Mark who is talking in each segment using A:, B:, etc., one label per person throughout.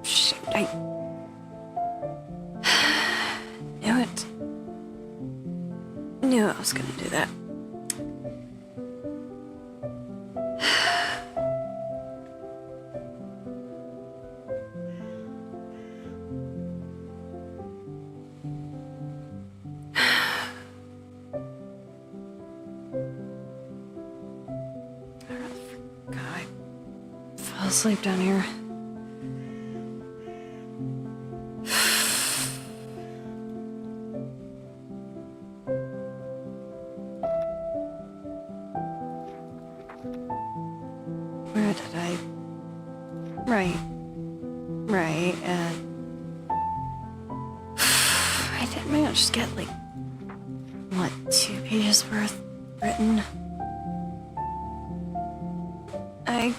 A: Shit, I knew it. Knew I was gonna do that. Fell asleep down here. Where did I? Right, I did manage to get, like, what, 2 pages worth written? I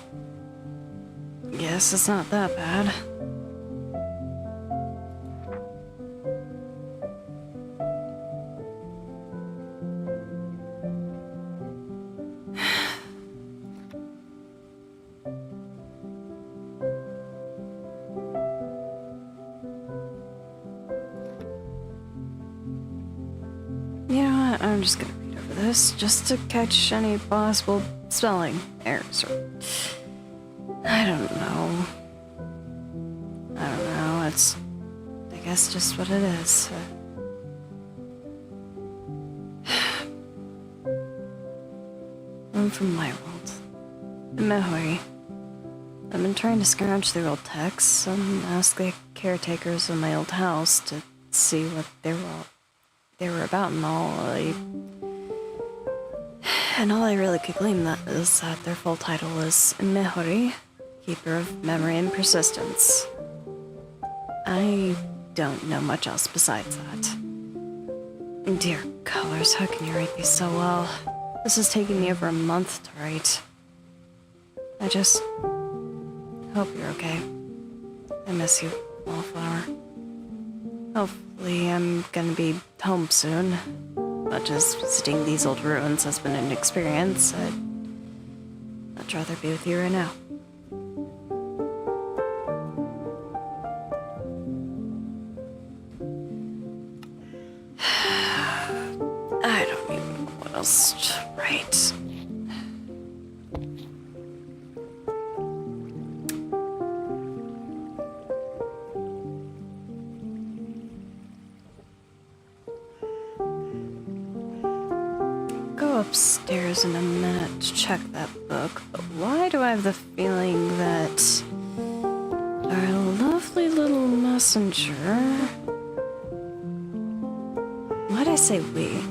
A: guess it's not that bad. You know what? I'm just gonna read over this just to catch any possible spelling errors or I don't know. It's, I guess, just what it is. I'm from my world. Mehoi. I've been trying to scrounge through old texts and ask the caretakers of my old house to see what they were about and all. And all I really could glean is that their full title is Mehori, Keeper of Memory and Persistence. I don't know much else besides that. Dear colors, how can you write these so well? This has taken me over a month to write. I just hope you're okay. I miss you, Wallflower. Hopefully I'm gonna be home soon. Much as visiting these old ruins has been an experience, I'd much rather be with you right now. I don't even know what else to write. Go upstairs in a minute to check that book, but why do I have the feeling that our lovely little messenger... Why'd I say we?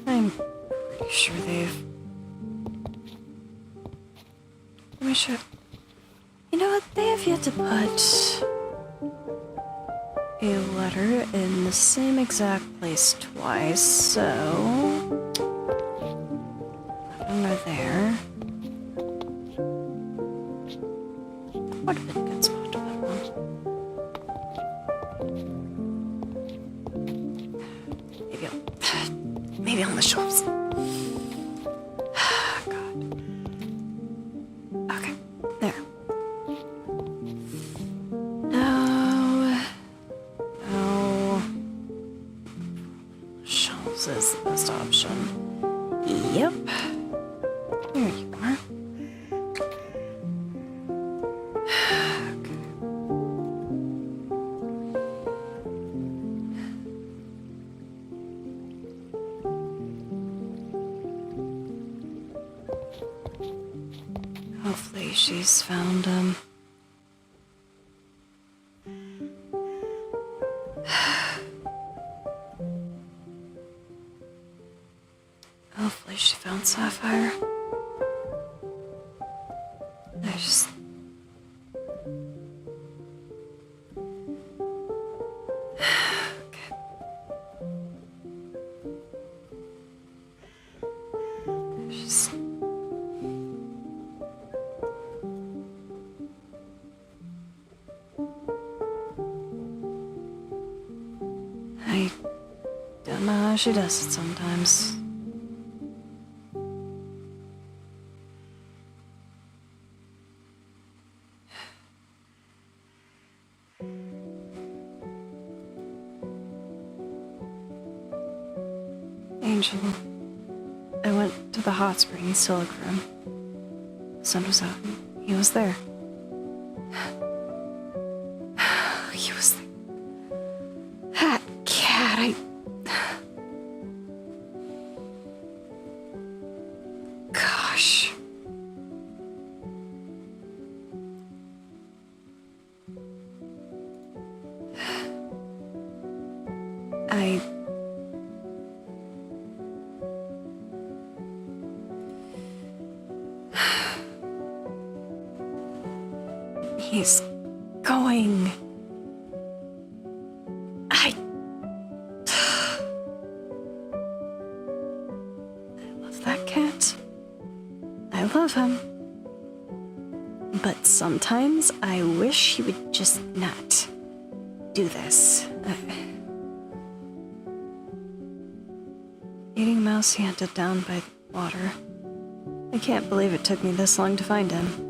A: I'm pretty sure they've... Let me show... You know what? They have yet to put a letter in the same exact place twice, so... Under there. Would have been a good spot to put one. Maybe on the shelves. God. Okay, there. No. Shelves is the best option. Yep. There you are. Hopefully she's found him. Hopefully she found Sapphire. Just... I don't know how she does it sometimes. Angel, I went to the hot springs to look for him. The sun was out and he was there. He was there. That cat, Gosh. He's going. I love that cat. I love him. But sometimes I wish he would just not do this. Eating a mouse he hunted down by the water. I can't believe it took me this long to find him.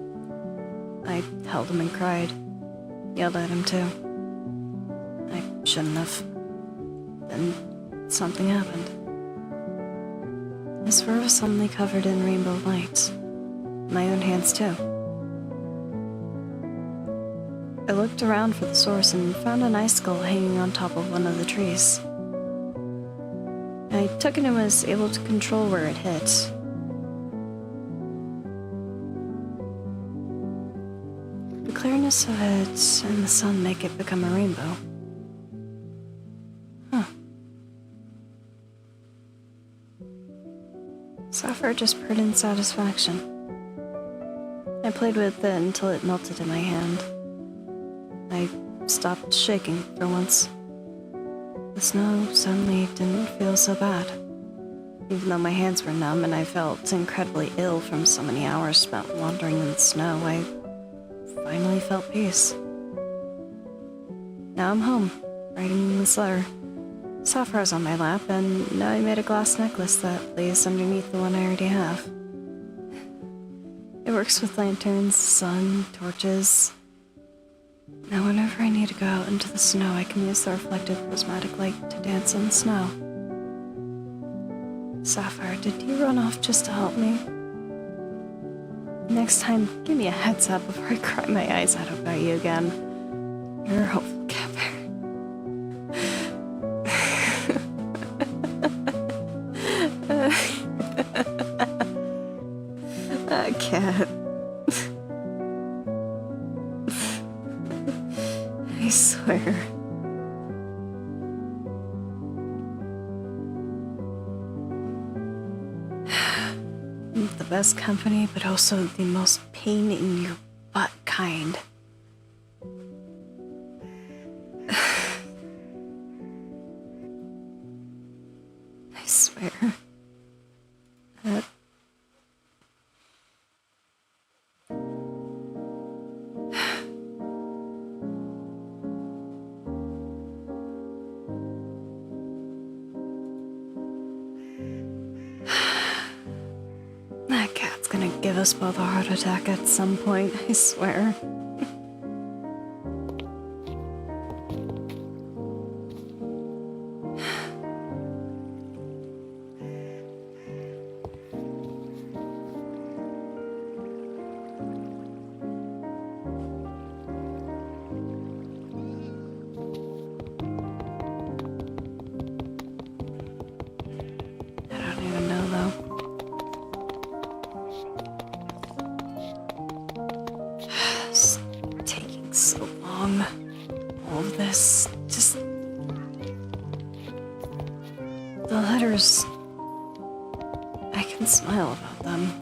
A: I held him and cried. Yelled at him too. I shouldn't have. Then something happened. His fur was suddenly covered in rainbow light. My own hands too. I looked around for the source and found an icicle hanging on top of one of the trees. I took it and was able to control where it hit. The clearness of it and the sun make it become a rainbow. Huh. Sapphire just purred in satisfaction. I played with it until it melted in my hand. I stopped shaking for once. The snow suddenly didn't feel so bad. Even though my hands were numb and I felt incredibly ill from so many hours spent wandering in the snow, I finally felt peace. Now I'm home, writing this letter. Sapphire's on my lap, and now I made a glass necklace that lays underneath the one I already have. It works with lanterns, sun, torches. Now whenever I need to go out into the snow, I can use the reflected prismatic light to dance in the snow. Sapphire, did you run off just to help me? Next time, give me a heads up before I cry my eyes out about you again. You're a hopeful cat bear. Cat. I swear. The best company, but also the most pain in your butt kind. I swear. That cat's gonna give us both a heart attack at some point, I swear. I don't even know though. It's taking so long. All of this, just... The letters... I can smile about them.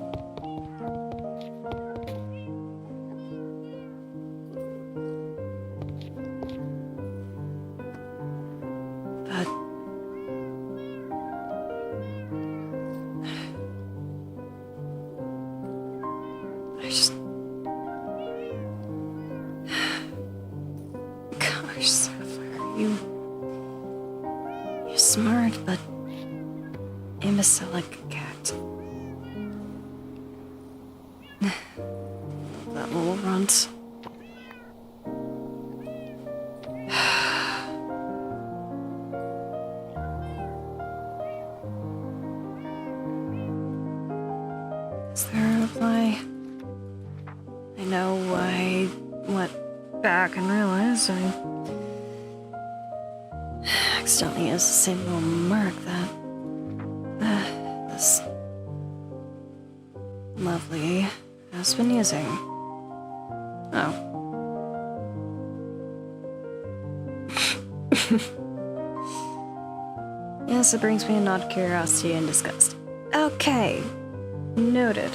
A: gosh, Sapphire, you're smart, but imbecile like a cat. That little runt. Is there a reply? I know I went back and realized I accidentally used the same little mark that this lovely has been using. Oh. Yes, it brings me a nod of curiosity and disgust. Okay. Noted.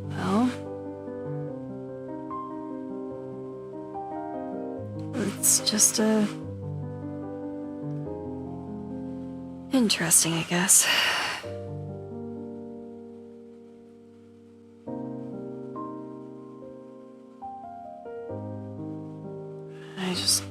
A: Well, it's just interesting, I guess. I just...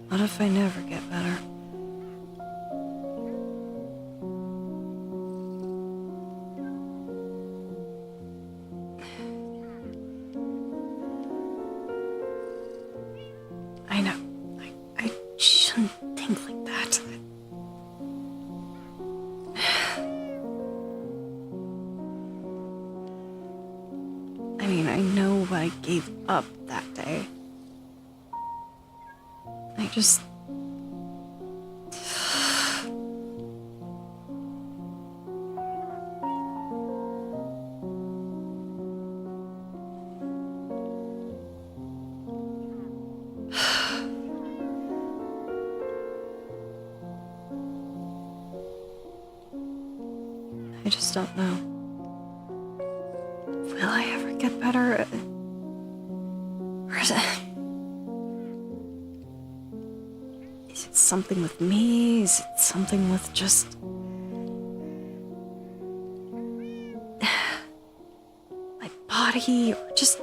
A: What if I never get better? I know. I shouldn't think like that. I mean, I know I gave up that day. I just... I just don't know. Will I ever get better? Or is it something with me? Is it something with just... my body? Or just...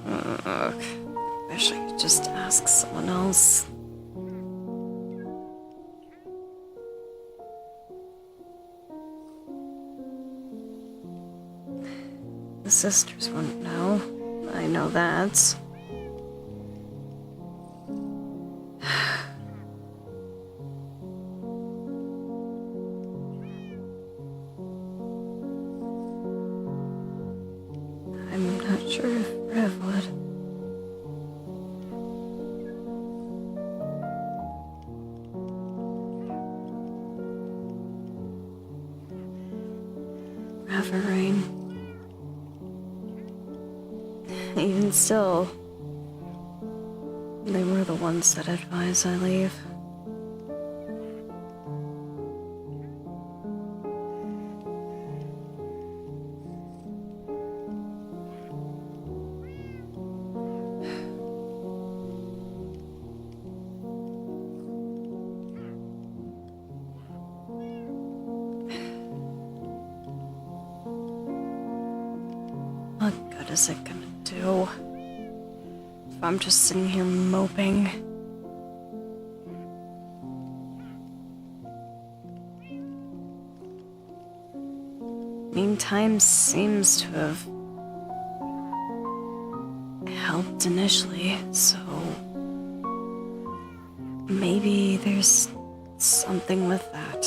A: Ugh. Wish I could just ask someone else. The sisters wouldn't know. I know that. I'm not sure if Rev would. Rev or Rain. Even still, they were the ones that advised I leave. What good is it gonna do if I'm just sitting here moping? I mean, time seems to have helped initially, so maybe there's something with that.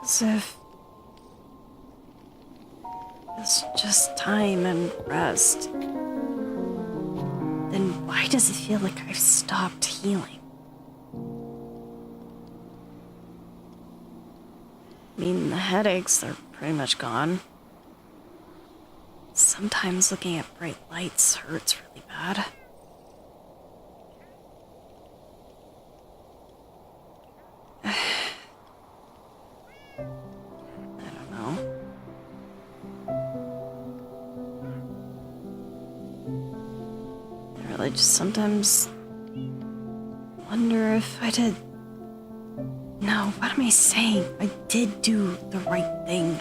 A: As if it's just time and rest. Then why does it feel like I've stopped healing? I mean, the headaches, they're pretty much gone. Sometimes looking at bright lights hurts really bad. I don't know. I really just sometimes wonder if I did... No, what am I saying? I did do the right thing.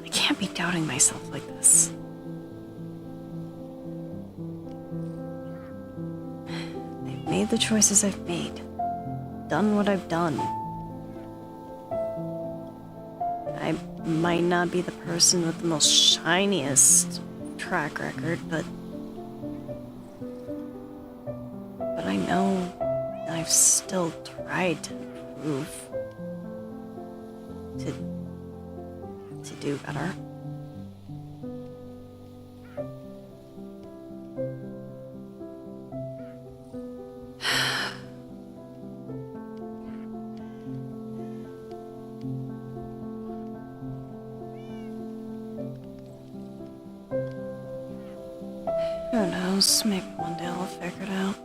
A: I can't be doubting myself like this. I've made the choices I've made. Done what I've done. I might not be the person with the most shiniest track record, but I know I've still tried to improve, to do better. Who knows? Maybe one day I'll figure it out.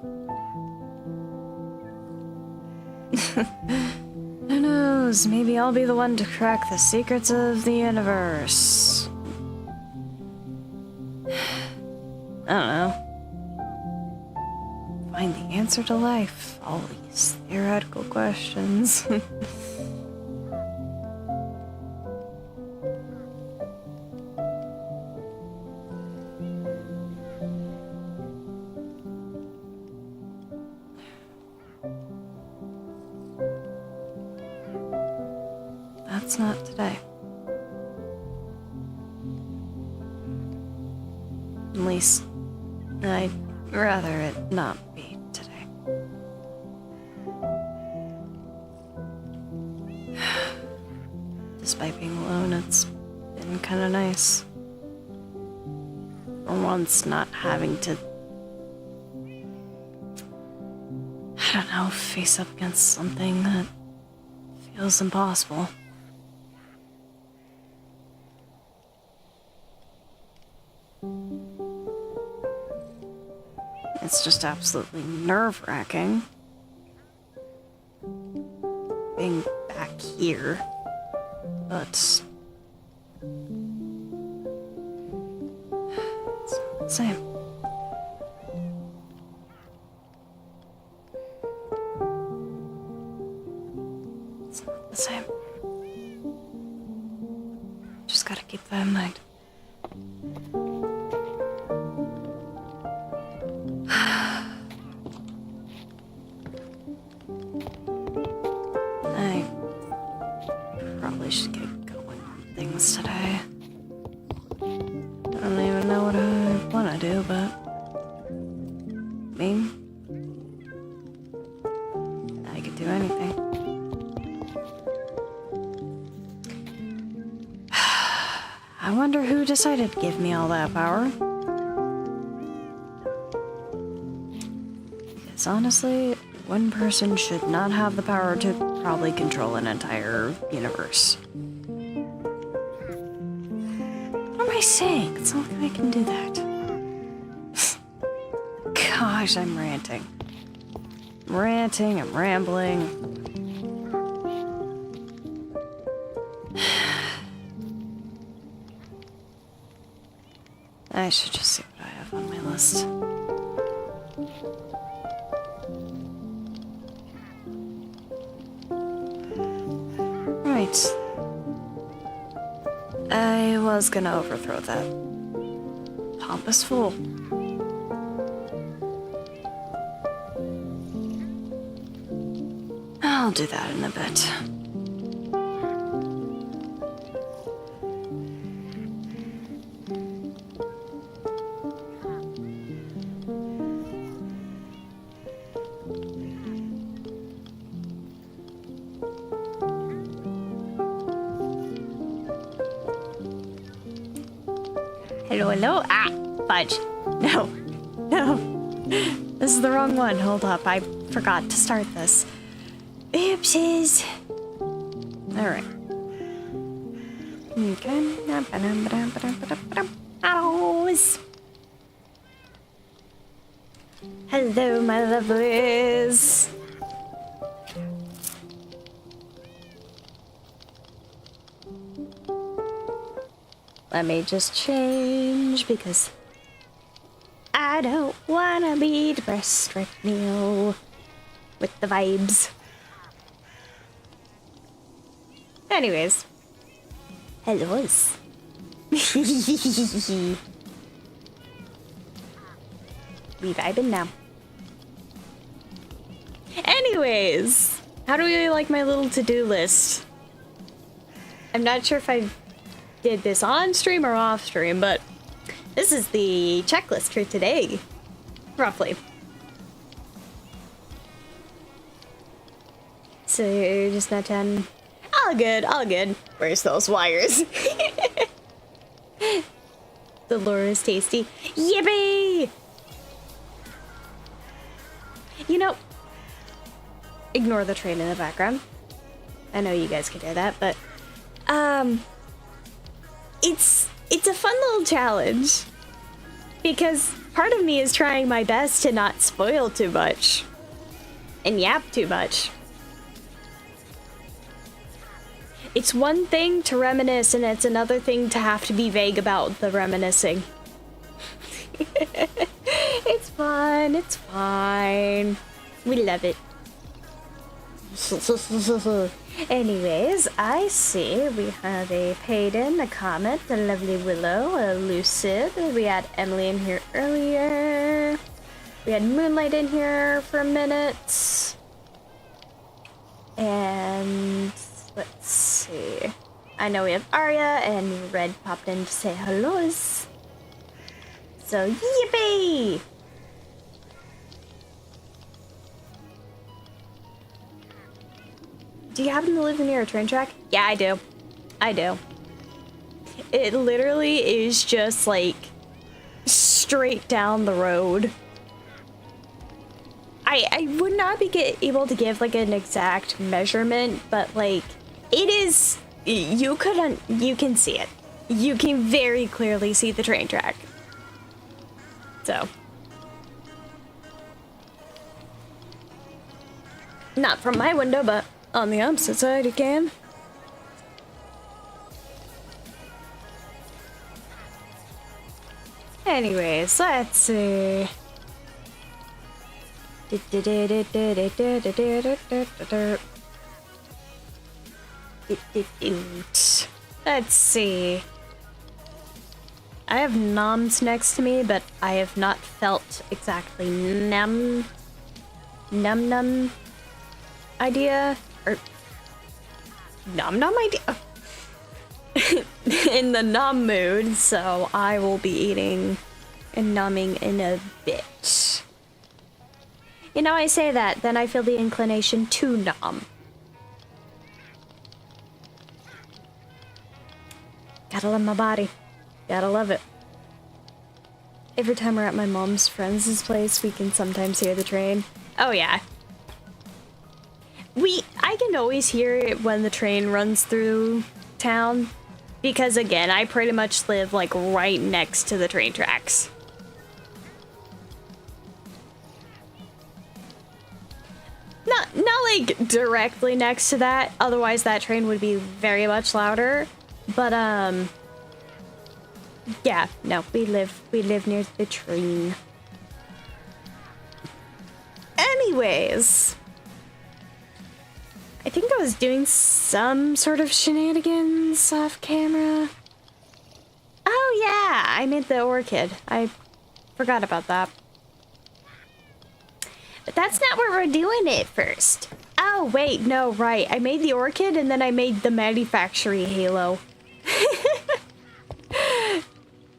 A: Who knows? Maybe I'll be the one to crack the secrets of the universe. I don't know. Find the answer to life. All these theoretical questions. That's not today. At least, I'd rather it not be today. Despite being alone, it's been kind of nice. For once, not having to, I don't know, face up against something that feels impossible. It's just absolutely nerve-wracking being back here, but it's not the same. It's not the same. Just gotta keep that in mind. I probably should get going on things today. I don't even know what I want to do, but I could do anything. I wonder who decided to give me all that power. Because honestly, one person should not have the power to probably control an entire universe. What am I saying? It's not like I can do that. Gosh, I'm ranting. I'm ranting, I'm rambling. I should just see what I have on my list. Right. I was gonna overthrow that pompous fool. I'll do that in a bit. Hello, hello. Ah, fudge. No, no. This is the wrong one. Hold up, I forgot to start this. Oopsies. All right. Okay. Arrows. Hello, my lovelies. Let me just change because I don't wanna be depressed right now with the vibes. Anyways. Hellos. We vibing now. Anyways, how do we like my little to-do list? I'm not sure if I did this on stream or off stream, but this is the checklist for today, roughly. So you're just not done. All good, all good. Where's those wires? The lure is tasty. Yippee! You know, ignore the train in the background. I know you guys can hear that, but it's a fun little challenge because part of me is trying my best to not spoil too much and yap too much. It's one thing to reminisce, and it's another thing to have to be vague about the reminiscing. It's fine, it's fine. We love it. Anyways, I see we have a Payden, a Comet, a lovely Willow, a Lucid. We had Emily in here earlier. We had Moonlight in here for a minute. And let's see. I know we have Arya and Red popped in to say hellos. So yippee! Do you happen to live near a train track? Yeah, I do. I do. It literally is just like straight down the road. I would not be able to give like an exact measurement, but like it is, you can see it. You can very clearly see the train track. So. Not from my window, but on the opposite side you can. Anyways, let's see. Let's see. I have noms next to me, but I have not felt exactly num idea or num idea in the num mood, so I will be eating and numbing in a bit. You know, I say that, then I feel the inclination to nom. Gotta love my body. Gotta love it. Every time we're at my mom's friends' place, we can sometimes hear the train. Oh yeah. I can always hear it when the train runs through town, because again, I pretty much live like right next to the train tracks. Not like directly next to that, otherwise that train would be very much louder. But yeah, no, we live near the train. Anyways, I think I was doing some sort of shenanigans off camera. Oh yeah, I made the orchid. I forgot about that. But that's not where we're doing it first. Oh wait, no, right. I made the orchid and then I made the manufacturing halo.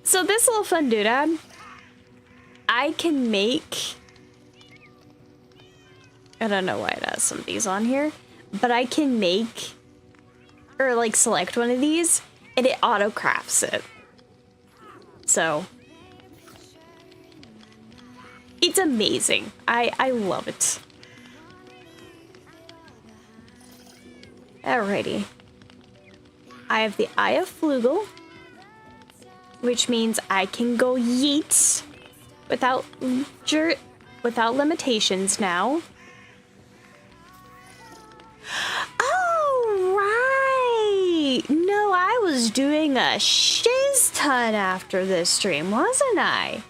A: So this little fun doodad, I can make, I don't know why it has some of these on here, but I can make, or like select one of these, and it auto crafts it. So it's amazing. I love it. Alrighty. I have the Eye of Flugel, which means I can go yeet without limitations now. Oh, right! No, I was doing a shiz ton after this stream, wasn't I?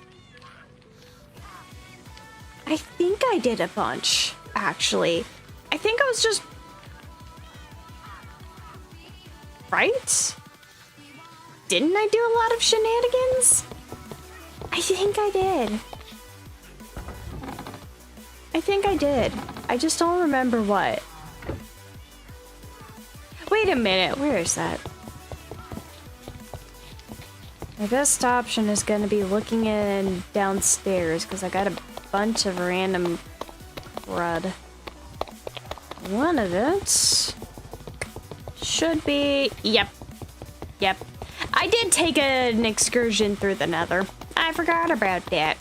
A: I think I did a bunch, actually. I think I was just... Right? Didn't I do a lot of shenanigans? I think I did. I think I did. I just don't remember what. Wait a minute, where is that? My best option is gonna be looking in downstairs because I got a bunch of random crud. One of it should be... Yep. I did take an excursion through the Nether. I forgot about that.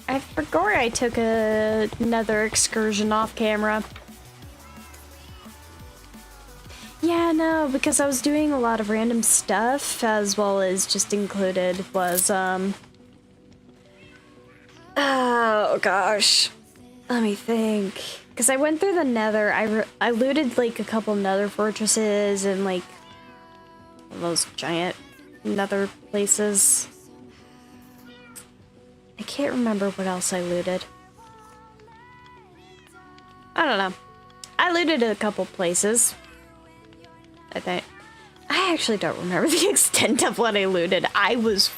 A: I forgot I took another excursion off camera. Yeah, no, because I was doing a lot of random stuff, as well as just included was, oh gosh. Let me think. Because I went through the Nether, I looted like a couple Nether fortresses and like those giant Nether places. I can't remember what else I looted. I don't know. I looted a couple places. I think. I actually don't remember the extent of what I looted. I was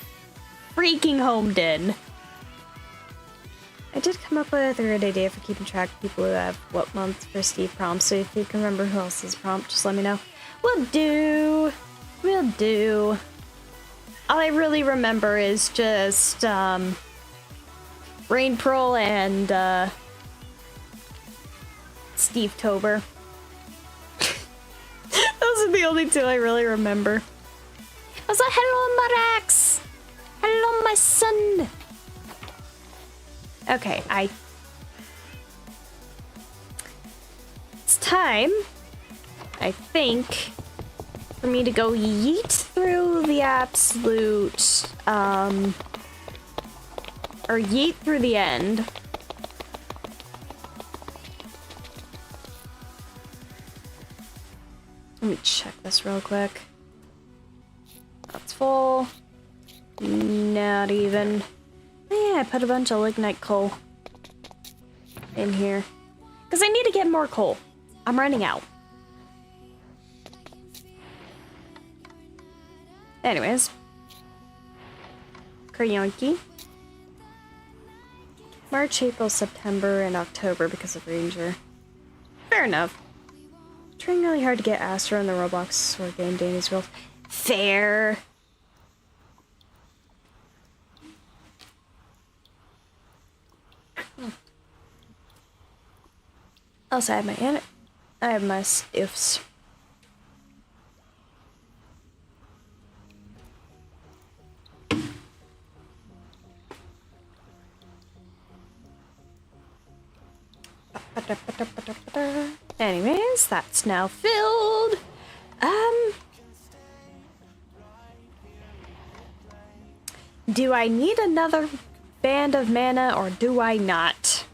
A: freaking homed in. I did come up with a good idea for keeping track of people who have what month for Steve prompts, so if you can remember who else's prompt, just let me know. Will do. Will do. All I really remember is just, Rain Pearl and, Steve Tober. Those are the only two I really remember. I was like, hello, Marax! Hello, my son! Okay, it's time, I think, for me to go yeet through the absolute, or yeet through the end. Let me check this real quick. That's full. Not even. Oh, yeah, I put a bunch of lignite coal in here. Because I need to get more coal. I'm running out. Anyways. Crayonki. March, April, September, and October because of Ranger. Fair enough. Trying really hard to get Astro in the Roblox or game Danny's World. Fair. Also, I have my ifs. Anyways, that's now filled. Do I need another band of mana or do I not?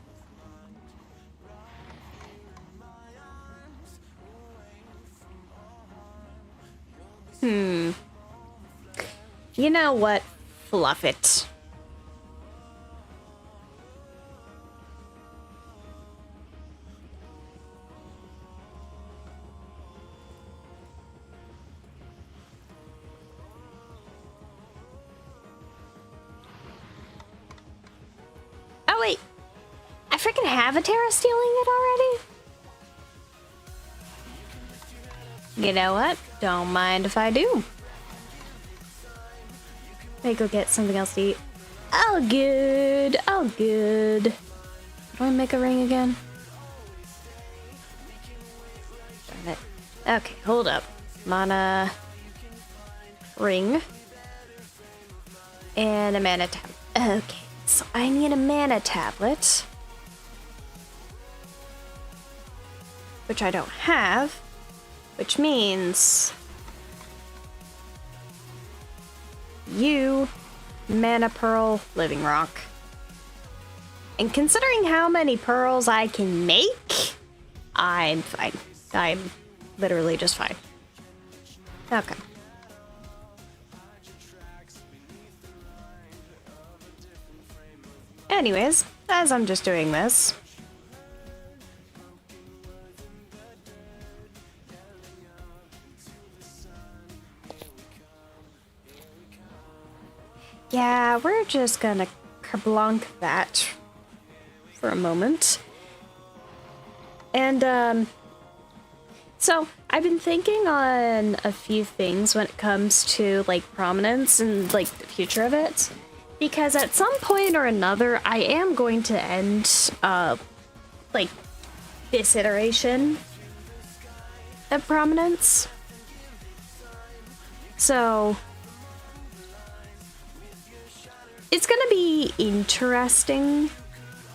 A: You know what? Fluff it. Oh wait, I freaking have a Terra stealing it already? You know what? Don't mind if I do. May go get something else to eat. All good, all good. Do I make a ring again? Darn it. Okay, hold up. Mana ring. And a mana tablet. Okay, so I need a mana tablet. Which I don't have. Which means... you, mana pearl, living rock. And considering how many pearls I can make, I'm fine. I'm literally just fine. Okay. Anyways, as I'm just doing this, yeah, we're just gonna kerblunk that for a moment. And, so I've been thinking on a few things when it comes to, like, prominence and, like, the future of it. Because at some point or another, I am going to end, like, this iteration of prominence. So... it's gonna be interesting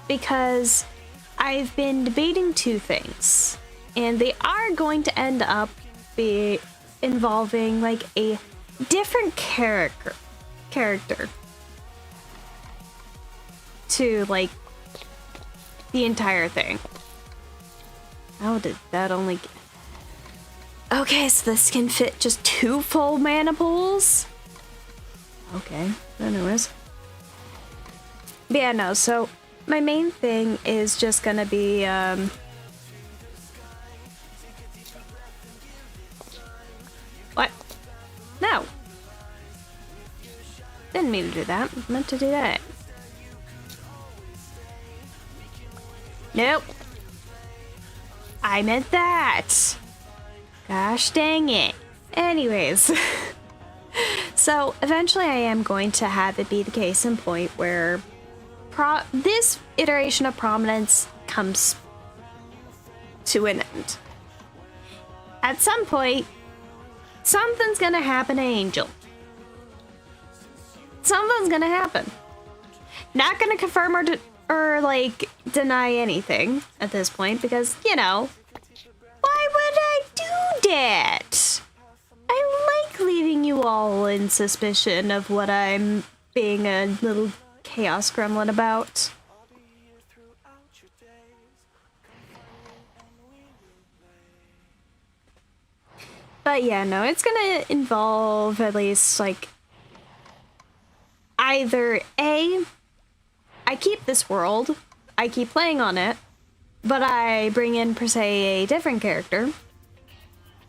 A: because I've been debating two things, and they are going to end up involving like a different character to like the entire thing. How did that only get... okay, so this can fit just 2 full mana pools? Okay, anyways. But yeah, no, so my main thing is just gonna be, what? No. Didn't mean to do that. Meant to do that. Nope. I meant that. Gosh dang it. Anyways. So, eventually I am going to have it be the case in point where this iteration of Prominence comes to an end. At some point, something's gonna happen to Angel. Something's gonna happen. Not gonna confirm or like deny anything at this point because, you know, why would I do that? I like leaving you all in suspicion of what I'm being a little chaos gremlin about. But yeah, no, it's gonna involve at least like either A, I keep this world, I keep playing on it, but I bring in per se a different character,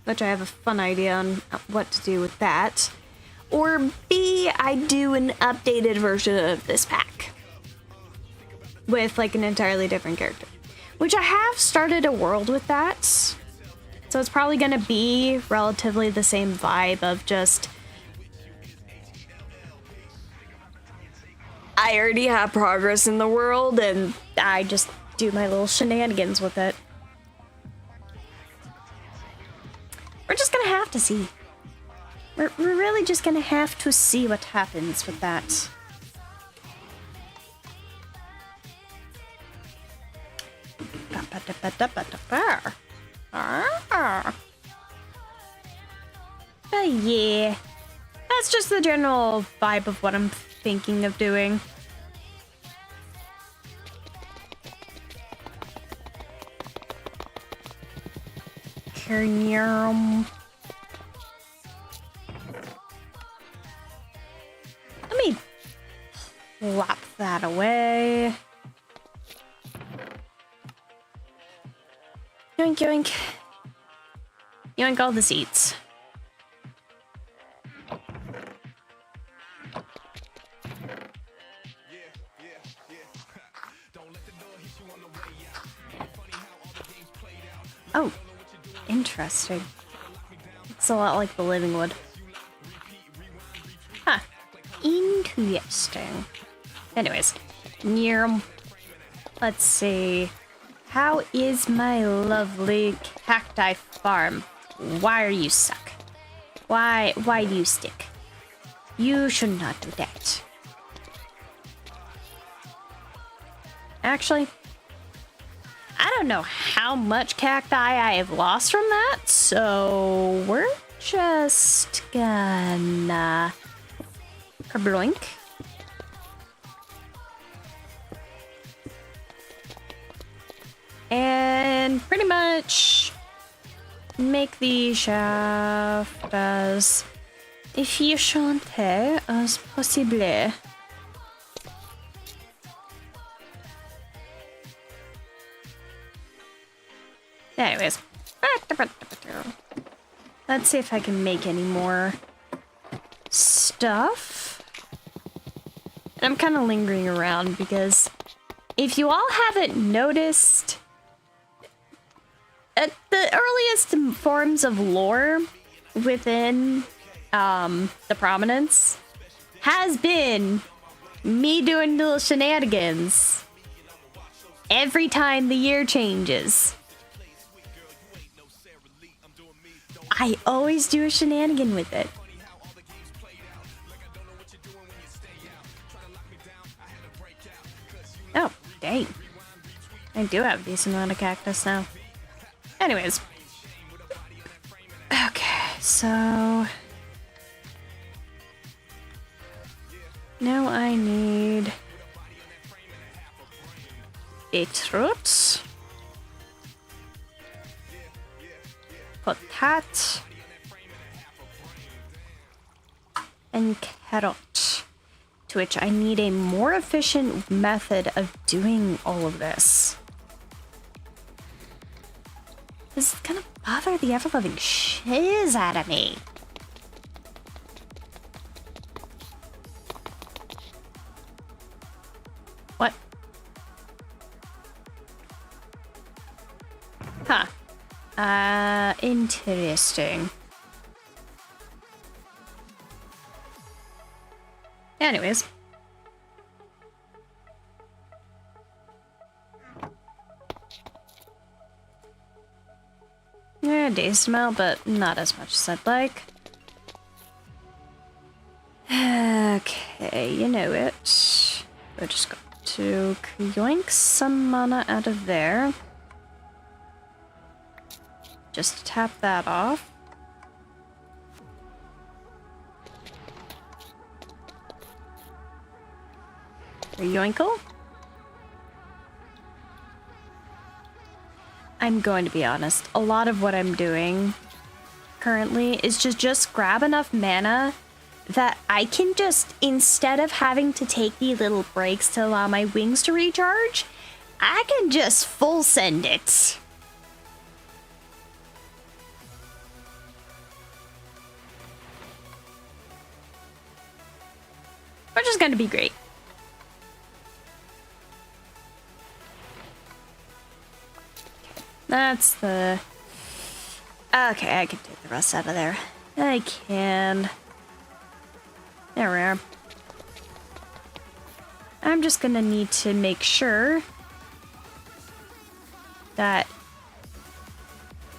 A: which I have a fun idea on what to do with that. Or B, I do an updated version of this pack with like an entirely different character, which I have started a world with that. So it's probably gonna be relatively the same vibe of just, I already have progress in the world and I just do my little shenanigans with it. We're just gonna have to see. We're really just gonna have to see what happens with that. But yeah, that's just the general vibe of what I'm thinking of doing. Let me plop that away. Yoink, yoink. Yoink all the seeds. Oh, interesting. It's a lot like the living wood. Huh. Interesting. Anyways, let's see. How is my lovely cacti farm? Why are you stuck? Why do you stick? You should not do that. Actually, I don't know how much cacti I have lost from that, so we're just gonna kerblink. And pretty much make the shaft as efficient as possible. Anyways, let's see if I can make any more stuff. And I'm kind of lingering around because if you all haven't noticed, at the earliest forms of lore within the Prominence has been me doing little shenanigans every time the year changes. I always do a shenanigan with it. Oh, dang. I do have a decent amount of cactus now. Anyways. Okay, so... now I need... beetroot. Potat. And carrot. To which I need a more efficient method of doing all of this. This is gonna bother the ever-loving shiz out of me. What? Huh. Interesting. Anyways. Yeah, decent amount, but not as much as I'd like. Okay, you know it. We're just going to yoink some mana out of there. Just tap that off. Yoinkle. I'm going to be honest, a lot of what I'm doing currently is just grab enough mana that I can just, instead of having to take the little breaks to allow my wings to recharge, I can just full send it. Which is going to be great. That's the... okay, I can take the rest out of there. I can. There we are. I'm just gonna need to make sure that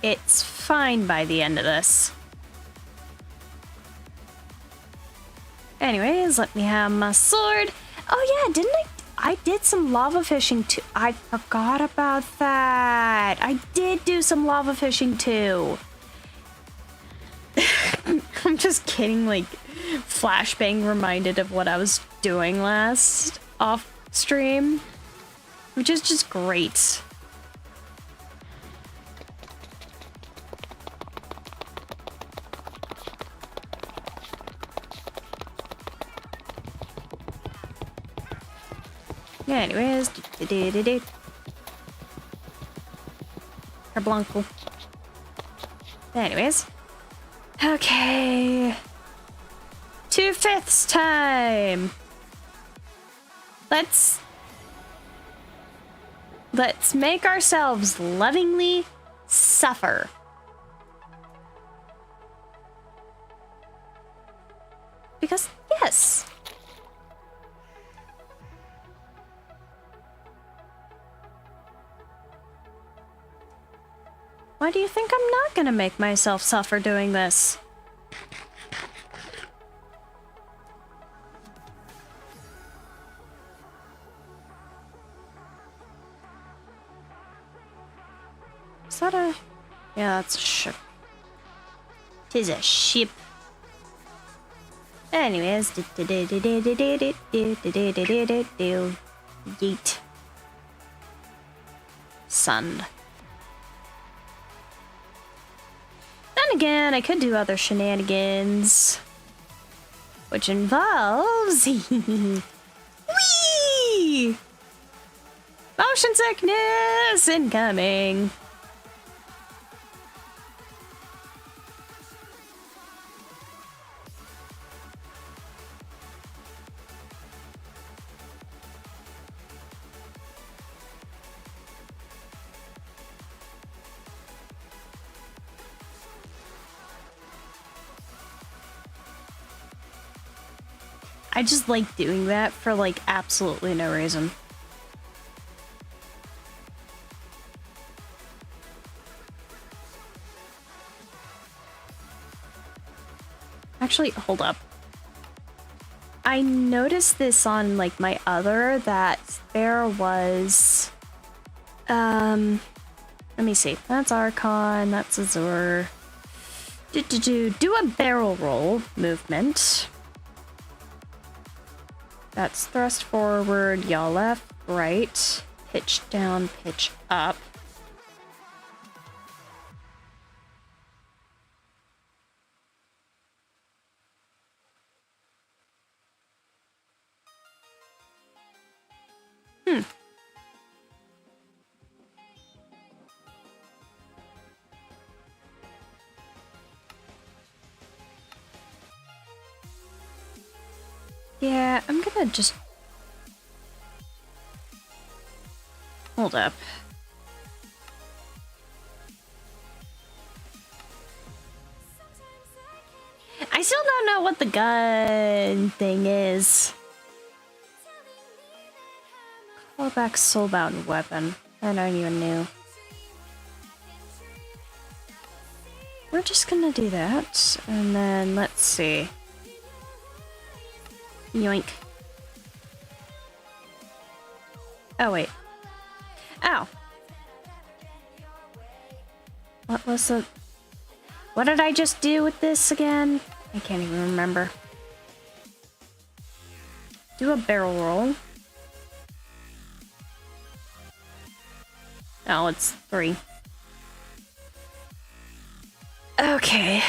A: it's fine by the end of this. Anyways, let me have my sword. Oh yeah, didn't I did some lava fishing too. I forgot about that. I did do some lava fishing too. I'm just getting like flashbang reminded of what I was doing last off stream, which is just great. Yeah, anyways. Blanco. Anyways. Okay. 2/5 time. Let's make ourselves lovingly suffer. Because yes. Why do you think I'm not gonna make myself suffer doing this? Is that a... Yeah, that's a ship. Tis a ship. Anyways, yeet. Sun. Then again, I could do other shenanigans, which involves whee! Motion sickness incoming. I just like doing that for like absolutely no reason. Actually, hold up. I noticed this on like my other that there was let me see. That's Archon, that's Azure. Do a barrel roll movement. That's thrust forward, yaw left, right, pitch down, pitch up. Yeah, I'm gonna just... Hold up. I still don't know what the gun thing is. Callback soulbound weapon. I don't even know. We're just gonna do that, and then let's see. Yoink. Oh, wait. Ow. What was the... What did I just do with this again? I can't even remember. Do a barrel roll. Oh, it's 3. Okay.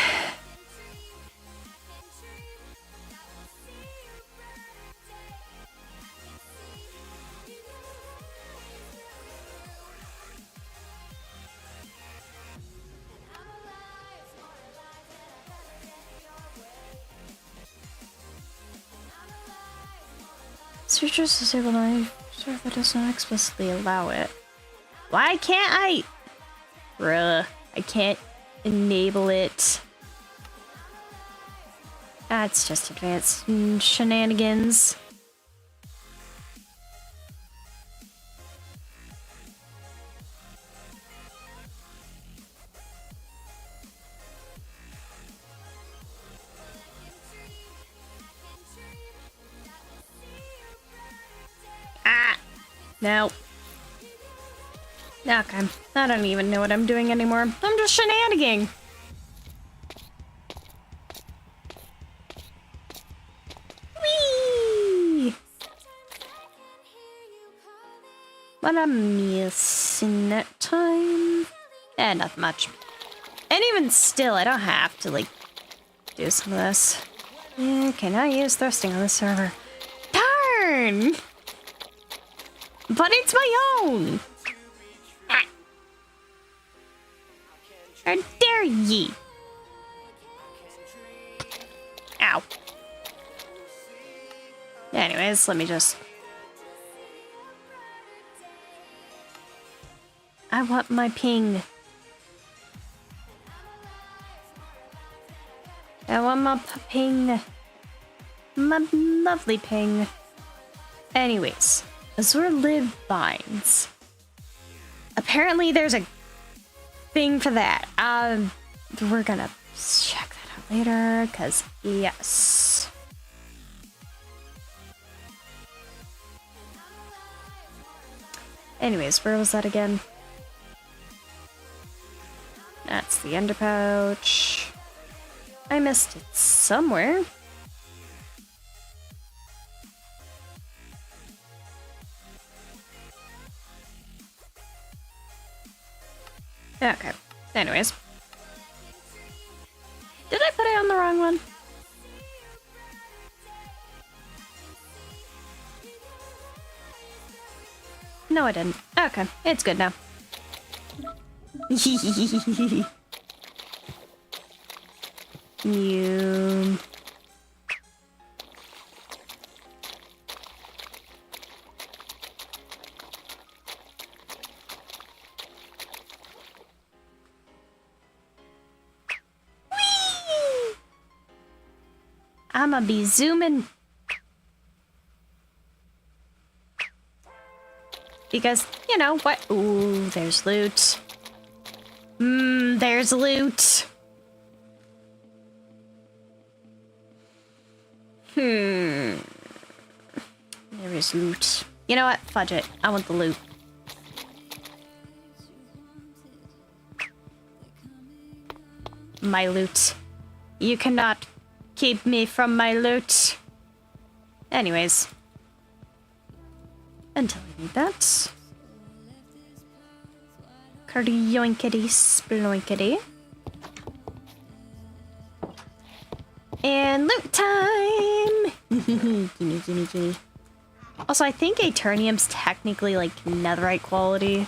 A: Searchers disable knife. Server does not explicitly allow it. Why can't I? Bruh, I can't enable it. That's just advanced shenanigans. Ah! No. Okay, I don't even know what I'm doing anymore. I'm just shenaniganing. Whee! What I'm missing that time? Not much. And even still, I don't have to, like, do some of this. Yeah, cannot use thrusting on the server. Darn! But it's my own! How dare ye! Ow. Anyways, let me just... I want my ping. I want my ping. My lovely ping. Anyways, Azure Live Binds. Apparently there's a thing for that. We're gonna check that out later, because yes. Anyways, where was that again? That's the ender pouch. I missed it somewhere. Okay. Anyways. Did I put it on the wrong one? No, I didn't. Okay, it's good now. New. I'ma be zooming. Because, you know, what? Ooh, there's loot. There's loot. There is loot. You know what? Fudge it. I want the loot. My loot. You cannot keep me from my loot. Anyways. Until I need that. Yoinkity sploinkity. And loot time! Gimme. Also, I think Aeternium's technically like netherite quality.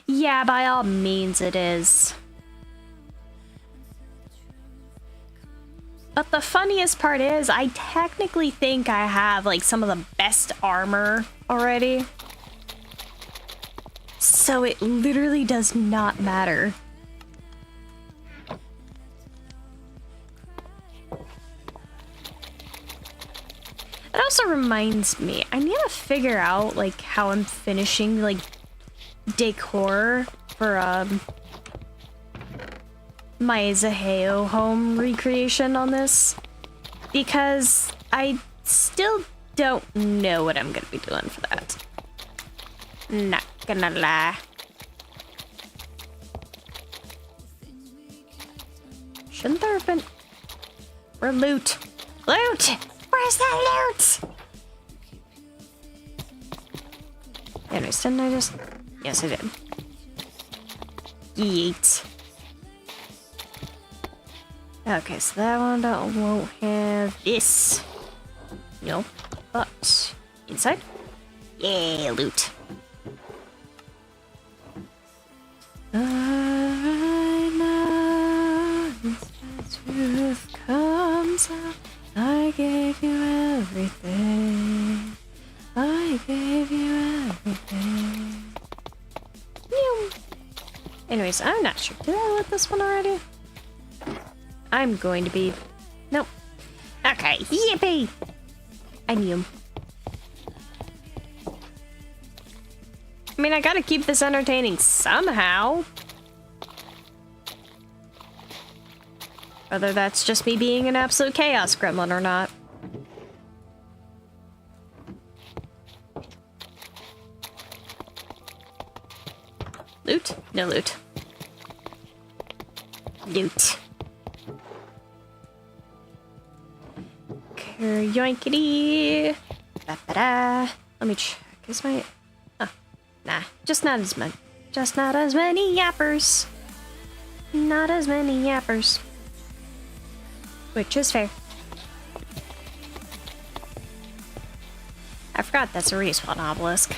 A: Yeah, by all means it is. But the funniest part is, I technically think I have like some of the best armor already. So it literally does not matter. It also reminds me, I need to figure out like how I'm finishing like decor for my Zaheo home recreation on this, because I still don't know what I'm gonna be doing for that. Not gonna lie. Shouldn't there have been... Or loot. Loot! Where's that loot? Anyways, didn't I just... Yes, I did. Yeet. Okay, so that one won't have this. No. But inside? Yeah, loot. Truth comes out. I gave you everything. I gave you everything. Anyways, I'm not sure. Did I loot this one already? I'm going to be... Nope. Okay, yippee! I knew him. I mean, I gotta keep this entertaining somehow. Whether that's just me being an absolute chaos gremlin or not. Loot? No loot. Loot. Yoinkity. Ba-ba-da. Let me check. Is my... Oh, nah. Just not as many. Just not as many yappers. Not as many yappers. Which is fair. I forgot that's a respawn obelisk.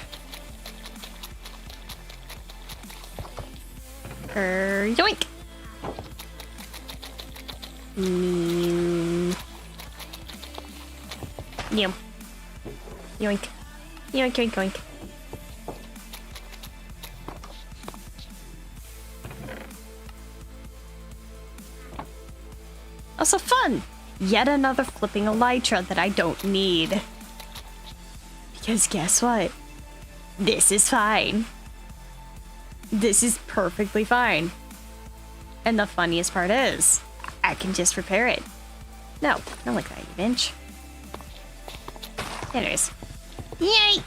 A: Yoink! Yum. Yoink. Yoink, yoink, yoink. Also fun! Yet another flipping elytra that I don't need. Because guess what? This is fine. This is perfectly fine. And the funniest part is, I can just repair it. No, not like that, you bitch. Anyways. Yay!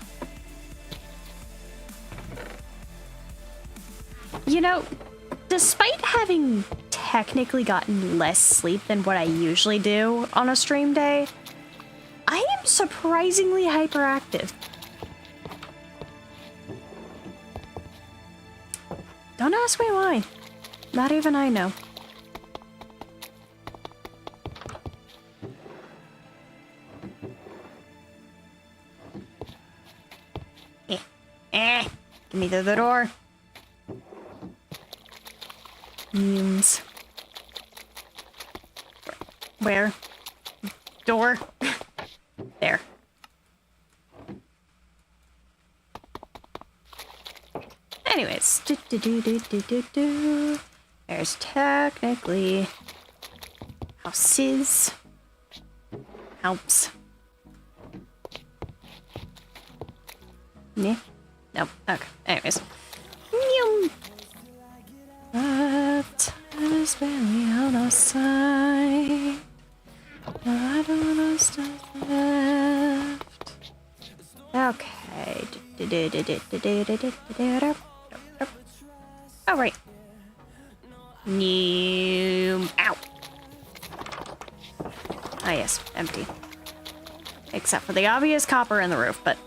A: You know, despite having technically gotten less sleep than what I usually do on a stream day, I am surprisingly hyperactive. Don't ask me why. Not even I know. Get me through the door. Memes. Where? Door? There. Anyways. There's technically houses. Helps. Yeah. Nope. Okay. Anyways. That is barely out of sight. I don't know stuff left. Okay. Oh, right. New. Ow. Ah, yes. Empty. Except for the obvious copper in the roof, but...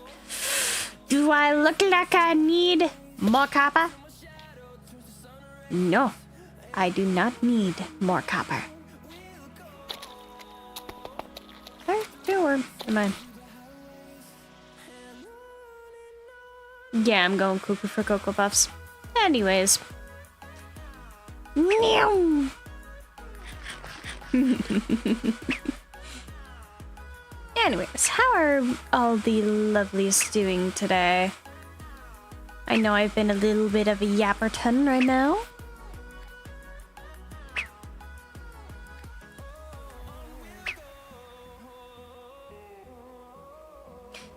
A: Do I look like I need more copper? No. I do not need more copper. There, or am I? Yeah, I'm going cuckoo for Cocoa Puffs. Anyways. Meow. Anyways, how are all the lovelies doing today? I know I've been a little bit of a yapperton right now.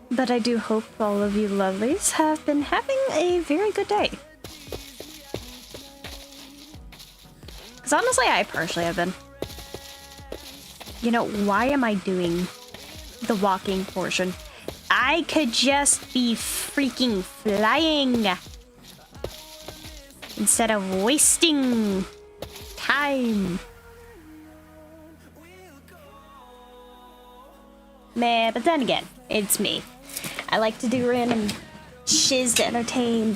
A: But I do hope all of you lovelies have been having a very good day. Because honestly, I personally have been. You know, why am I doing the walking portion? I could just be freaking flying instead of wasting time. Meh, but then again, it's me. I like to do random shiz to entertain.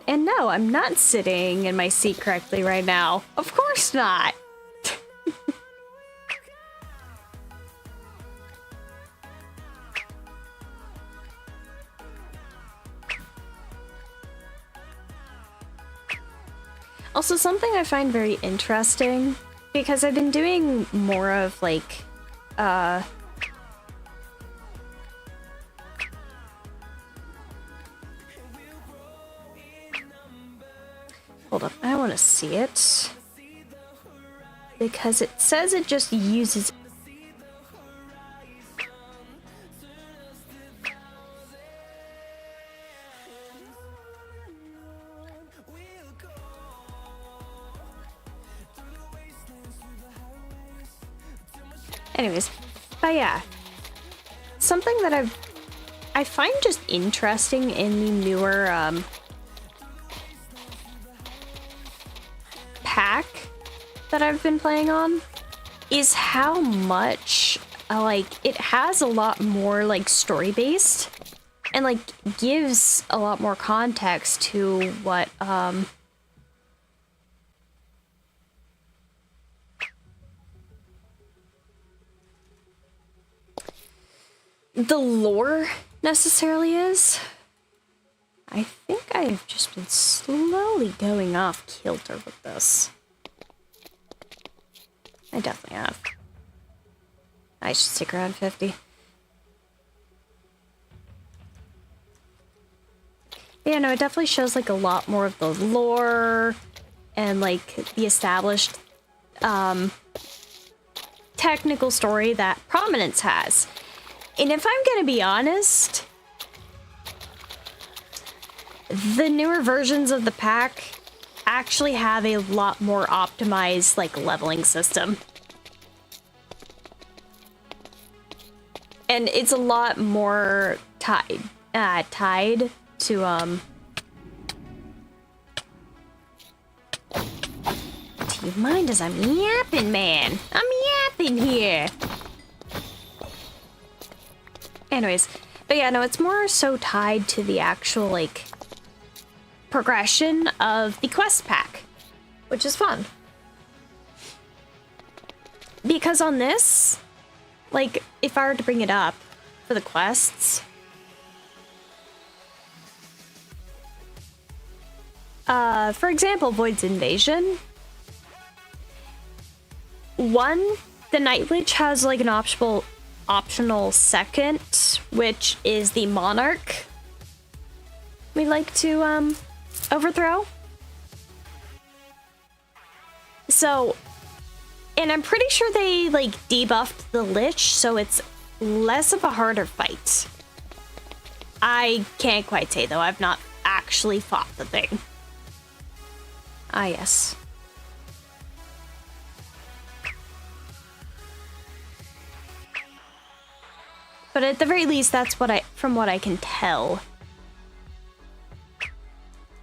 A: And no, I'm not sitting in my seat correctly right now. Of course not. Also, something I find very interesting, because I've been doing more of like, hold up, I want to see it. Because it says it just uses... Anyways, but yeah, something that I find just interesting in the newer pack that I've been playing on is how much like it has a lot more like story based and like gives a lot more context to what the lore necessarily is. I think I've just been slowly going off kilter with this. I definitely have. I should stick around 50. Yeah, no, it definitely shows like a lot more of the lore and like the established technical story that Prominence has. And if I'm gonna be honest, the newer versions of the pack actually have a lot more optimized like leveling system. And it's a lot more tied tied to do you mind as I'm yapping, man? I'm yapping here. Anyways, but yeah, no, it's more so tied to the actual, like, progression of the quest pack, which is fun. Because on this, like, if I were to bring it up for the quests, for example, Void's Invasion, the Night Witch has, like, an optional second, which is the Monarch we like to, overthrow. So, and I'm pretty sure they, like, debuffed the Lich, so it's less of a harder fight. I can't quite say, though. I've not actually fought the thing. Ah, yes. But at the very least, that's from what I can tell.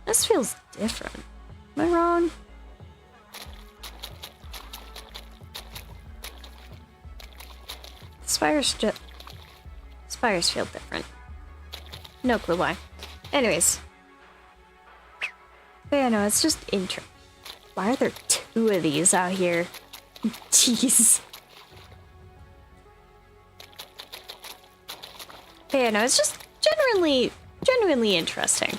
A: This feels different. Am I wrong? Spires feel different. No clue why. Anyways. But yeah, no, it's just why are there 2 of these out here? Jeez. But yeah, no, it's just genuinely interesting.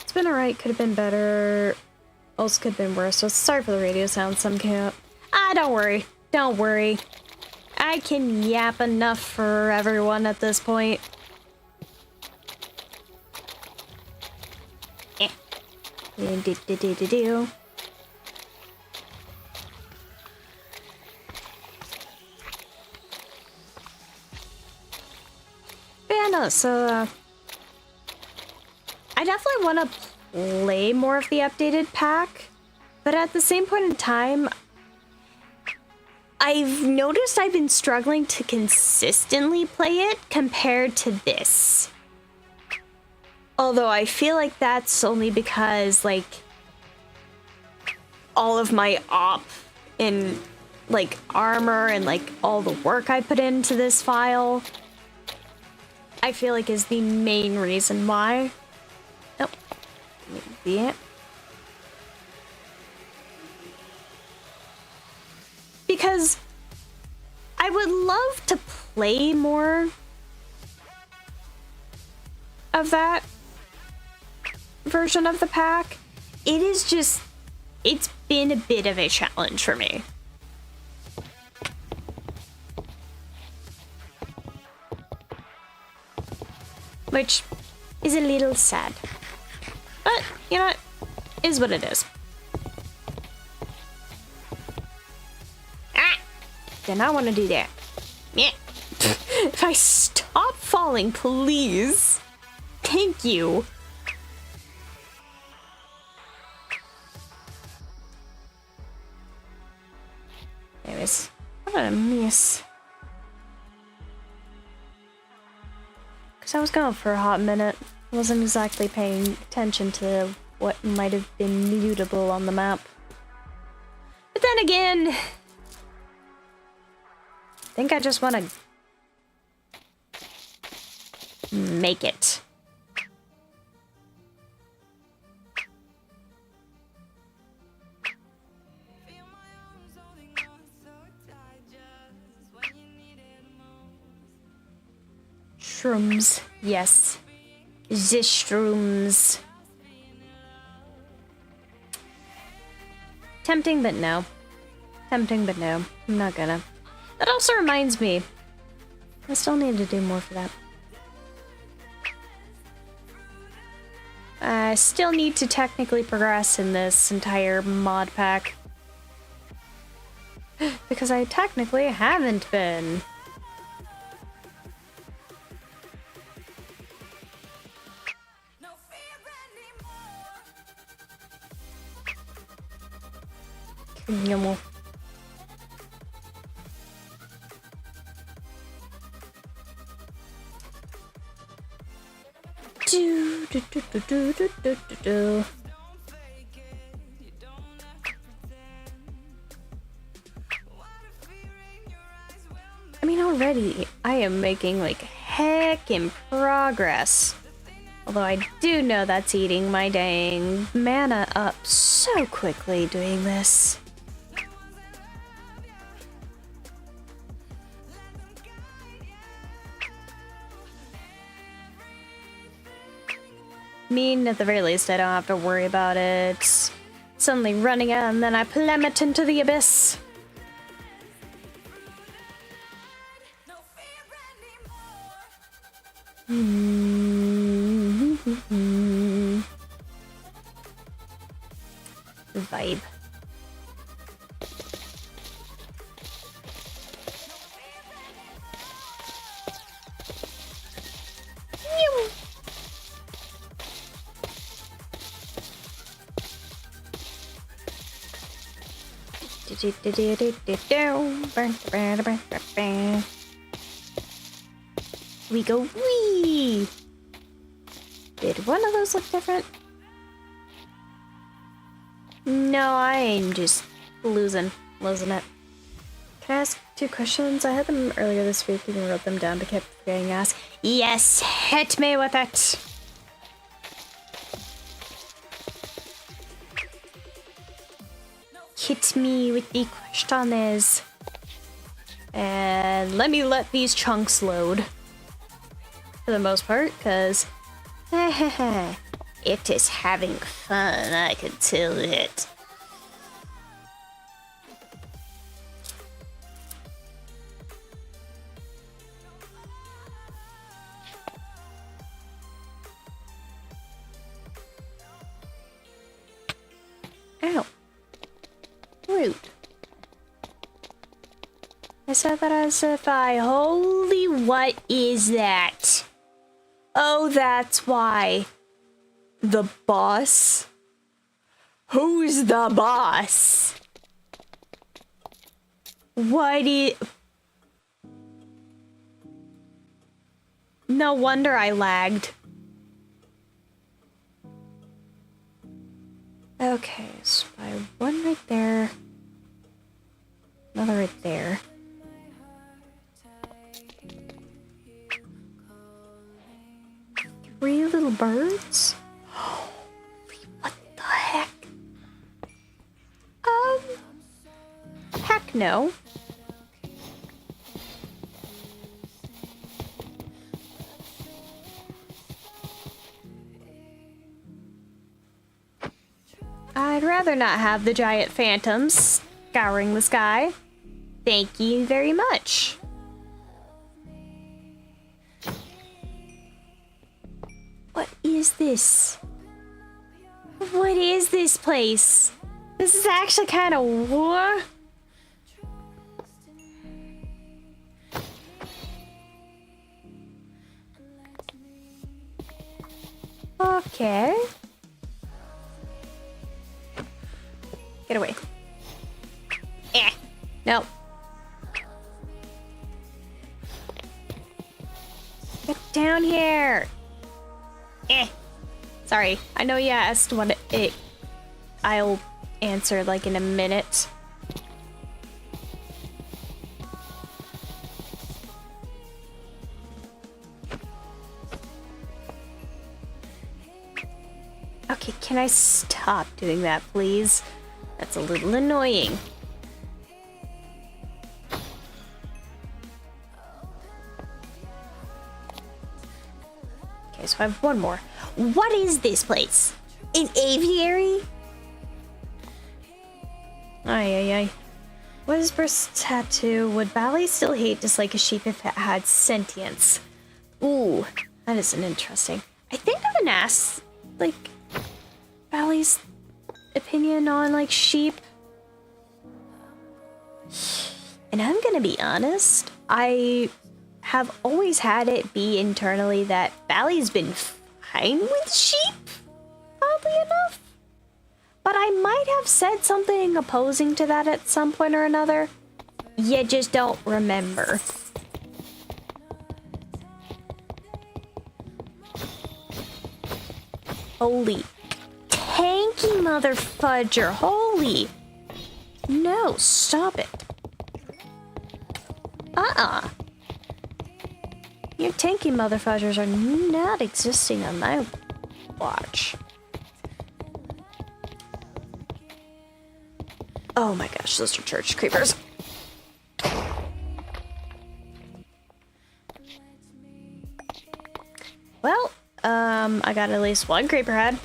A: It's been alright, could have been better. Also could have been worse, so sorry for the radio sound, some camp. Ah, don't worry. Don't worry. I can yap enough for everyone at this point. Eh. Do. But yeah, no, so, I definitely want to play more of the updated pack, but at the same point in time, I've noticed I've been struggling to consistently play it compared to this. Although I feel like that's only because, like, all of my op in, like, armor and, like, all the work I put into this file, I feel like is the main reason why. Oh, maybe. Because I would love to play more of that version of the pack. It is just, it's been a bit of a challenge for me. Which is a little sad. But, you know, it is what it is. Ah! Did not want to do that. Yeah. If I stop falling, please. Thank you. Anyways, what did I miss? Because I was gone for a hot minute. Wasn't exactly paying attention to what might have been mutable on the map. But then again, I think I just want to make it. Shrooms, yes. The shrooms. Tempting, but no. Tempting, but no. I'm not gonna. That also reminds me, I still need to do more for that. I still need to technically progress in this entire mod pack. Because I technically haven't been. Do, do, do, do, do, do, do, do, do. I mean, already I am making like heckin' progress. Although I do know that's eating my dang mana up so quickly doing this. I mean, at the very least, I don't have to worry about it suddenly running out and then I plummet into the abyss. Vibe. We go wee. Did one of those look different? No, I'm just losing it. Can I ask 2 questions? I had them earlier this week, even wrote them down, but kept forgetting to ask. Yes, hit me with it. Hit me with the questions. And let me let these chunks load. For the most part, because it is having fun, I can tell it. Ow. Rude. I said that as if holy, what is that? Oh, that's why. The boss? Who's the boss? What is... No wonder I lagged. Okay, so I one right there. Another right there. Three little birds? What the heck? Heck no. I'd rather not have the giant phantoms scouring the sky. Thank you very much. What is this? What is this place? This is actually kind of war. Okay. Get away. Eh. Nope. Get down here. Eh. Sorry. I know you asked what it... I'll answer like in a minute. Okay, can I stop doing that, please? That's a little annoying. Okay, so I have one more. What is this place? An aviary? Ay. What is Burst's tattoo? Would Bally still hate dislike a sheep if it had sentience? Ooh, that is an interesting. I think I'm gonna ask, like, Bally's opinion on, like, sheep. And I'm gonna be honest, I have always had it be internally that Bally's been fine with sheep, oddly enough. But I might have said something opposing to that at some point or another. You just don't Holy tanky mother fudger. Holy. No, stop it. Your tanky mother fudgers are not existing on my watch. Oh my gosh, those are church creepers. Well, I got at least one creeper head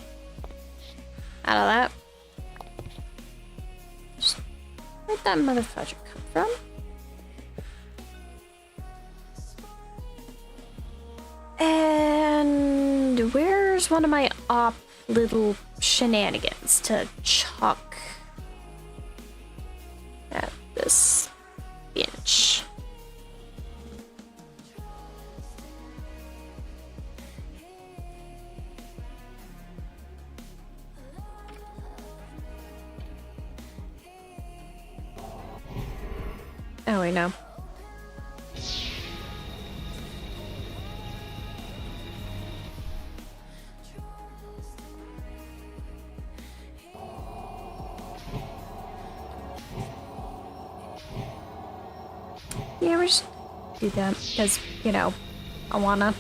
A: out of that. Just where'd that mother fudger come from? And where's one of my op little shenanigans to chuck at this bench? Oh, wait, no. Yeah, we just do that because, you know, I wanna.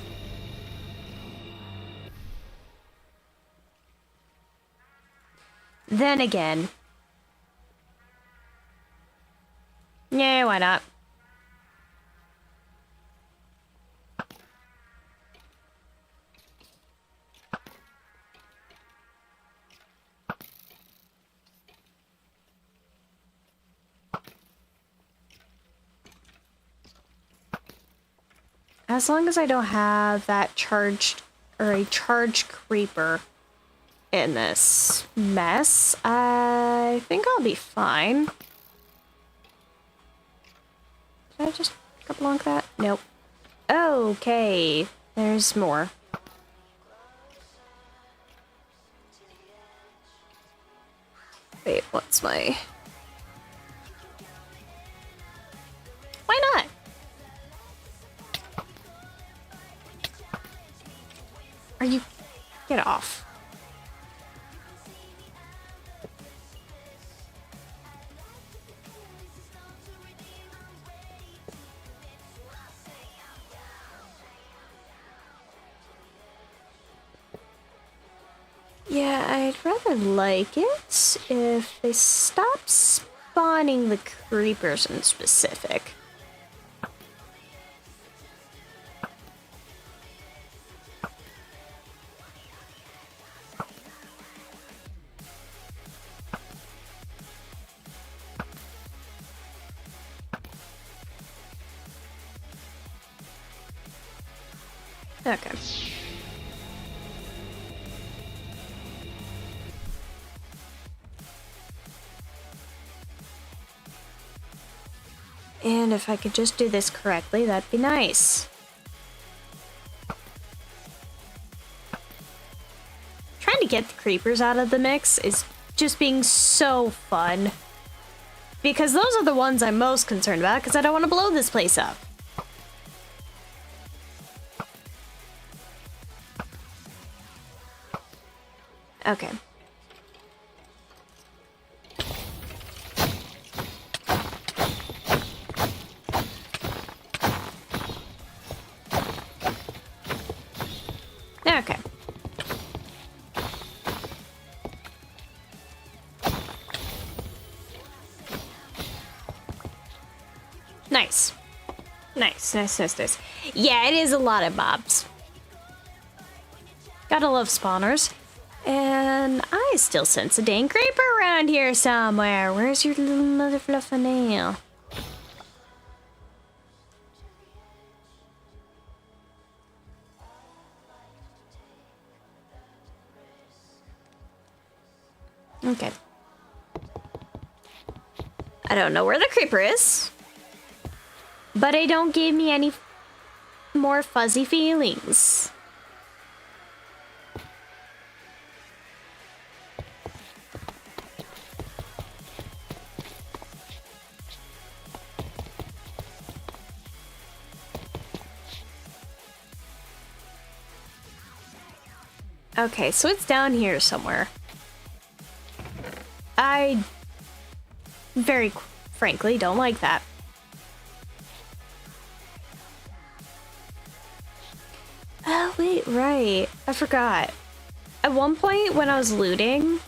A: Then again. Yeah, why not? As long as I don't have that charged or a charged creeper in this mess, I think I'll be fine. Did I just go along with that? Nope. Okay, there's more. Wait, what's my... Why not? Are you... Get off. Yeah, I'd rather like it if they stop spawning the creepers in specific. Okay. And if I could just do this correctly, that'd be nice. Trying to get the creepers out of the mix is just being so fun. Because those are the ones I'm most concerned about, because I don't want to blow this place up. Okay. Okay. Nice. Nice, nice, nice, nice. Yeah, it is a lot of mobs. Gotta love spawners. And I still sense a dang creeper around here somewhere. Where's your little mother fluffing nail? Okay. I don't know where the creeper is, but it don't give me any more fuzzy feelings. Okay, so it's down here somewhere. I very frankly don't like that. Oh, wait, right. I forgot. At one point when I was looting...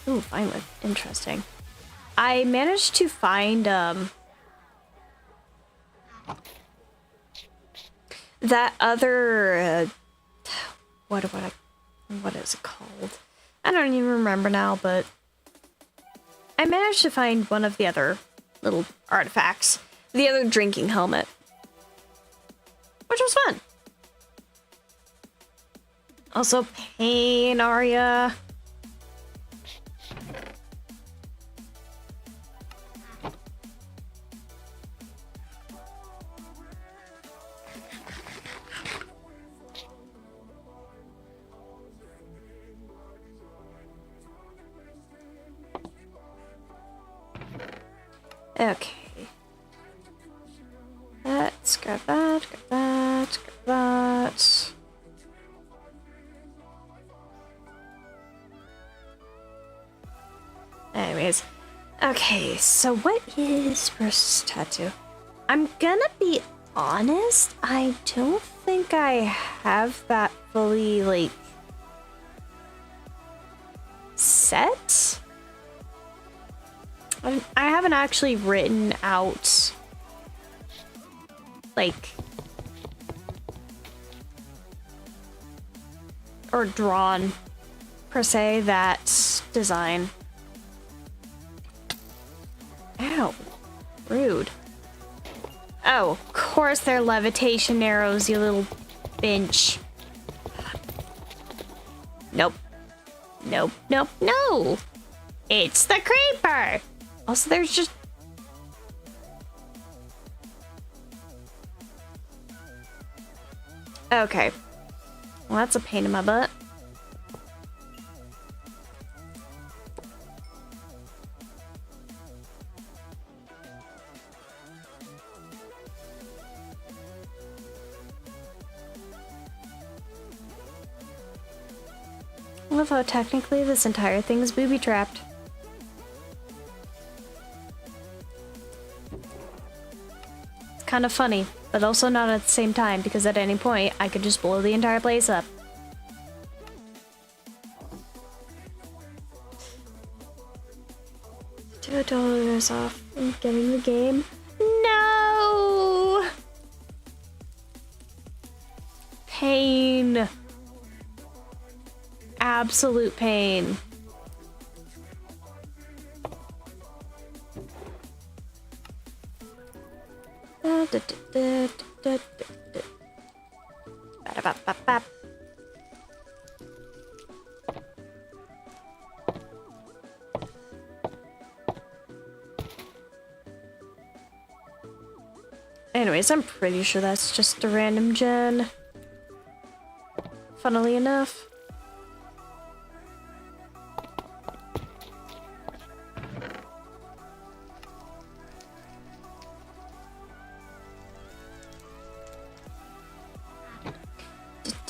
A: Ooh, finally. Interesting. I managed to find, that other, what is it called? I don't even remember now, but I managed to find one of the other little artifacts. The other drinking helmet. Which was fun. Also, pain, Arya. Okay. Let's grab that, grab that, grab that. Anyways. Okay, so what is first tattoo? I'm gonna be honest, I don't think I have that fully, like, set. I haven't actually written out, like, or drawn, per se, that design. Ow. Rude. Oh, of course they're levitation arrows, you little bench. Nope. Nope, nope, no! It's the creeper! Also, there's just... Okay. Well, that's a pain in my butt. I love how technically this entire thing is booby-trapped. It's kind of funny, but also not at the same time, because at any point, I could just blow the entire place up. $2 off and getting the game. No! Pain. Absolute pain. Anyways, I'm pretty sure that's just a random gen. Funnily enough.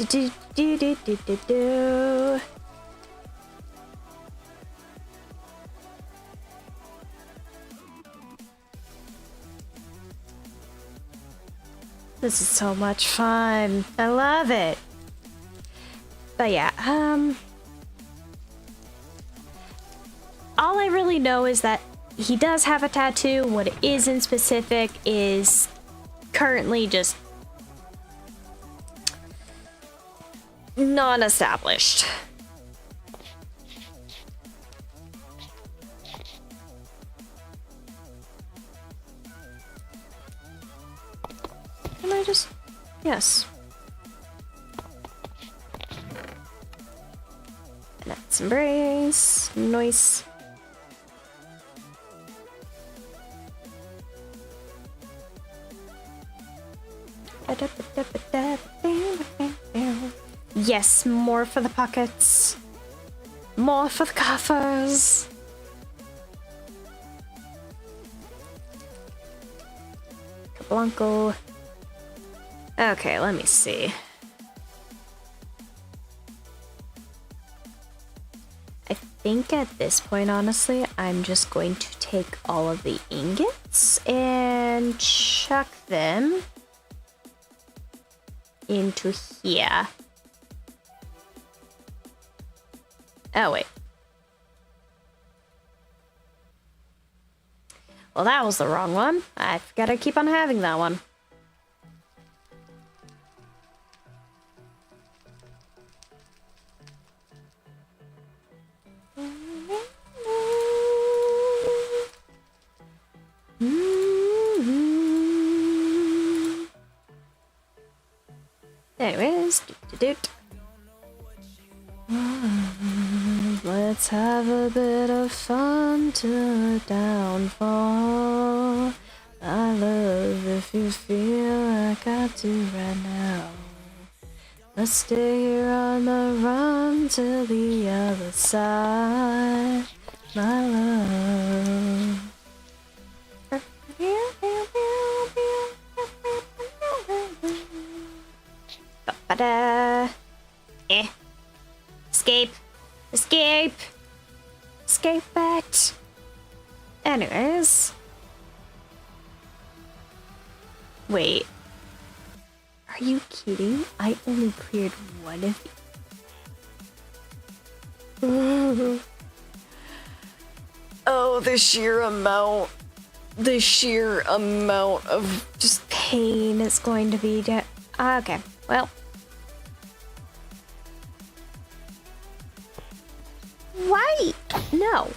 A: Do. This is so much fun. I love it. But yeah, all I really know is that he does have a tattoo. What it is in specific is currently just non-established. Can I just... Yes. And let's embrace. Nice. Yes, more for the pockets. More for the coffers. Blanco. Okay, let me see.
B: think at this point, honestly, I'm just going to take all of the ingots and chuck them into here. Oh, wait. Well, that was the wrong one. I've got to keep on having that one. Anyways, let's have a bit of fun till downfall. I love if you feel like I do right now. Let's stay here on the run till the other side, my love. Ba-da. Escape. Escape. Escape it. Anyways. Wait. Are you kidding? I only cleared one of you.
A: Oh, the sheer amount of just
B: Pain is going to be okay, well. Why? No.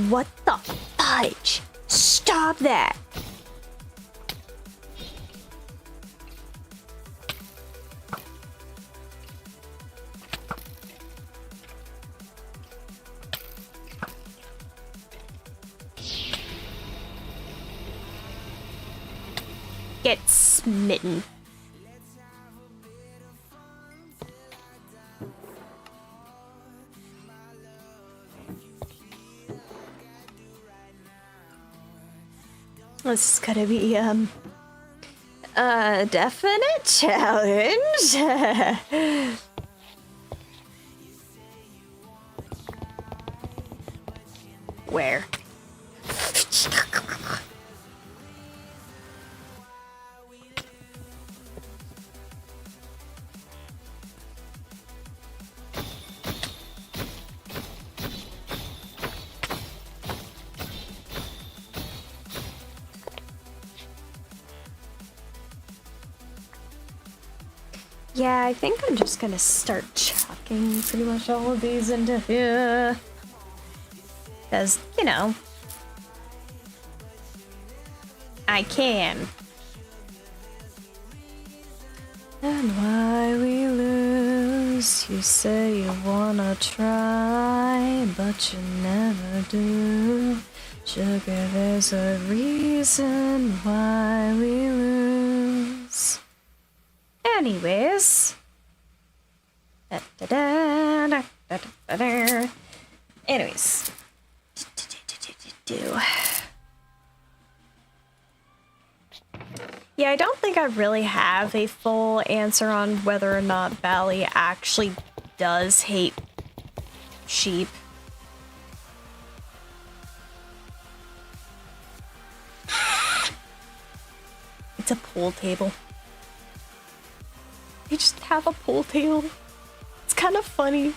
B: What the fudge? Stop that. Get smitten. This is gonna be a definite challenge. Where? Yeah, I think I'm just gonna start chucking pretty much all of these into here. Because, you know, I can. And why we lose, you say you wanna try, but you never do. Sugar, there's a reason why we lose. Anyways. Anyways. Yeah, I don't think I really have a full answer on whether or not Bally actually does hate sheep. It's a pool table. They just have a pool table. It's kind of funny.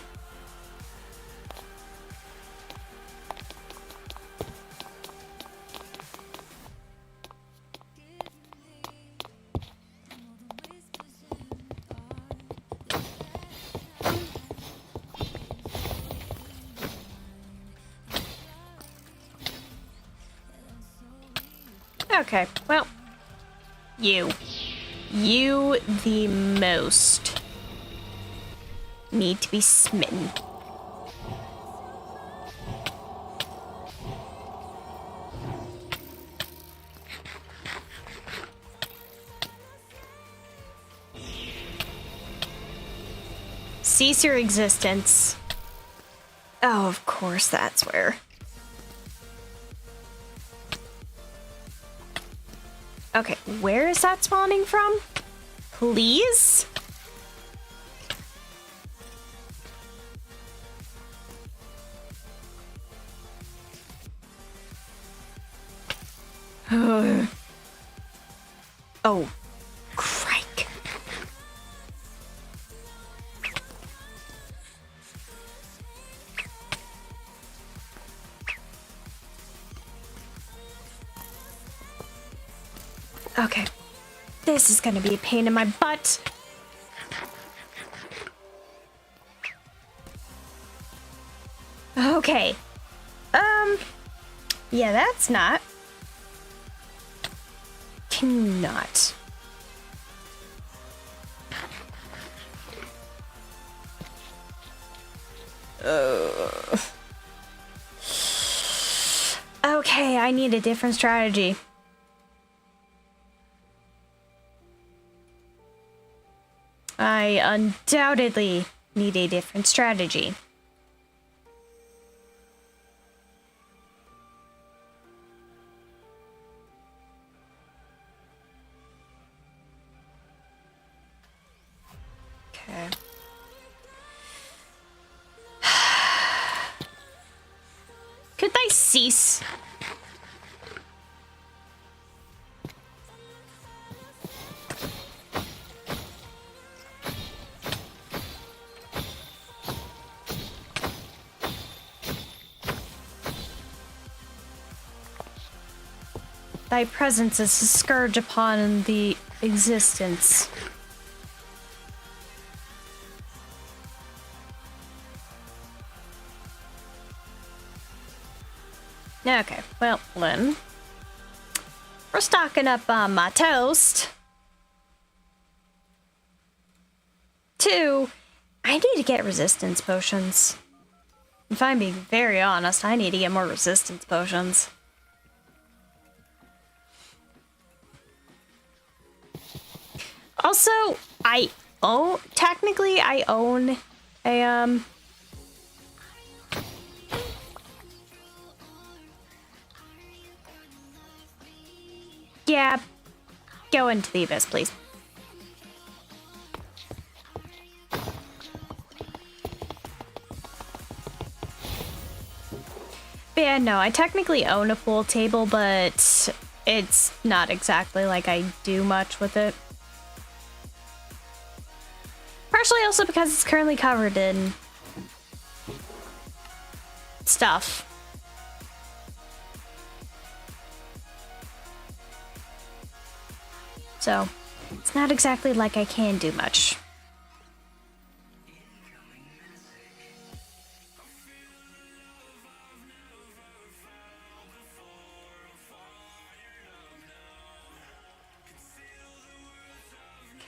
B: Okay, well, you the most need to be smitten. Cease your existence. Oh, of course, that's where. Okay, where is that spawning from? Please?
A: Oh, crike. Okay. This is gonna be a pain in my butt. Okay. Yeah, that's not. Cannot. Okay, I need a different strategy. I undoubtedly need a different strategy. Okay. Could I cease? Thy presence is a scourge upon the existence. Okay, well, then. We're stocking up on my toast. 2, I need to get resistance potions. If I'm being very honest, I need to get more resistance potions. Also, technically I own a, yeah, go into the abyss, please. But yeah, no, I technically own a pool table, but it's not exactly like I do much with it. Partially also because it's currently covered in stuff. So, it's not exactly like I can do much.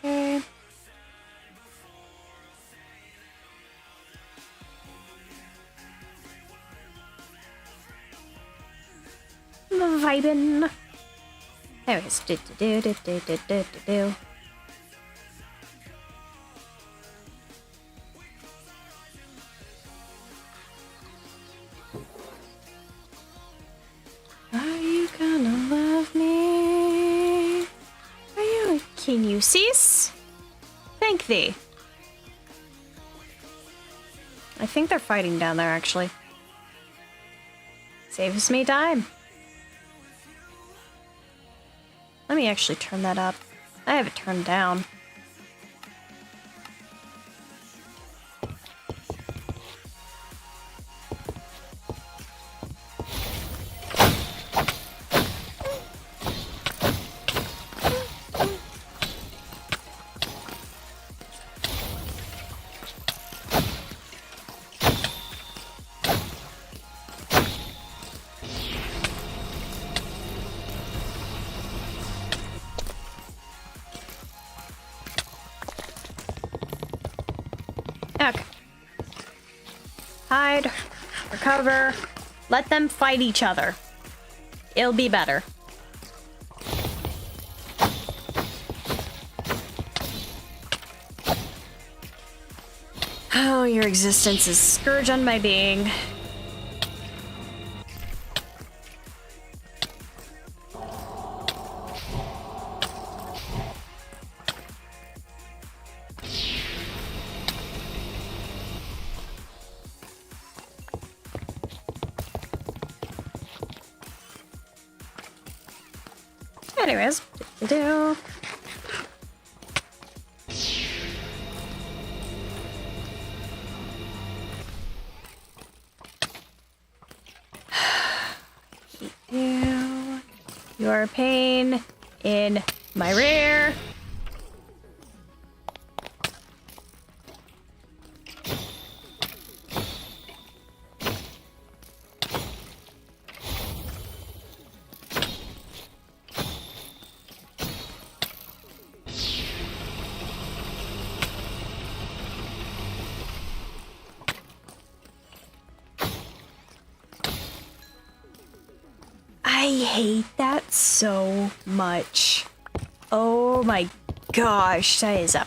A: Okay. Vibin'. Anyways, do. Are you gonna love me? Are you? Can you cease? Thank thee. I think they're fighting down there, actually. Saves me time. Let me actually turn that up. I have it turned down. Okay. Hide. Recover. Let them fight each other. It'll be better. Oh, your existence is scourge on my being. Anyways, do. Your pain in my rear. I hate that so much. Oh my gosh, that is a...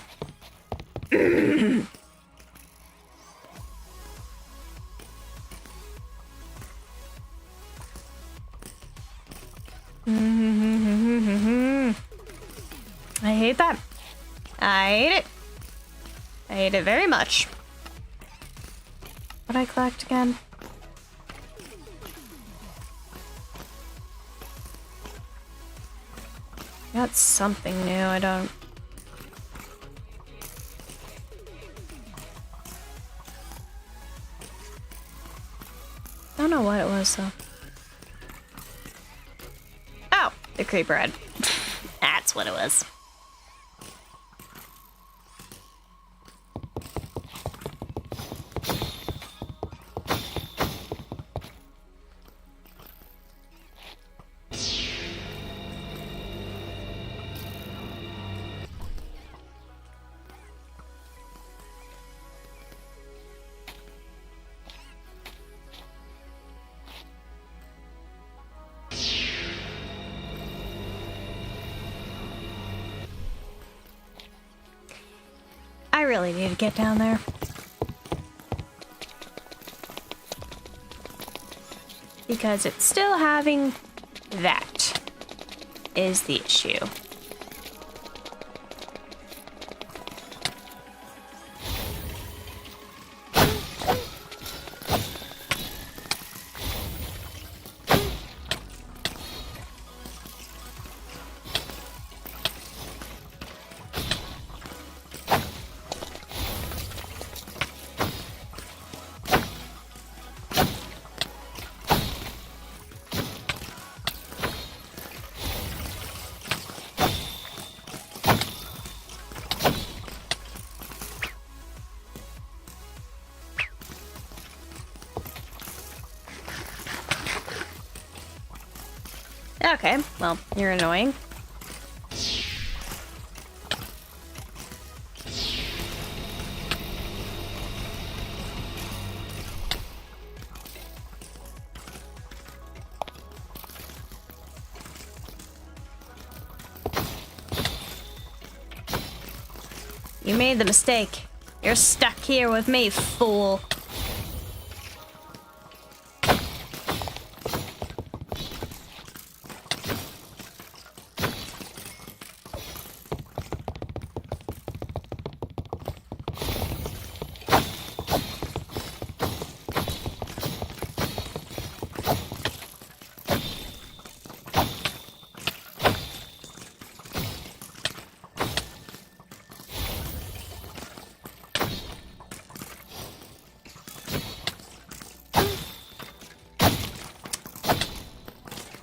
A: I hate that. I hate it. I hate it very much. What I collect again? Got something new, I don't know what it was though. Oh, the creeper head. That's what it was. I really need to get down there. Because it's still having that is the issue. Okay, well, you're annoying. You made the mistake. You're stuck here with me, fool.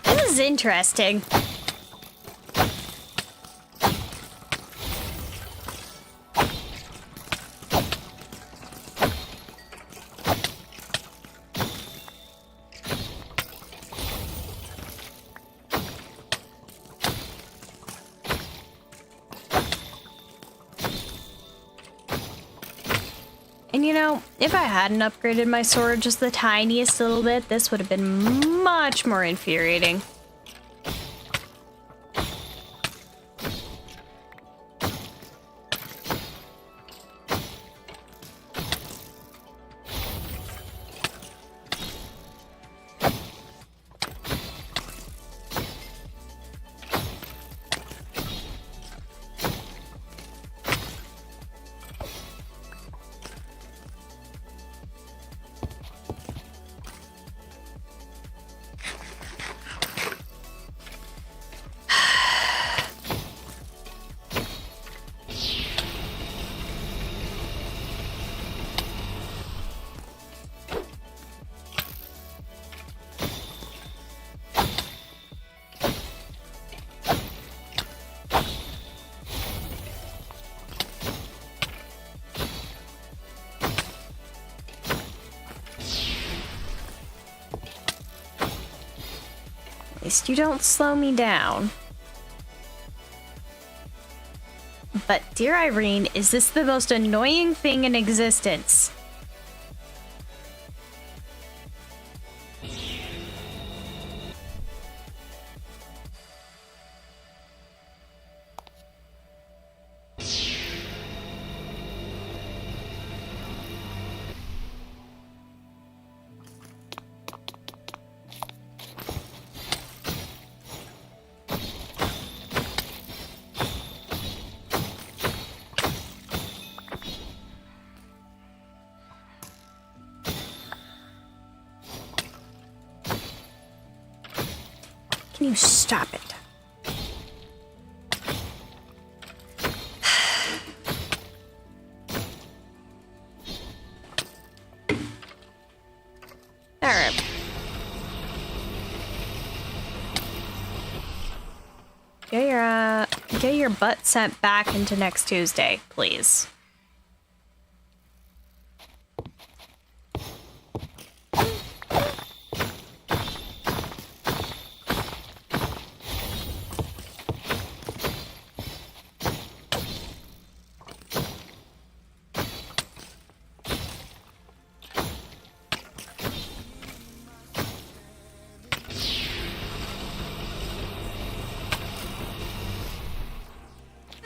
A: This is interesting. And you know, if I hadn't upgraded my sword just the tiniest little bit, this would have been much more infuriating.
B: At least you don't slow me down. But, dear Irene, is this the most annoying thing in existence? Can you stop it? Alright. Get your butt sent back into next Tuesday, please.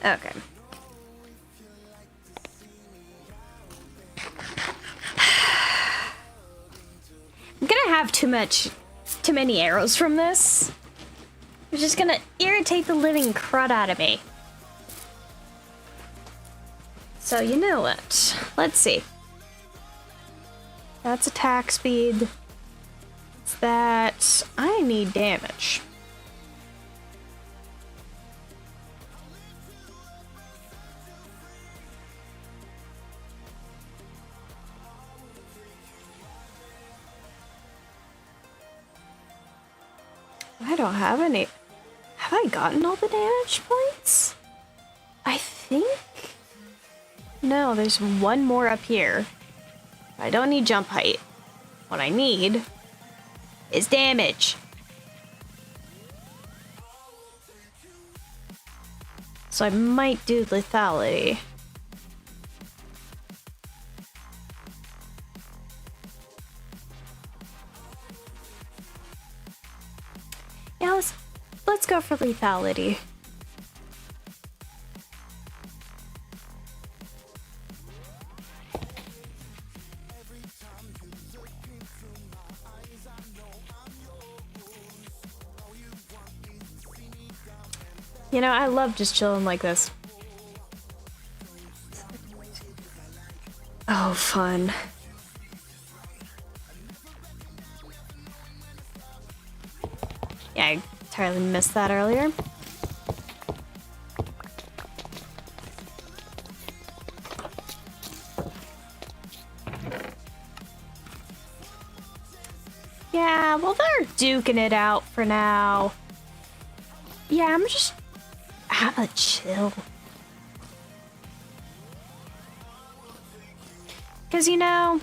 B: Okay. I'm gonna have too many arrows from this. It's just gonna irritate the living crud out of me. So you know what? Let's see. That's attack speed. It's that I need damage. I don't have any. Have I gotten all the damage points? I think. No, there's one more up here. I don't need jump height. What I need is damage. So I might do lethality. Yeah, let's go for lethality. You know, I love just chilling like this. Oh, fun. Yeah, I entirely missed that earlier. Yeah, well, they're duking it out for now. Yeah, I'm gonna chill. Because, you know,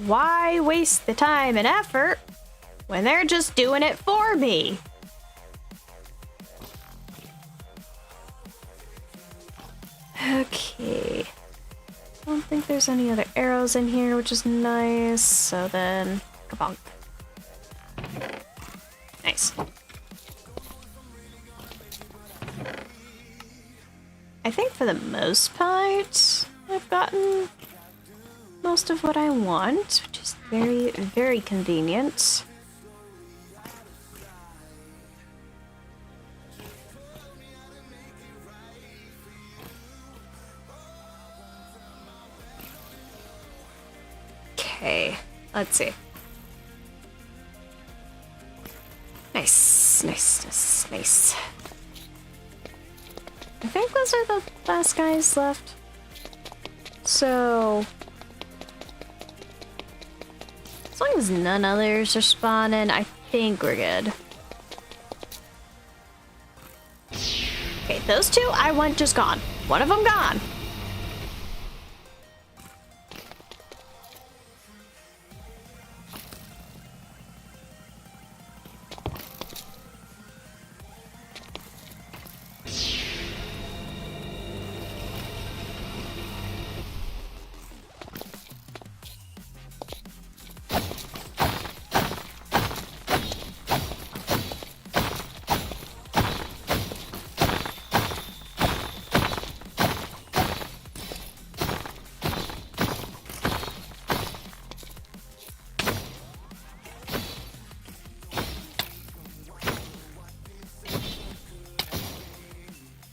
B: why waste the time and effort when they're just doing it for me? Okay. I don't think there's any other arrows in here, which is nice. So then, kabonk. Nice. I think for the most part, I've gotten most of what I want, which is very, very convenient. Okay, let's see. Nice, nice, nice, nice. I think those are the last guys left. So, as long as none others are spawning, I think we're good. Okay, those two I want just gone. One of them gone.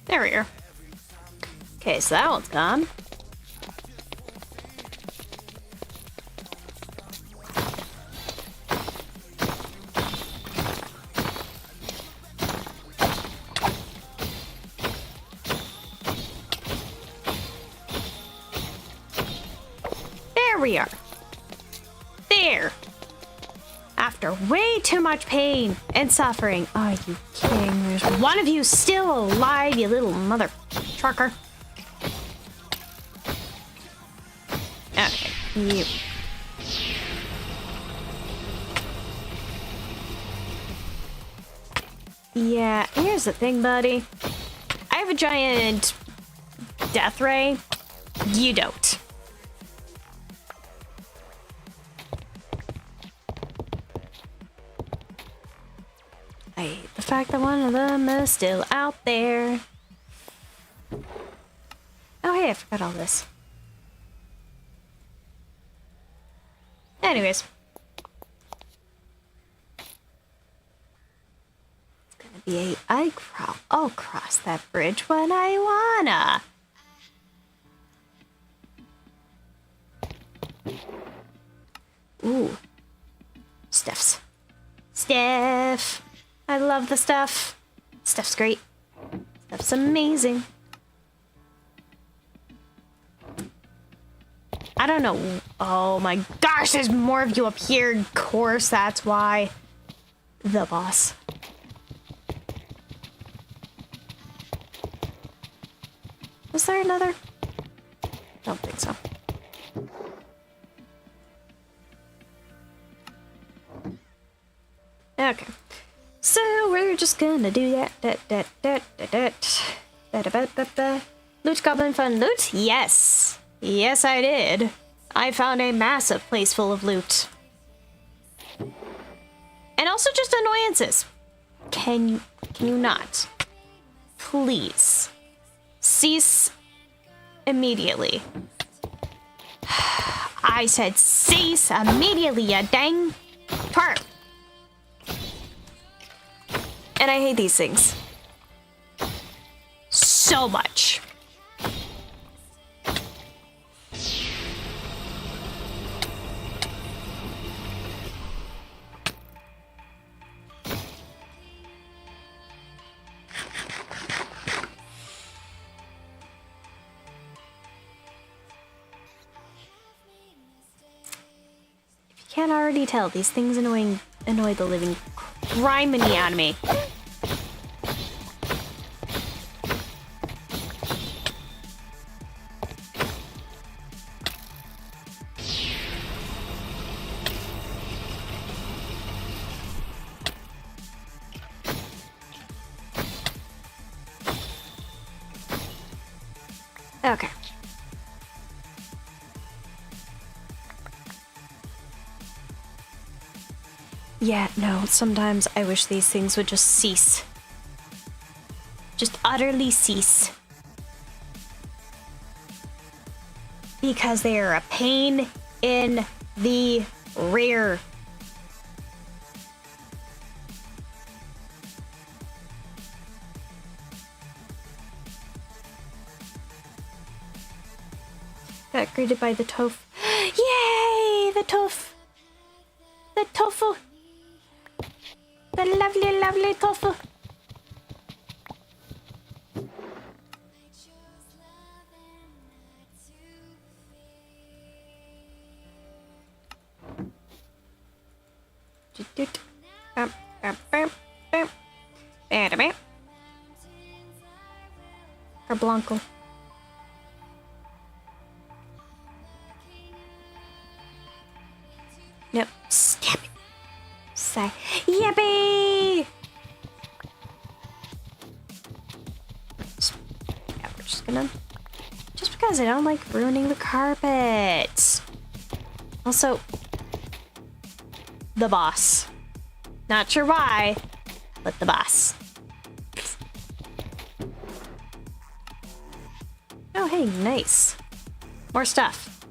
A: There we are. Okay, so that one's gone. There we are. There. After way too much pain and suffering. Are you kidding? There's one of you still alive, you little mother trucker. Okay, you. Yeah, here's the thing, buddy. I have a giant death ray. You don't. I hate the fact that one of them is still out there. Oh, hey, I forgot all this. Anyways. It's gonna be I'll cross that bridge when I wanna. Ooh. Steph's. Steph. I love the stuff. Stuff's great. Stuff's amazing. I don't know. Oh my gosh, there's more of you up here. Of course, that's why. The boss. Was there another? Don't think so. Okay. So we're just gonna do that. Loot goblin fun loot? Yes. Yes, I did. I found a massive place full of loot. And also just annoyances. Can you not? Please. Cease immediately. I said cease immediately, you dang twerp. And I hate these things. So much. If you can't already tell, these things annoy the living criminy out of me. Okay. Yeah, no, sometimes I wish these things would just cease. Just utterly cease. Because they are a pain in the rear. Got greeted by the tofu. Yay! The tofu! The tofu! The lovely, lovely tofu! Blanco. Nope. Stab it. Say, yippee! Yeah, we're just gonna. Just because I don't like ruining the carpet. Also, the boss. Not sure why, but the boss. Oh, hey, nice. More stuff.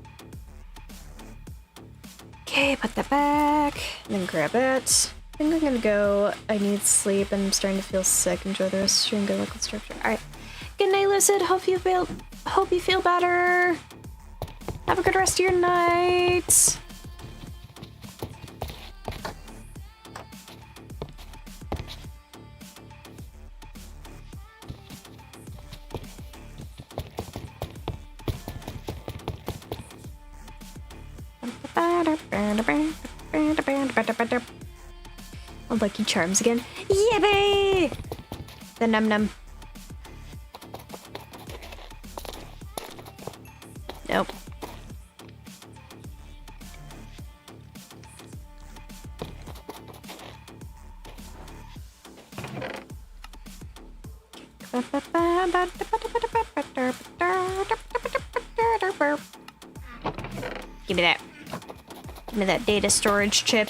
A: Okay, put that back, and then grab it. I think I'm gonna go. I need sleep, and I'm starting to feel sick. Enjoy the rest of the stream. Good luck with structure. Alright. Good night, Lucid. Hope you feel better. Have a good rest of your night. Oh, Lucky Charms again. Yippee! The num num. Nope. Give me that. Give me that data storage chip.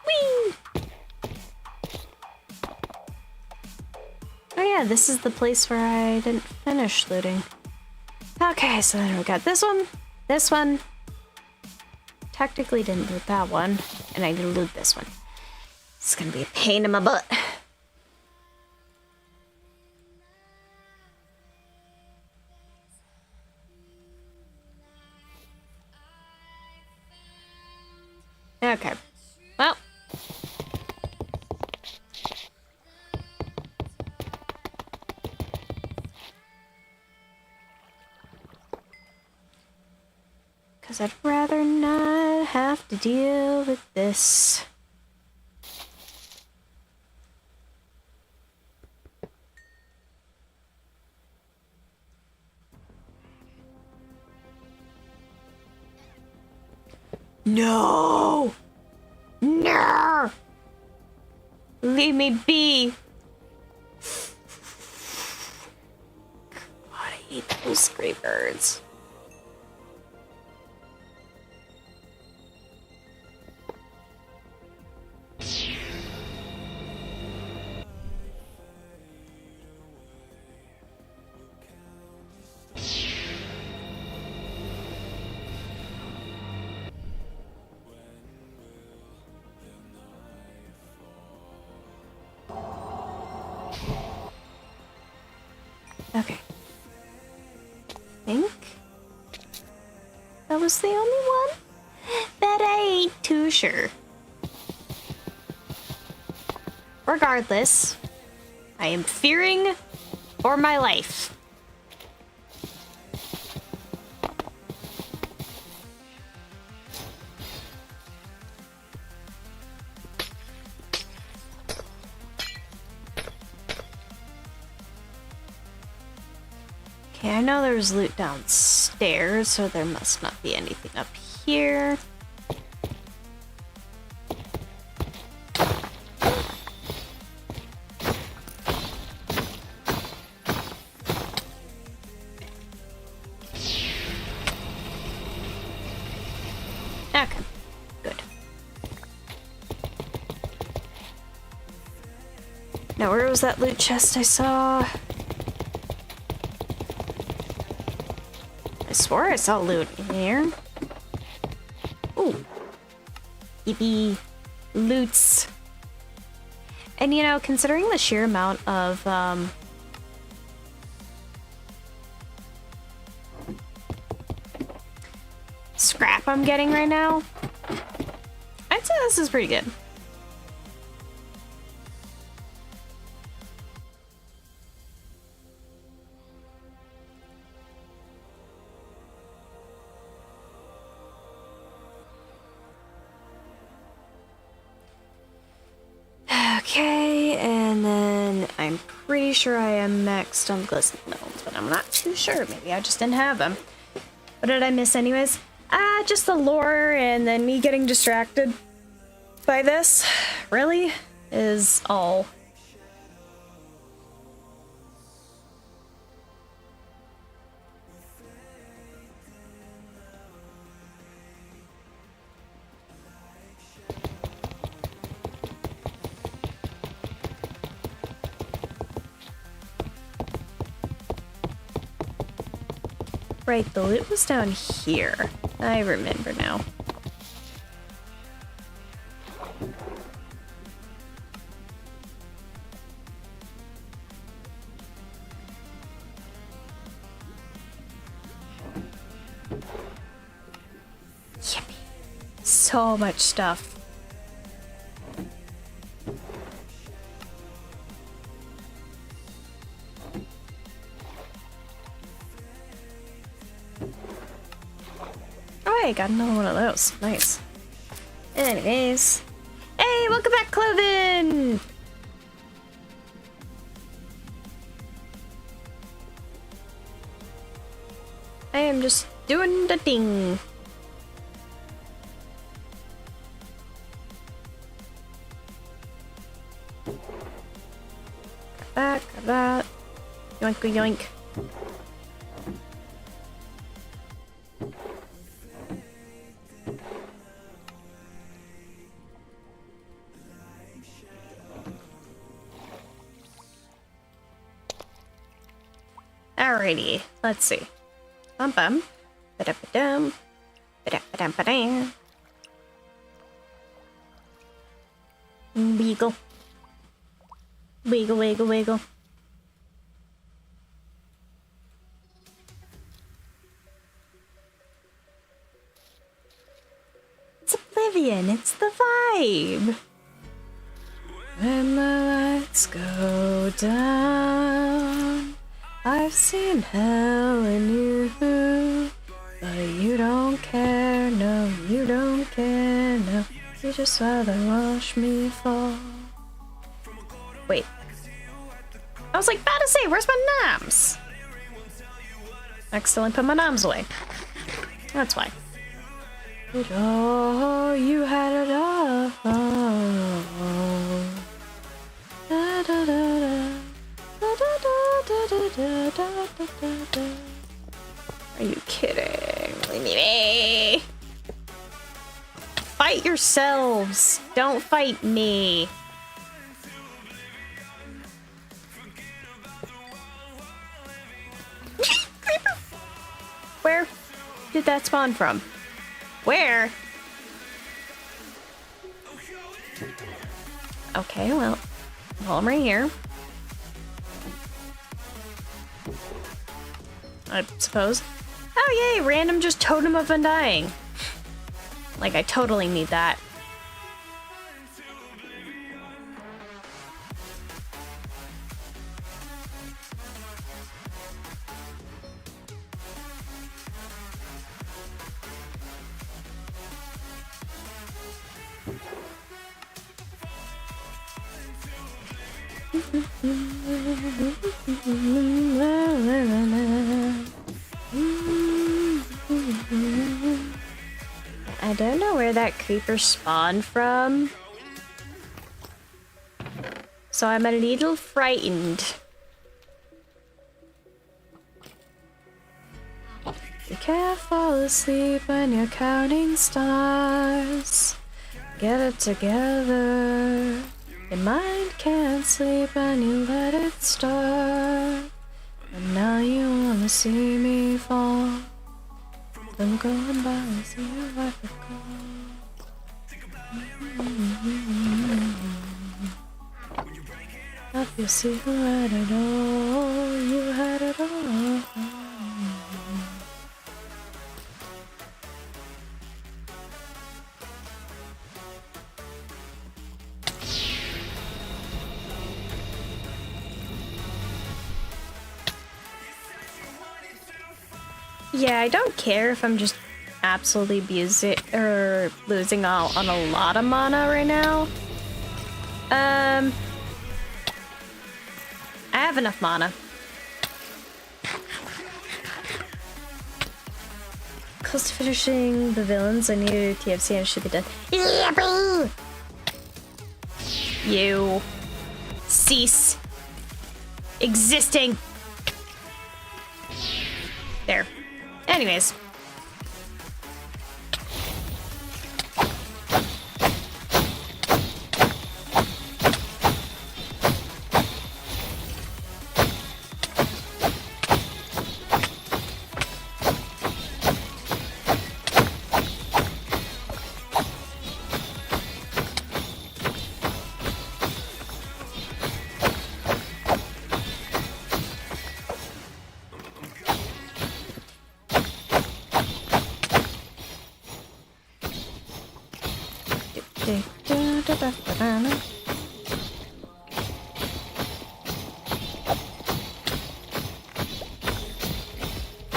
A: Whee! Oh yeah, this is the place where I didn't finish looting. Okay, so then we got this one. Technically didn't loot that one, and I didn't loot this one. It's gonna be a pain in my butt. Okay, well. Because I'd rather not have to deal with this. No! No! Leave me be! God, I hate those gray birds. Okay. Think that was the only one? But I ain't too sure. Regardless, I am fearing for my life. Okay, I know there's loot downstairs, so there must not be anything up here. Okay, good. Now, where was that loot chest I saw? I swore I saw loot in here. Ooh. Yippee. Loots. And you know, considering the sheer amount of, scrap I'm getting right now, I'd say this is pretty good. Okay, and then I'm pretty sure I am maxed on glistening metals, but I'm not too sure. Maybe I just didn't have them. What did I miss anyways? Just the lore and then me getting distracted by this, really, is all. Right, the loot was down here. I remember now. Yippee. So much stuff. Oh, hey, got another one of those. Nice. Anyways. Hey, welcome back, Cloven! I am just doing the thing. Got that. Yoink, yoink. Alrighty, let's see. Bum bum. Ba-da-ba-dum. Ba-da-ba-dum-ba-dam. Wiggle. Wiggle, wiggle, wiggle. It's Oblivion, it's the vibe. When the lights go down, I've seen hell in you, but you don't care, no, you don't care, no. You just rather watch me fall. Wait. I was like about to say, where's my noms? I accidentally put my noms away. That's why. Oh, you had it all. Da, da, da, da. Da, da, da, da, da, da, da, da. Are you kidding? Leave me. Fight yourselves. Don't fight me. Where did that spawn from? Where? Okay, well, I'm right here. I suppose. Oh yay, random just totem of undying. Like, I totally need that. I don't know where that creeper spawned from, so I'm a little frightened. You can't fall asleep when you're counting stars. Get it together. Your mind can't sleep when you let it start. And now you wanna see me fall. I'm going by and see you like a Up you see who had it all. You had it all. Yeah, I don't care if I'm just absolutely abusing or losing out on a lot of mana right now. I have enough mana. Close to finishing the villains, I needed a TFC and it should be done. Yeah, you cease existing. There. Anyways.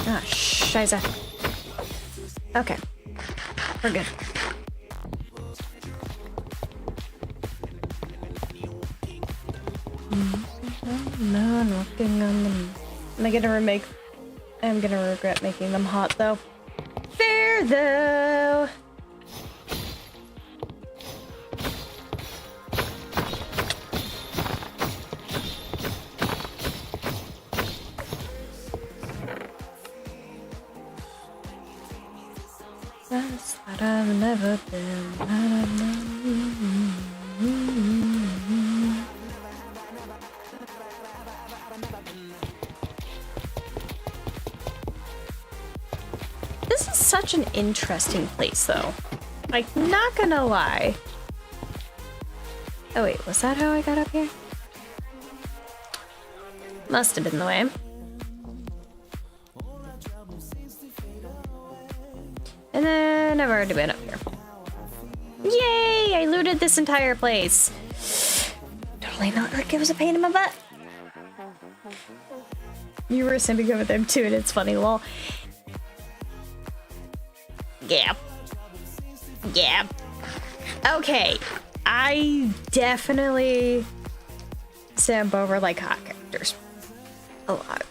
A: Ah, scheiße. Okay. We're good. No, I'm working on them. I'm gonna regret making them hot though. Fair though. That's what I've never been. I don't know. This is such an interesting place, though. Like, not gonna lie. Oh wait, was that how I got up here? Must have been the way. And then I've already been up here. Yay! I looted this entire place. Totally not like it was a pain in my butt. You were simping over them too, and it's funny, lol. Yeah. Yeah. Okay. I definitely simp over like hot characters. A lot.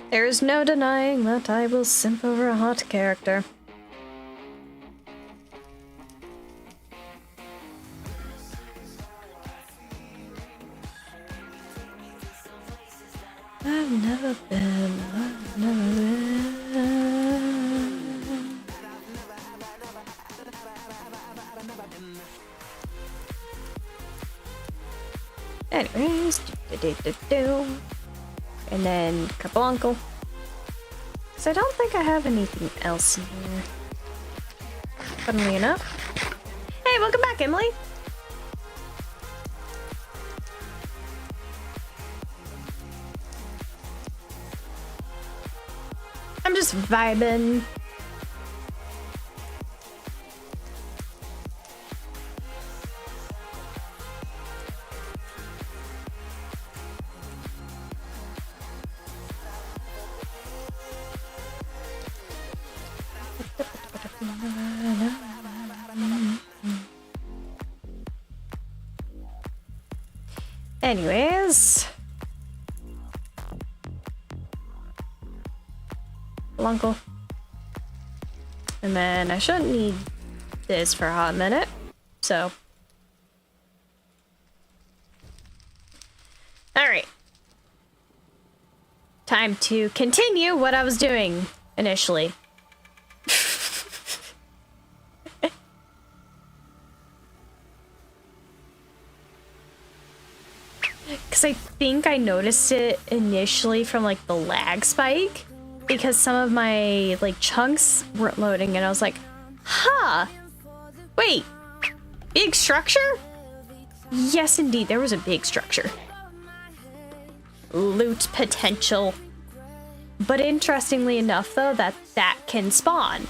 A: There is no denying that I will simp over a hot character. I've never been. Anyways, and then Kablanco. Because I don't think I have anything else in here. Funnily enough. Hey, welcome back, Emily! I'm just vibing. Anyways. Uncle. And then I shouldn't need this for a hot minute, so. Alright. Time to continue what I was doing initially. Because I think I noticed it initially from like the lag spike. Because some of my like chunks weren't loading and I was like, huh, wait, big structure? Yes, indeed, there was a big structure. Loot potential. But interestingly enough though, that can spawn.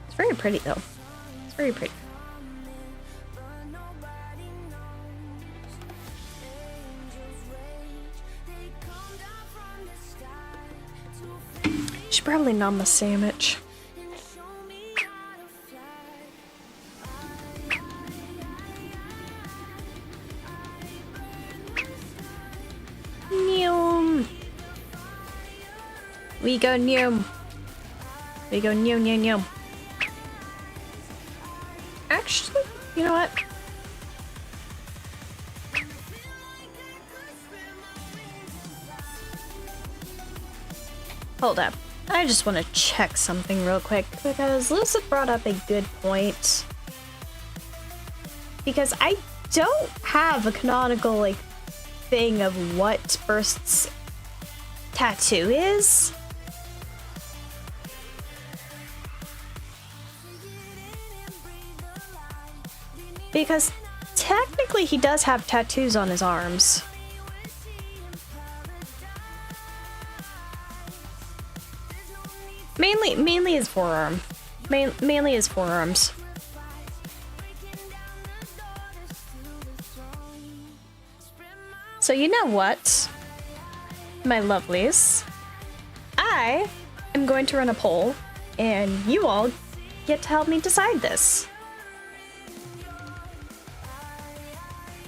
A: It's very pretty though. It's very pretty. Should probably nom the sandwich. Neum. We go neum. We go neum neum neum. Actually, you know what? Hold up. I just want to check something real quick because Lucid brought up a good point. Because I don't have a canonical like thing of what Burst's tattoo is. Because technically he does have tattoos on his arms. Mainly his forearm. Mainly his forearms. So you know what, my lovelies? I am going to run a poll, and you all get to help me decide this.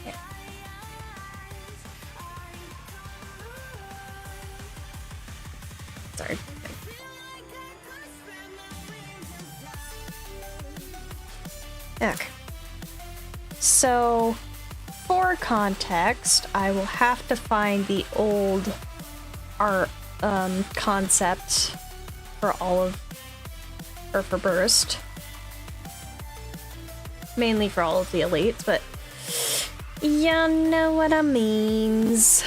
A: Okay. Sorry. Okay. So, for context, I will have to find the old art concept for all of, or for Burst. Mainly for all of the elites, but you know what I means.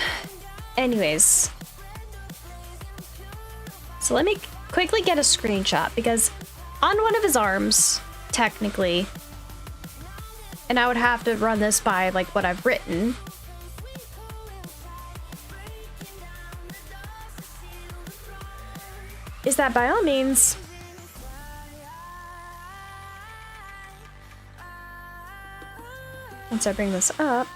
A: Anyways. So let me quickly get a screenshot, because on one of his arms, technically, and I would have to run this by like what I've written. Is that by all means once I bring this up,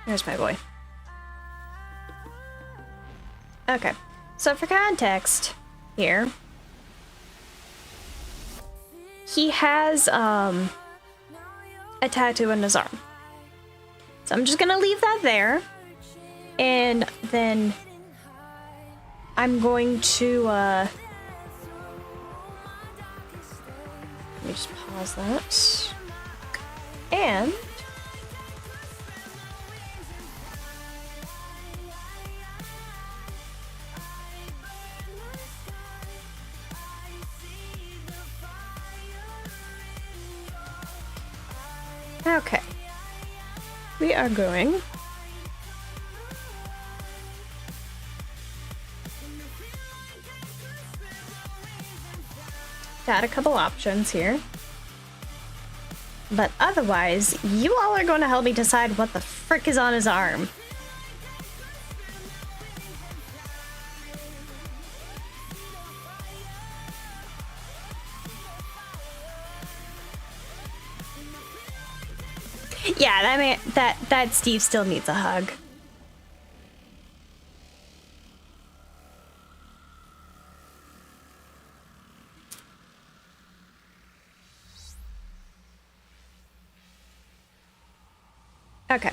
A: there's my boy. Okay, so for context here, he has a tattoo on his arm. So I'm just gonna leave that there, and then I'm going to let me just pause that. And okay. We are going to add a couple options here. But otherwise, you all are going to help me decide what the frick is on his arm. Yeah, that Steve still needs a hug. Okay,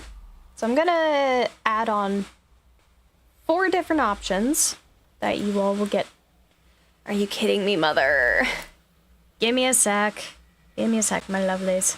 A: so I'm gonna add on 4 different options that you all will get. Are you kidding me, mother? Give me a sec. Give me a sec, my lovelies.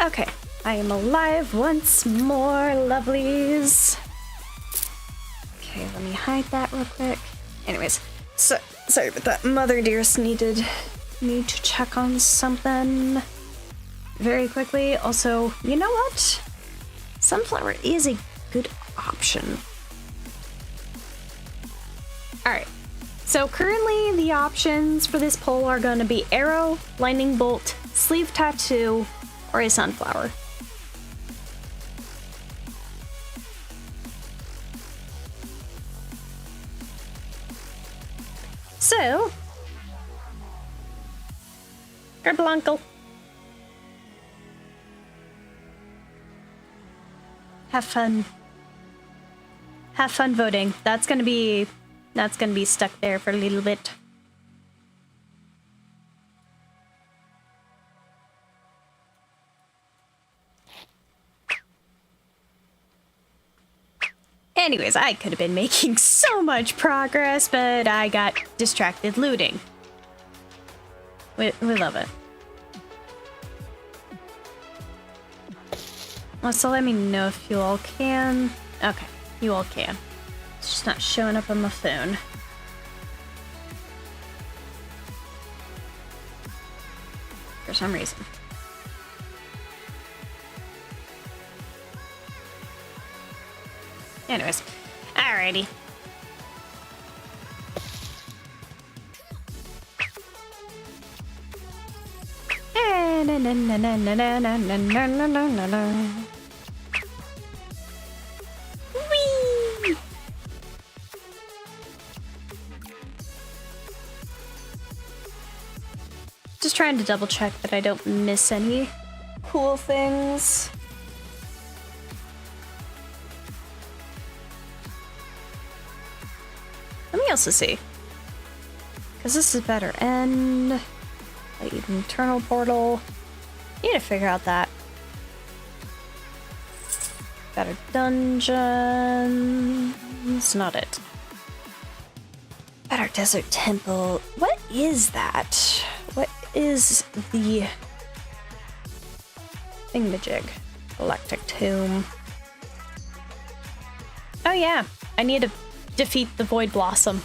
A: Okay, I am alive once more, lovelies. Okay, let me hide that real quick. Anyways, so sorry about that. Mother Dearest need to check on something very quickly. Also, you know what? Sunflower is a good option. Alright, so currently the options for this poll are going to be arrow, lightning bolt, sleeve tattoo, or a sunflower. So, Uncle. Have fun. Have fun voting. That's gonna be stuck there for a little bit. Anyways, I could have been making so much progress, but I got distracted looting. We love it. Also, let me know if you all can. Okay, you all can. It's just not showing up on my phone. For some reason. Anyways, alrighty. Whee! Just trying to double check that I don't miss any cool things. Let me also see. Because this is better. And internal portal. Need to figure out that. Better dungeon. It's not it. Better desert temple. What is that? What is the thingamajig? Galactic tomb. Oh yeah, I need to defeat the Void Blossom.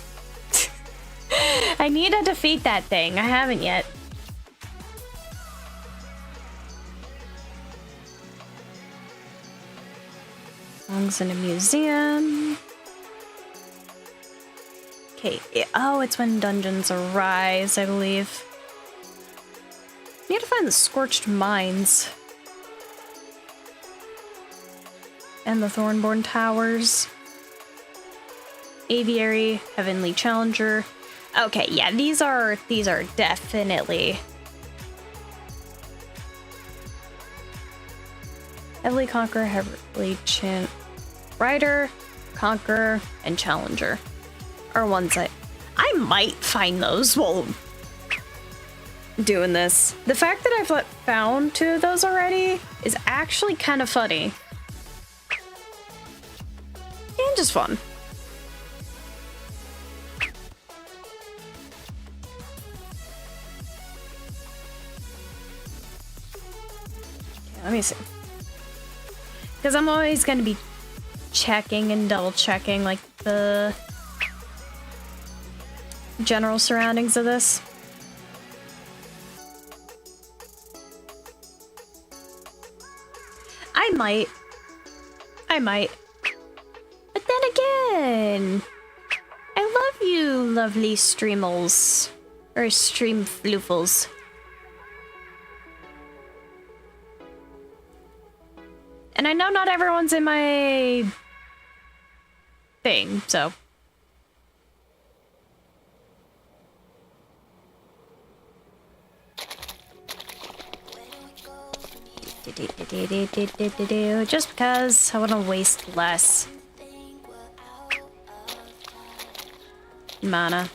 A: I need to defeat that thing. I haven't yet. Belongs in a museum. Okay. Oh, it's when dungeons arise, I believe. Need to find the Scorched Mines. And the Thornborn Towers. Aviary, Heavenly Challenger. Okay, yeah, these are definitely Heavily Conqueror, Heavily Rider, Conqueror, and Challenger are ones I might find those while doing this. The fact that I've found 2 of those already is actually kind of funny. And just fun. Let me see. Because I'm always going to be checking and double checking like the general surroundings of this. I might. But then again, I love you, lovely streamals. Or stream floofles. And I know not everyone's in my thing, so. Just because I want to waste less mana.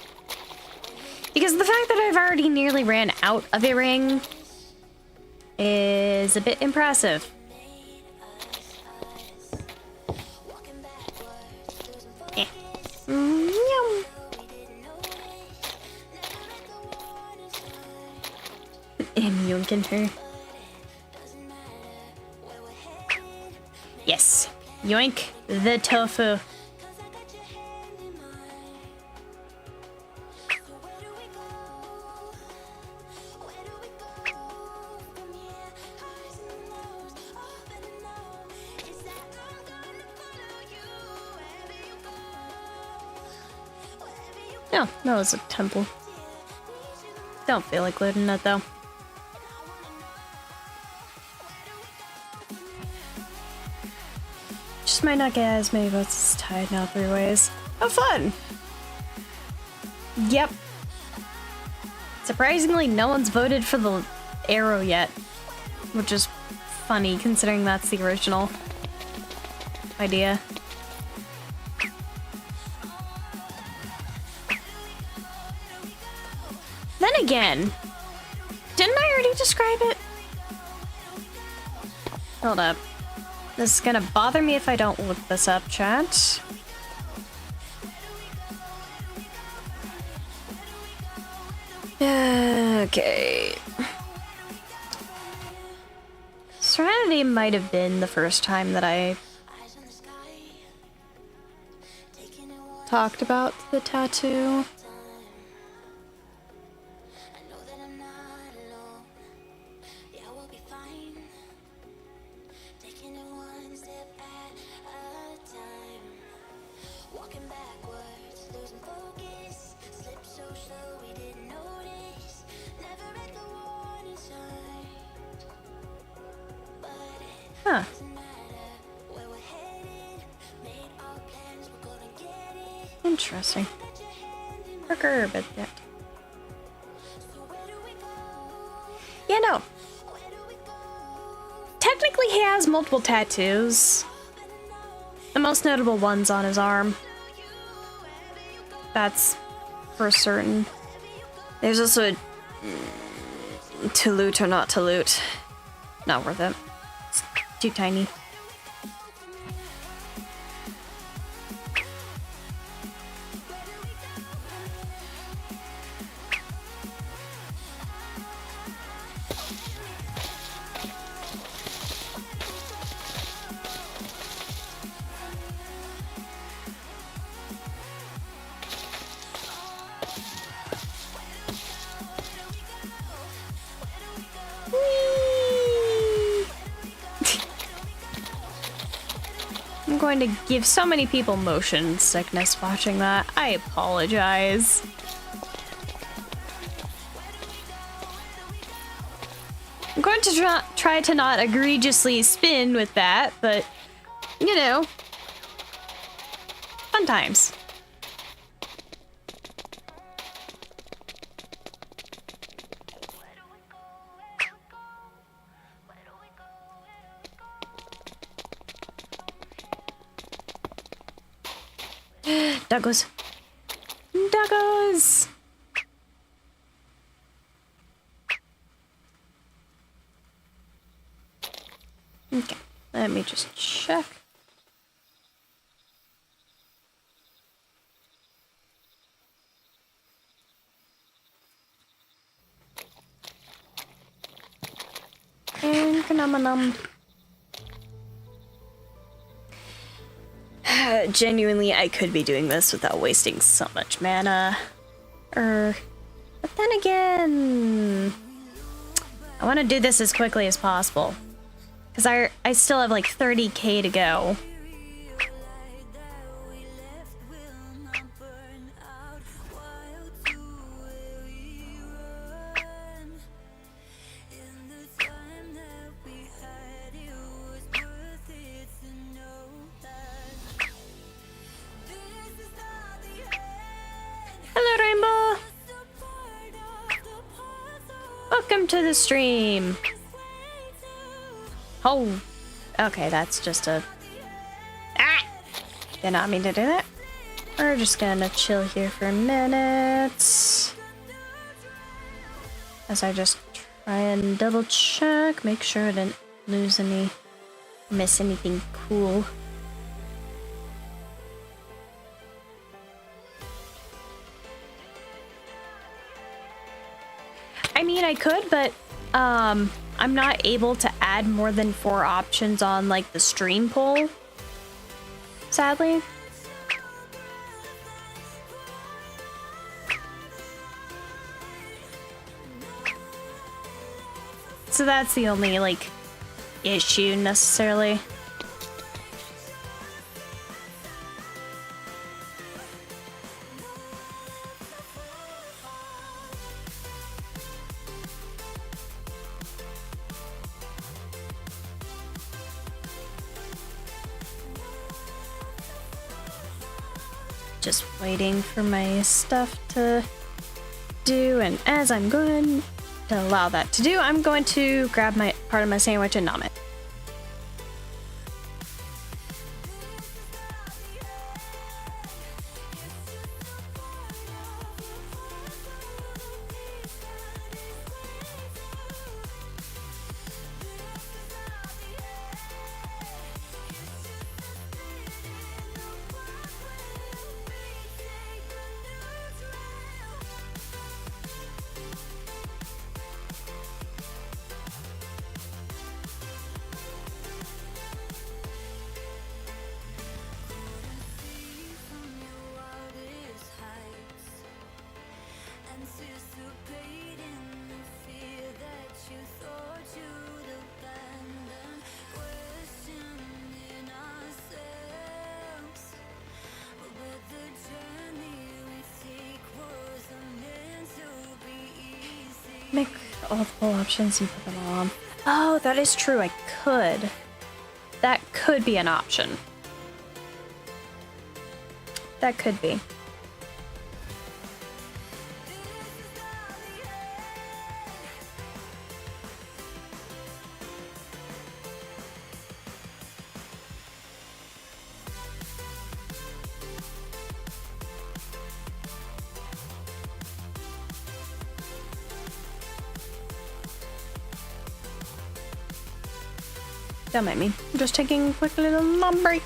A: Because the fact that I've already nearly ran out of a ring is a bit impressive. Yum. And yunking her.
B: Yoink the tofu. No, that was a temple. Don't feel like looting it though. Just might not get as many votes as tied now 3 ways. How fun! Yep. Surprisingly, no one's voted for the arrow yet. Which is funny considering that's the original idea. Then again, didn't I already describe it? Hold up. This is gonna bother me if I don't look this up, chat. Okay. Serenity might have been the first time that I talked about the tattoo. Huh. Interesting. Quicker, but that. Yeah, no. Technically, he has multiple tattoos. The most notable one's on his arm. That's for certain. There's also a to loot or not to loot. Not worth it. It's too tiny. I'm going to give so many people motion sickness watching that. I apologize. I'm going to try to not egregiously spin with that, but, you know, fun times. Duggos. Duggos! Okay, let me just check. And phenomenon. Genuinely, I could be doing this without wasting so much mana. But then again, I want to do this as quickly as possible. Because I still have like 30k to go. Welcome to the stream. Oh, okay, that's just a... Ah! Did not mean to do that. We're just gonna chill here for a minute. As I just try and double check, make sure I didn't lose any, miss anything cool. I mean, I could, but I'm not able to add more than 4 options on like the stream poll.
A: sadly. So that's the only, like, issue necessarily. Just waiting for my stuff to do, and as I'm going to allow that to do, I'm going to grab my part of my sandwich and nom it. Make all the poll options and put them all on. Oh, that is true. I could. That could be an option. That could be. Don't mind me. I'm just taking a quick little long break.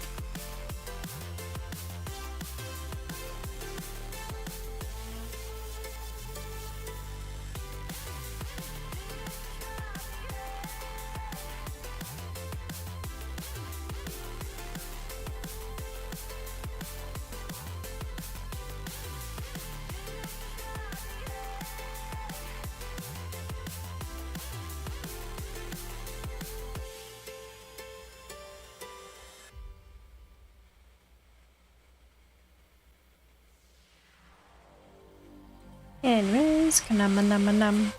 A: Anyways, num.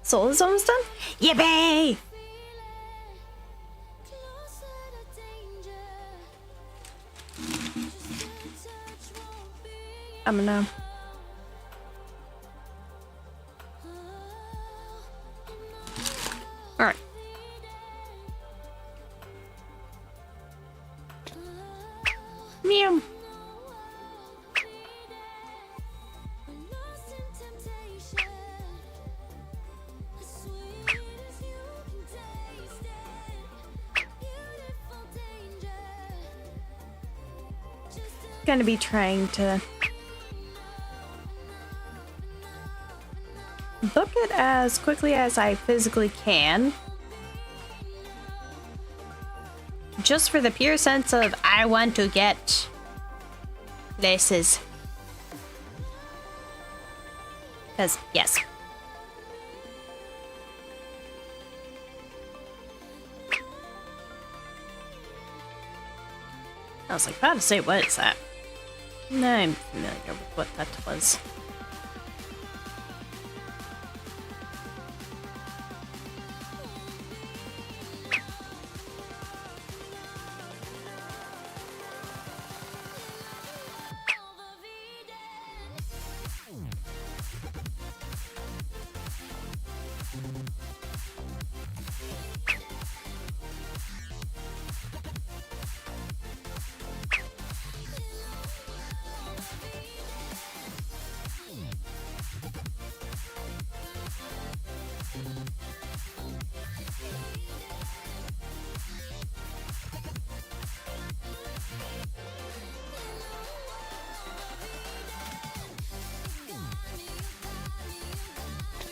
A: Soul is almost done? Yippee! I'm gonna. Alright. Meow. Gonna be trying to book it as quickly as I physically can, just for the pure sense of I want to get places. Because yes, I was like about to say, what is that? No, I'm familiar with what that was.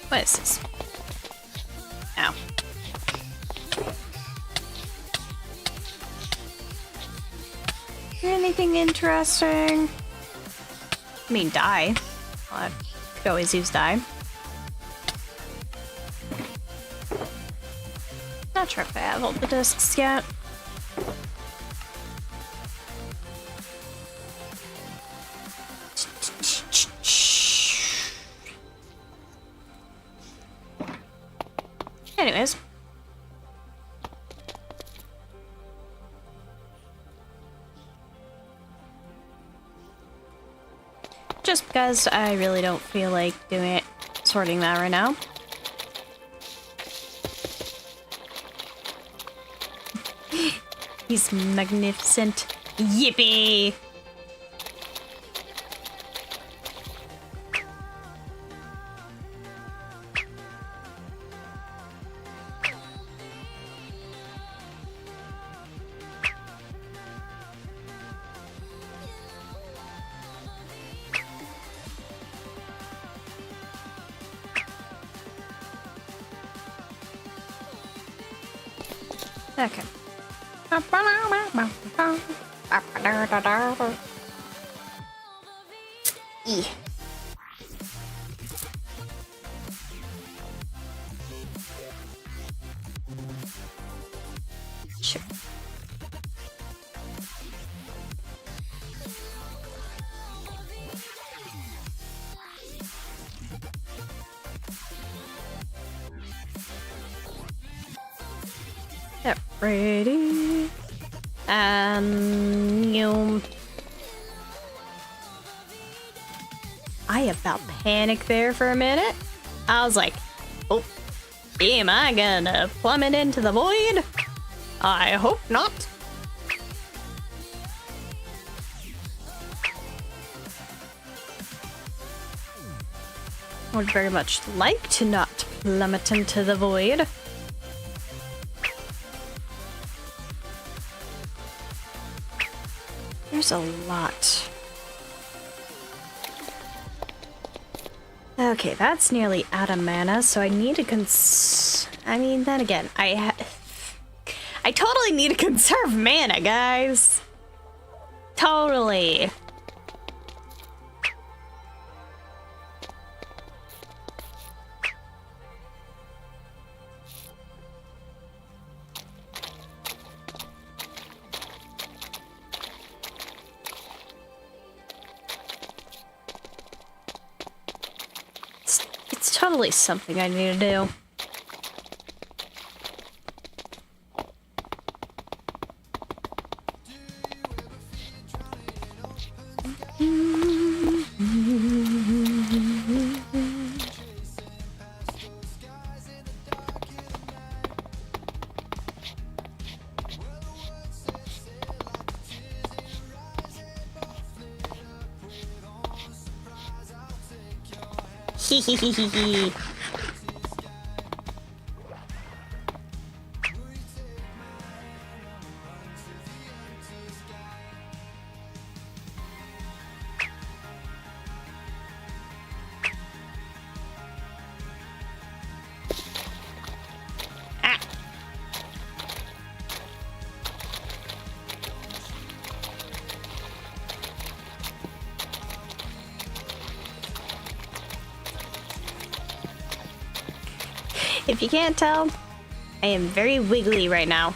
A: What is this? Ow. Anything interesting? I mean, dye. Well, I could always use dye. Not sure if I have all the discs yet. Anyways. Just because I really don't feel like doing it, sorting that right now. He's magnificent. Yippee! Okay. E. Sure. Yep, ready. You. I about panicked there for a minute. I was like, oh, am I gonna plummet into the void? I hope not. Would very much like to not plummet into the void. There's a lot. Okay, that's nearly out of mana, so I need to I mean, then again, I totally need to conserve mana, guys. Totally. It's totally something I need to do. Hehehehe. If you can't tell, I am very wiggly right now.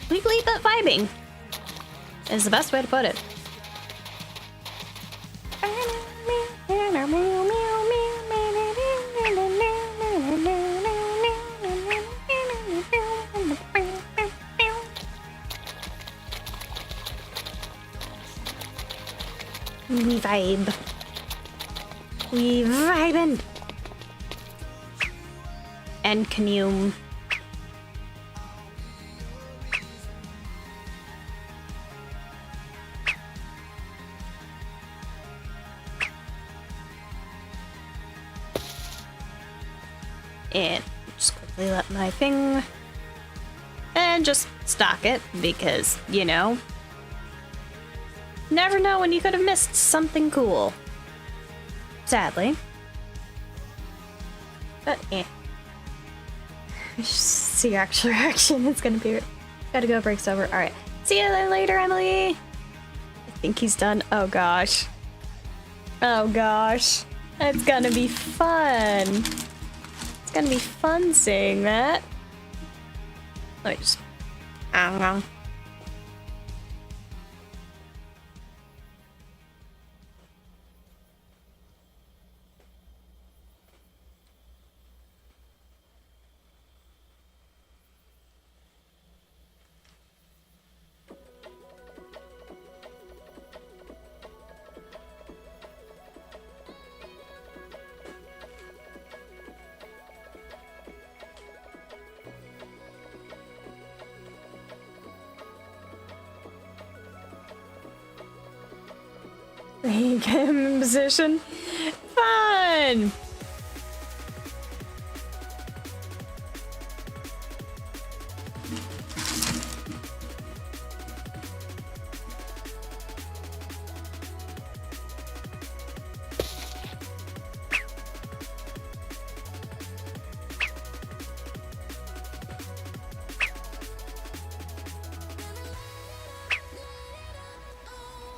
A: Wiggly but vibing is the best way to put it. We vibe. We vibin'. And commune. And just quickly let my thing... And just stock it, because, you know... Never know when you could have missed something cool. Sadly. But, See your actual reaction. It's gonna be... Gotta go, break's over. Alright. See you later, Emily! I think he's done. Oh gosh. Oh gosh. It's gonna be fun. It's gonna be fun saying that. Let me just... I don't know. Get him in position. Fun!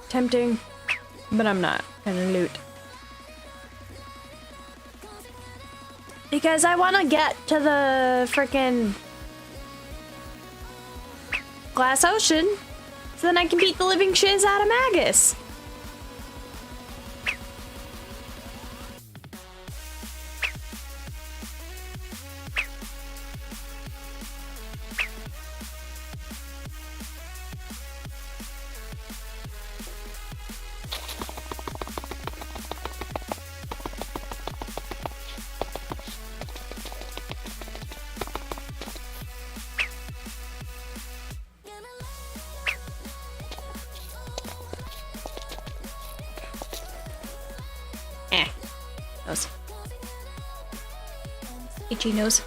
A: Tempting. But I'm not gonna loot. Because I wanna get to the frickin' glass ocean so then I can beat the living shiz out of Magus. Nose. Itchy nose.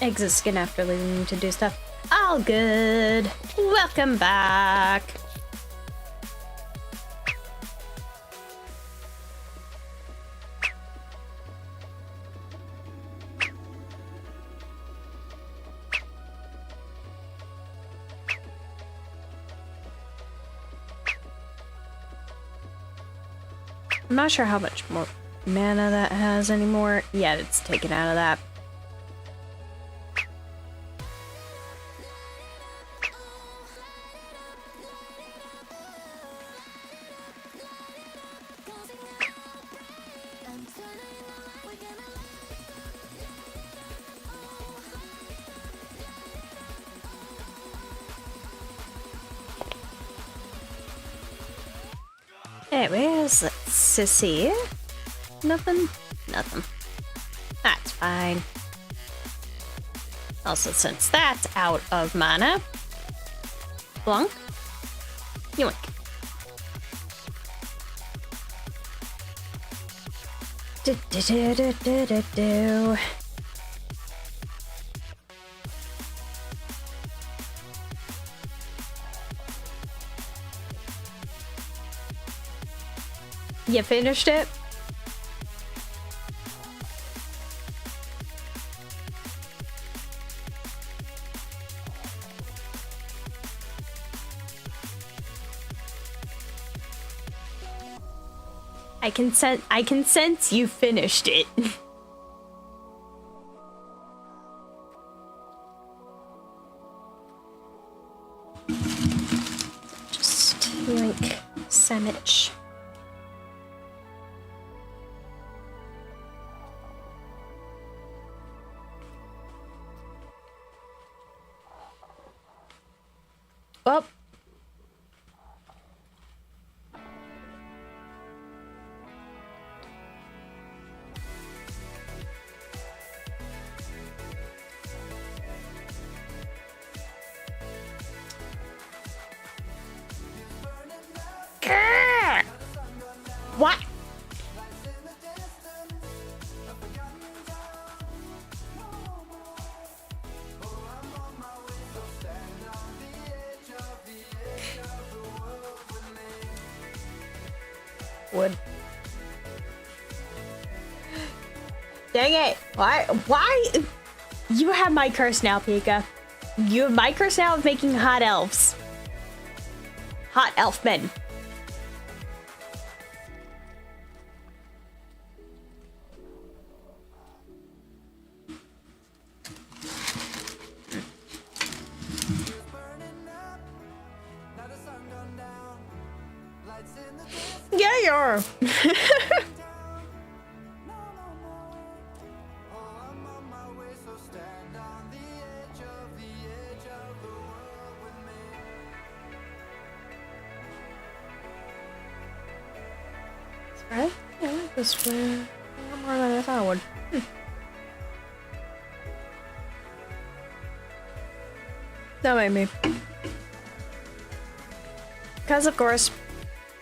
A: Exit skin after leaving to do stuff. All good. Welcome back. I'm not sure how much more mana that has anymore. Yeah, it's taken out of that. Anyways, let's see. Nothing? Nothing. That's fine. Also, since that's out of mana, Blunk, yoink. Do do do do do do do. You finished it? I can sense you finished it. Just yoink sandwich. Well, what?
B: wood. Dang it! Why? Why? You have my curse now, Pika. You have my curse now of making hot elves. Hot elf men. Yeah, you are. Right? Yeah, I like this one. More than I thought I would. That made me. Because, of course,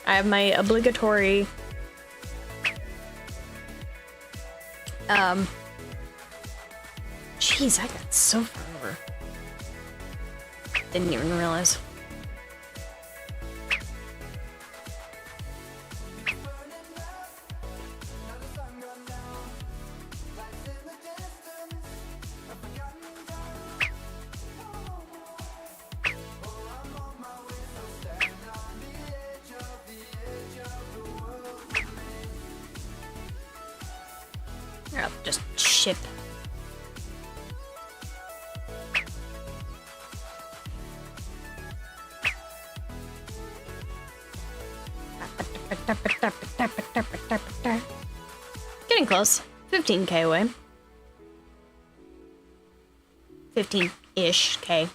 B: I have my obligatory jeez, I got so far over. Didn't even realize. I'll just ship. Getting close. 15k away. 15-ish K.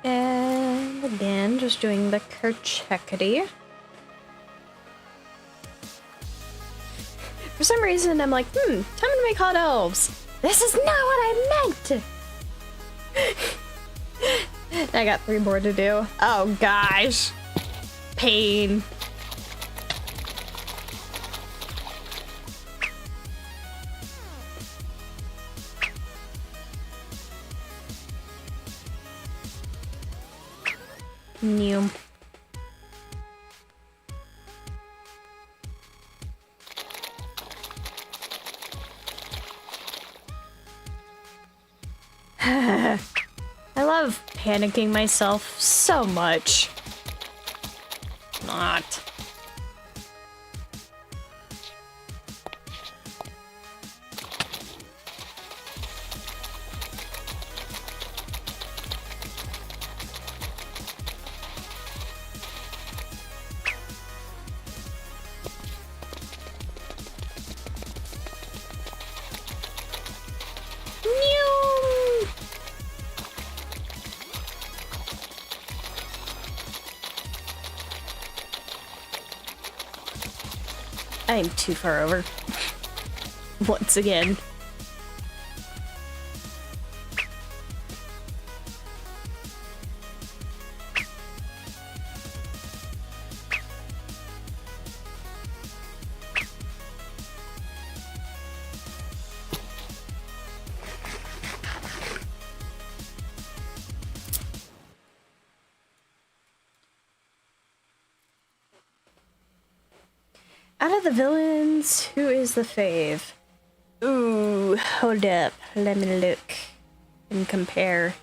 B: And again, just doing the Kerchekity. For some reason, I'm like, time to make hot elves. This is not what I meant! I got 3 more to do. Oh gosh. Pain. New. I love panicking myself so much. Not. I am too far over. Once again. Out of the villains, who is the fave? Ooh, hold up. Let me look and compare.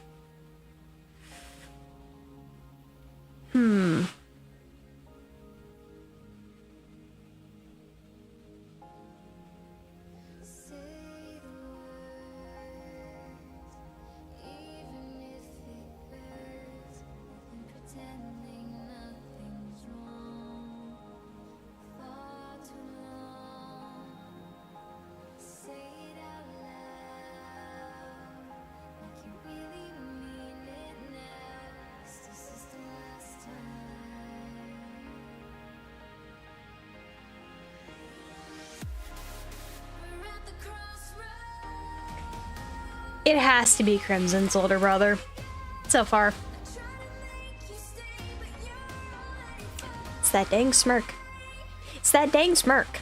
B: It has to be Crimson's older brother. So far. It's that dang smirk. It's that dang smirk.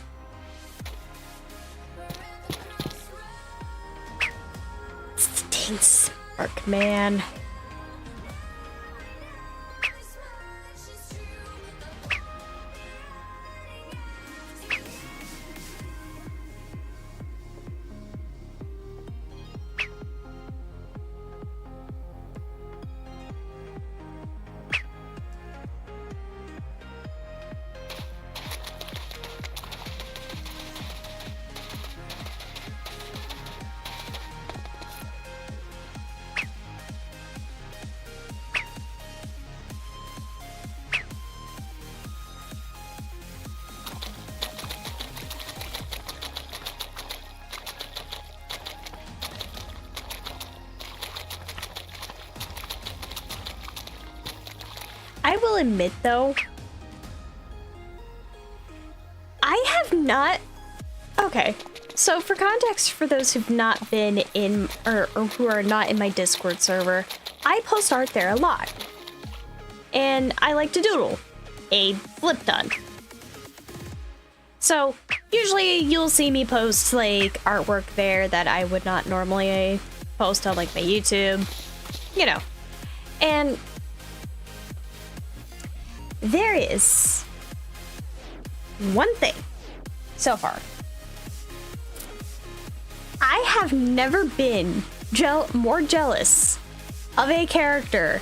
B: It's the dang smirk, man. I will admit, though, I have not... Okay, so for context, for those who've not been in, or who are not in my Discord server, I post art there a lot. And I like to doodle a flip ton. So, usually you'll see me post, like, artwork there that I would not normally post on, like, my YouTube. You know. And... there is one thing so far. I have never been more jealous of a character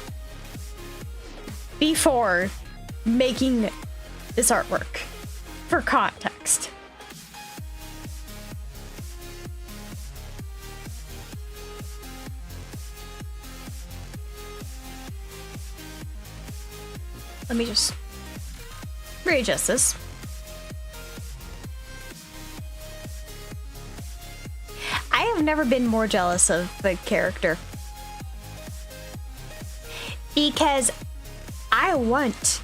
B: before making this artwork. For context. Let me just readjust this. I have never been more jealous of the character. Because I want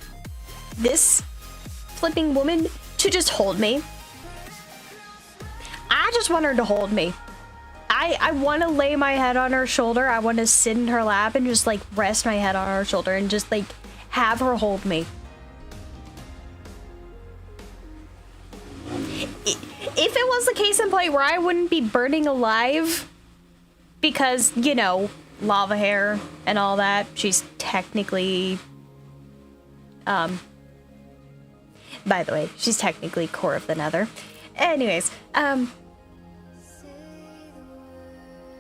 B: this flipping woman to just hold me. I just want her to hold me. I want to lay my head on her shoulder. I want to sit in her lap and just like rest my head on her shoulder and just like have her hold me. If it was the case in point where I wouldn't be burning alive because, you know, lava hair and all that, she's technically, by the way, she's technically core of the Nether. Anyways,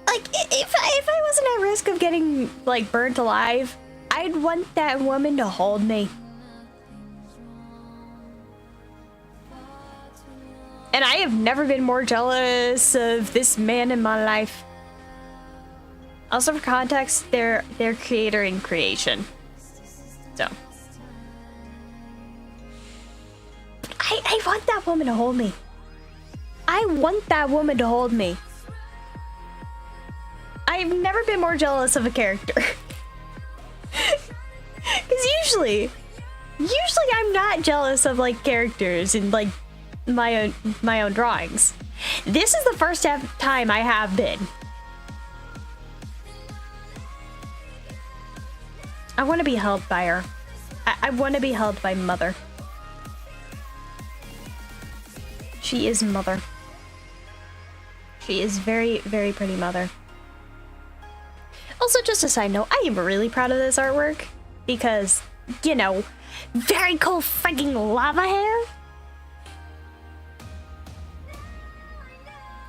B: like, if I wasn't at risk of getting, like, burnt alive, I'd want that woman to hold me. And I have never been more jealous of this man in my life. Also, for context, they're creator in creation. So. I want that woman to hold me. I want that woman to hold me. I've never been more jealous of a character. Because usually I'm not jealous of, like, characters and, like, my own drawings. This is the first time I have been. I want to be held by her. I want to be held by Mother. She is Mother. She is very, very pretty Mother. Also, just a side note, I am really proud of this artwork because, you know, very cool freaking lava hair.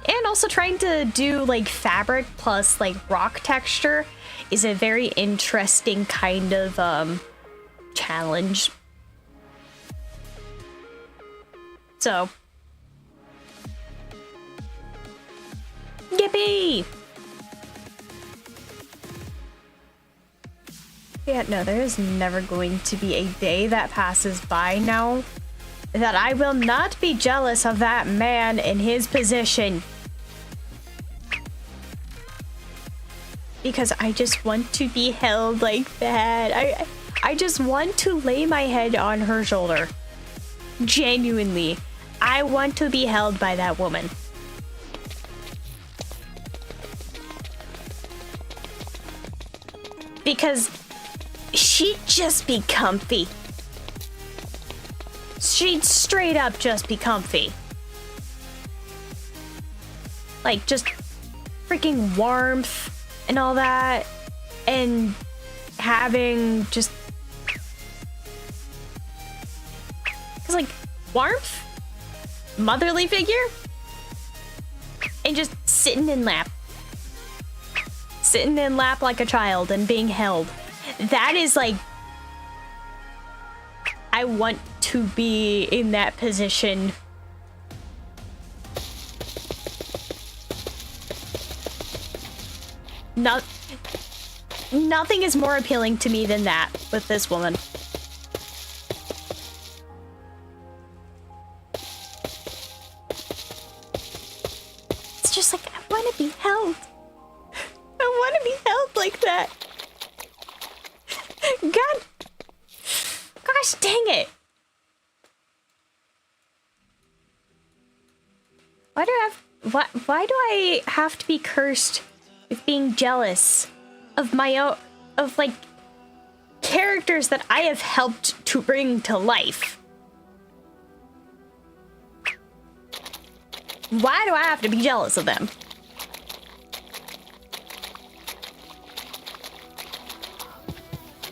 B: And also trying to do, like, fabric plus, like, rock texture is a very interesting kind of, challenge. So. Yippee! Yeah, no, there is never going to be a day that passes by now that I will not be jealous of that man in his position. Because I just want to be held like that. I just want to lay my head on her shoulder. Genuinely. I want to be held by that woman. because she'd just be comfy. She'd straight up just be comfy. Like, just freaking warmth and all that, and having just... Cause like, warmth, motherly figure, and just sitting in lap. Sitting in lap like a child and being held. That is like... I want to be in that position. Nothing is more appealing to me than that with this woman. It's just like, I want to be held. I want to be held like that. God. Gosh dang it. Why do I have to be cursed with being jealous of my own, of like characters that I have helped to bring to life? Why do I have to be jealous of them?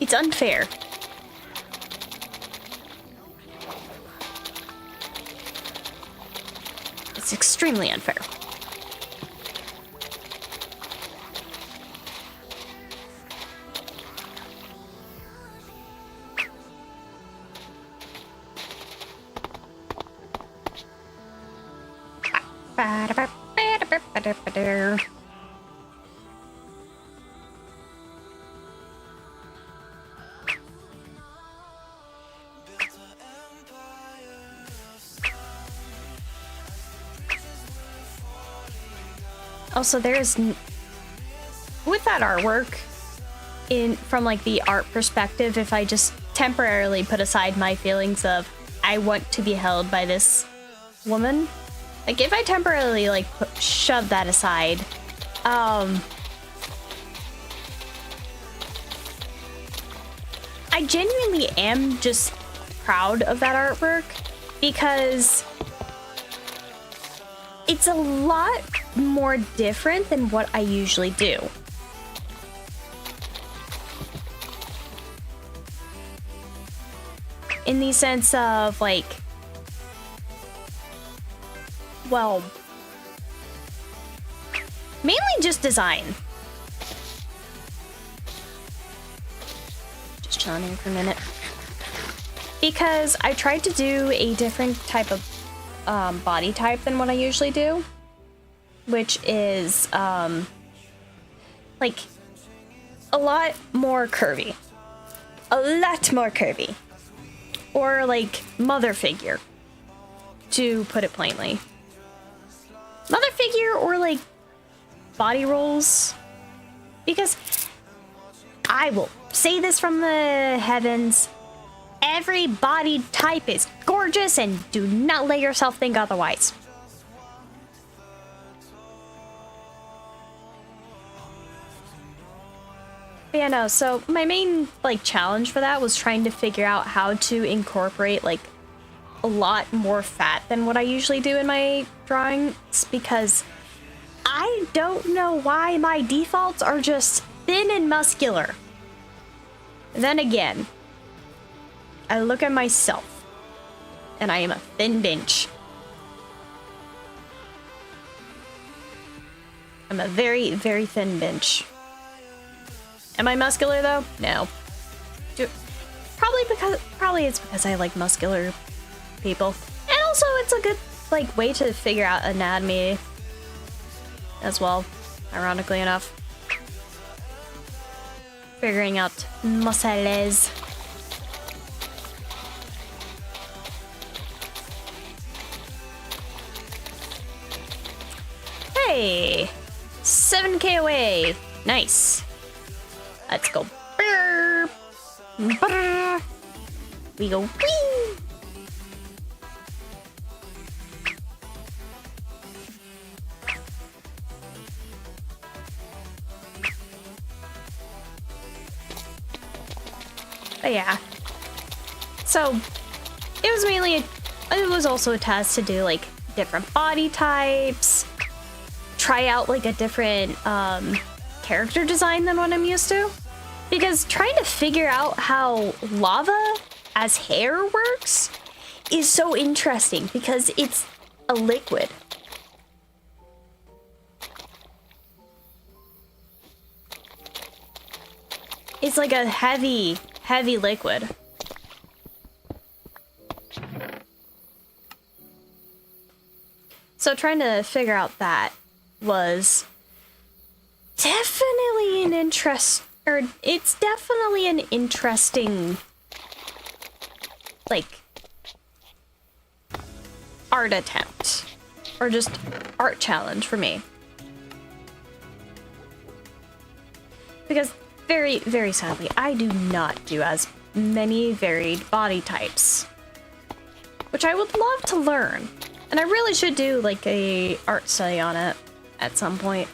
B: It's unfair. It's extremely unfair. Also, there's with that artwork from like the art perspective, if I just temporarily put aside my feelings of I want to be held by this woman, like if I temporarily like shove that aside, I genuinely am just proud of that artwork because it's a lot more different than what I usually do. In the sense of like, well, mainly just design. Just chilling here for a minute. Because I tried to do a different type of body type than what I usually do, which is like a lot more curvy. A lot more curvy. Or like mother figure, to put it plainly. Mother figure or like body rolls. Because I will say this from the heavens, every body type is gorgeous and do not let yourself think otherwise. But yeah, no, so my main like challenge for that was trying to figure out how to incorporate like a lot more fat than what I usually do in my drawings, because I don't know why my defaults are just thin and muscular. Then again, I look at myself and I am a thin bench. I'm a very, very thin bench. Am I muscular though? No. Probably it's because I like muscular people. And also it's a good like way to figure out anatomy as well, ironically enough. Figuring out muscles. Hey! 7K away! Nice. Let's go. Brr. Brr. We go. Whee! But yeah. So, it was also a task to do like different body types, try out like a different character design than what I'm used to. Because trying to figure out how lava as hair works is so interesting because it's a liquid. It's like a heavy, heavy liquid. So trying to figure out that was definitely an it's definitely an interesting, like, art attempt. Or just art challenge for me. Because very, very sadly, I do not do as many varied body types. Which I would love to learn. And I really should do like a art study on it at some point.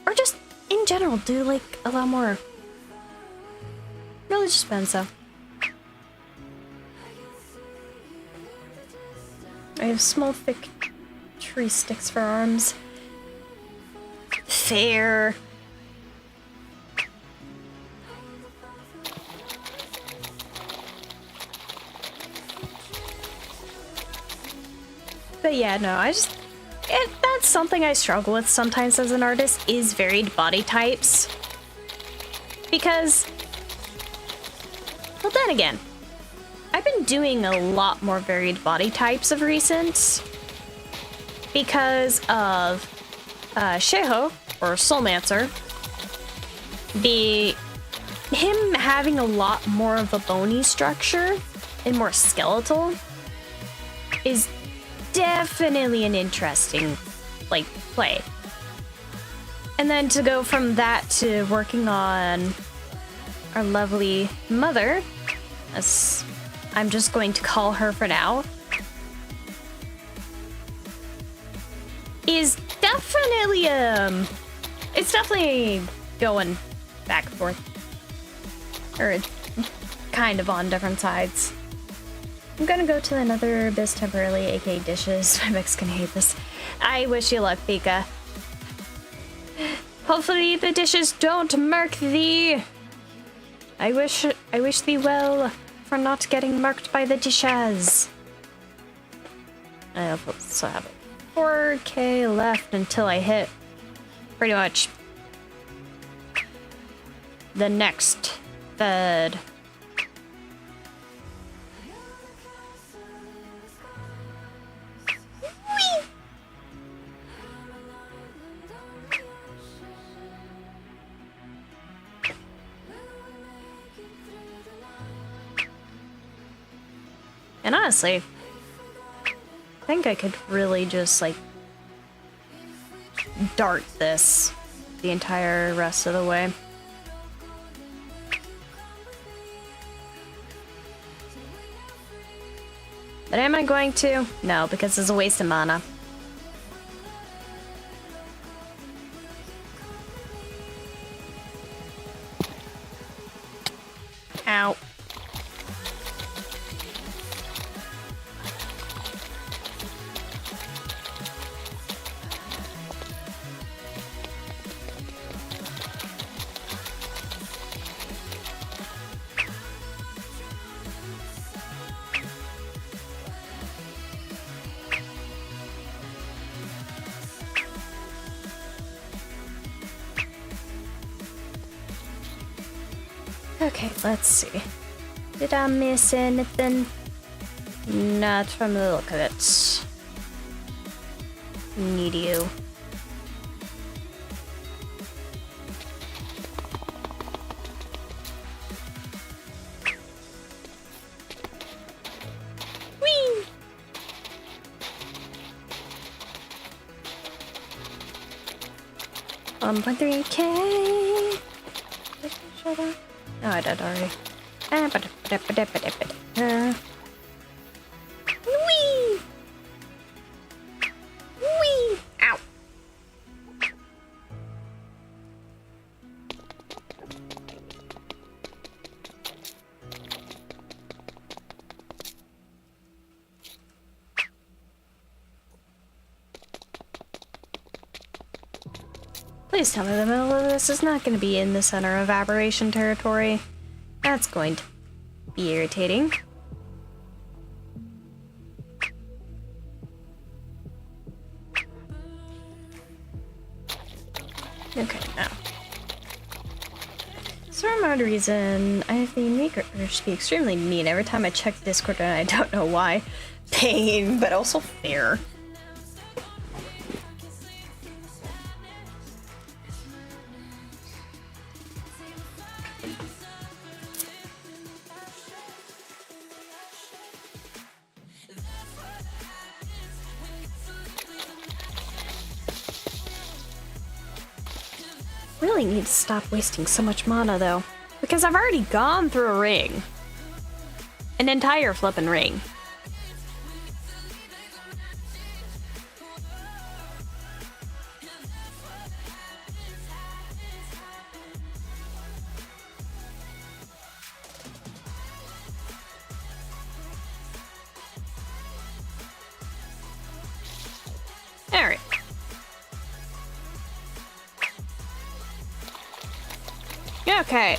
B: Or just in general do like a lot more. Really just depends though. I have small thick tree sticks for arms. Fair. But yeah, no, that's something I struggle with sometimes as an artist, is varied body types. Because, well then again, I've been doing a lot more varied body types of recent because of Sheho, or Soulmancer, him having a lot more of a bony structure and more skeletal is definitely an interesting, like, play. And then to go from that to working on our lovely mother, as I'm just going to call her for now, is definitely, it's definitely going back and forth. Or kind of on different sides. I'm gonna go to the Nether Abyss temporarily, aka dishes. My mech's gonna hate this. I wish you luck, Pika. Hopefully the dishes don't mark thee. I wish thee well for not getting marked by the dishes. I also have 4K left until I hit pretty much the next bed. And honestly, I think I could really just, like, dart this the entire rest of the way. But am I going to? No, because it's a waste of mana. Ow. Okay, let's see. Did I miss anything? Not from the look of it. Need you. Whee! 1.3K. Shut up. No, I did already. Whee! Whee! Ow! Please tell me the middle of this is not going to be in the center of aberration territory. That's going to be irritating. Okay, now. For some odd reason, I have the unique urge to be extremely mean every time I check Discord, and I don't know why. Pain, but also fair. Really need to stop wasting so much mana, though. Because I've already gone through a ring. An entire flippin' ring. Alright. Okay.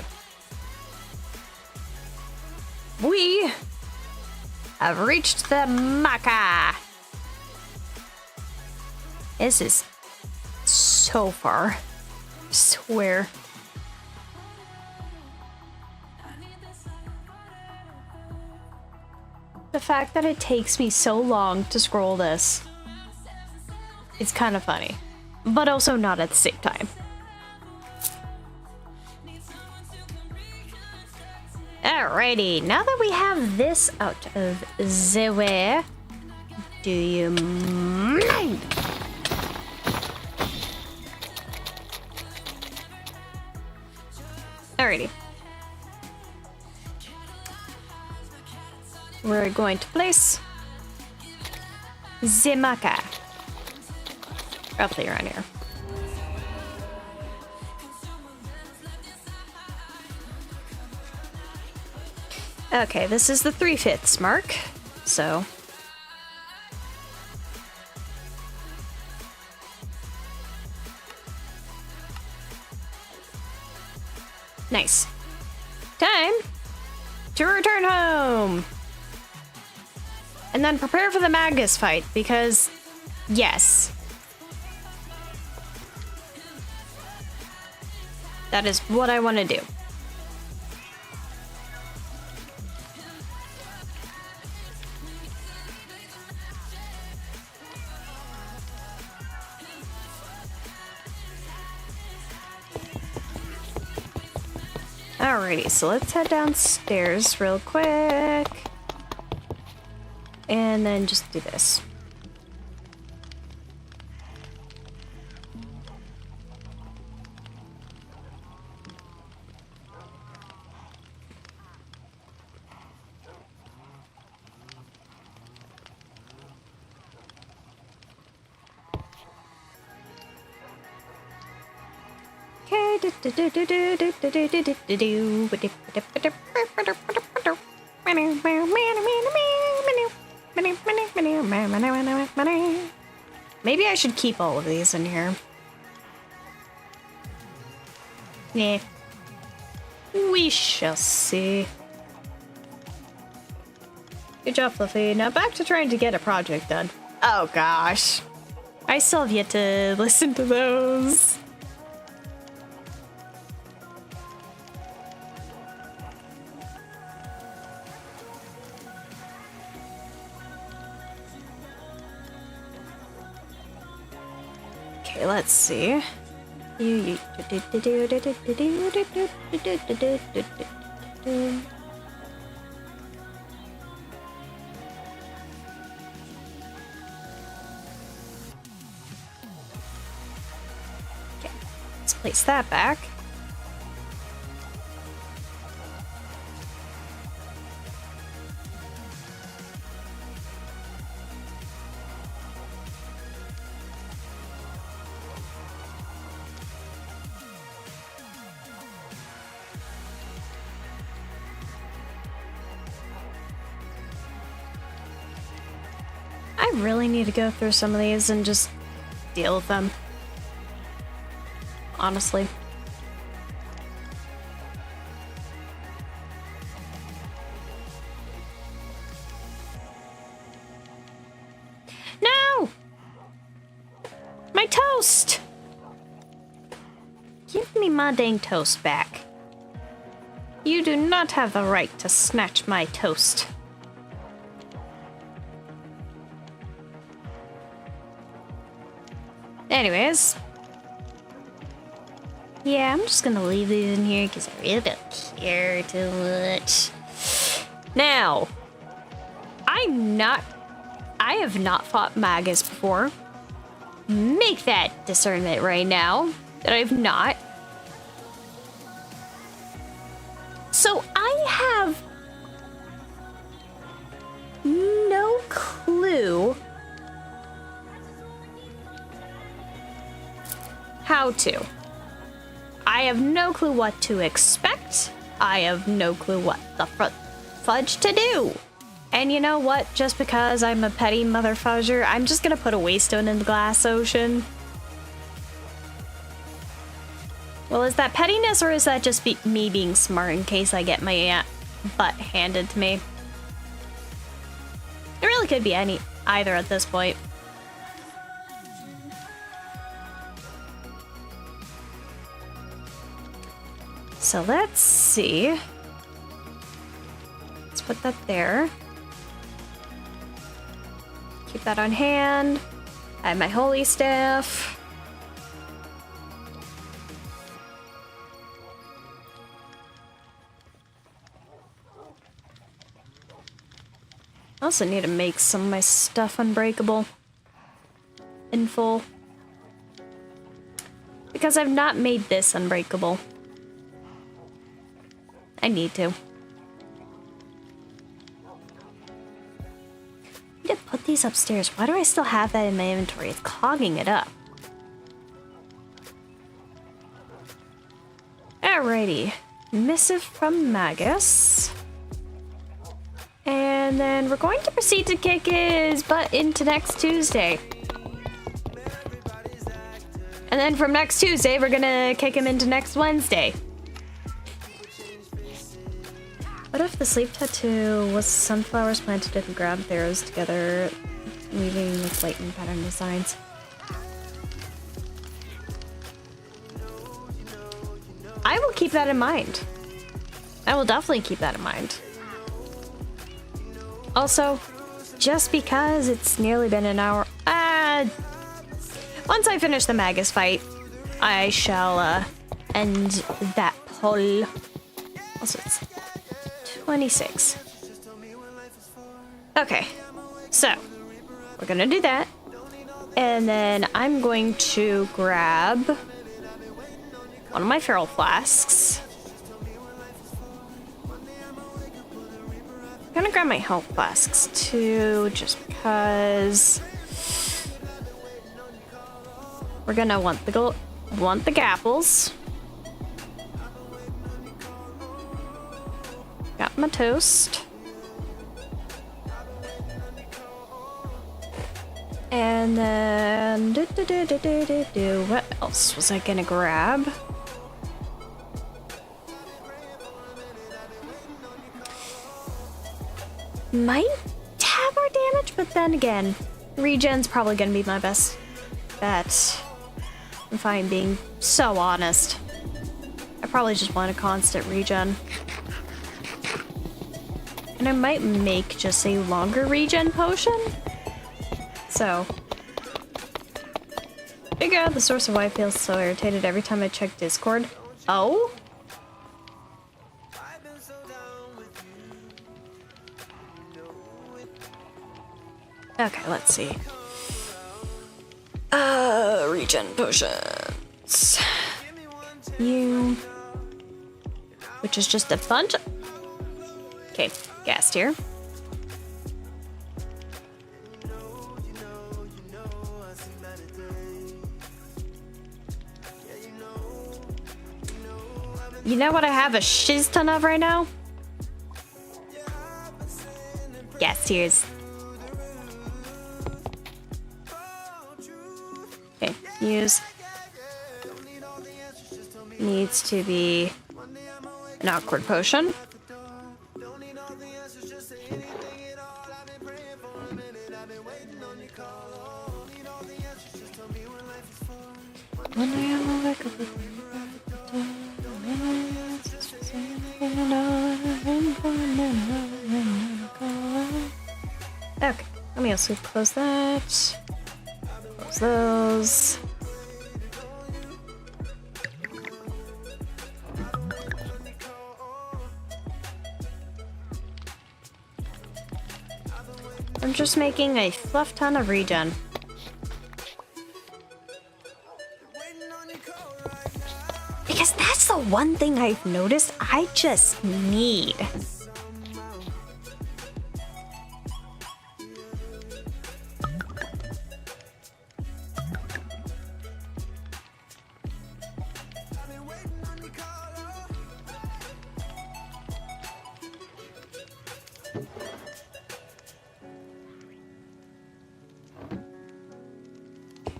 B: We have reached the Maca. This is so far. I swear. The fact that it takes me so long to scroll this is kind of funny, but also not at the same time. Alrighty, now that we have this out of the way, do you mind? Alrighty. We're going to place the Maca roughly around here. Okay, this is the 3/5 mark, so. Nice. Time to return home! And then prepare for the Magus fight, because, yes. That is what I want to do. Alrighty, so let's head downstairs real quick. And then just do this. Maybe I should keep all of these in here. Yeah. We shall see. Good job, Fluffy. Now back to trying to get a project done. Oh gosh. I still have yet to listen to those. Okay, let's see. Okay, let's place that back. I really need to go through some of these and just deal with them.
A: honestly. No! My toast! Give me my dang toast back. You do not have the right to snatch my toast. Anyways. Yeah, I'm just gonna leave these in here because I really don't care too much. Now, I have not fought Magus before. Make that discernment right now that I've not. So I have no clue how to. I have no clue what to expect. I have no clue what the fudge to do. And you know what? Just because I'm a petty mother fudger, I'm just gonna put a waystone in the glass ocean. Well, is that pettiness or is that just me being smart in case I get my butt handed to me? It really could be either at this point. So let's see. Let's put that there. Keep that on hand. I have my holy staff. I also need to make some of my stuff unbreakable in full. Because I've not made this unbreakable. I need to. I need to put these upstairs. Why do I still have that in my inventory? It's clogging it up. Alrighty. Missive from Magus. And then we're going to proceed to kick his butt into next Tuesday. And then from next Tuesday, we're gonna kick him into next Wednesday. What if the sleep tattoo was sunflowers planted in the ground, arrows together, weaving with lightning pattern designs? I will keep that in mind. I will definitely keep that in mind. Also, just because it's nearly been an hour, once I finish the Magus fight, I shall end that poll. Also, it's 26. Okay, so we're gonna do that, and then I'm going to grab one of my feral flasks. I'm gonna grab my health flasks too, just because we're gonna want the gapples. Got my toast. And then what else was I gonna grab? Might have more damage, but then again, regen's probably gonna be my best bet. If I'm being so honest. I probably just want a constant regen. And I might make just a longer regen potion. So, figure out the source of why I feel so irritated every time I check Discord. Oh? Okay, let's see. Regen potions. You. Which is just a bunch of. Okay, gas here. You know what I have a shiz ton of right now? Gas tears. Okay, use. needs to be an awkward potion. Okay, let me also close that. Close those. I'm just making a fluff ton of regen. Because that's the one thing I've noticed I just need.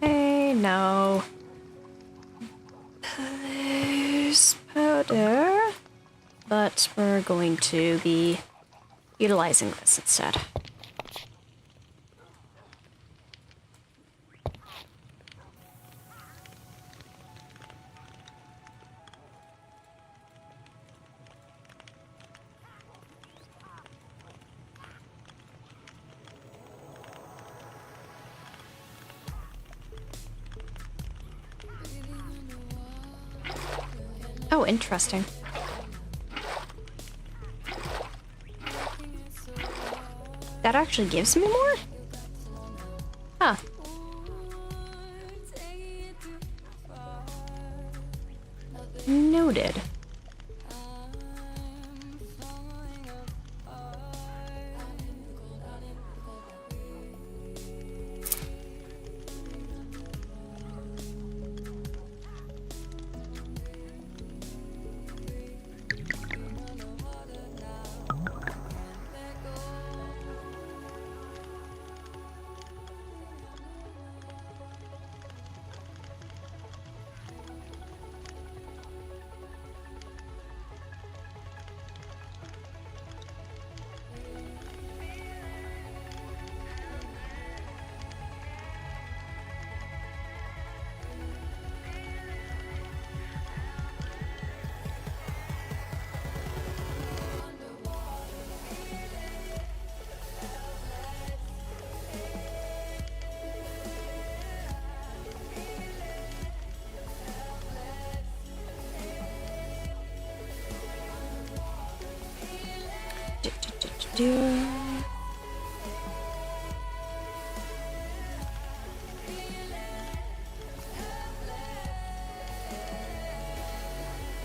A: Okay, no. There's powder. But we're going to be utilizing this instead. Oh, interesting. That actually gives me more? Huh. Noted.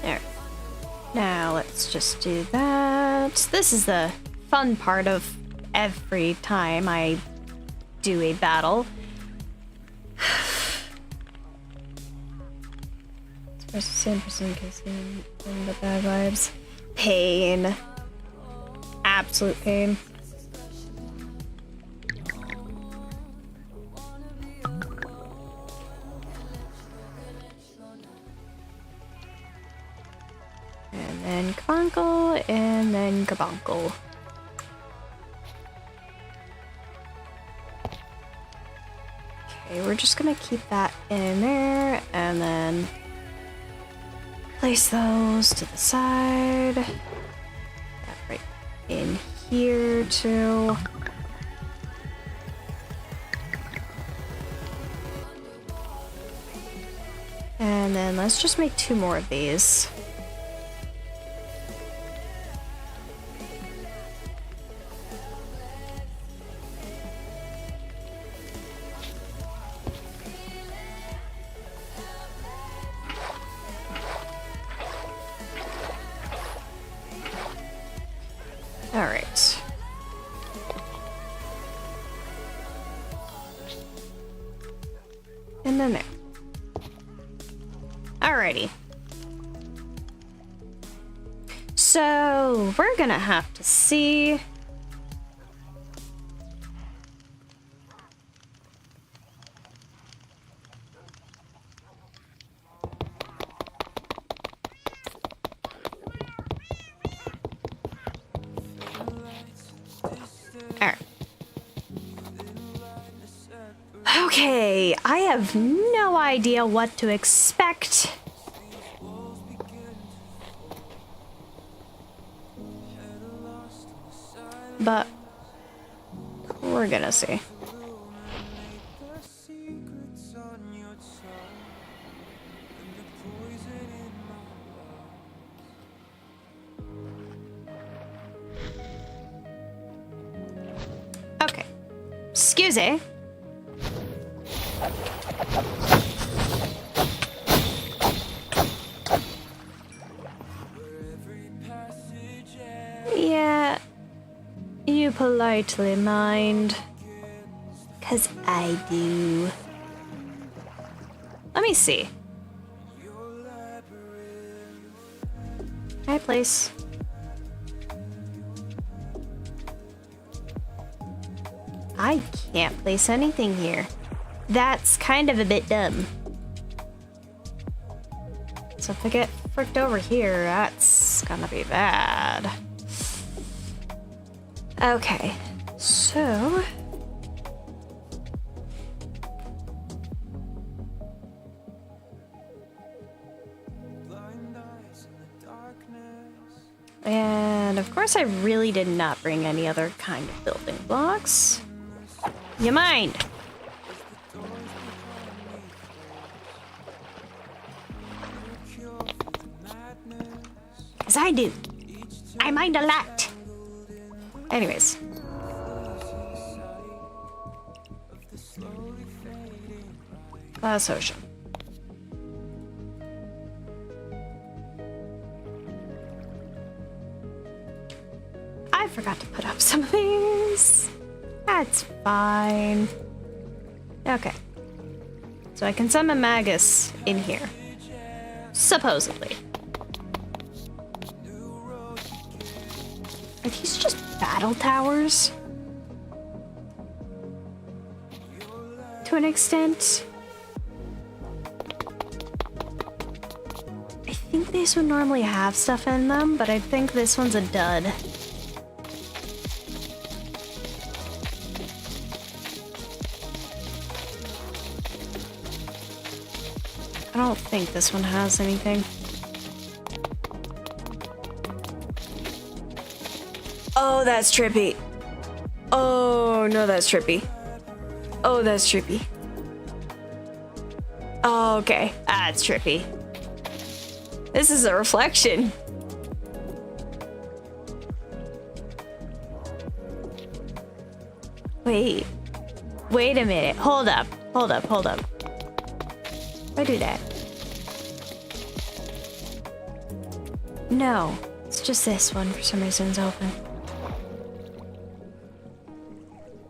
A: There. Now let's just do that. This is the fun part of every time I do a battle. Express the same person in case the bad vibes. Pain. Absolute pain. And then Kabonkle, and then Kabonkle. Okay, we're just gonna keep that in there, and then place those to the side. That right in here, too. And then let's just make 2 more of these. All right. And then there. Alrighty. So we're gonna have to see.
B: Okay, I have no idea what to expect. But we're gonna see. Okay. Excuse me. Yeah, you politely mind. 'Cause I do. Let me see. Hi, place. I can't place anything here. That's kind of a bit dumb. So if I get fricked over here, that's gonna be bad. Okay, so... And of course I really did not bring any other kind of building blocks. You mind? Cause I do. I mind a lot. Anyways. Glass ocean. I forgot to put up some of these. That's fine. Okay. So I can summon Magus in here. Supposedly. Are these just battle towers? To an extent. I think these would normally have stuff in them, but I think this one's a dud. I don't think this one has anything. Oh, that's trippy. Oh, no, that's trippy. Oh, that's trippy. Oh, okay. That's trippy. This is a reflection. Wait. Wait a minute. Hold up. Hold up. Hold up. Why do that? No. It's just this one for some reason is open.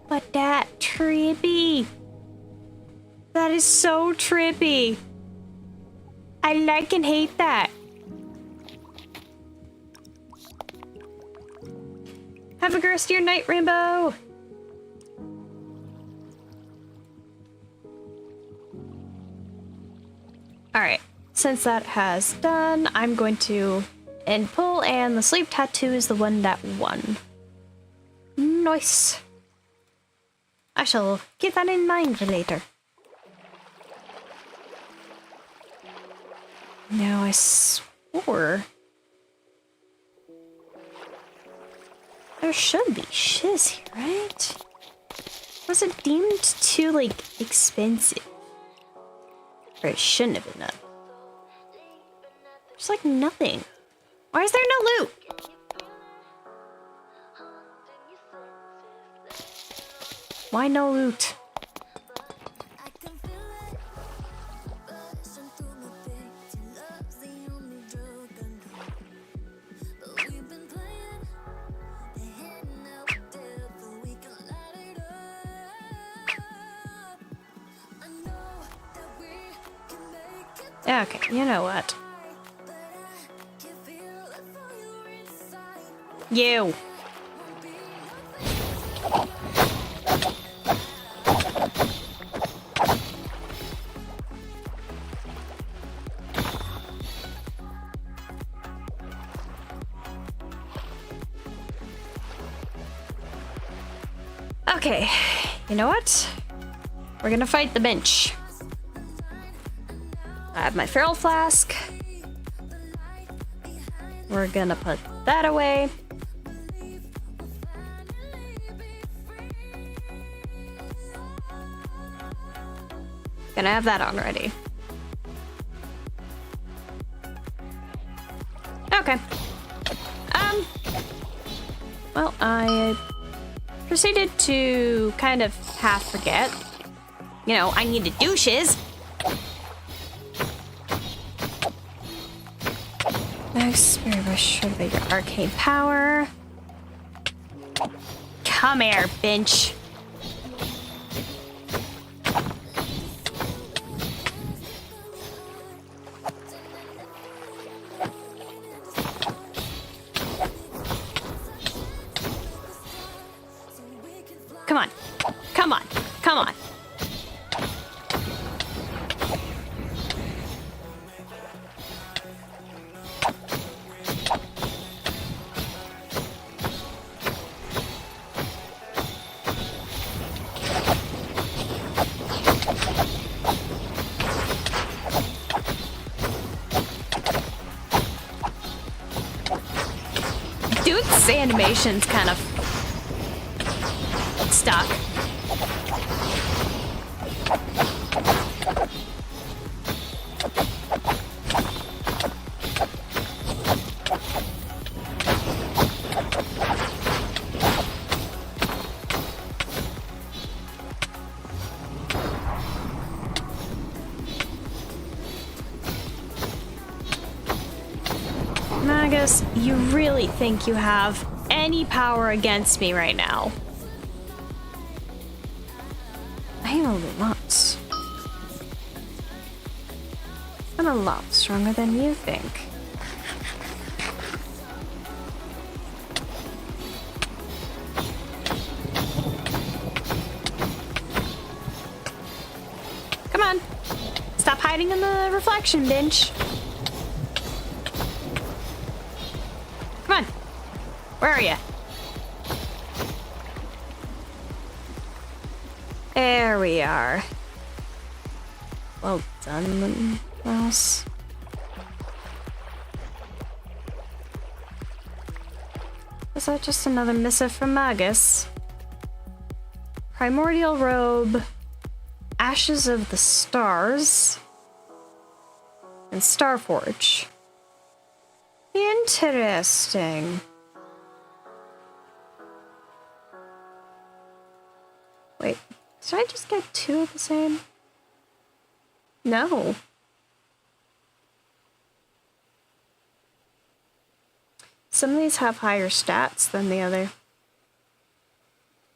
B: But that trippy. That is so trippy. I like and hate that. Have a gristier night, Rainbow. Alright, since that has done, I'm going to end pull, and the sleeve tattoo is the one that won. Nice. I shall keep that in mind for later. Now I swore there should be shiz here, right? Was it deemed too, like, expensive? Or it shouldn't have been done. There's like nothing. Why is there no loot? Why no loot? Okay, you know what? You. Okay, you know what?
A: We're gonna fight the bench. I have my feral flask. We're gonna put that away. Gonna have that on ready. Okay. Well, I proceeded to kind of half forget. You know, I needed douches. Next, very much sure about your arcane power. Come here, bench. Come on. Come on. Come on. Dude's animation's kind of stuck. Magus, you really think you have any power against me right now? I am a lot. I'm a lot stronger than you think. Come on. Stop hiding in the reflection bench. Come on. Where are you? There we are. Well done, mouse. Is that just another missive from Magus? Primordial Robe, Ashes of the Stars, and Starforge. Interesting. Wait, did I just get two of the same? No. Some of these have higher stats than the other.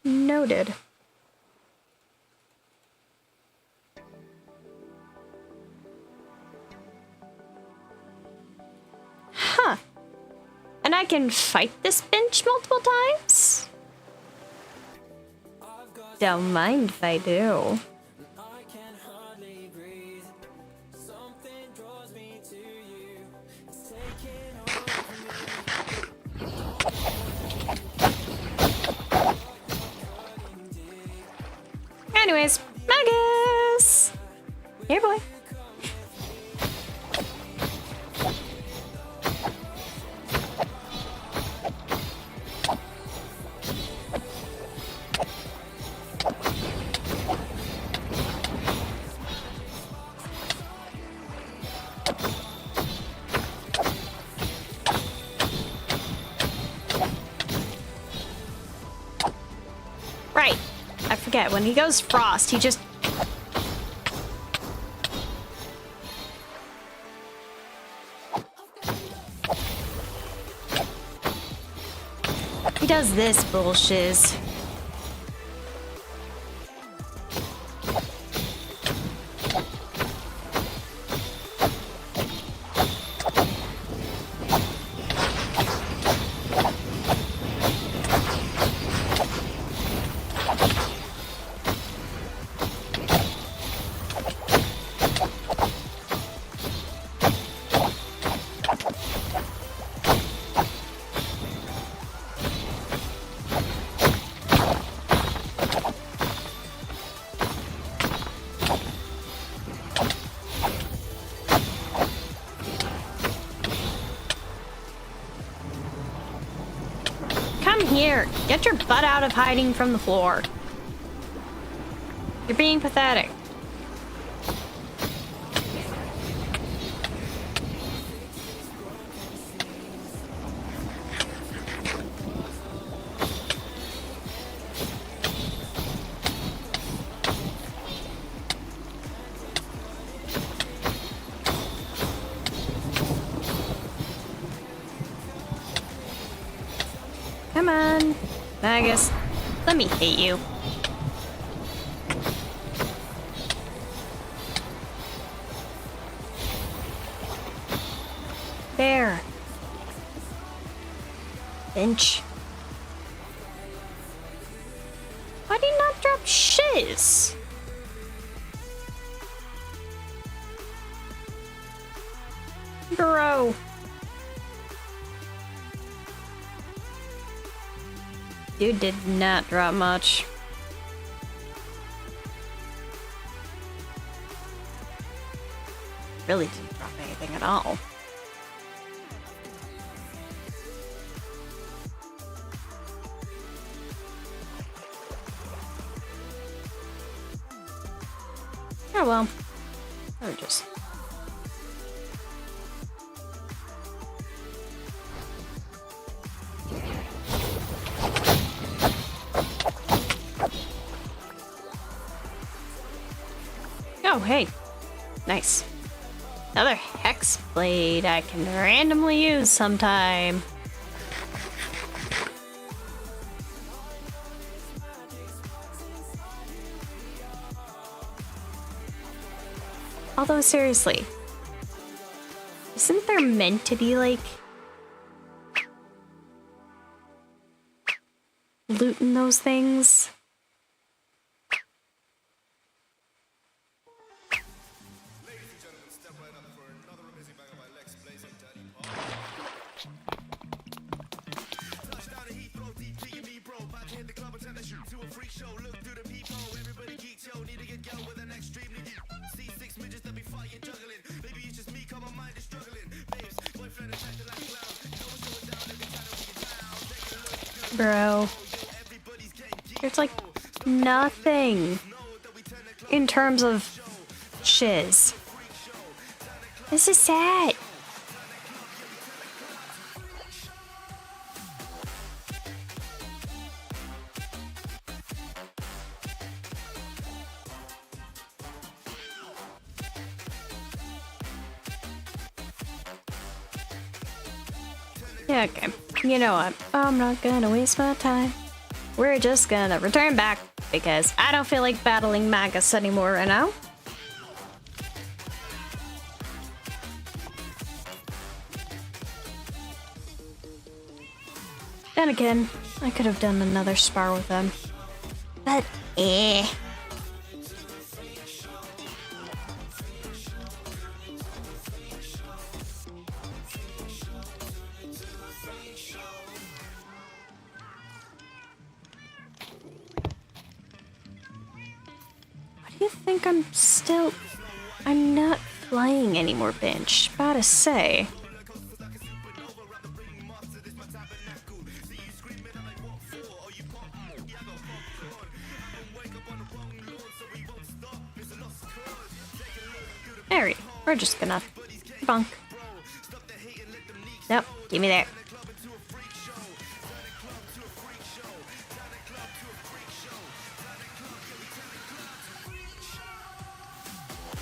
A: Noted. Huh. And I can fight this bench multiple times? Don't mind if I do. Anyways, Magus! Here, boy. Right. I forget, when he goes frost, he just... He does this bullshiz.
B: here. Get your butt out of hiding from the floor. You're being pathetic. Come on, Magus. Let me hit you. There. Bench. Why do you not drop shiz? Bro. Dude did not drop much. Really didn't drop anything at all. Oh well. Or just... Oh, hey. Nice. Another hex blade I can randomly use sometime. Although, seriously, isn't there meant to be, like, loot in those things? Bro, there's like nothing in terms of shiz. This is sad. Yeah, okay. You know what? I'm not gonna waste my time. We're just gonna return back because I don't feel like battling Magus anymore right now. Then again, I could have done another spar with them. But, eh. You think I'm not flying anymore, bench. About to say. Alright, we're just gonna bunk. Nope, give me that.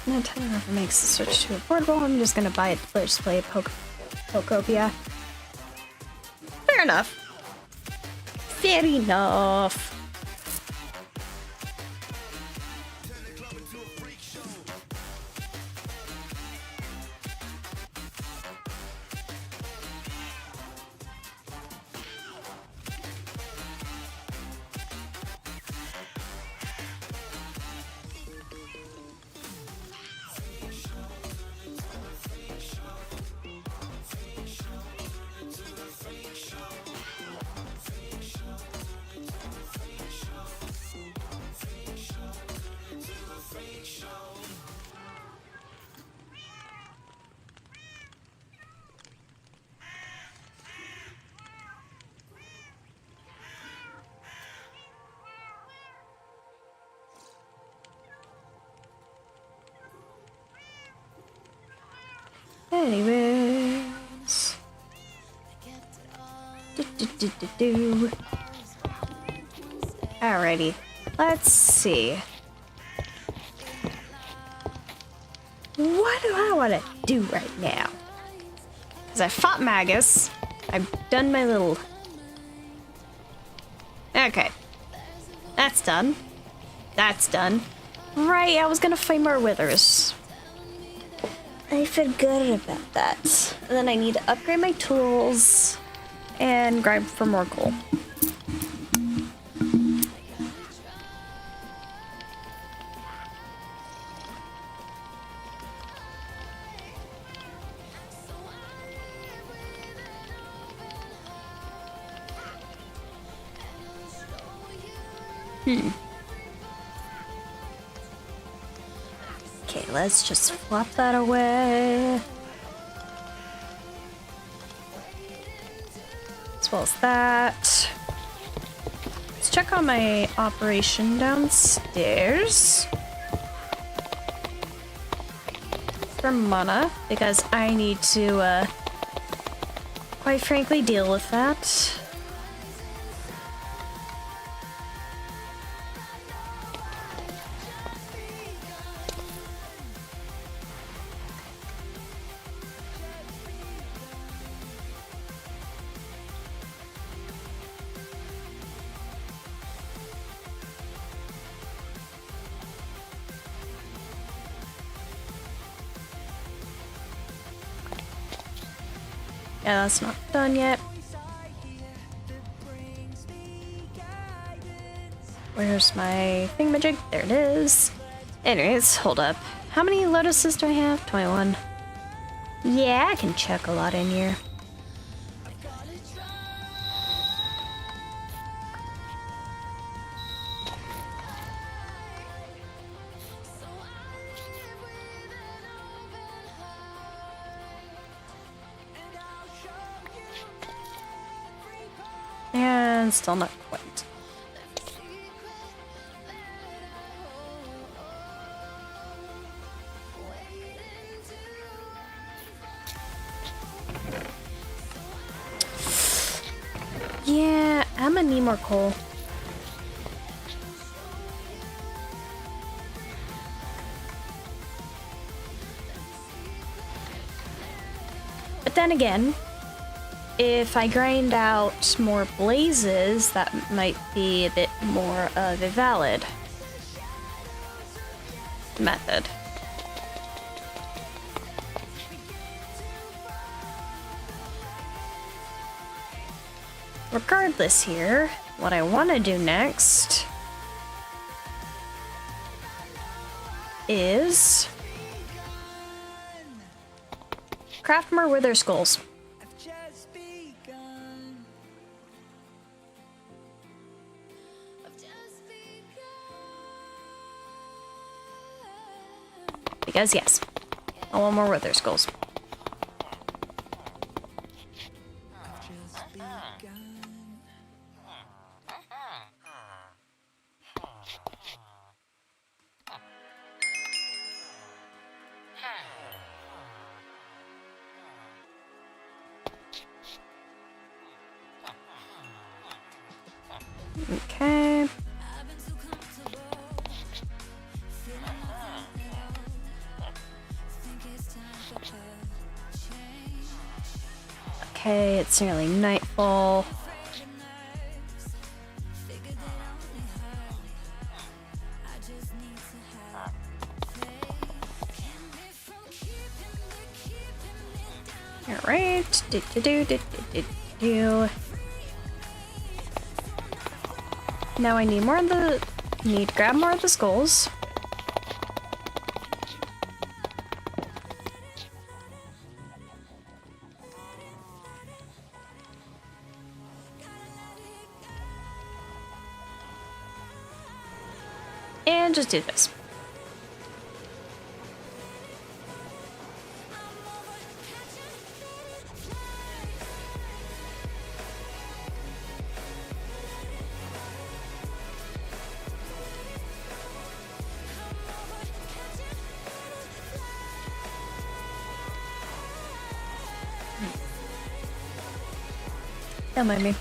B: No time ever makes the switch to a portable. I'm just gonna buy it to just play Pokopia. Fair enough. Fair enough.
A: Anyways. Alrighty. Let's see. What do I want to do right now? Because I fought Magus. I've done my little... Okay. That's done. That's done. Right, I was gonna fight more withers. I feel good about that. And then I need to upgrade my tools and grind for more coal. Okay, let's just flop that away. As well as that. Let's check on my operation downstairs. For mana, because I need to, quite frankly, deal with that. Yeah, that's not done yet. Where's my thingamajig? There it is. Anyways, hold up. How many lotuses do I have? 21. Yeah, I can check a lot in here. And still not quite. Yeah, I'm gonna need more coal. But then again, if I grind out more blazes, that might be a bit more of a valid method. Regardless here, what I want to do next is craft more wither skulls. Because yes, I want more wither skulls. Okay. Okay, it's nearly nightfall. Alright. Now I need more of the... need to grab more of the skulls. And just do this.
B: Don't mind me.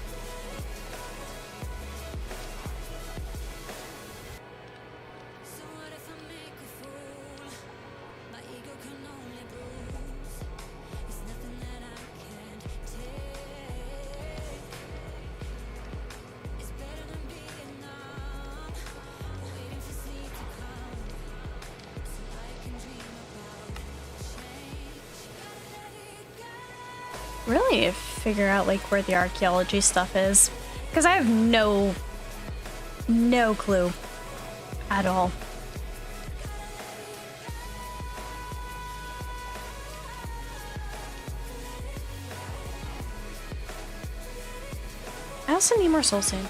B: Really need to figure out like where the archaeology stuff is, because I have no clue at all. I also need more soul sand.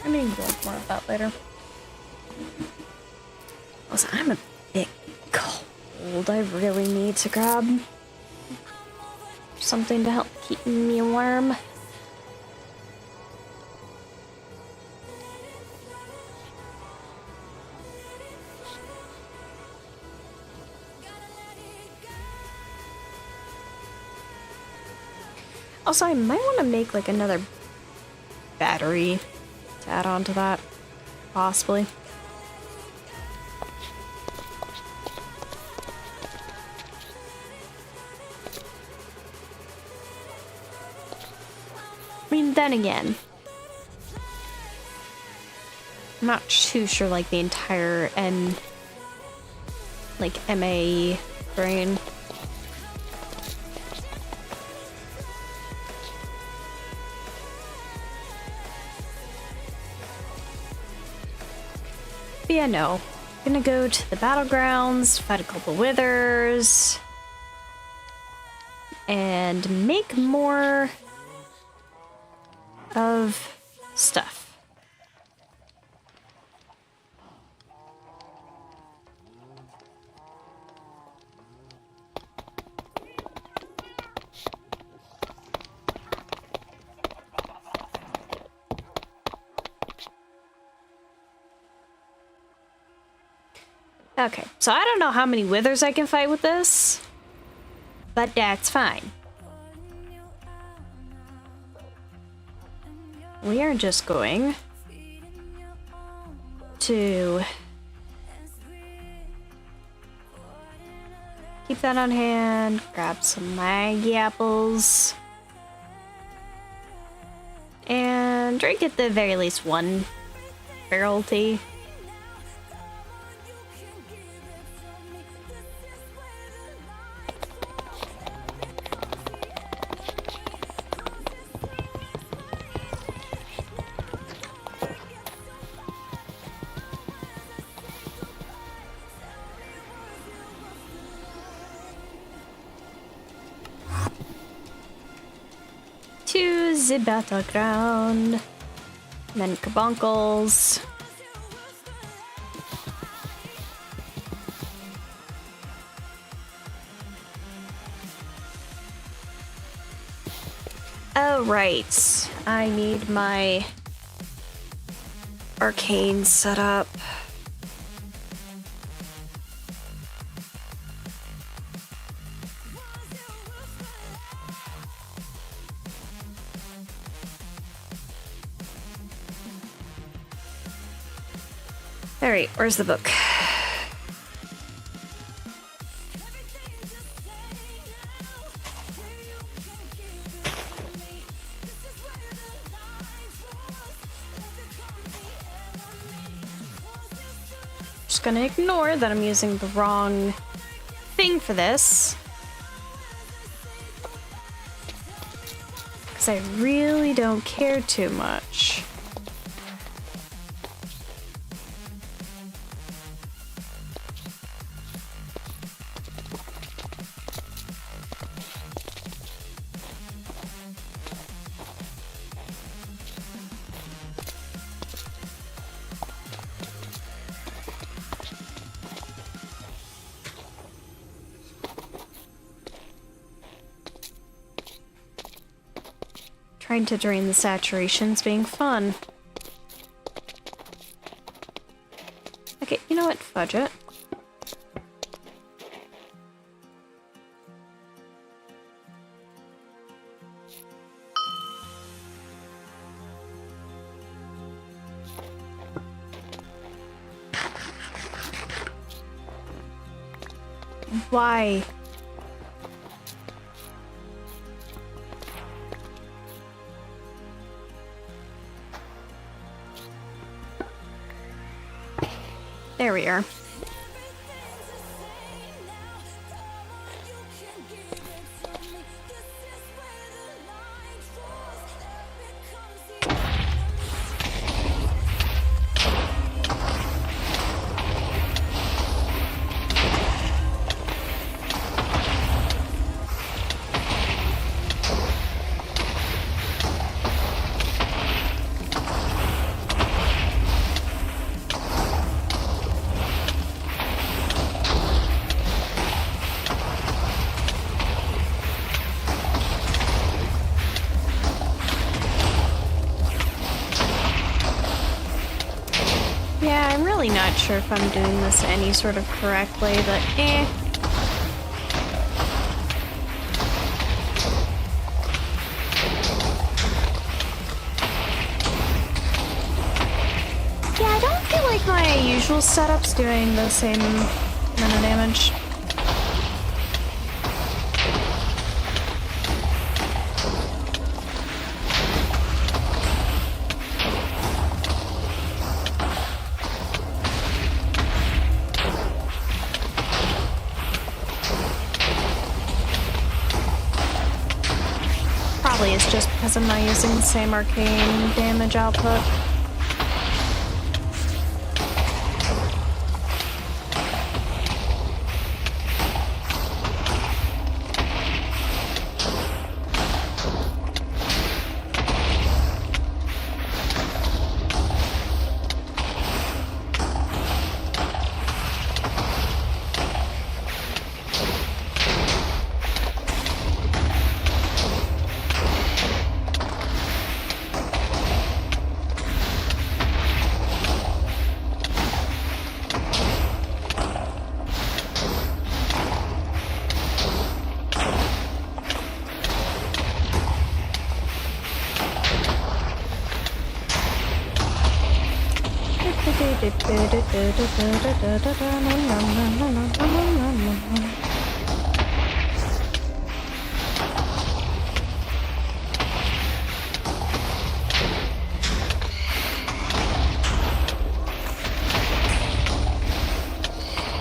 B: I'm gonna go more of that later.
A: Also, I'm a bit cold. I really need to grab something to help keep me warm. Also, I might want to make like another battery to add on to that, possibly. I mean, then again, I'm not too sure like the entire MA brain. But yeah, no. I'm gonna go to the battlegrounds, fight a couple withers, and make more of stuff. Okay, so I don't know how many withers I can fight with this, but that's fine. We are just going to keep that on hand, grab some Maggie apples, and drink at the very least one barrel tea. To the battleground, and then carbuncles. Oh, right. I need my arcane set up. Alright, where's the book? Just gonna ignore that I'm using the wrong thing for this, because I really don't care too much. Trying to drain the saturation's being fun. Okay, you know what? Fudge it.
B: Why?
A: There we are. Yeah, I'm really not sure if I'm doing this any sort of correct way, but eh. Yeah, I don't feel like my usual setup's doing the same amount of damage. Probably it's just because I'm not using the same arcane damage output.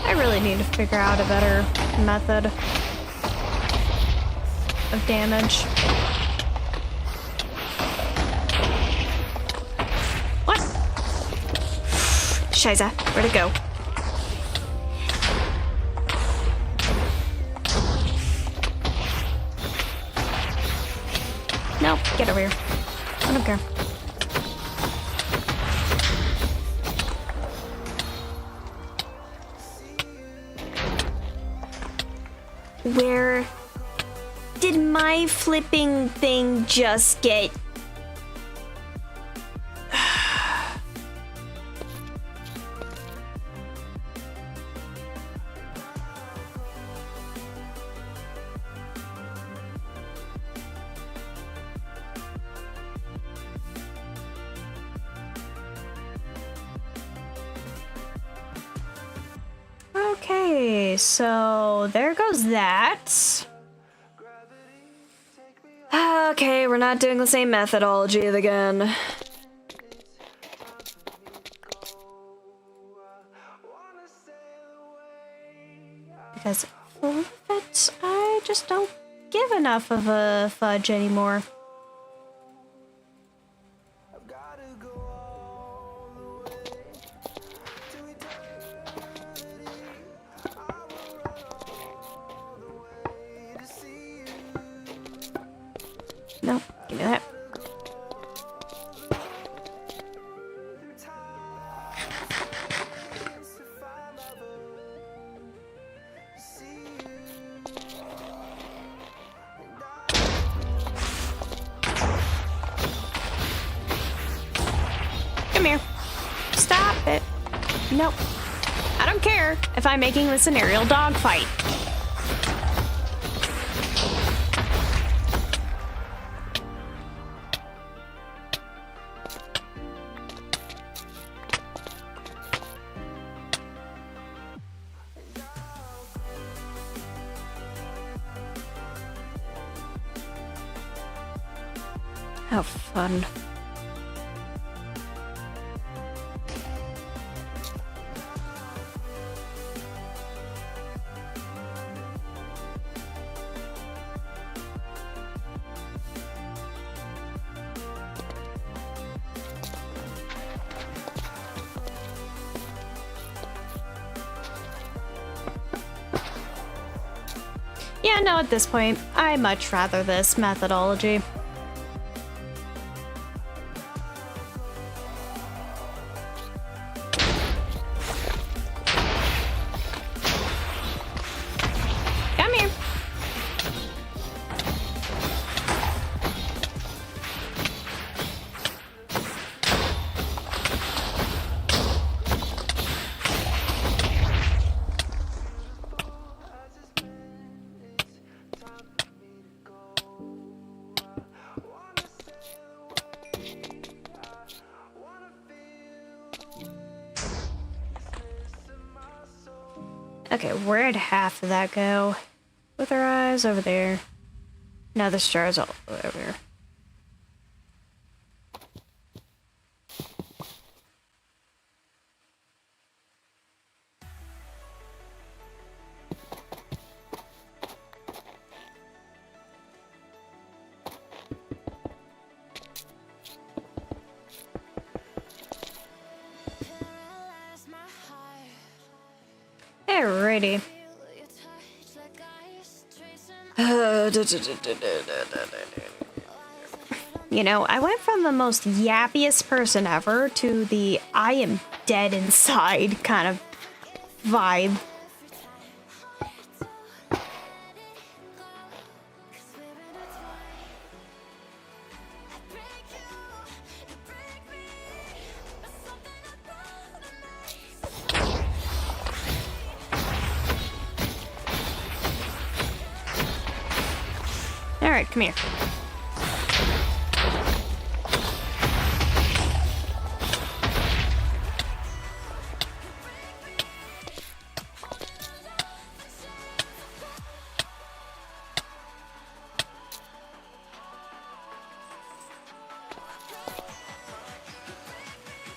A: I really need to figure out a better method of damage. What? Shiza, where'd it go? Nope, get over here. I don't care. Where did my flipping thing just get? Okay, so there goes that. Okay, we're not doing the same methodology again. Because of it, I just don't give enough of a fudge anymore. No, give me that. Come here. Stop it. Nope. I don't care if I'm making this an aerial dogfight. How fun. Yeah, no, at this point, I much rather this methodology. Come here. Okay, where'd half of that go? With our eyes over there. Now the star's all over here. Alrighty. You know, I went from the most yappiest person ever to the I am dead inside kind of vibe. Alright, come here.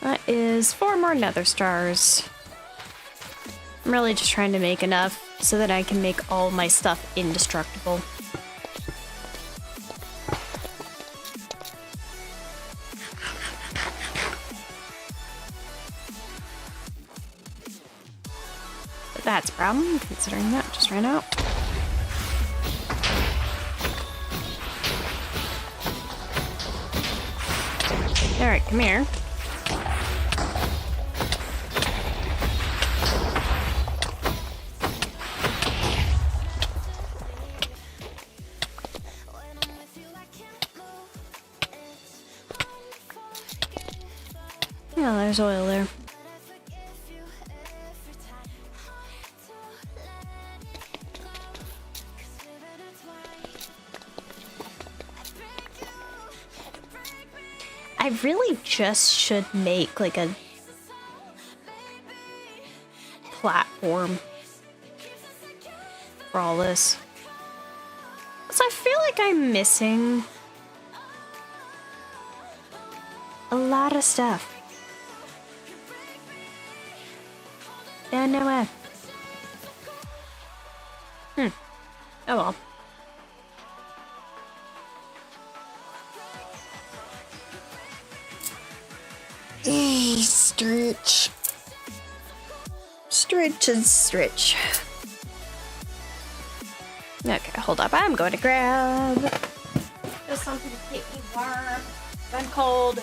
A: That is 4 more Nether Stars. I'm really just trying to make enough so that I can make all my stuff indestructible. But that's a problem, considering that just ran out. Alright, come here. Yeah, there's oil there. I really just should make like a platform for all this. So I feel like I'm missing a lot of stuff. Yeah, no way. Oh well. Stretch. Stretch and stretch. Okay, hold up. I'm going to grab just something to keep me warm. I'm cold.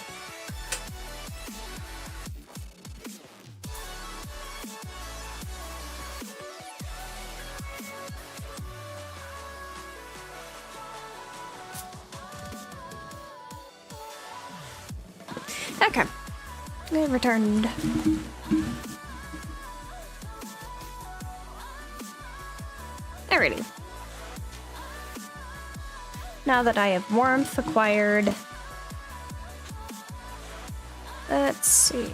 A: Okay. We returned. Alrighty. Now that I have warmth acquired, let's see.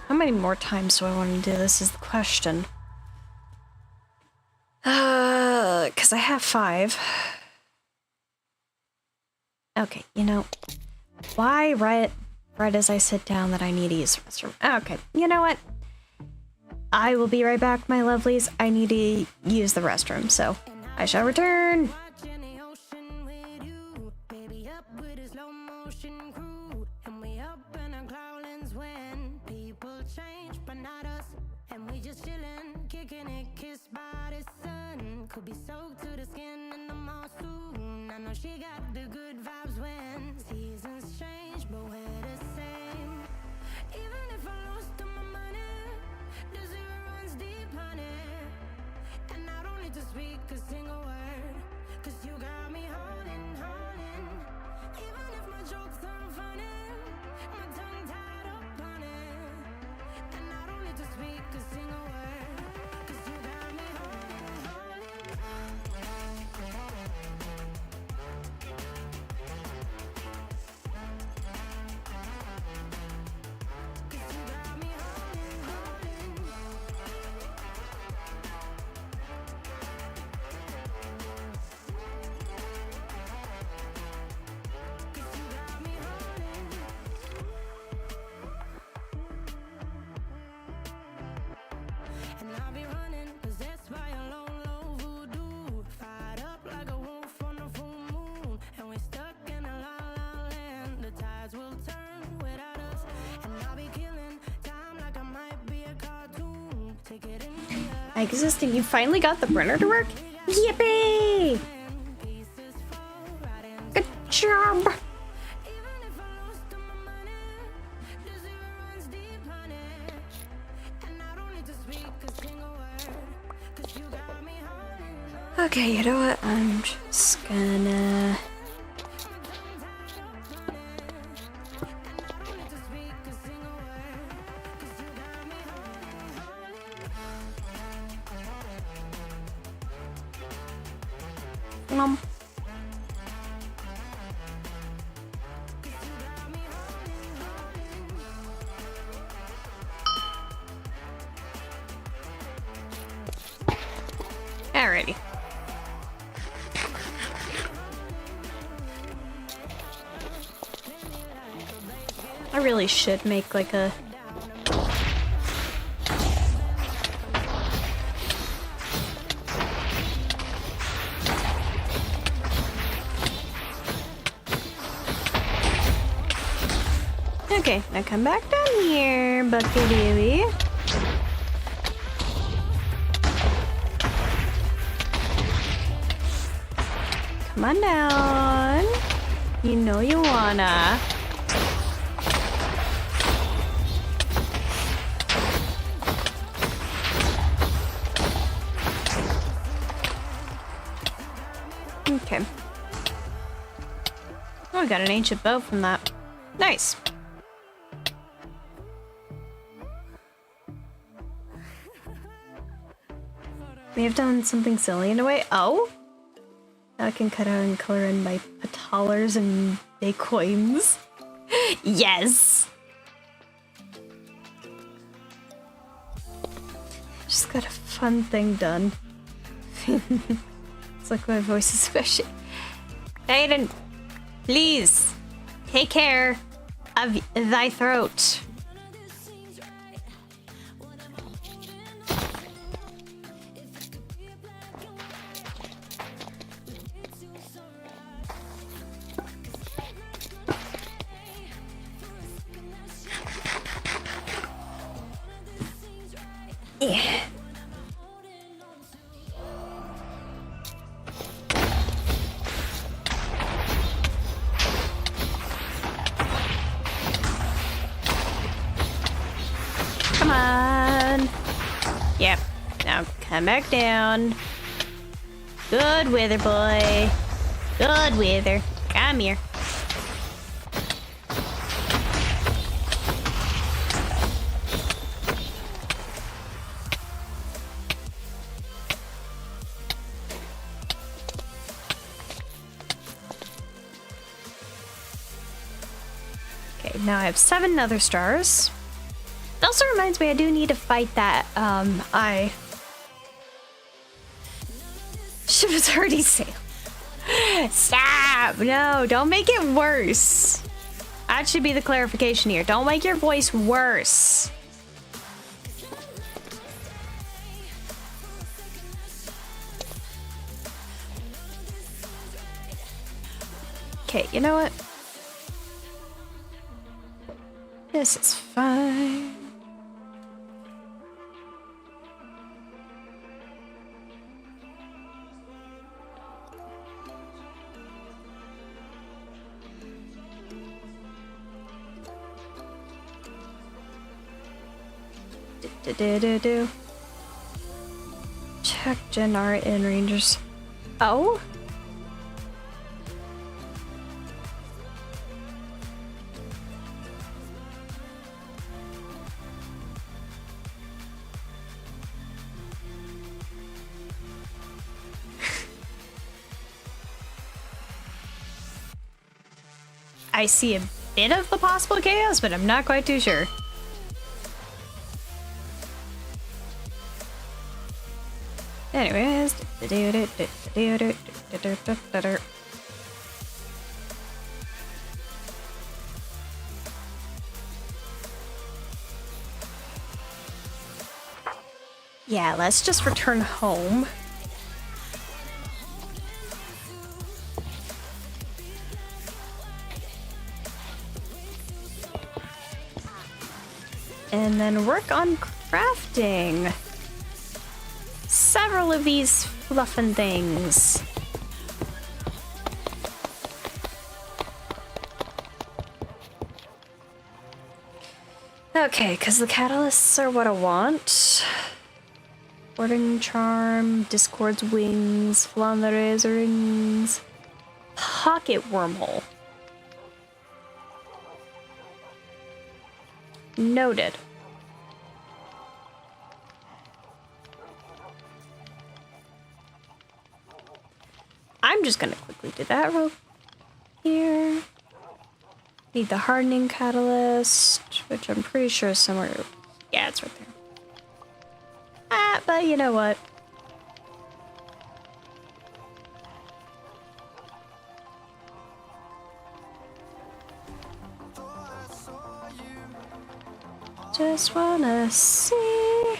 A: How many more times do I want to do this is the question. I have 5. Okay, you know, why right as I sit down that I need to use the restroom? Okay, you know what? I will be right back, my lovelies. I need to use the restroom, so I shall return.
B: Could be soaked to the skin in the mall soon. I know she got the good vibes when seasons change, but we're the same. Even if I lost all my money, the zero runs deep, honey. And I don't need to speak a single word, cause you got me holding, holding. Even if my jokes aren't funny, my tongue tied up on it. And I don't need to speak a single word, cause you got me holding, holding. And I'll be running, possessed by a low, low voodoo. Fired up like a wolf on a full moon. And we're stuck in a la la land. The tides will turn without us. And I'll be killing time like I might be a cartoon. Take it in the
A: Existing, you finally got the printer to work? Yippee!
B: pieces fall right in.
A: Good job!
B: Even if I lost all my money, the zero runs deep, honey. And I don't need to speak a single word, cause you got me holding.
A: Okay, you know what? I'm just gonna... Nom. Alrighty. I really should make like a... Okay, now come back down here, Bucky Baby. Come on down. You know you wanna. Okay. Oh, I got an ancient bow from that. Nice. May have done something silly in a way. Oh? Now I can cut out and color in my petallers and bitcoins. Yes! Just got a fun thing done. It's like my voice is special. Aiden, please take care of thy throat. Yeah. Come on. Yep. Now come back down. Good weather, boy. Good weather. Come here. Okay, now I have 7 nether stars. It also reminds me I do need to fight that
B: Ship is already sailed. Stop! No, don't make it worse. That should be the clarification here. Don't make your voice worse. Okay, you know what? This is fine. Do. Check Gen Art and Rangers. Oh? I see a bit of the possible chaos, but I'm not quite too sure. Anyways, yeah, let's just return home. And then work on crafting several of these fluffin' things. Okay, because the catalysts are what I want. Warding Charm, Discord's Wings, Flandere's Rings, Pocket Wormhole. Noted. I'm just gonna quickly do that real here. Need the hardening catalyst, which I'm pretty sure is somewhere. Yeah, it's right there. Ah, but you know what? Just wanna see.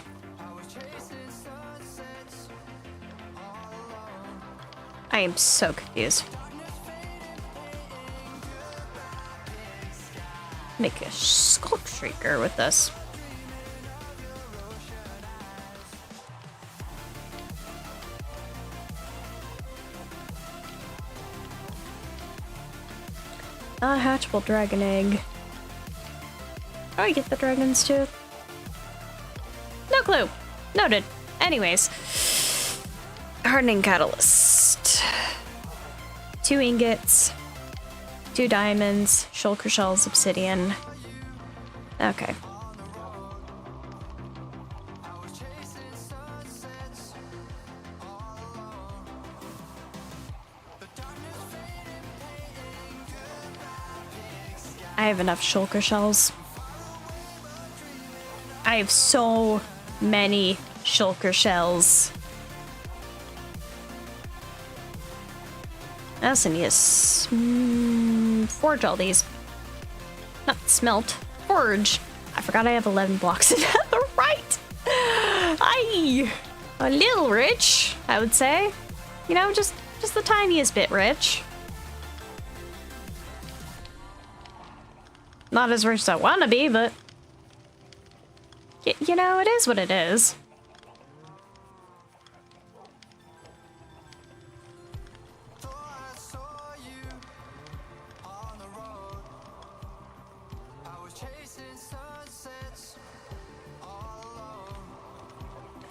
B: I am so confused. Make a Skulk Shrieker with this. Not a hatchable dragon egg. Oh, I get the dragon's tooth. No clue. Noted. Anyways. Hardening catalyst. 2 ingots. 2 diamonds. Shulker shells, obsidian. Okay. I have enough shulker shells. I have so many shulker shells. I also need to forge all these. Not smelt. Forge. I forgot I have 11 blocks in the right. Aye. A little rich, I would say. You know, just the tiniest bit rich. Not as rich as I want to be, but you know, it is what it is.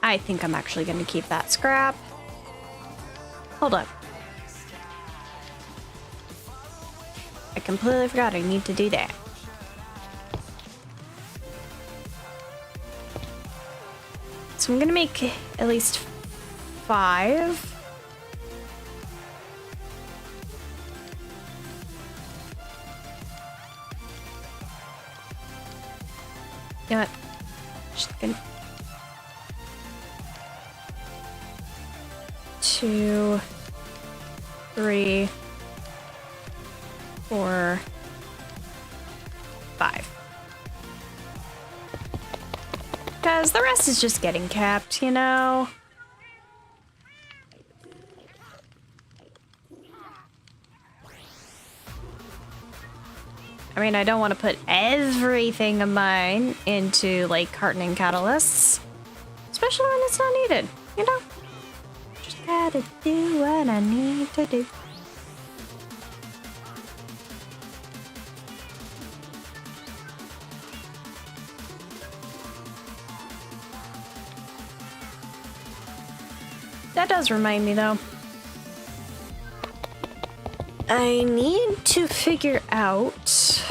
B: I think I'm actually going to keep that scrap. Hold up. I completely forgot I need to do that. So I'm gonna make at least 5. You know what? Just gonna... 2.
A: 2, 3, 4, 5. Because the rest is just getting capped, you know? I mean, I don't want to put everything of mine into, like, hardening catalysts. Especially when it's not needed, you know? Just gotta do what I need to do. That does remind me, though. I need to figure out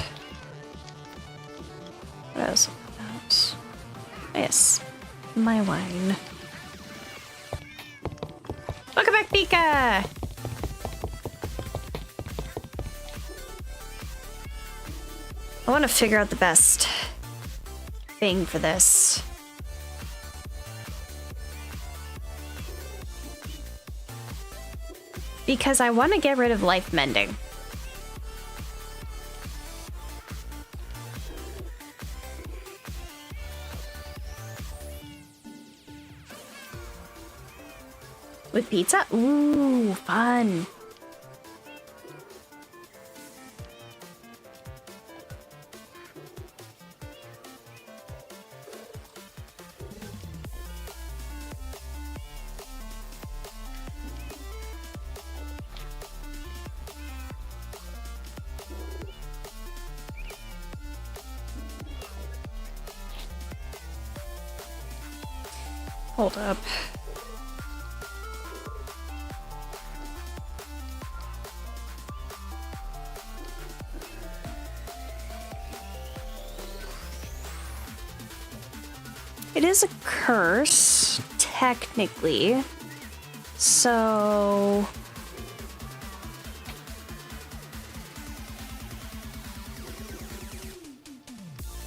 A: what else about. Yes, my wine. Welcome back, Pika! I want to figure out the best thing for this. Because I want to get rid of life mending. With pizza? Ooh, fun. Hold up. It is a curse, technically. So...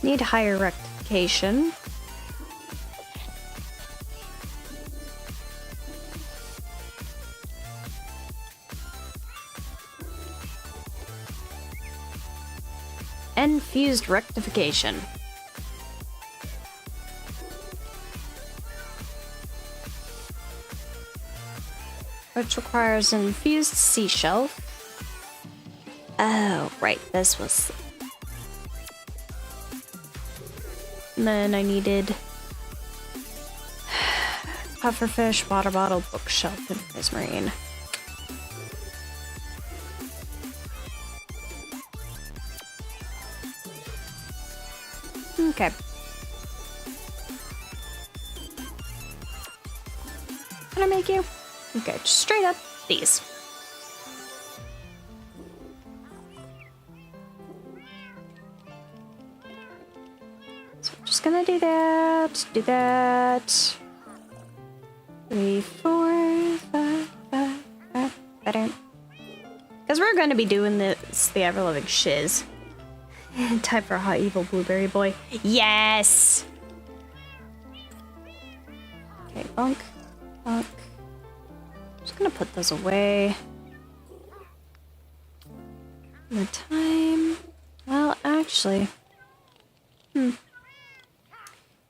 A: need higher rectification. Infused rectification. Which requires an infused seashell. Oh, right, this was... And then I needed... pufferfish, water bottle, bookshelf, and prismarine. Okay. Can I make you? Okay, just straight up these. So I'm just gonna do that, do that. 3, 4, 5, 5, 5. Better. Because we're gonna be doing this, the ever-loving shiz. Time for a hot evil blueberry boy. Yes! Okay, bunk. Bunk. Just gonna put those away. And the time... well, actually...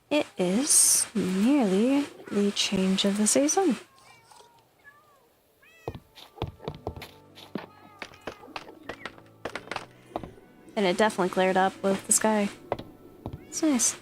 A: it is nearly the change of the season. And it definitely cleared up with the sky. It's nice.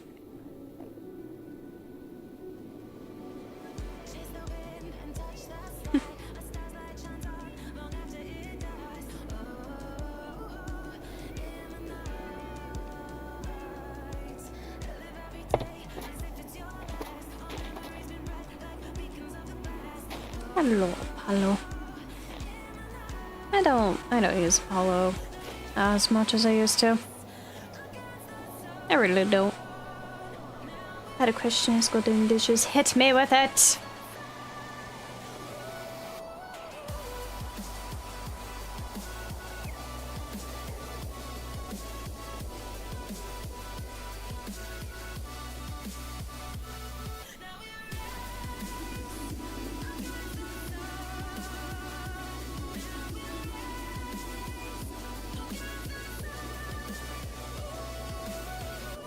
A: Hello, Apollo. I don't use Apollo as much as I used to. I really don't. Had a question, go doing dishes. Hit me with it!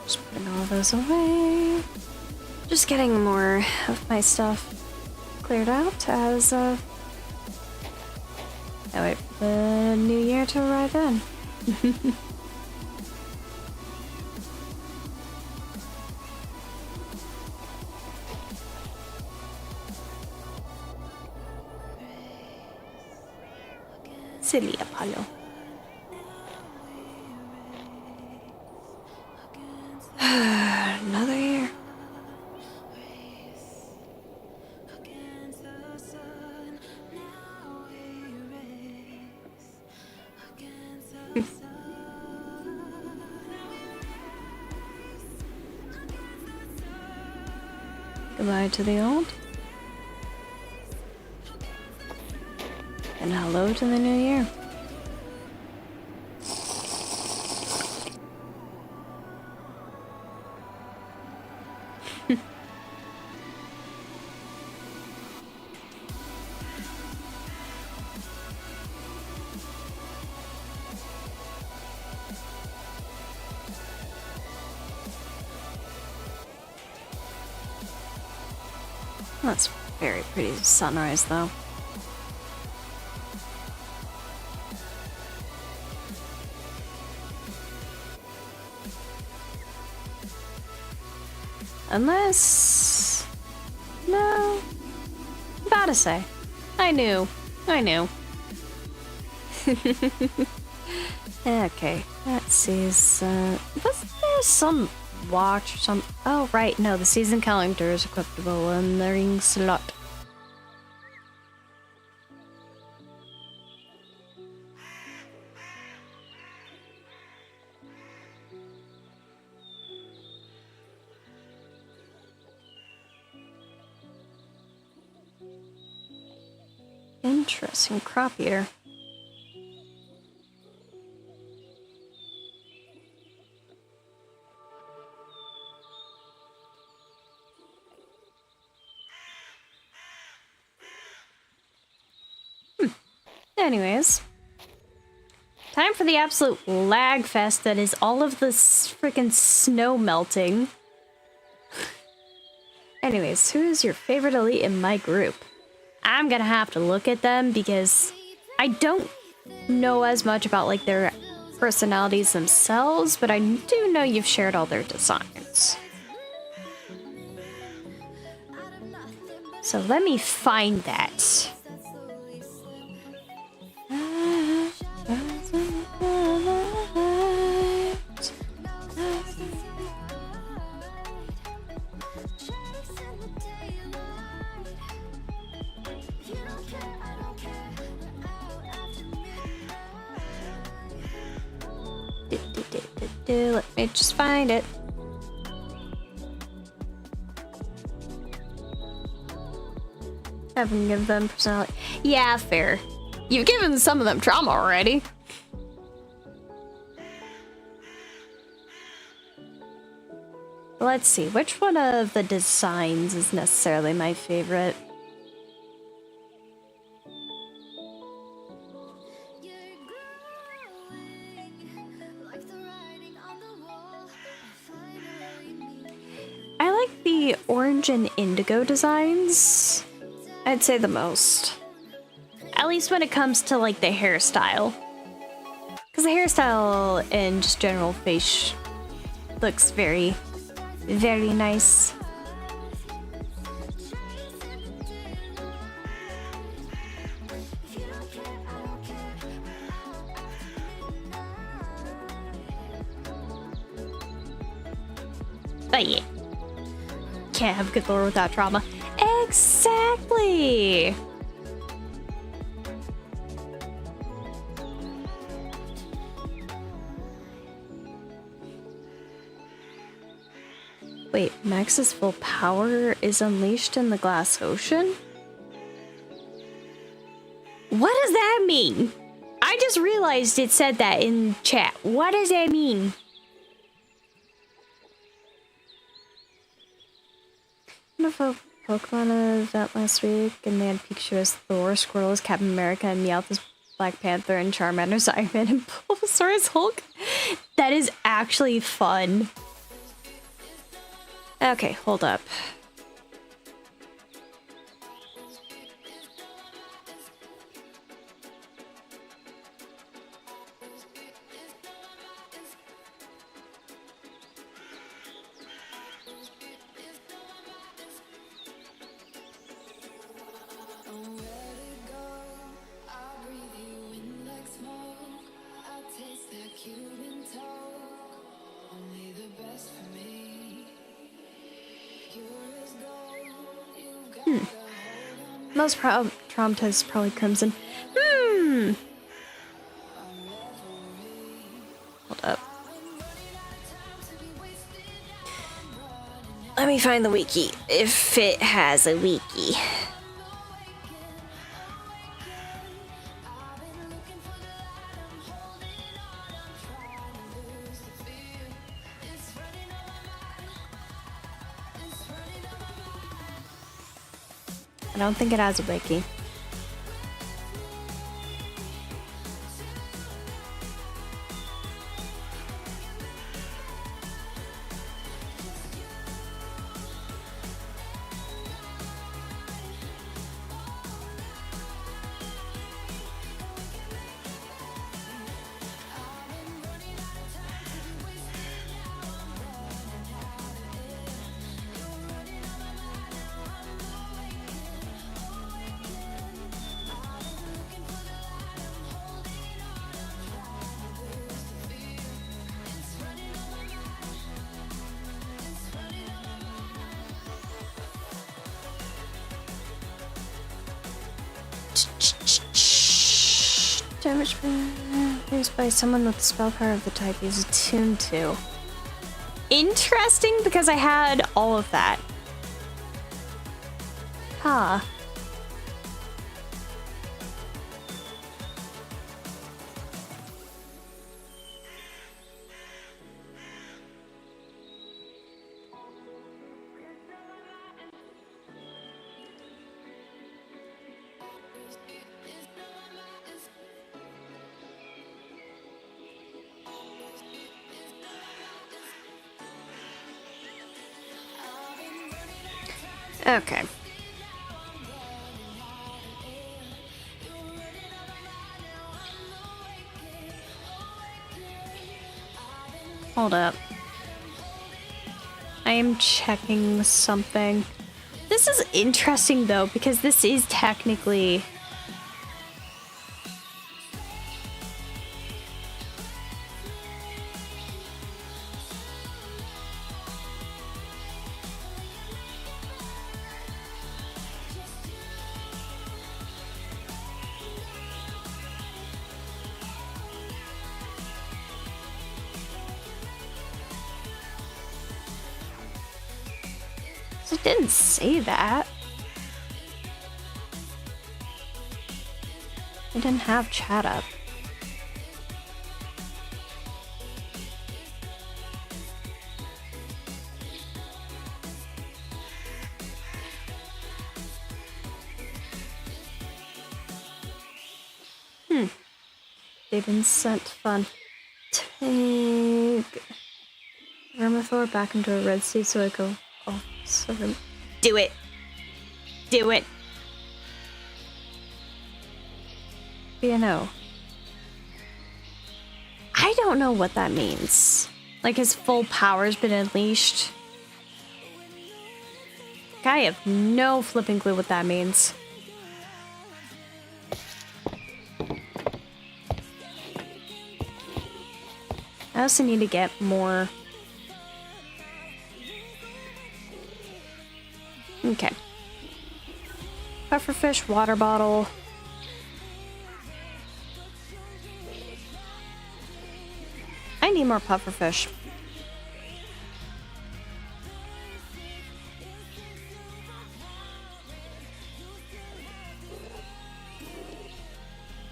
A: Just putting all those away. Just getting more of my stuff cleared out as I wait for the new year to arrive in. Silly Apollo. Another year. Goodbye to the old. And hello to the new year. That's very pretty sunrise, though. Unless... No. About to say. I knew. Okay, let's see. Was there some watch or some... Oh, right, no, the season calendar is equipable in the ring slot. Interesting crop eater. Anyways, time for the absolute lag fest that is all of this freaking snow melting. Anyways, who is your favorite elite in my group? I'm gonna have to look at them because I don't know as much about like their personalities themselves, but I do know you've shared all their designs. So let me find that. Let me just find it. Haven't given them personality. Yeah, fair. You've given some of them trauma already. Let's see, which one of the designs is necessarily my favorite? I like the orange and indigo designs. I'd say the most. At least when it comes to like the hairstyle. Because the hairstyle and just general face looks very, very nice. But yeah. Can't have good lore without trauma. Exactly! Wait, Max's full power is unleashed in the glass ocean? What does that mean? I just realized it said that in chat. What does that mean? Wonderful Pokemon event last week, and they had Pikachu as Thor, Squirtle as Captain America, and Meowth as Black Panther, and Charmander as Iron Man, and Bulbasaur as Hulk. That is actually fun. Okay, hold up. Most traumatized probably Crimson. Hold up. Let me find the wiki, if it has a wiki. I don't think it has a wiki. Damage used by someone with the spell power of the type is attuned to. Interesting, because I had all of that. Huh. Okay. Hold up. I am checking something. This is interesting though, because this is technically... It didn't say that. It didn't have chat up. They've been sent fun. Take Vermithor back into a red seed so I go. Oh, sorry. Do it. Do it. BNO. I don't know what that means. Like his full power's been unleashed. I have no flipping clue what that means. I also need to get more. Okay. Pufferfish, water bottle. I need more pufferfish.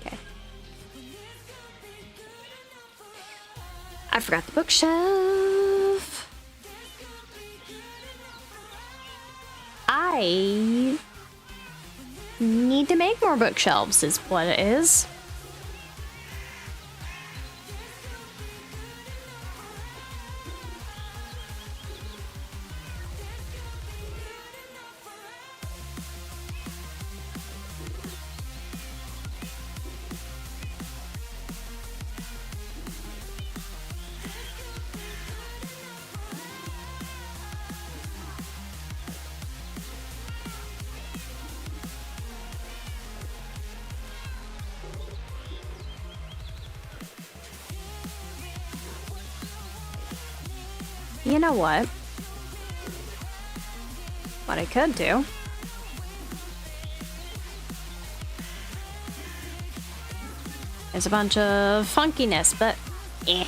A: Okay. I forgot the bookshelf. I need to make more bookshelves is what it is. You know what? What I could do is a bunch of funkiness, but eh.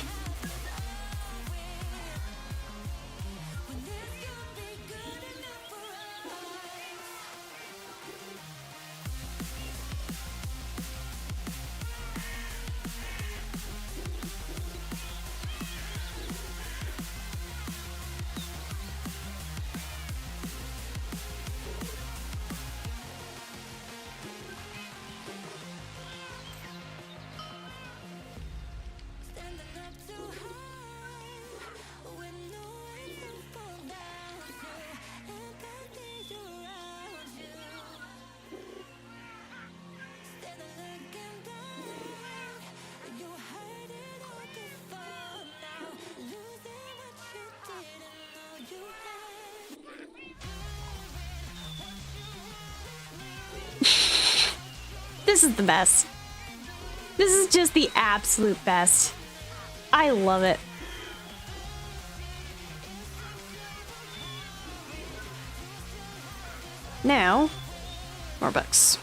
A: This is the best. This is just the absolute best. I love it. Now, more books.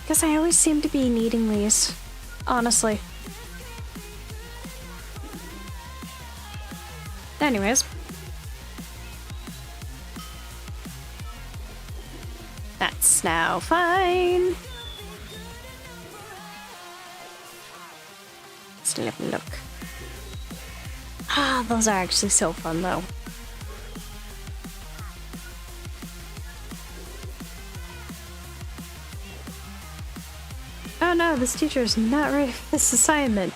A: Guess I always seem to be needing these, honestly. Anyways. That's now fine. Still have a look. Ah, those are actually so fun though. Oh no, this teacher is not ready for this assignment.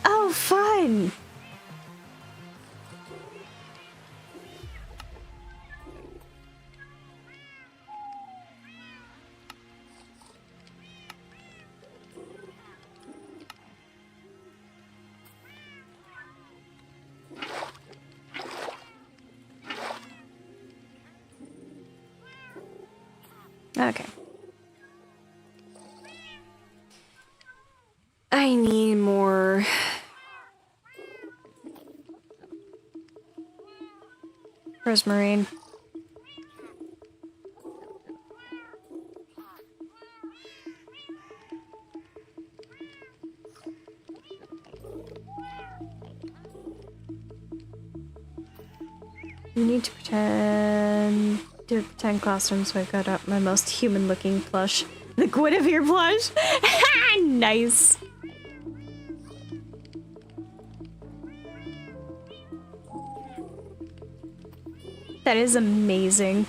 A: Oh, fun! Okay. I need more prismarine. You need to do a pretend classroom, so I got up my most human-looking plush, the Guinevere plush. Nice. That is amazing.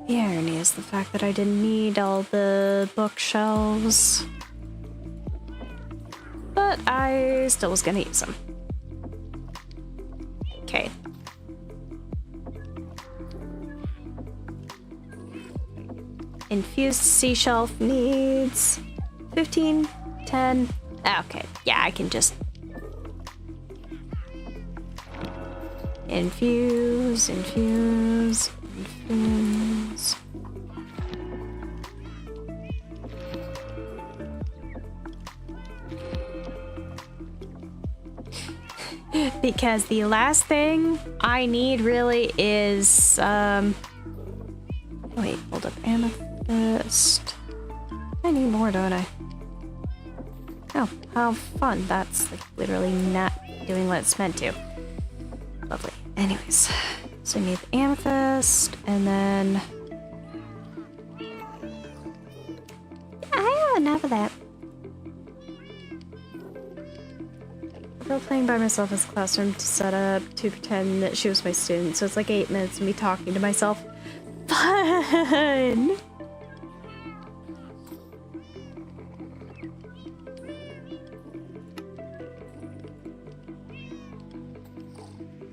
A: The irony is the fact that I didn't need all the bookshelves, but I still was gonna use them. Okay. Infused sea shelf needs 15, 10. Okay, yeah, I can just infuse. Because the last thing I need really is, wait, hold up, amethyst. I need more, don't I? Oh, how fun. That's like literally not doing what it's meant to. Lovely. Anyways, so I need the amethyst, and then I have enough of that. Role playing by myself as a classroom to set up to pretend that she was my student, so it's like 8 minutes of me talking to myself. Fun!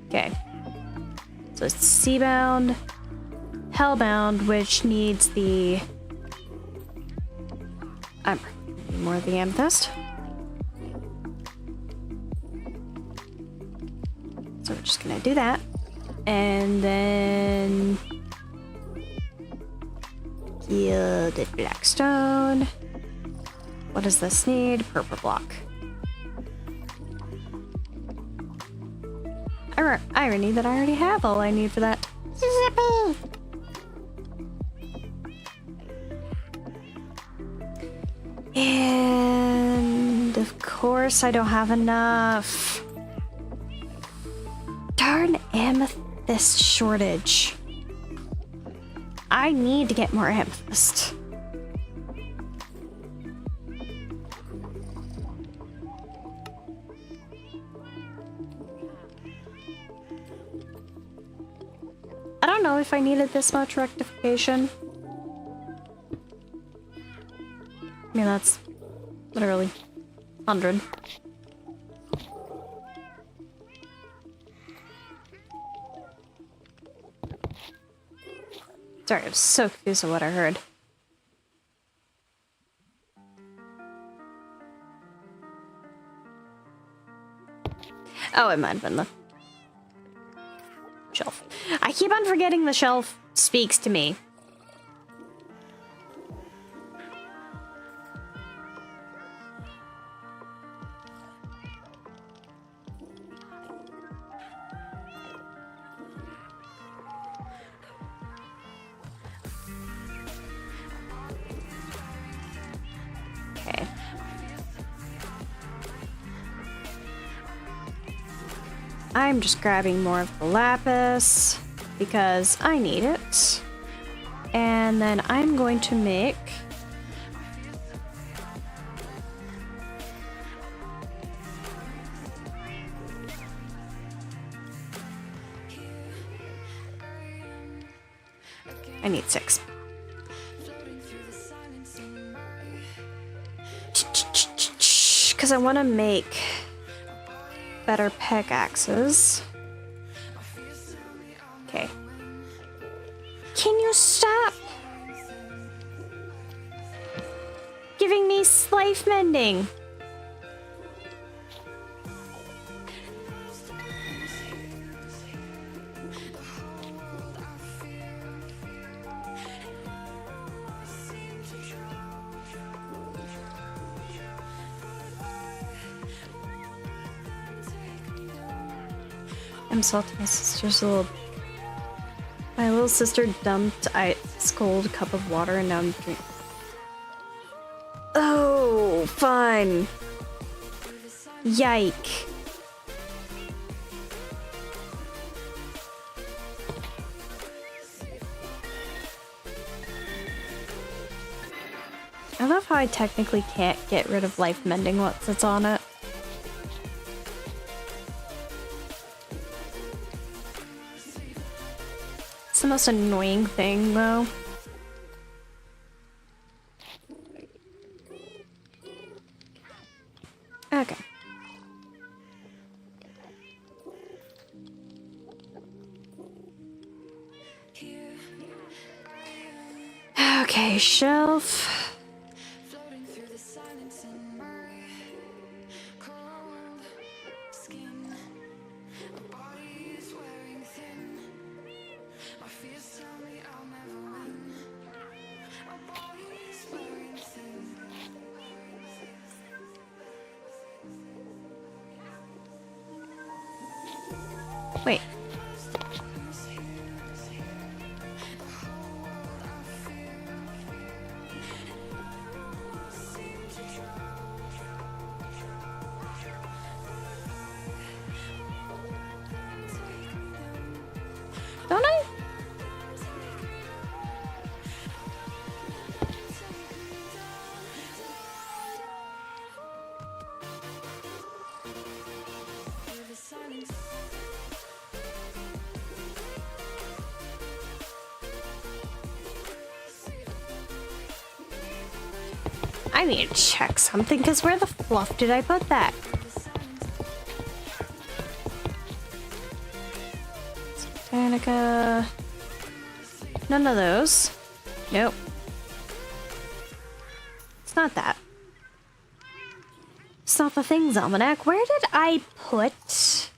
A: Okay. So it's Seabound, Hellbound, which needs the I'm more of the amethyst. So we're just gonna do that. And then gilded black stone. What does this need? Purple block. Irony that I already have all I need for that. Zippy! And of course I don't have enough. Darn amethyst shortage. I need to get more amethyst. I don't know if I needed this much rectification. I mean, that's literally 100. Sorry, I was so confused with what I heard. Oh, it might have been the shelf. I keep on forgetting the shelf speaks to me. Okay. I'm just grabbing more of the lapis because I need it. And then I'm going to make I need 6. Because I want to make better pickaxes. Okay. Can you stop giving me slave mending? I'm salty. My little sister dumped ice cold cup of water and now I'm drinking. Oh, fine. Yike. I love how I technically can't get rid of life mending once it's on it. It's the most annoying thing, though. Okay. Okay, shelf. Wait. Don't I? I need to check something, because where the fluff did I put that? Danica. None of those. Nope. It's not that. It's not the thing's almanac. Where did I put...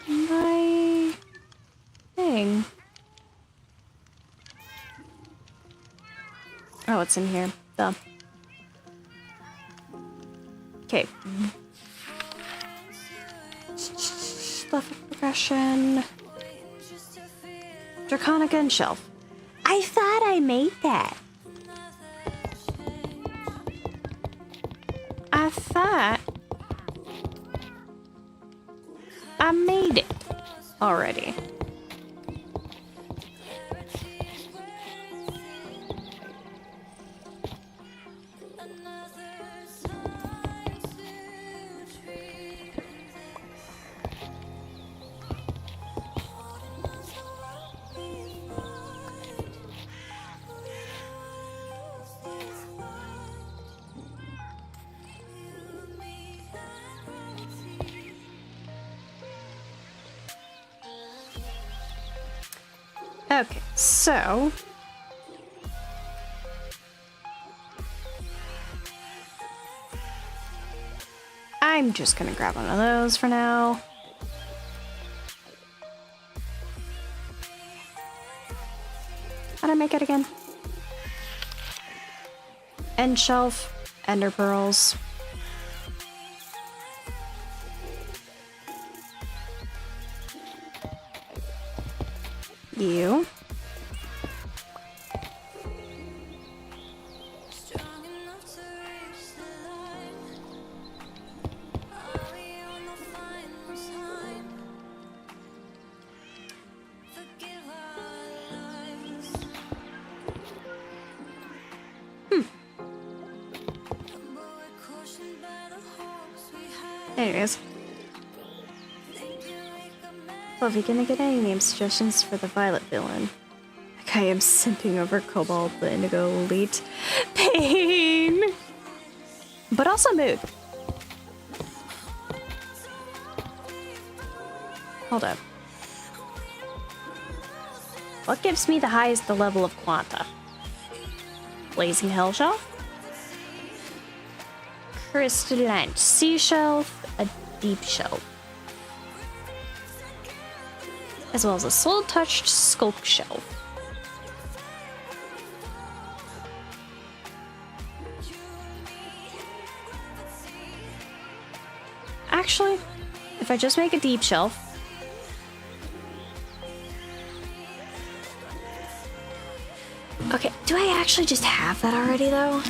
A: my... thing? Oh, it's in here. Duh. Okay. Level progression. Draconica and Shelf. I thought I made that. I thought I made it already. Okay, so I'm just gonna grab one of those for now. How'd I make it again? End shelf, ender pearls. You. Anyways. Well, if you're gonna get any name suggestions for the Violet villain, like I am simping over Cobalt, the Indigo Elite. Pain! But also Mood. Hold up. What gives me the highest level of Quanta? Blazing Hell Shelf? Crystalline Sea Shelf? A Deep Shelf? As well as a soul-touched Sculk Shelf. Actually, if I just make a Deep Shelf, okay, do I actually just have that already, though?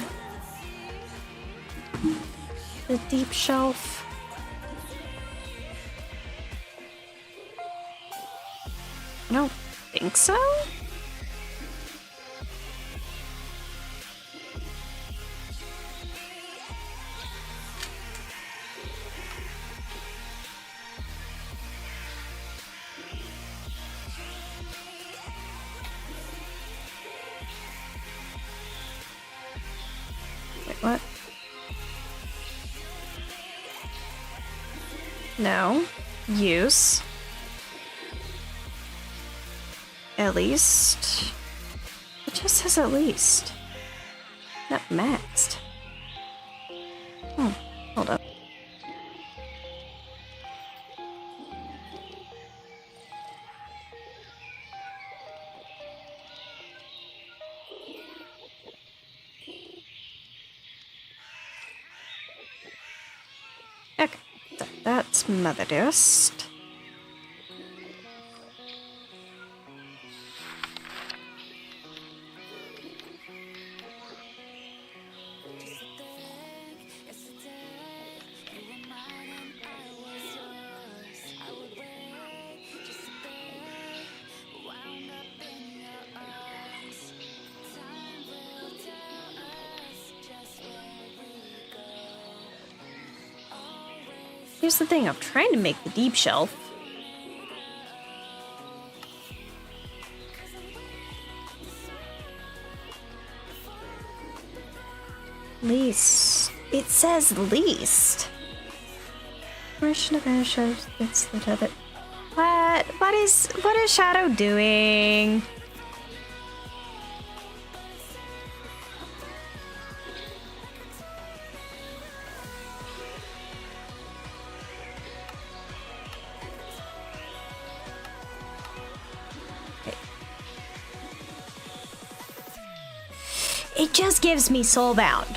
A: The Deep Shelf. I don't think so. Wait, what? No. Use. At least. It just says at least. Not maxed. Oh, hold up. Okay, that's Mother Dust. Here's the thing, I'm trying to make the Deep Shelf. Least. It says least. Version of Airship gets the tether. What is Shadow doing?
B: It just gives me soulbound.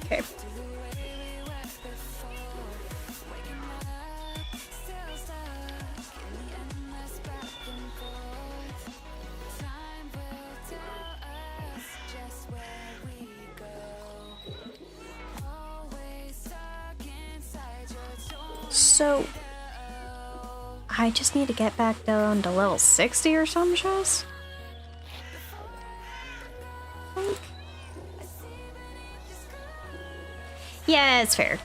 B: Okay. So, I just need to get back down to level 60 or some shows? Yeah, it's fair.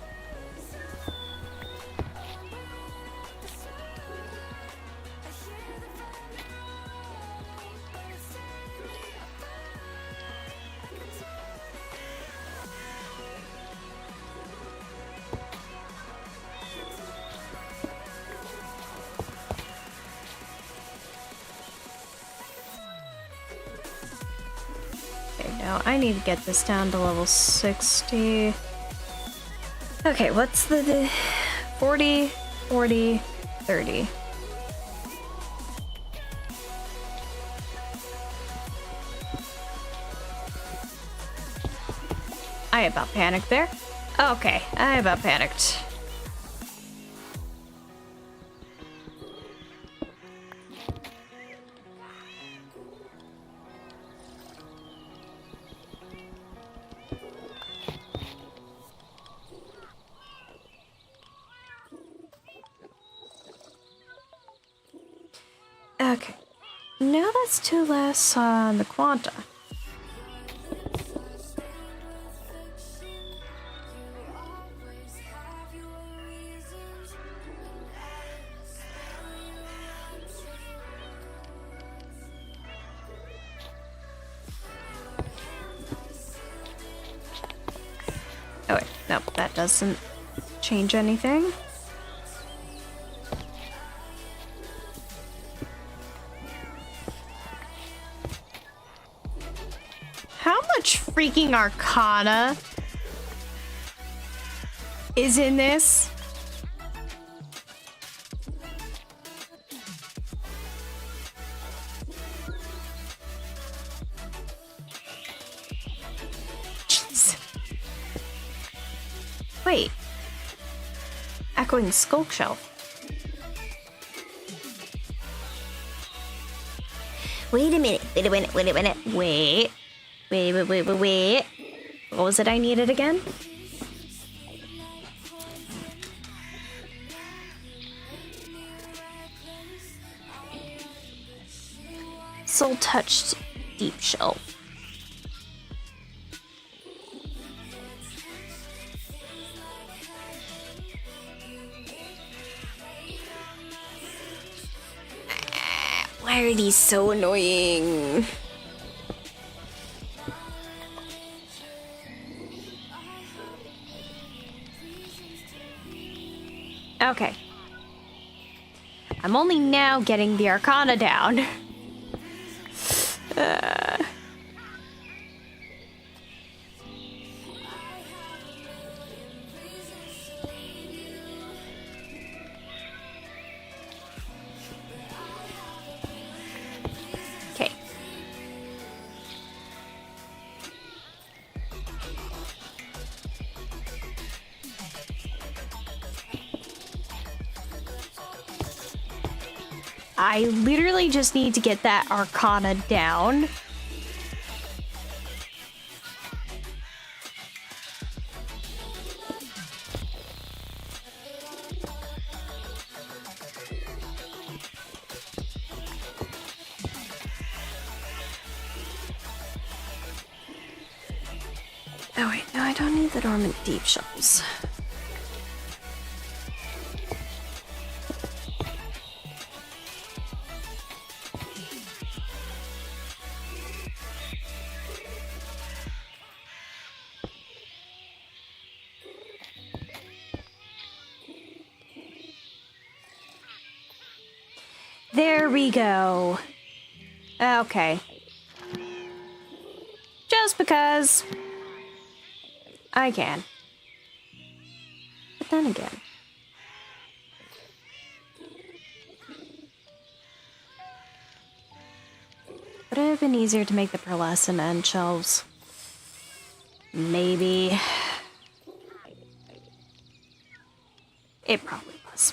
B: Okay, now I need to get this down to level 60. Okay, what's the 40, 40, 30? I about panicked there. Okay, I about panicked. Okay, now that's two less on the Quanta. Oh wait, nope, that doesn't change anything. How much freaking Arcana is in this? Jeez. Wait. Echoing Skulk Shell. Wait a minute. Wait a minute. Wait a minute. Wait. Wait. What was it I needed again? Soul Touched Deep Shell. Why are these so annoying? Okay. I'm only now getting the Arcana down. Okay. I literally just need to get that Arcana down. Oh wait, no, I don't need the dormant deep shells.
A: There we go. Okay. Just because I can. But then again. Would it have been easier to make the pearlescent end shelves? Maybe. It probably was.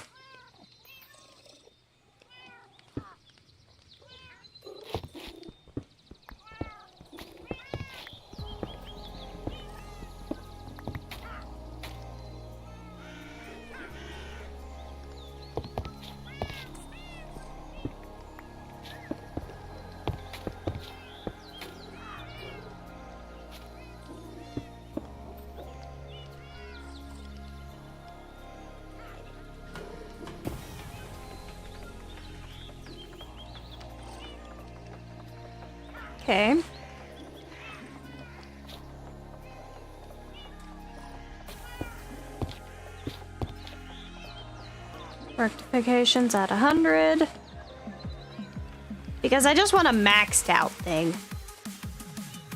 A: Okay. Rectifications at 100. Because I just want a maxed out thing.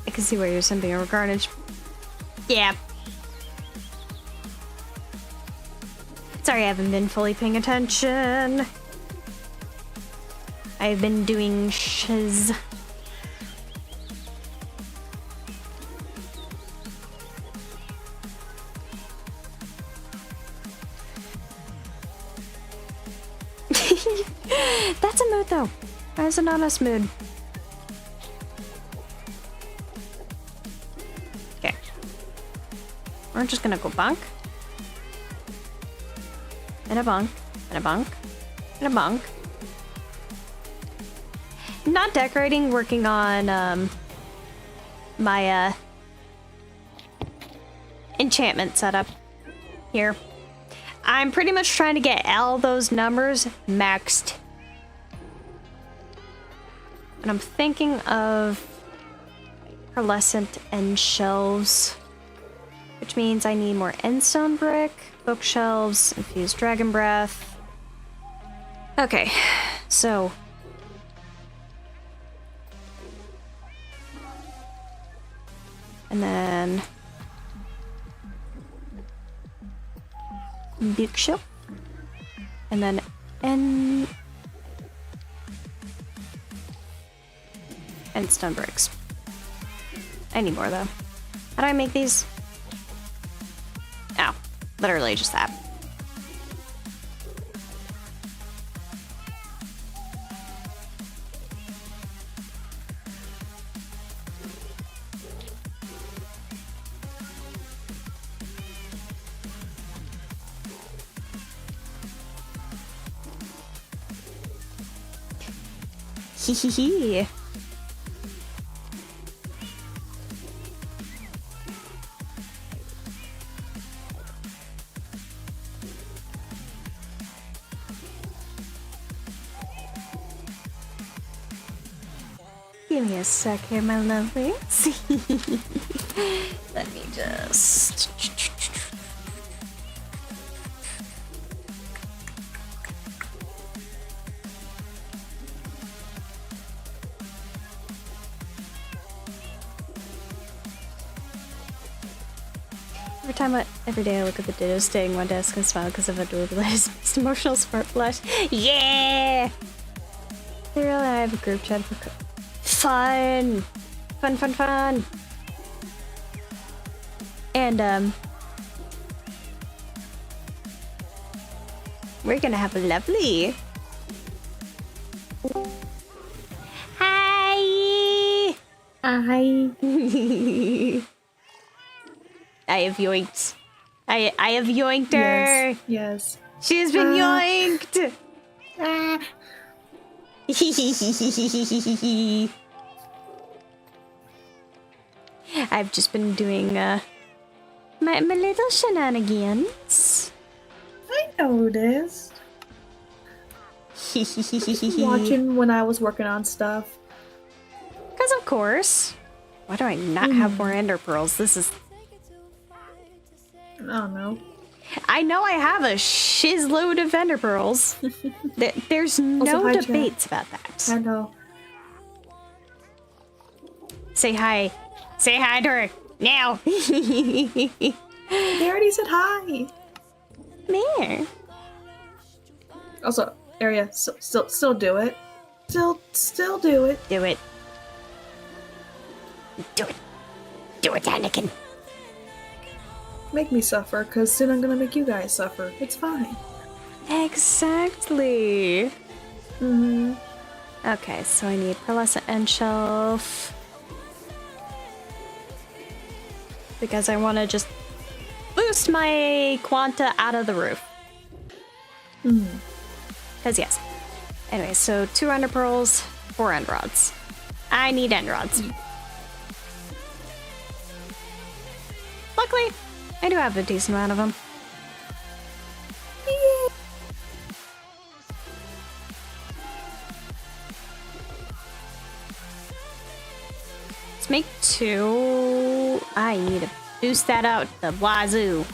A: I can see where you're simping over carnage. Yeah. Sorry, I haven't been fully paying attention. I've been doing shiz. That's a mood, though. That's an honest mood. Okay. We're just gonna go bunk. And a bunk. And a bunk. And a bunk. Not decorating, working on, my, enchantment setup here. I'm pretty much trying to get all those numbers maxed. And I'm thinking of pearlescent end shelves, which means I need more endstone brick, bookshelves, infused dragon breath. Okay, so and then bookshelf, and then endstone bricks. I need more though. How do I make these? Oh, literally just that. Hee. Give me a sec here, my lovelies. Let me just... Every day I look at the ditto staying one desk and smile because of adorability's most emotional smart blush. Yeah! They really I have a group chat for fun! Fun. And, we're gonna have a lovely... Hi!
B: Hi.
A: I have yoinked. I have yoinked her.
B: Yes.
A: She's been yoinked. I've just been doing my little shenanigans.
B: I noticed. Watching when I was working on stuff.
A: Because of course. Why do I not have more ender pearls? This is...
B: I don't know.
A: I know I have a shizload of ender pearls. There's no
B: hi,
A: debates about that.
B: I know.
A: Say hi. Say hi to her. Now.
B: They already said hi.
A: There.
B: Also, Arya, still do it. Still do it.
A: Do it. Do it. Do it, Anakin.
B: Make me suffer, because soon I'm gonna make you guys suffer. It's fine.
A: Exactly.
B: Mm-hmm.
A: Okay, so I need pearlescent end shelf. Because I want to just boost my quanta out of the roof.
B: Mm-hmm.
A: Because yes. Anyway, so 2 ender pearls, 4 end rods. I need end rods. Luckily, I do have a decent amount of them. Let's make 2. I need to boost that out the wazoo.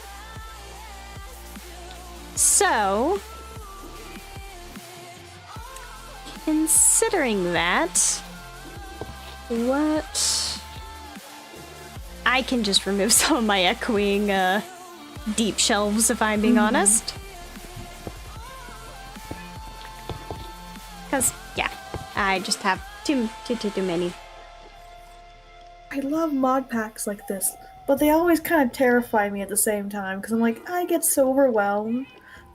A: So, considering that, what? I can just remove some of my echoing deep shelves if I'm being honest. Because, yeah, I just have too many.
B: I love mod packs like this, but they always kind of terrify me at the same time, because I'm like, I get so overwhelmed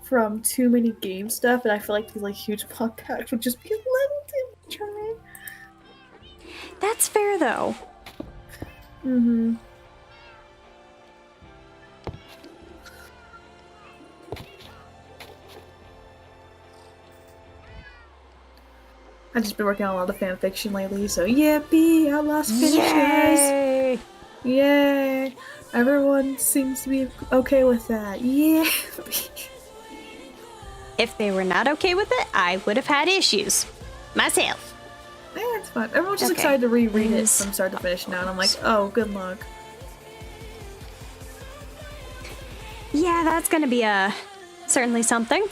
B: from too many game stuff, and I feel like these like huge mod packs would just be a little too try.
A: That's fair, though.
B: Mm-hmm. I've just been working on a lot of fan fiction lately, so yippee! Outlast finished, guys!
A: Yay!
B: Yay! Everyone seems to be okay with that. Yeah.
A: If they were not okay with it, I would have had issues. Myself.
B: Yeah, it's fine. Everyone's just
A: Okay.
B: excited to reread it from start to finish now, and I'm like, oh, good luck.
A: Yeah, that's gonna be certainly something.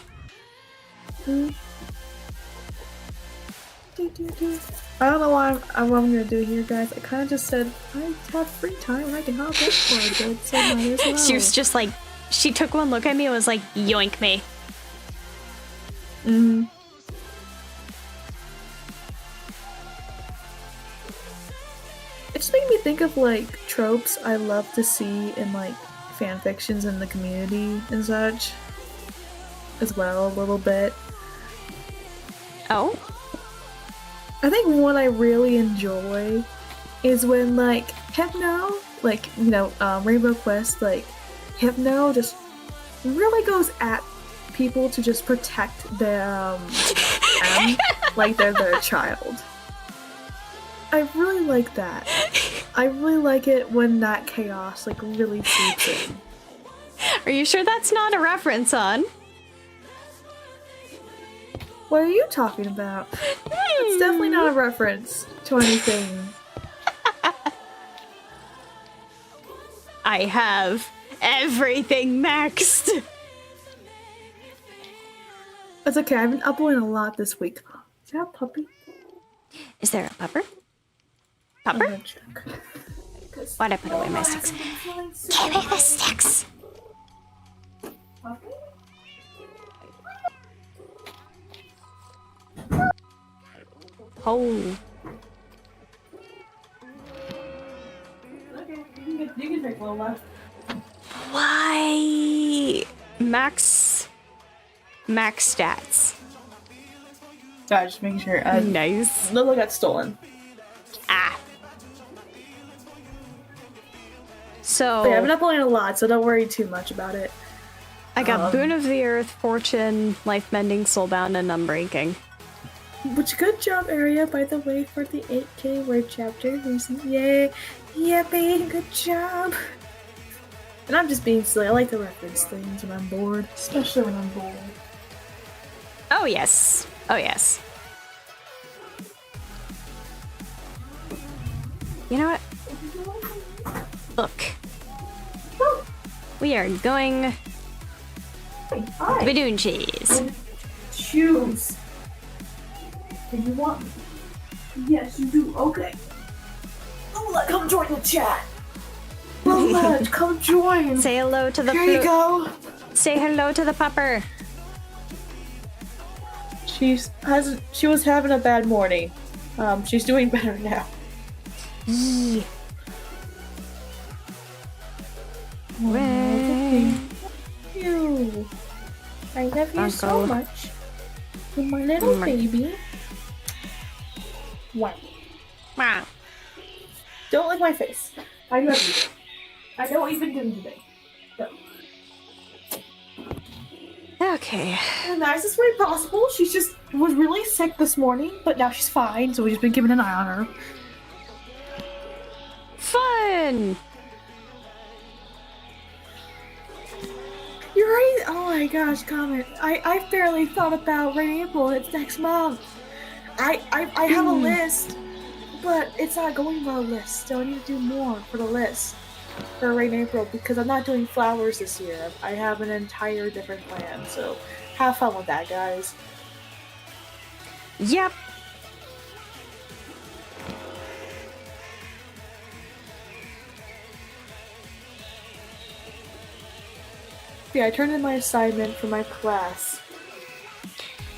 B: I don't know what I'm gonna do here, guys. I kind of just said I have free time and I can hop in for a bit, so might as well.
A: She was just like, she took one look at me and was like, yoink me.
B: Mm-hmm. It just made me think of like tropes I love to see in like fan fictions in the community and such, as well a little bit.
A: Oh?
B: I think one I really enjoy is when like Hypno, like, you know, Rainbow Quest, like Hypno just really goes at people to just protect their them like they're their child. I really like that. I really like it when that chaos like really seeps in.
A: Are you sure that's not a reference on?
B: What are you talking about? It's definitely not a reference to anything.
A: I have everything maxed.
B: It's okay, I've been uploading a lot this week. Is that a puppy?
A: Is there a pupper?
B: I'm
A: Pupper?
B: gonna check.
A: Why'd I put away my sticks? Give me the sticks! Oh.
B: Okay, you can take Lola.
A: Why? Max stats.
B: Sorry, just making sure.
A: Nice.
B: Lola got stolen.
A: Ah. So
B: But yeah, I've been uploading a lot, so don't worry too much about it.
A: I got Boon of the Earth, Fortune, Life Mending, Soulbound, and Unbreaking.
B: Which good job, Aria, by the way, for the 8K word chapter. Yay! Yippee! Good job! And I'm just being silly. I like to reference things when I'm bored. Especially when I'm bored.
A: Oh yes. Oh yes. You know what? Look. We are going
C: Hi.
A: Badoon cheese.
C: Choose. Do you want me? Yes, you do. Okay. Lola, come join the chat. Lola, come join.
A: Say hello to the
C: Here you go.
A: Say hello to the pupper.
C: She was having a bad morning. She's doing better now.
A: Yee.
C: You. I love you so
A: Uncle.
C: much. You're my little baby. Wow.
A: Wow.
C: Don't lick my face. I love you. I know what you've been doing today. No.
A: Okay.
C: In the nicest way possible. She's just was really sick this morning, but now she's fine, so we've just been keeping an eye on her.
A: Fun.
C: You're right. Oh my gosh, comment. I barely thought about Rain April. It's next month. I have a list, but it's not going by a list, so I need to do more for the list for Rain April because I'm not doing flowers this year. I have an entire different plan, so have fun with that, guys.
A: Yep.
C: Yeah, I turned in my assignment for my class.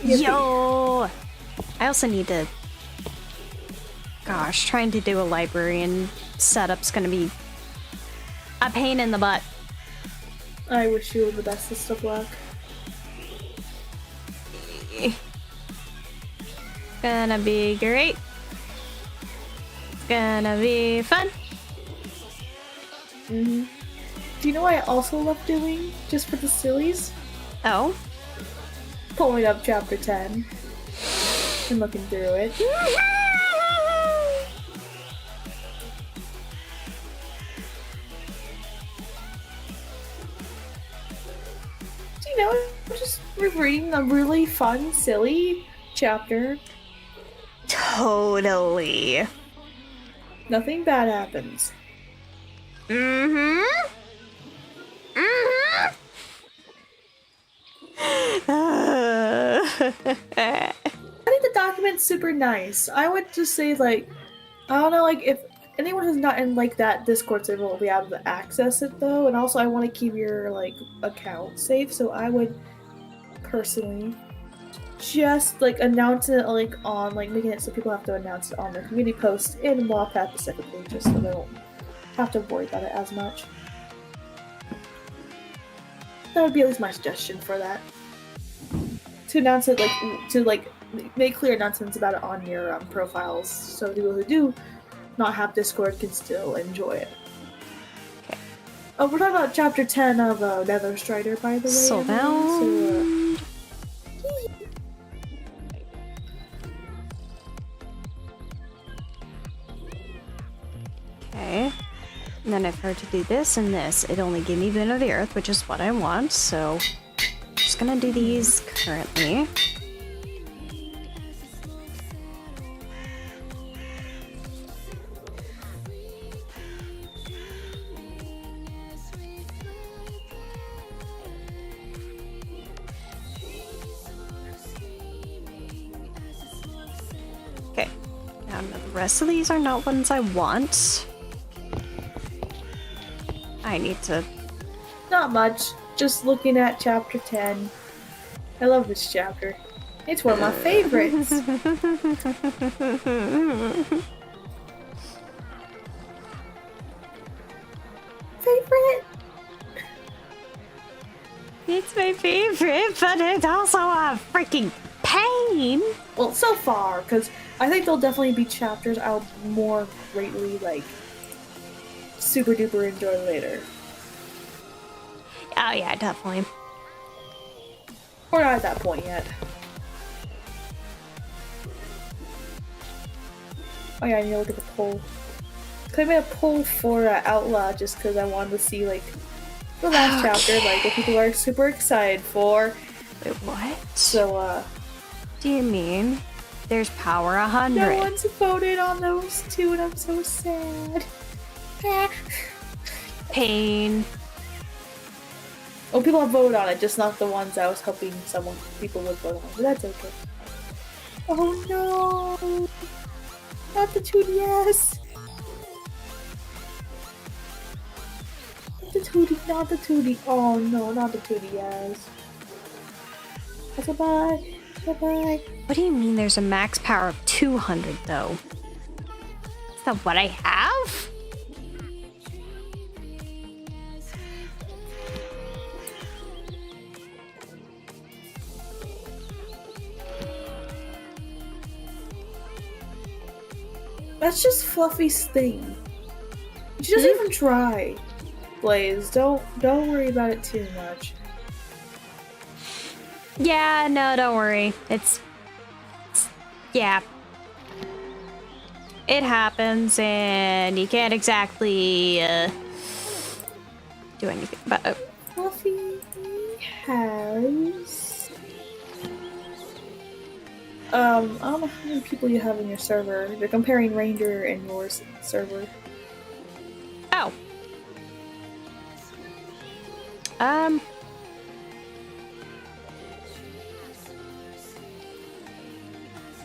A: Yo. I also need to. Gosh, trying to do a librarian setup's gonna be a pain in the butt.
C: I wish you the bestest of luck.
A: Gonna be great. Gonna be fun.
C: Mm-hmm. Do you know what I also love doing, just for the sillies?
A: Oh.
C: Pulling up chapter 10 and looking through it. Do you know, I'm just reading a really fun, silly chapter.
A: Totally.
C: Nothing bad happens.
A: Mm-hmm.
C: I think the document's super nice. I would just say, like, I don't know, like, if anyone who's not in, like, that Discord server will be able to access it, though, and also I want to keep your, like, account safe, so I would personally just, like, announce it, like, on, like, making it so people have to announce it on their community post in Wattpad specifically, just so they don't have to worry about it as much. That would be at least my suggestion for that. To announce it, make clear announcements about it on your profiles, so people who do not have Discord can still enjoy it.
A: Okay.
C: Oh, we're talking about chapter 10 of Nether Strider, by the way.
A: Soulbound. Okay. And then I've heard to do this and this. It only gave me Boon of the Earth, which is what I want, so I'm just gonna do these currently. Okay. Now the rest of these are not ones I want. I need to.
C: Not much. Just looking at chapter 10. I love this chapter. It's one of my favorites. Favorite?
A: It's my favorite, but it's also a freaking pain.
C: Well, so far, because I think there'll definitely be chapters I'll more greatly, like, super duper enjoy later.
A: Oh yeah, definitely.
C: We're not at that point yet. Oh yeah, I need to look at the poll. I made a poll for Outlaw just because I wanted to see, like, the last chapter, like, what people are super excited for.
A: Wait, what?
C: So,
A: do you mean there's Power 100?
C: no one's voted on those two, and I'm so sad.
A: Pain.
C: Oh, people have voted on it, just not the ones I was hoping people would vote on. But that's okay. Oh no! Not the 2DS! Not the 2D, not the 2D. Oh no, not the 2DS. Bye-bye. Bye-bye.
A: What do you mean there's a max power of 200 though? Is that what I have?
C: That's just Fluffy's thing. She doesn't even try. Blaze, don't worry about it too much.
A: Yeah, no, don't worry. It's yeah. It happens, and you can't exactly do anything about it.
C: Fluffy has... I don't know how many people you have in your server. They're comparing Ranger and yours server.
A: Oh.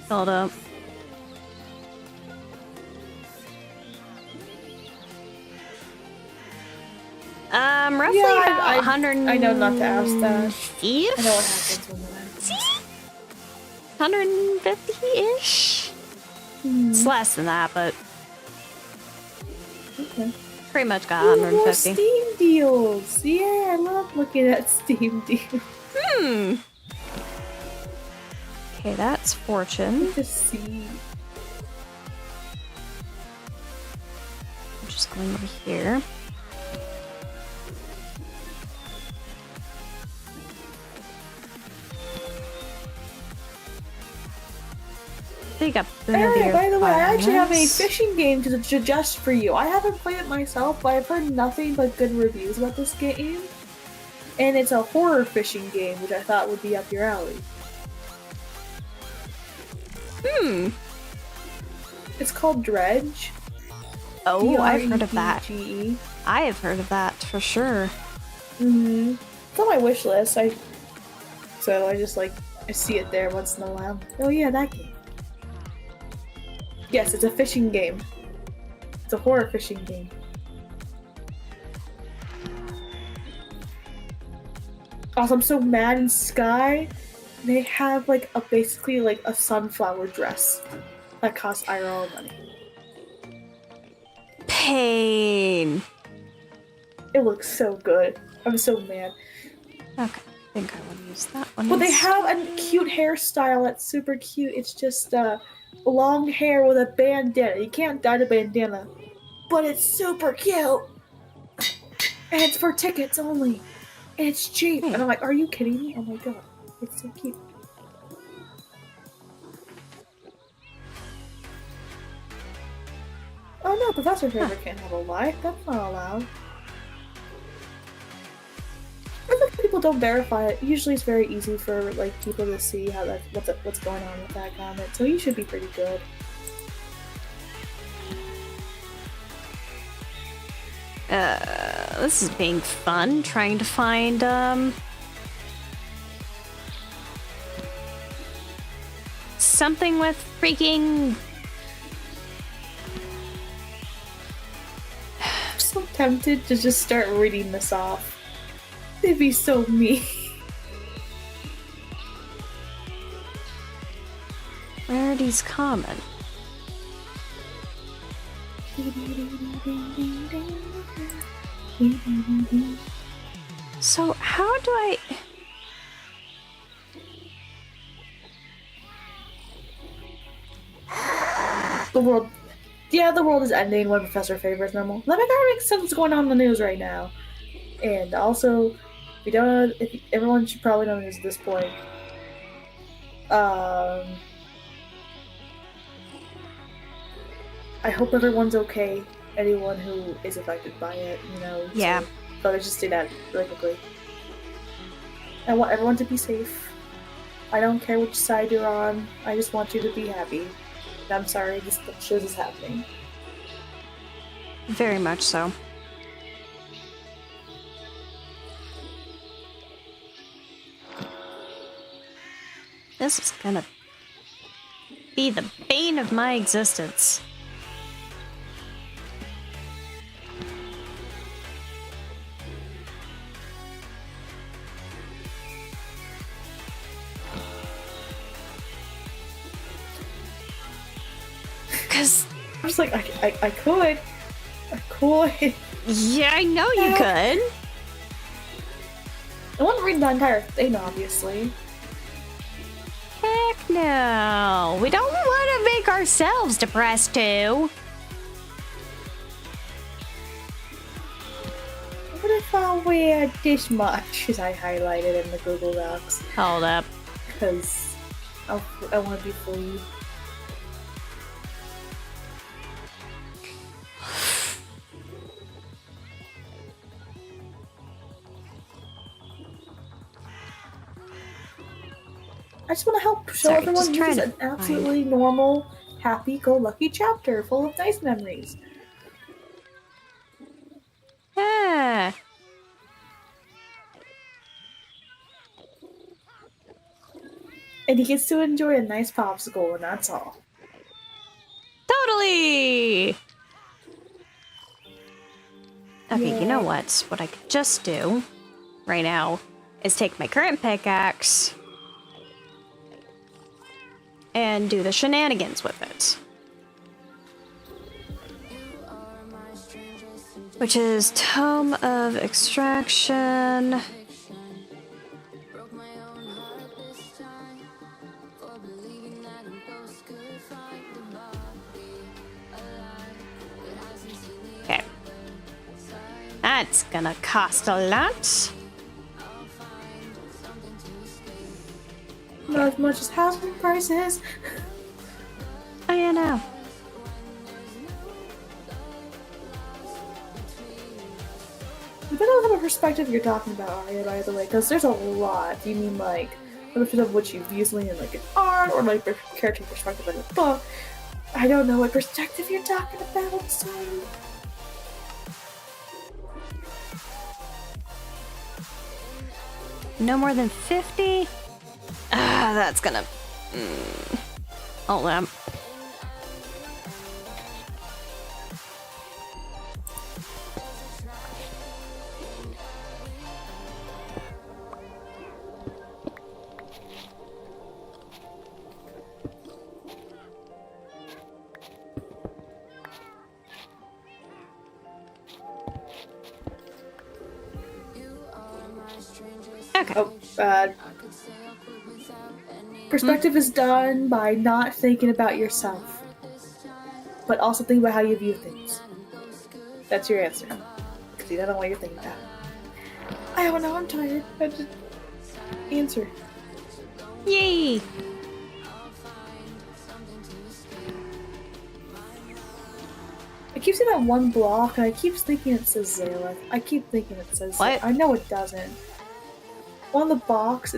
A: Hold up. Roughly about 100.
C: I know not to ask that.
A: I
C: know what happens when that.
A: 150-ish? It's less than that, but
C: Okay.
A: pretty much got
C: Ooh, more
A: 150.
C: Steam deals! Yeah, I love looking at Steam deals.
A: Okay, that's fortune.
C: To see.
A: I'm just going over here. They got
C: Hey, by the way, I actually have a fishing game to suggest for you. I haven't played it myself, but I've heard nothing but good reviews about this game. And it's a horror fishing game, which I thought would be up your alley. It's called Dredge.
A: Oh, I've heard of that.
C: D-R-E-D-G-E.
A: I have heard of that for sure.
C: It's on my wish list. So I just I see it there once in a while. Oh yeah, that game. Yes, it's a fishing game. It's a horror fishing game. Also, I'm so mad in Sky. They have basically a sunflower dress that costs IRL money.
A: Pain.
C: It looks so good. I'm so mad.
A: Okay, I think I want to use that one.
C: But they have a cute hairstyle that's super cute. It's just long hair with a bandana. You can't dye the bandana, but it's super cute. And it's for tickets only. And it's cheap. And I'm like, are you kidding me? Oh my god. It's so cute. Oh no, Professor Favorite can't have a life. That's not allowed. I think people don't verify it. Usually it's very easy for people to see how what's going on with that comment. So you should be pretty good.
A: This is being fun, trying to find, something with freaking...
C: I'm so tempted to just start reading this off. They'd be so mean.
A: Rarity's common. So how do I...
C: The world is ending when Professor Favorite's normal. That makes sense what's going on in the news right now. And also, if you don't know, everyone should probably know this at this point. I hope everyone's okay. Anyone who is affected by it,
A: Yeah.
C: So let's just do that really quickly. I want everyone to be safe. I don't care which side you're on. I just want you to be happy. And I'm sorry this is happening.
A: Very much so. This is gonna be the bane of my existence. Cause
C: I'm just like, I could. I could.
A: yeah, I know you could.
C: I want to read the entire thing, obviously.
A: Heck no. We don't want to make ourselves depressed too.
C: What if I wear this much, as I highlighted in the Google Docs?
A: Hold up.
C: Because I want to be free. I just want to help show
A: Sorry,
C: everyone
A: just
C: this
A: trying
C: is
A: to
C: an absolutely normal, happy-go-lucky chapter full of nice memories.
A: Yeah.
C: And he gets to enjoy a nice popsicle, and that's all.
A: Totally. Okay, you know
C: Yeah.
A: what? What I could just do right now is take my current pickaxe and do the shenanigans with it. Which is Tome of Extraction. Okay. That's gonna cost a lot.
C: Not as much as housing prices.
A: Oh, yeah, no.
C: Depending on what type of perspective you're talking about, Arya, by the way, because there's a lot. Do you mean like the perspective of what you've usually in like an art, or like the character perspective in a book? I don't know what perspective you're talking about, so.
A: No more than 50? Ah, that's gonna... Hold on. Okay.
C: Oh, perspective is done by not thinking about yourself, but also think about how you view things. That's your answer. Because you don't know what you're thinking about. I don't know, I'm tired. I just answer.
A: Yay!
C: I keep seeing that one block, and I keep thinking it says Zaleth. I keep thinking it says
A: What?
C: I know it doesn't. On the box,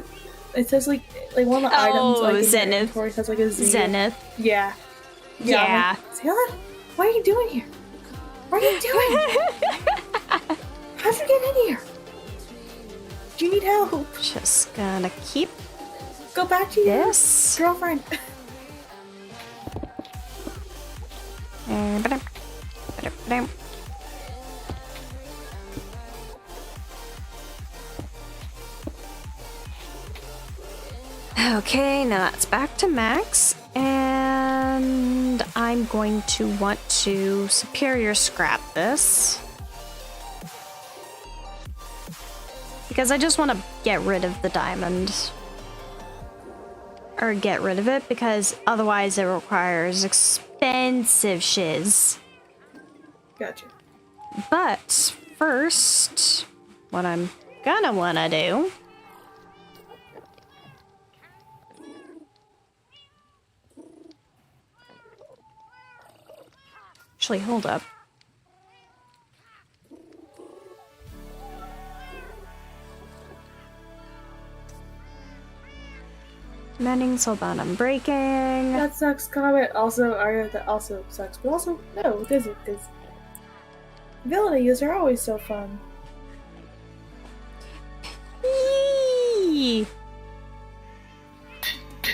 C: it says like one of the items like in your
A: Zenith.
C: inventory has like a Z.
A: Zenith.
C: Yeah.
A: Yeah.
C: I'm like, Zaleth, what are you doing here? What are you doing? How'd you get in here? Do you need help?
A: Just gonna keep
C: Go back to your
A: this.
C: girlfriend.
A: Okay, now that's back to max, and I'm going to want to superior scrap this because I just want to get rid of the diamond, or get rid of it because otherwise it requires expensive shiz.
C: Gotcha.
A: But first, what I'm gonna wanna do actually, hold up. Mending soulbound unbreaking.
C: That sucks comment. Also, Arya, that also sucks. But also, no, it doesn't, because villainies are always so fun.
A: Yee!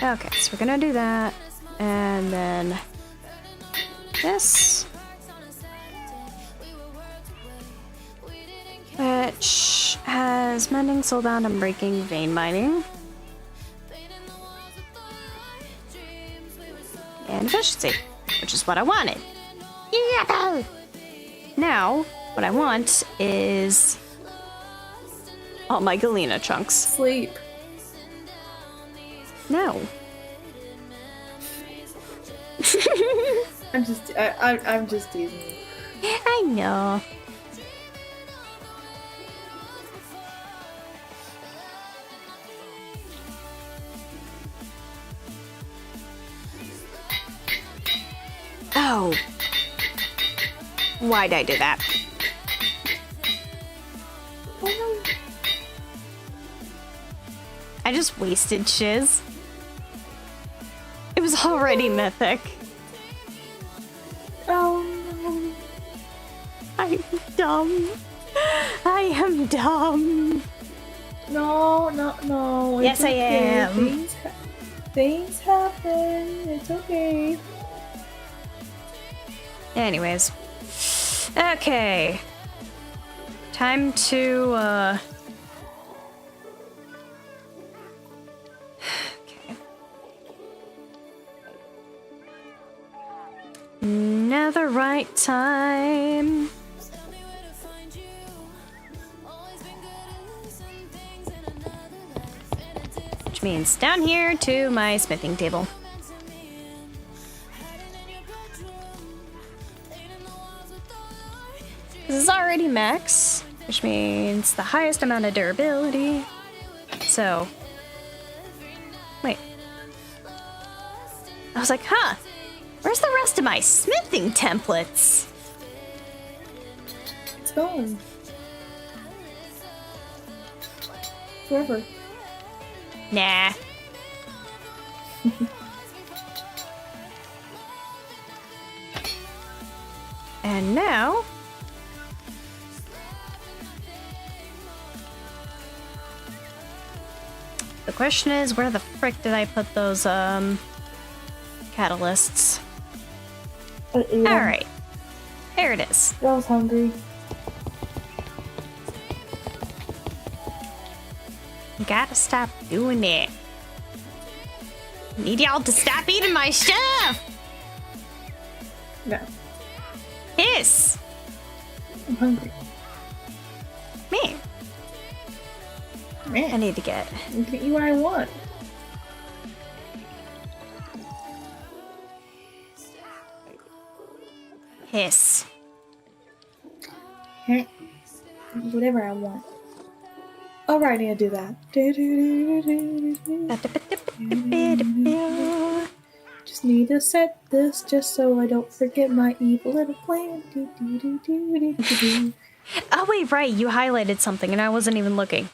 A: Okay, so we're gonna do that. And then this. Which has mending, soulbound, and breaking vein mining. And efficiency, which is what I wanted. Yeah! Now, what I want is all my Galena chunks.
C: Sleep.
A: No.
C: I'm just teasing you.
A: I know. Oh. Why'd I do that? I just wasted shiz. It was already mythic.
C: Oh no.
A: I'm dumb. I am dumb.
C: No.
A: Yes,
C: It's okay.
A: I am.
C: Things happen. It's okay.
A: Anyways. Okay. Time to, okay. Netherite time. Which means down here to my smithing table. This is already max, which means the highest amount of durability. So, wait. I was like, huh, where's the rest of my smithing templates?
C: It's gone. Forever.
A: Nah. And now, the question is, where the frick did I put those, catalysts? Alright. There it is.
C: I was hungry.
A: You gotta stop doing it. Need y'all to stop eating my stuff!
C: No.
A: Hiss!
C: I'm hungry.
A: Me. I
C: Man,
A: need to get...
C: I can eat what I want.
A: Hiss.
C: Whatever I want. Alright, I need to do that. Just need to set this just so I don't forget my evil little plan.
A: Oh wait, right, you highlighted something and I wasn't even looking.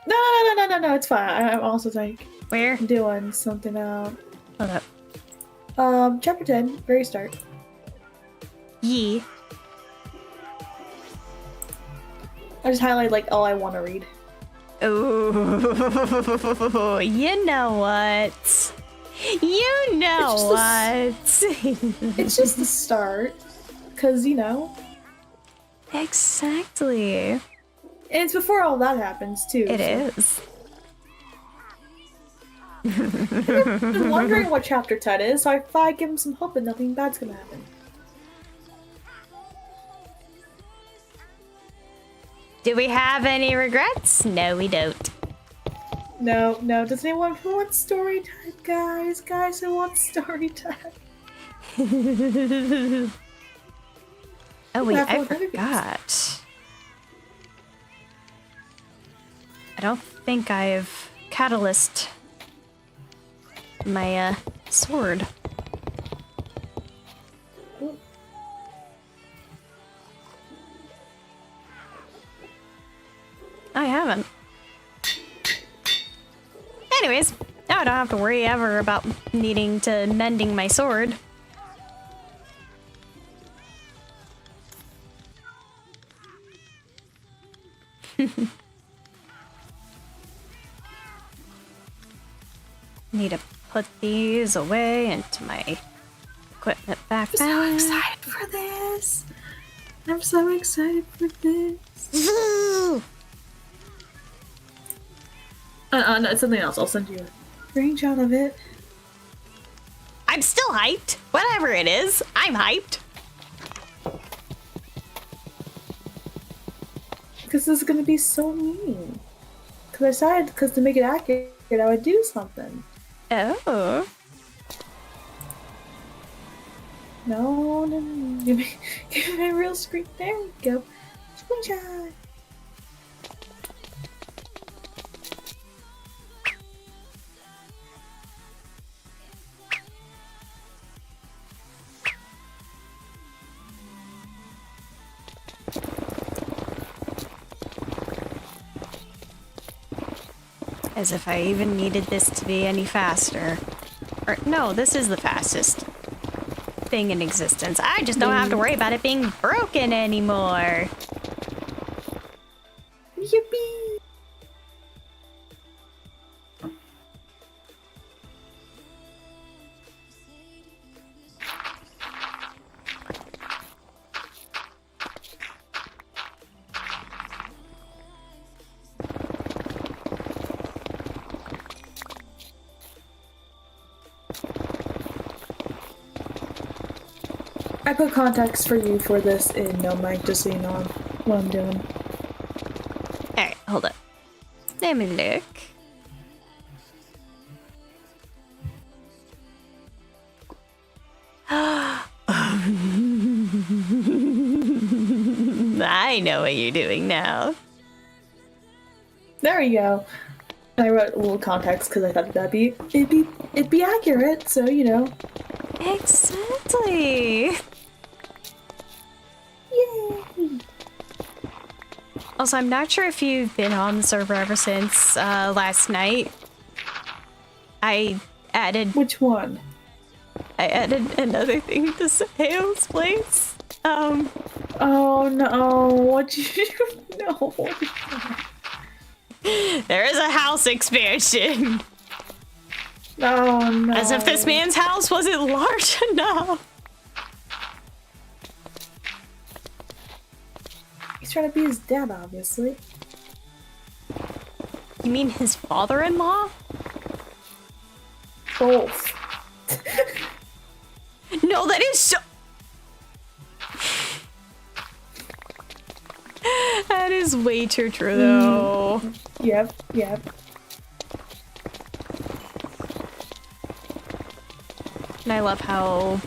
C: No, it's fine. I'm also like
A: Where?
C: doing something out.
A: Hold up.
C: Chapter 10, very start.
A: Yee.
C: I just highlight like all I want to read.
A: Ooh, you know what? You know what?
C: It's just the start, cause you know.
A: Exactly.
C: And it's before all that happens too.
A: It is.
C: I've been wondering what chapter 10 is, so I thought I'd give him some hope that nothing bad's gonna happen.
A: Do we have any regrets? No, we don't.
C: No. Does anyone who wants story time, guys? Guys who want story time?
A: Oh wait,
C: That's
A: I
C: what it is.
A: forgot. I don't think I've catalyst my sword. I haven't. Anyways, now I don't have to worry ever about needing to mending my sword. Need to put these away into my equipment backpack.
C: I'm so excited for this. I'm so excited for this. No, it's something else. I'll send you a screenshot of it.
A: I'm still hyped. Whatever it is, I'm hyped.
C: Because this is gonna be so mean. Because I decided, because to make it accurate, I would do something.
A: Oh.
C: No. Give me a real screen. There we go. Screenshot.
A: As if I even needed this to be any faster. Or, no, this is the fastest thing in existence. I just don't have to worry about it being broken anymore.
C: Yippee! I put context for you for this in no mic, just so you know what I'm doing.
A: Alright, hold up. Let me look. I know what you're doing now.
C: There we go. I wrote a little context because I thought it'd be accurate, so you know.
A: Exactly.
C: Yay!
A: Also, I'm not sure if you've been on the server ever since last night. I added
C: Which one?
A: another thing to Sayo's place.
C: Oh no! What you no?
A: There is a house expansion.
C: Oh no!
A: As if this man's house wasn't large enough.
C: He's trying to be his dad, obviously.
A: You mean his father-in-law?
C: Both.
A: No, that is so... That is way too true, though.
C: Yep.
A: And I love how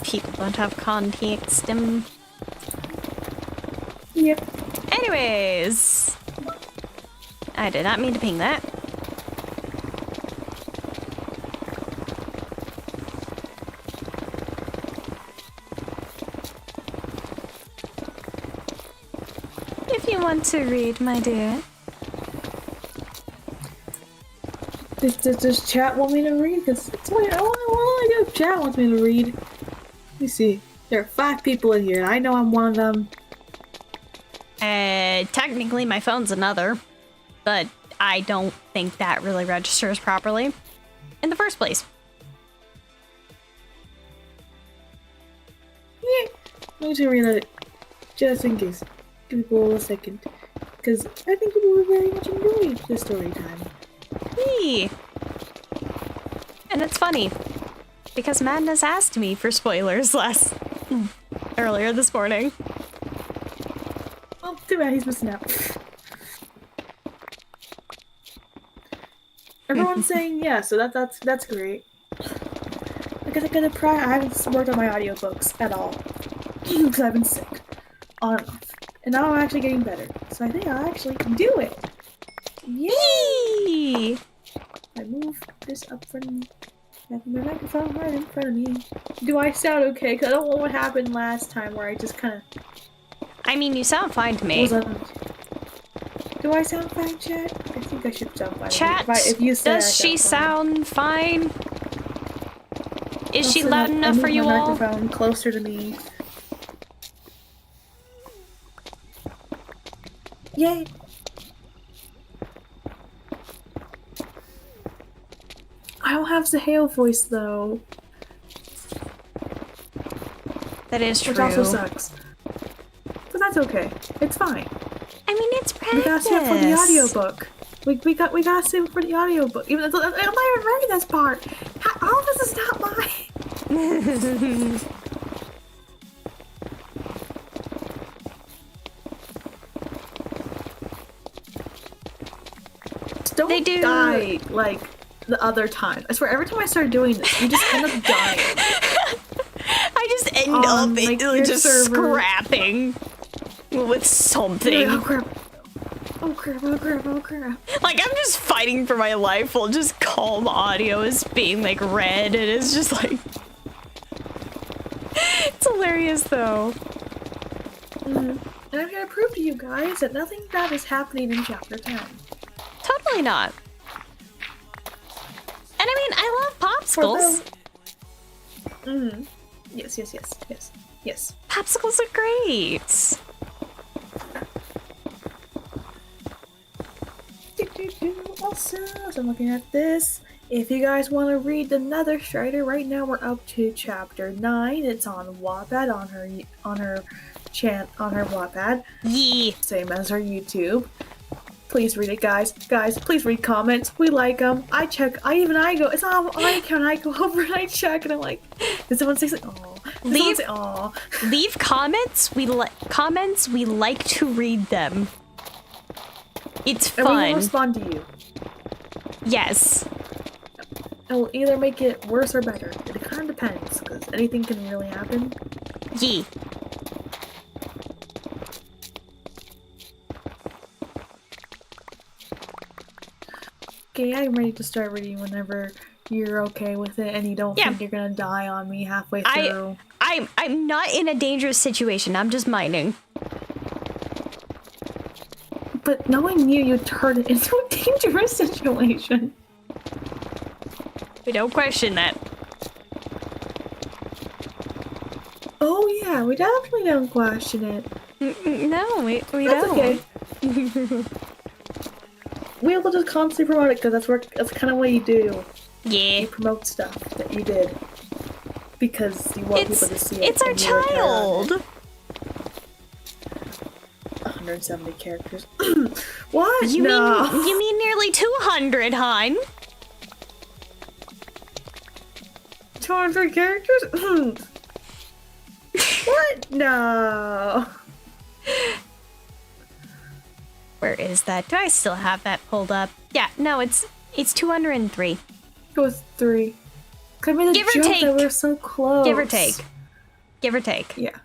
A: people don't have context.
C: Yep.
A: Anyways, I did not mean to ping that. If you want to read, my dear.
C: Does chat want me to read? Because that's what I want to do. If chat wants me to read. Let me see. There are 5 people in here, and I know I'm one of them.
A: Technically my phone's another, but I don't think that really registers properly in the first place.
C: Yeah. I'm just gonna reload it. Just in case. Give people a second. Because I think people will very much enjoy the story time.
A: Whee! And it's funny, because Madness asked me for spoilers earlier this morning.
C: Oh, too bad he's missing out. Everyone's saying yeah, so that's great. Because I haven't worked on my audiobooks at all. Because I've been sick. On and off. And now I'm actually getting better. So I think I actually can do it. Yay! I move this up front of me. I have my microphone right in front of me. Do I sound okay? Because I don't know what happened last time where I just kind of...
A: I mean, you sound fine to me.
C: Do I sound fine, chat? I think I should sound fine.
A: Chat,
C: if you say
A: does she sound fine? Is she loud enough for you all?
C: Microphone closer to me. Yay! have Saheo voice though.
A: That is true.
C: Which also sucks. But that's okay. It's fine.
A: I mean, it's practice.
C: We gotta save it for the audiobook. We gotta save it for the audiobook. Even though I'm not even reading this part. All of this is not mine. Don't die like the other time. I swear, every time I start doing this, you just end up dying.
A: I just end up
C: like,
A: just scrapping with something.
C: Oh crap. Oh crap, oh crap, oh crap.
A: Like, I'm just fighting for my life while just calm audio is being like read, and it's just like... It's hilarious though.
C: And I'm here to prove to you guys that nothing bad is happening in chapter 10.
A: Totally not. And I mean, I love popsicles.
C: Yes, yes, yes, yes, yes.
A: Popsicles are great.
C: Also, as I'm looking at this, if you guys want to read the Nether Strider, right now we're up to chapter 9. It's on Wattpad on her Wattpad.
A: Yeah.
C: Same as her YouTube. Please read it, guys. Guys, please read comments. We like them. I check. I go. It's not on my account. I go over and I check, and I'm like, did someone say something? Oh,
A: Leave comments. We like to read them. It's fun.
C: And we will respond to you.
A: Yes.
C: And we'll either make it worse or better. It kind of depends, because anything can really happen.
A: Yeah.
C: Okay, I'm ready to start reading whenever you're okay with it and you don't think you're gonna die on me halfway through.
A: I'm not in a dangerous situation. I'm just mining.
C: But knowing you turned it into a dangerous situation.
A: We don't question that.
C: Oh yeah, we definitely don't question it.
A: No, we
C: That's
A: don't.
C: Okay. We will just constantly promote it because that's kind of what you do.
A: Yeah.
C: You promote stuff that you did because you want people to see it.
A: It's our child.
C: 170 characters. What?
A: You
C: no.
A: mean nearly 200, hon?
C: 200 characters? What? No.
A: Where is that? Do I still have that pulled up? Yeah, no, it's 203.
C: It was 3. Could be the
A: Give or
C: joke
A: take.
C: that we're so close.
A: Give or take. Give or take.
C: Yeah.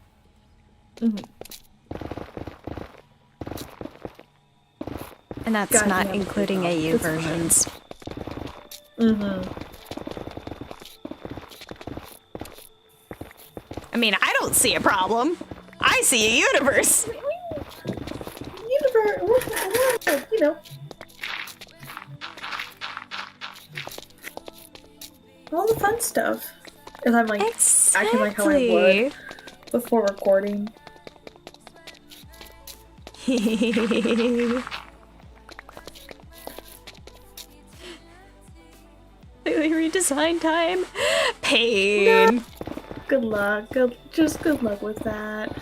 A: And that's
C: God,
A: not
C: yeah,
A: including AU
C: it's
A: versions. I mean, I don't see a problem. I see a universe.
C: You know. All the fun stuff. And I'm like acting like how I would before recording.
A: Redesign time. Pain.
C: No. Good luck. Just good luck with that.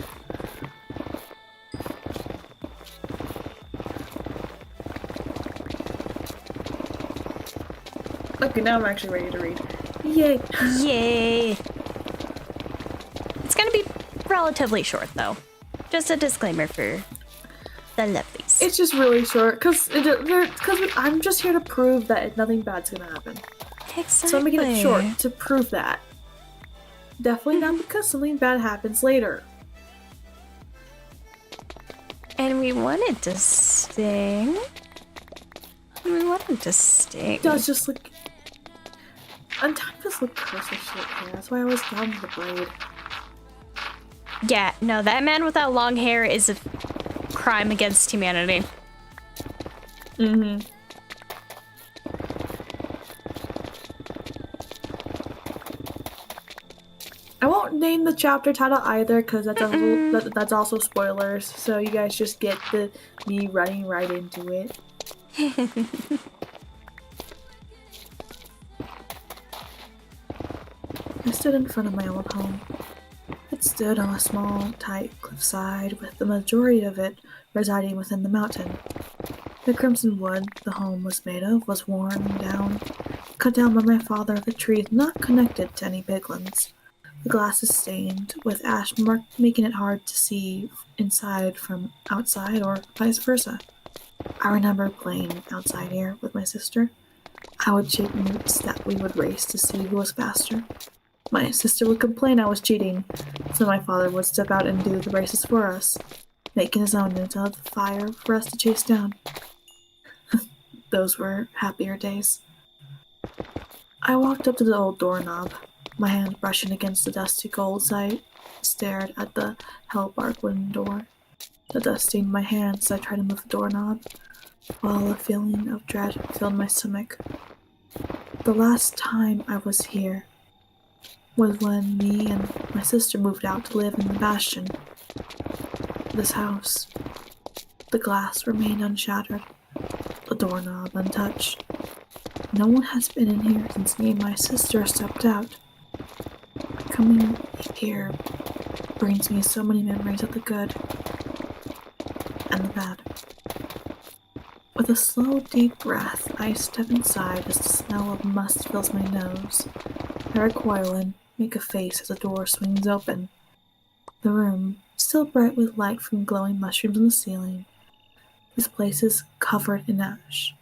C: Okay, now I'm actually ready to read. Yay!
A: Yay! It's gonna be relatively short, though. Just a disclaimer for the lovelies.
C: It's just really short, because I'm just here to prove that nothing bad's gonna happen.
A: Exactly.
C: So I'm making it short to prove that. Definitely not because something bad happens later.
A: And we wanted to sting.
C: It does just look... Untimed just look cursed with short hair. That's why I was down with the braid.
A: Yeah, no, that man without long hair is a crime against humanity.
C: I won't name the chapter title either, because that's also spoilers. So you guys just get me running right into it. stood in front of my old home. It stood on a small, tight cliffside, with the majority of it residing within the mountain. The crimson wood the home was made of was worn down, cut down by my father with a tree not connected to any biglands. The glass is stained with ash, making it hard to see inside from outside or vice versa. I remember playing outside here with my sister. I would cheat newts that we would race to see who was faster. My sister would complain I was cheating, so my father would step out and do the races for us, making his own newts out of the fire for us to chase down. Those were happier days. I walked up to the old doorknob, my hand brushing against the dusty gold as I stared at the hell-bark wooden door. The dust stained my hands as I tried to move the doorknob, while a feeling of dread filled my stomach. The last time I was here was when me and my sister moved out to live in the bastion. This house. The glass remained unshattered, the doorknob untouched. No one has been in here since me and my sister stepped out. Coming here brings me so many memories of the good and the bad. With a slow, deep breath, I step inside as the smell of must fills my nose. I recoil and make a face as the door swings open. The room, still bright with light from glowing mushrooms on the ceiling. This place is covered in ash.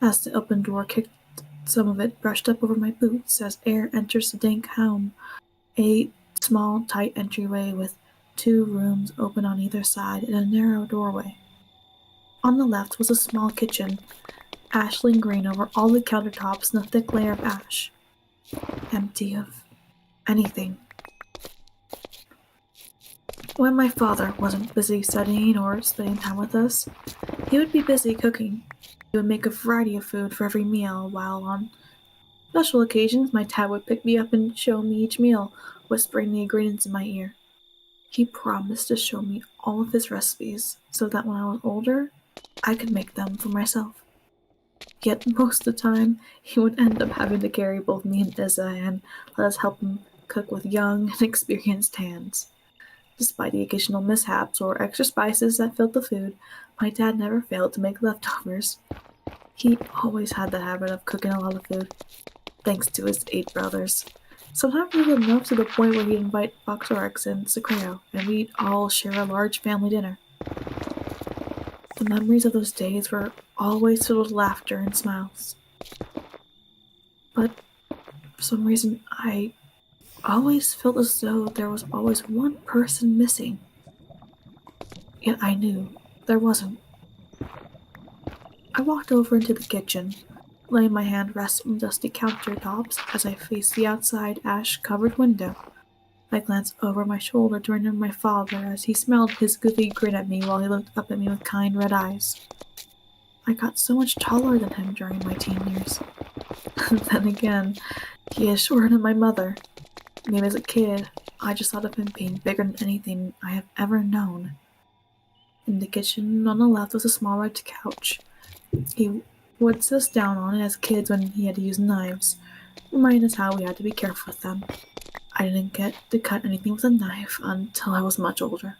C: As the open door kicked, some of it brushed up over my boots as air enters the dank home. A small, tight entryway with 2 rooms open on either side and a narrow doorway. On the left was a small kitchen, ash lingering over all the countertops and a thick layer of ash. Empty of anything. When my father wasn't busy studying or spending time with us, he would be busy cooking. He would make a variety of food for every meal, while on special occasions my dad would pick me up and show me each meal, whispering the ingredients in my ear. He promised to show me all of his recipes so that when I was older, I could make them for myself. Yet most of the time, he would end up having to carry both me and Izza and let us help him cook with young and experienced hands. Despite the occasional mishaps or extra spices that filled the food, my dad never failed to make leftovers. He always had the habit of cooking a lot of food, thanks to his 8 brothers. Sometimes we would enough to the point where he'd invite Foxorex and Secreo, and we'd all share a large family dinner. The memories of those days were always filled with laughter and smiles. But for some reason, I always felt as though there was always one person missing. Yet I knew there wasn't. I walked over into the kitchen, laying my hand resting on dusty countertops as I faced the outside ash-covered window. I glanced over my shoulder to remember my father as he smiled his goofy grin at me while he looked up at me with kind red eyes. I got so much taller than him during my teen years. Then again, he is shorter than my mother. Maybe as a kid, I just thought of him being bigger than anything I have ever known. In the kitchen on the left was a small red couch. He would sit us down on it as kids when he had to use knives, reminding us how we had to be careful with them. I didn't get to cut anything with a knife until I was much older.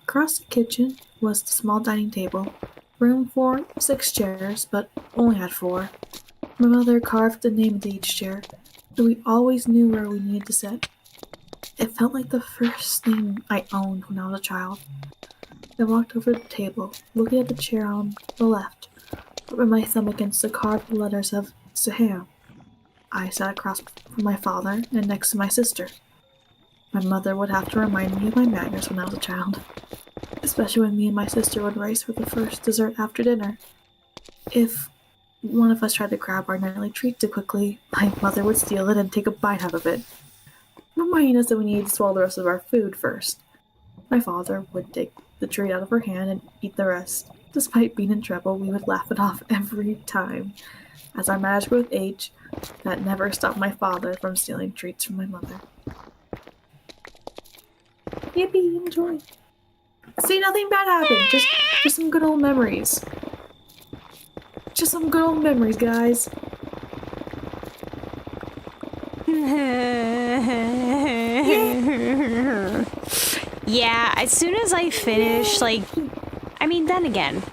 C: Across the kitchen was the small dining table, room for 6 chairs, but only had 4. My mother carved the name into each chair, so we always knew where we needed to sit. It felt like the first thing I owned when I was a child. I walked over to the table, looking at the chair on the left, rubbing my thumb against the carved letters of Saheo. I sat across from my father and next to my sister. My mother would have to remind me of my manners when I was a child, especially when me and my sister would race for the first dessert after dinner. If one of us tried to grab our nightly treat too quickly, my mother would steal it and take a bite out of it, reminding us that we needed to swallow the rest of our food first. My father would take the treat out of her hand and eat the rest. Despite being in trouble, we would laugh it off every time. As our matters grew with age, that never stopped my father from stealing treats from my mother. Yippee, enjoy. See, nothing bad happened. Just some good old memories. Just some good old memories, guys.
A: Yeah, as soon as I finish, like, I mean, then again.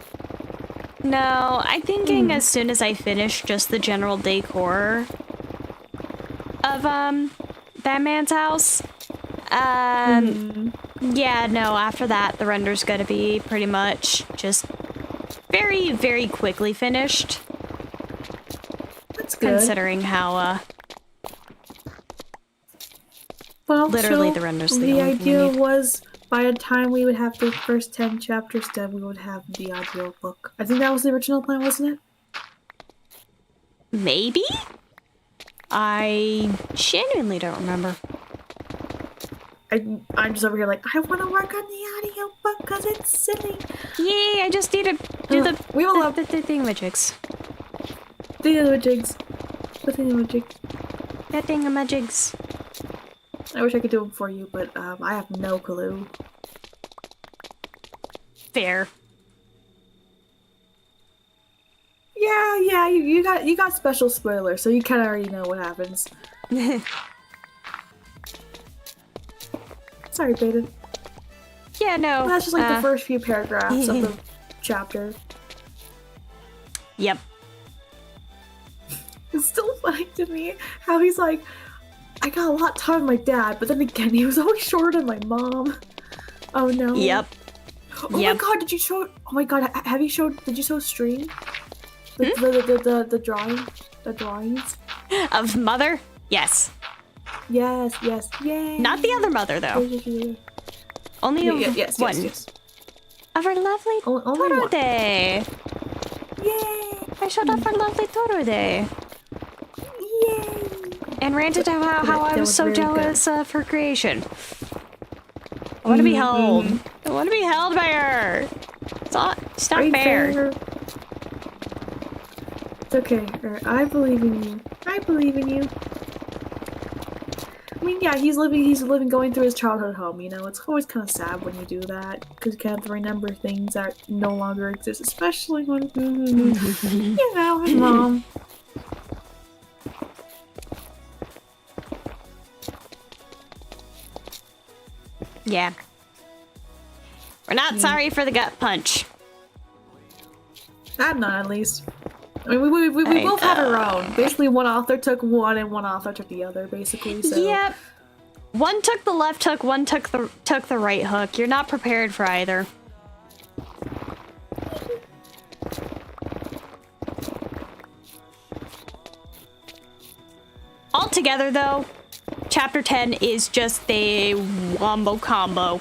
A: No, I'm thinking as soon as I finish just the general decor of, that man's house. Yeah, no, after that, the render's gonna be pretty much just very, very quickly finished.
C: That's good.
A: Considering how,
C: Well,
A: literally
C: so
A: the render's
C: the
A: the only thing you
C: idea
A: need.
C: was by the time we would have the first 10 chapters done, we would have the audio book. I think that was the original plan, wasn't it?
A: Maybe? I genuinely don't remember.
C: I'm just over here like, I want to work on the audio book because it's silly.
A: Yay, I just need to do the thingamajigs.
C: Thingamajigs. The thingamajigs.
A: That thingamajigs.
C: I wish I could do them for you, but I have no clue.
A: Fair.
C: Yeah, you got special spoilers, so you kind of already know what happens. Sorry, Beta.
A: Yeah, no.
C: That's just like the first few paragraphs of the chapter.
A: Yep.
C: It's still funny to me how he's like, I got a lot taller than my dad, but then again, he was always shorter than my mom. Oh no.
A: Yep.
C: Oh my god, did you show? Oh my god, have you showed? Did you show stream? The drawing, the drawings
A: of mother? Yes.
C: Yes, yay.
A: Not the other mother though. Only
C: yes.
A: Of our lovely
C: Only
A: Toro
C: one.
A: Day.
C: Yay!
A: I showed off our lovely Toro Day.
C: Yay!
A: And ranted about how I was so
C: very
A: jealous of her creation. I want to be held. I want to be held by her. It's not fair.
C: It's okay. I believe in you. I believe in you. I mean, yeah, he's living, going through his childhood home. You know, it's always kind of sad when you do that because you kind of remember things that no longer exist, especially when you know his mom.
A: Yeah. We're not sorry for the gut punch.
C: I'm not, at least. I mean, we both had our own. Basically, one author took one and one author took the other, basically, so...
A: Yep. One took the left hook, one took the right hook. You're not prepared for either. Altogether, though, Chapter 10 is just a wombo combo.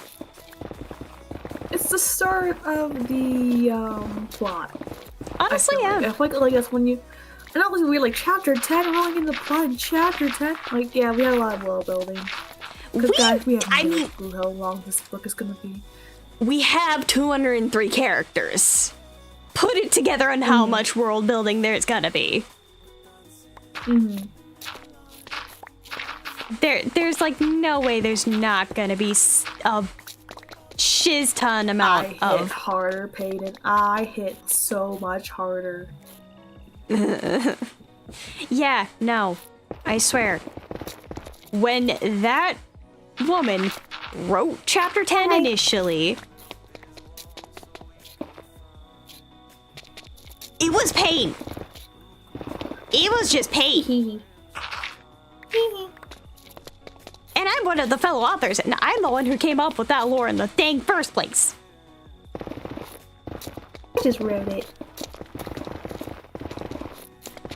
C: It's the start of the, plot.
A: Honestly, yeah.
C: I feel like that's when you... And obviously we're like, Chapter 10, we're only in the plot in Chapter 10. Like, yeah, we had a lot of world building. Because, guys, we have no clue how long this book is gonna be.
A: We have 203 characters. Put it together on how much world building there's gonna be. There's like no way there's not gonna be a shiz ton amount
C: I hit harder, Peyton. I hit so much harder.
A: Yeah, no. I swear. When that woman wrote Chapter 10 initially, it was pain. It was just pain. And I'm one of the fellow authors, and I'm the one who came up with that lore in the dang first place.
C: I just wrote it.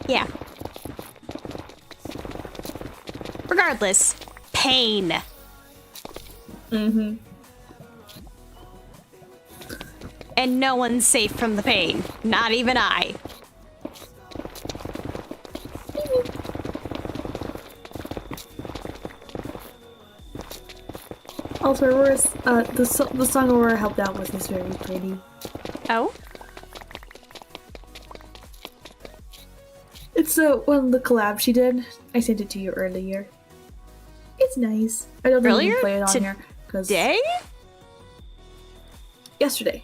A: Yeah. Regardless, pain. And no one's safe from the pain. Not even I.
C: Also, Aurora's, the song Aurora helped out with is very pretty.
A: Oh?
C: It's one of the collabs she did. I sent it to you earlier. It's nice. I don't think you can play it on here.
A: Today?
C: Yesterday.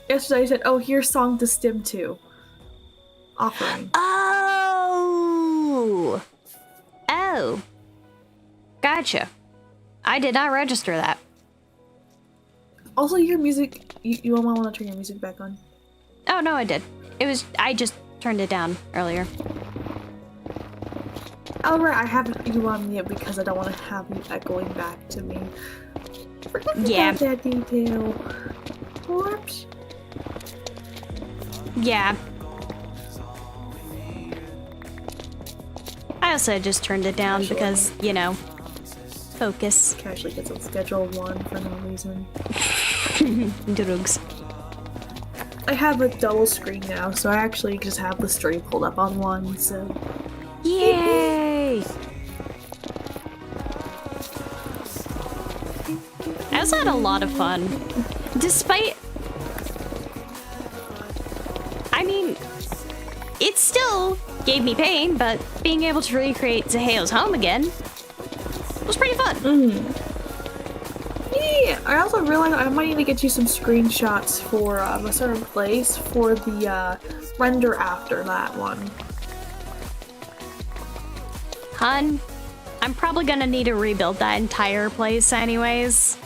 C: Yesterday I said, oh, here's song to stim to. Offering.
A: Oh, Gotcha. I did not register that.
C: Also, your music, you might want to turn your music back on.
A: Oh, no, I did. I just turned it down earlier.
C: Oh, right, I haven't you on mute because I don't want to have you echoing back to me. Forget about that detail. Whoops.
A: Yeah. I also just turned it down because, you know, focus.
C: Casually gets on schedule 1 for no reason.
A: Drugs.
C: I have a double screen now, so I actually just have the stream pulled up on one, so...
A: Yay! I also had a lot of fun. Despite... I mean, it still gave me pain, but being able to recreate Zaheo's home again was pretty fun.
C: Yeah, I also realized I might need to get you some screenshots for a certain place for the render after that one.
A: Hun, I'm probably gonna need to rebuild that entire place anyways.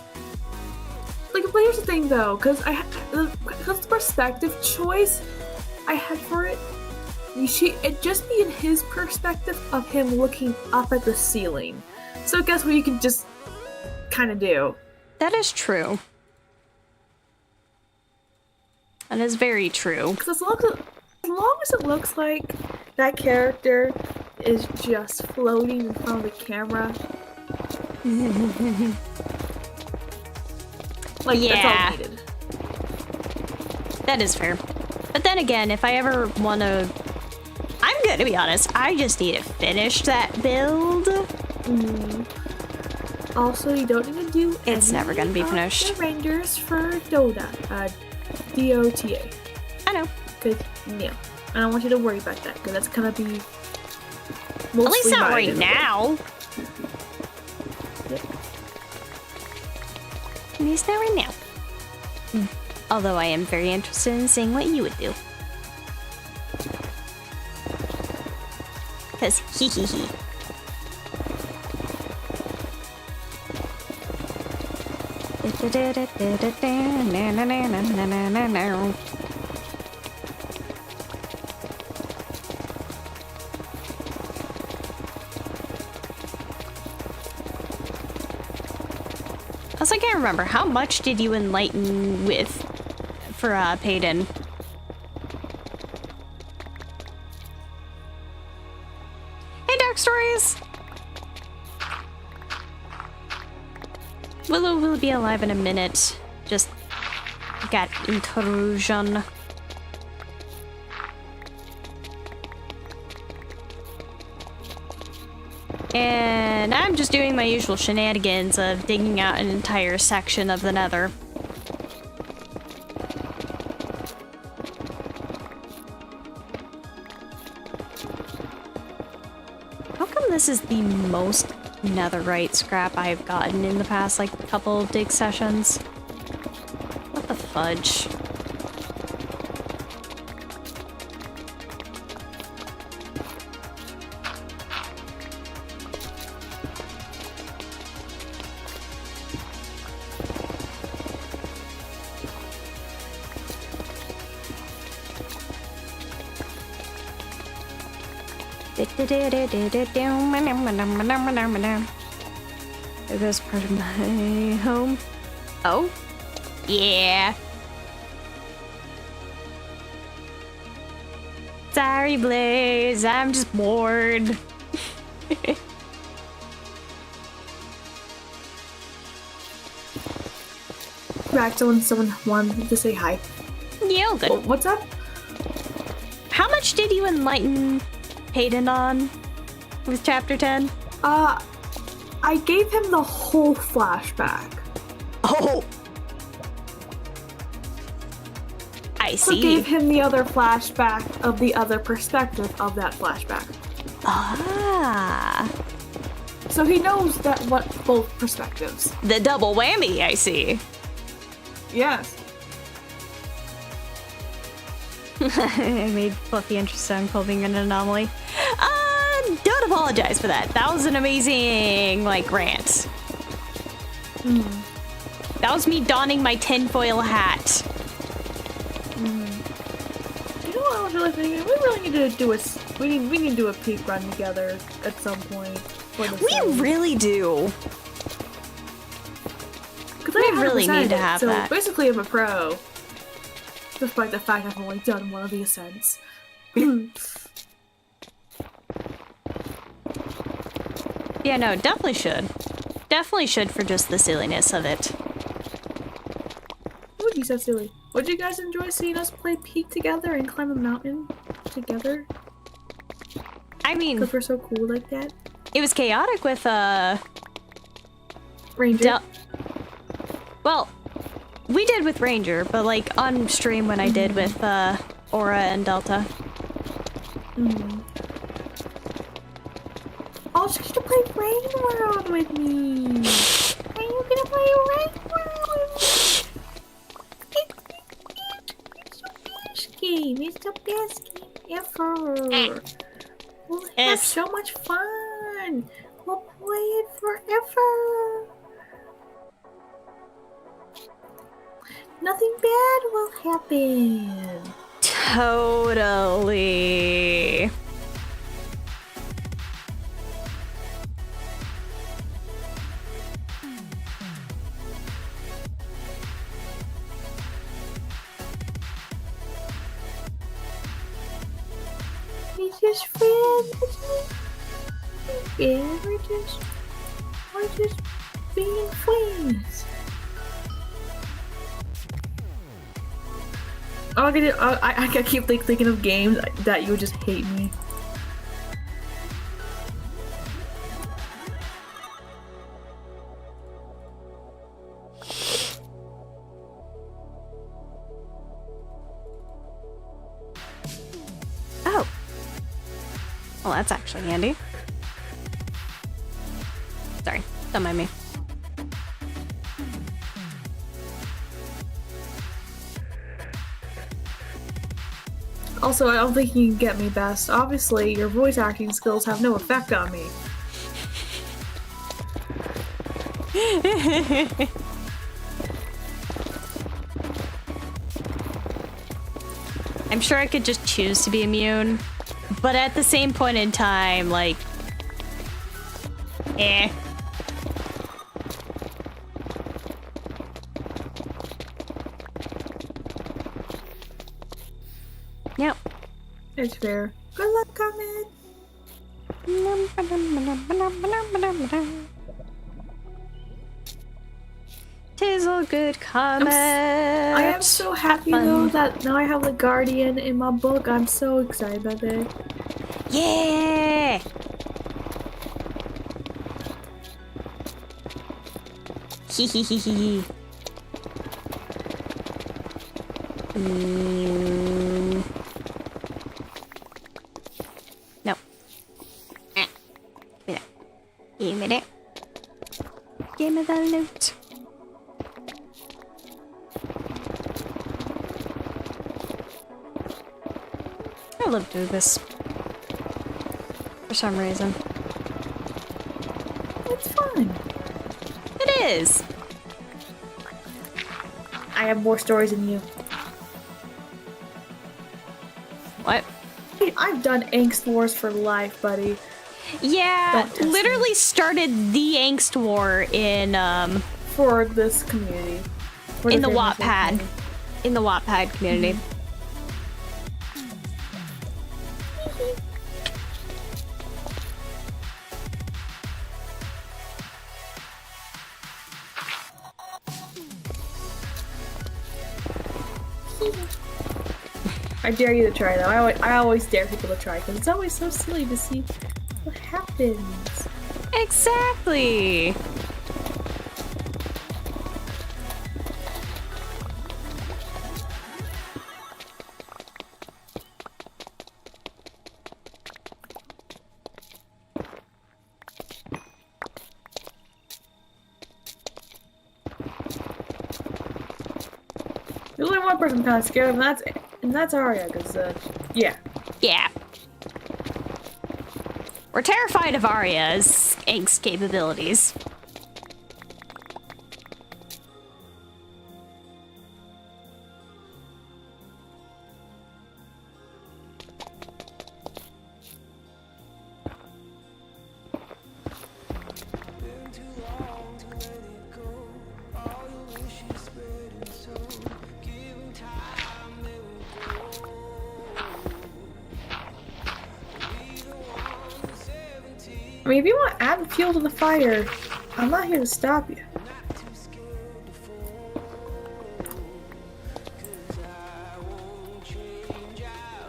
C: Like, but here's the thing though, because the perspective choice I had for it, it just be in his perspective of him looking up at the ceiling. So guess what you can just kind of do?
A: That is true. That is very true.
C: Because as long as it looks like that character is just floating in front of the camera. Like,
A: yeah.
C: that's all needed.
A: That is fair. But then again, if I ever want to... I'm gonna be honest, I just need to finish that build.
C: Also, you don't need to do
A: It's never gonna be finished.
C: the renders for Dota. D-O-T-A.
A: I know.
C: Because, yeah. I don't want you to worry about that, because that's gonna be mostly
A: At least not
C: my
A: right
C: doing.
A: now.
C: Yep.
A: At least not right now. Although I am very interested in seeing what you would do. Because hee hee hee. Also, I can't remember. How much did you enlighten with for Payton? Hey, Dark Stories! Willow will be alive in a minute. Just got intrusion. And I'm just doing my usual shenanigans of digging out an entire section of the Nether. How come this is the most netherite scrap I've gotten in the past, like, couple of dig sessions? What the fudge? There goes part of my home. Oh? Yeah. Sorry, Blaze. I'm just bored.
C: Back to when someone wanted to say hi.
A: Yeah, good.
C: Oh, what's up?
A: How much did you enlighten Payton on with chapter 10?
C: I gave him the whole flashback.
A: Oh! I
C: So
A: see.
C: gave him the other flashback of the other perspective of that flashback.
A: Ah.
C: So he knows that what both perspectives.
A: The double whammy, I see.
C: Yes.
A: I made Fluffy interested in Cole being an anomaly. Don't not apologize for that. That was an amazing, like, rant. That was me donning my tinfoil hat.
C: You know what I was really thinking? We really need to do we need to do a peak run together at some point. For the
A: We really do.
C: Because
A: we really need to have that.
C: So basically, I'm a pro. Despite the fact I've only done one of the ascents.
A: Yeah, no, definitely should. Definitely should for just the silliness of it.
C: It would be so silly. Would you guys enjoy seeing us play Peak together and climb a mountain together?
A: I mean,
C: because we're so cool like that.
A: It was chaotic with
C: Ranger.
A: Well, we did with Ranger, but like on stream when I did with Aura and Delta.
C: Oh, she's gonna play Rain World with me. Are you gonna play Rain World with me? It's the best game. It's the best game ever. We'll have so much fun. We'll play it forever. Nothing bad will happen.
A: Totally.
C: It's just friends. We're just being friends. Oh, I keep thinking of games that you would just hate me.
A: Oh. Well, that's actually handy. Sorry, don't mind me.
C: Also, I don't think you can get me best. Obviously, your voice acting skills have no effect on me.
A: I'm sure I could just choose to be immune, but at the same point in time, like, eh. Yep.
C: It's fair. Good luck, Comet.
A: Tis all good, Comet.
C: I am so happy though that now I have the Guardian in my book. I'm so excited about that.
A: Yeah. Hee hee hee hee. No. Give me that. Give me the loot. I love doing this. For some reason.
C: It's fun.
A: It is.
C: I have more stories than you.
A: What?
C: I've done Angst Wars for life, buddy.
A: Yeah, literally started the angst war in
C: for this community.
A: In the Wattpad. In the Wattpad community.
C: I dare you to try though. I always dare people to try because it's always so silly to see what happens.
A: Exactly.
C: There's only one person I'm kind of scared of, and that's Arya, because, yeah.
A: Yeah. We're terrified of Arya's angst capabilities.
C: I mean, if you want to add fuel to the fire, I'm not here to stop you.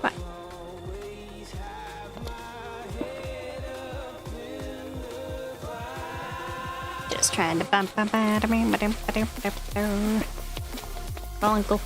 A: What? Just trying to bump. Well, uncle.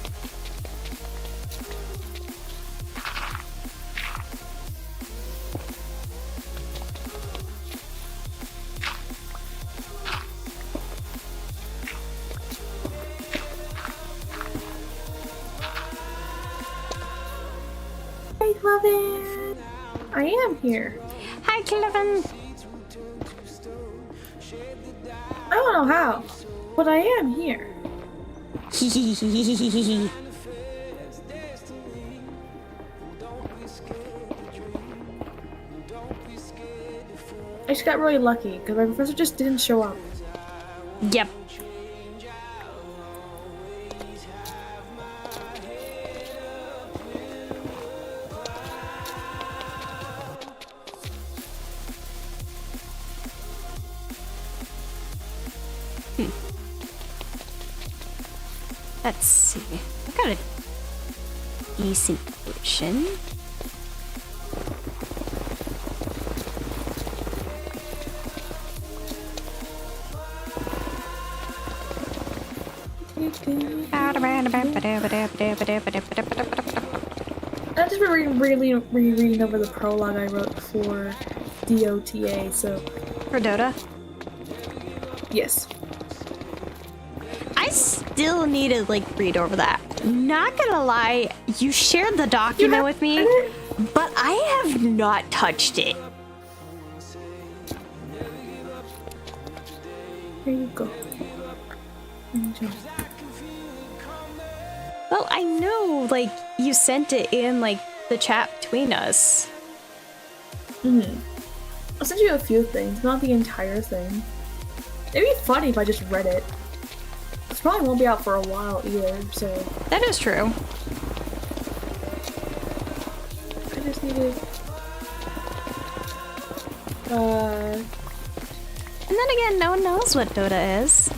C: Hey, Clevin! I am here.
A: Hi, Clevin.
C: I don't know how, but I am here. I just got really lucky because my professor just didn't show up.
A: Yep. Let's see. I got a decent potion.
C: I've just been rereading over the prologue I wrote for DOTA, so...
A: For Dota?
C: Yes.
A: I still need to, like, read over that. Not gonna lie, you shared the document with me, but I have not touched it.
C: Here you go. Enjoy.
A: Well, I know, like, you sent it in, like, the chat between us.
C: I'll send you a few things, not the entire thing. It'd be funny if I just read it. This probably won't be out for a while either, so...
A: That is true.
C: I just needed...
A: And then again, no one knows what Dota is.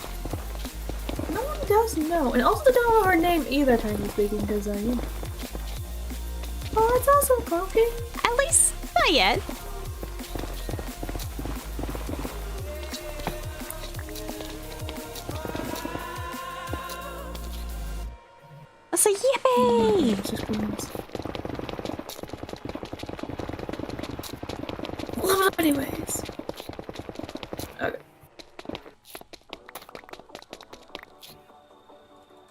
C: No one does know. And also they don't know her name either, frankly speaking, because Oh, it's awesome, Pumpkin!
A: At least, not yet. That's a yippee!
C: Love it anyways. Okay.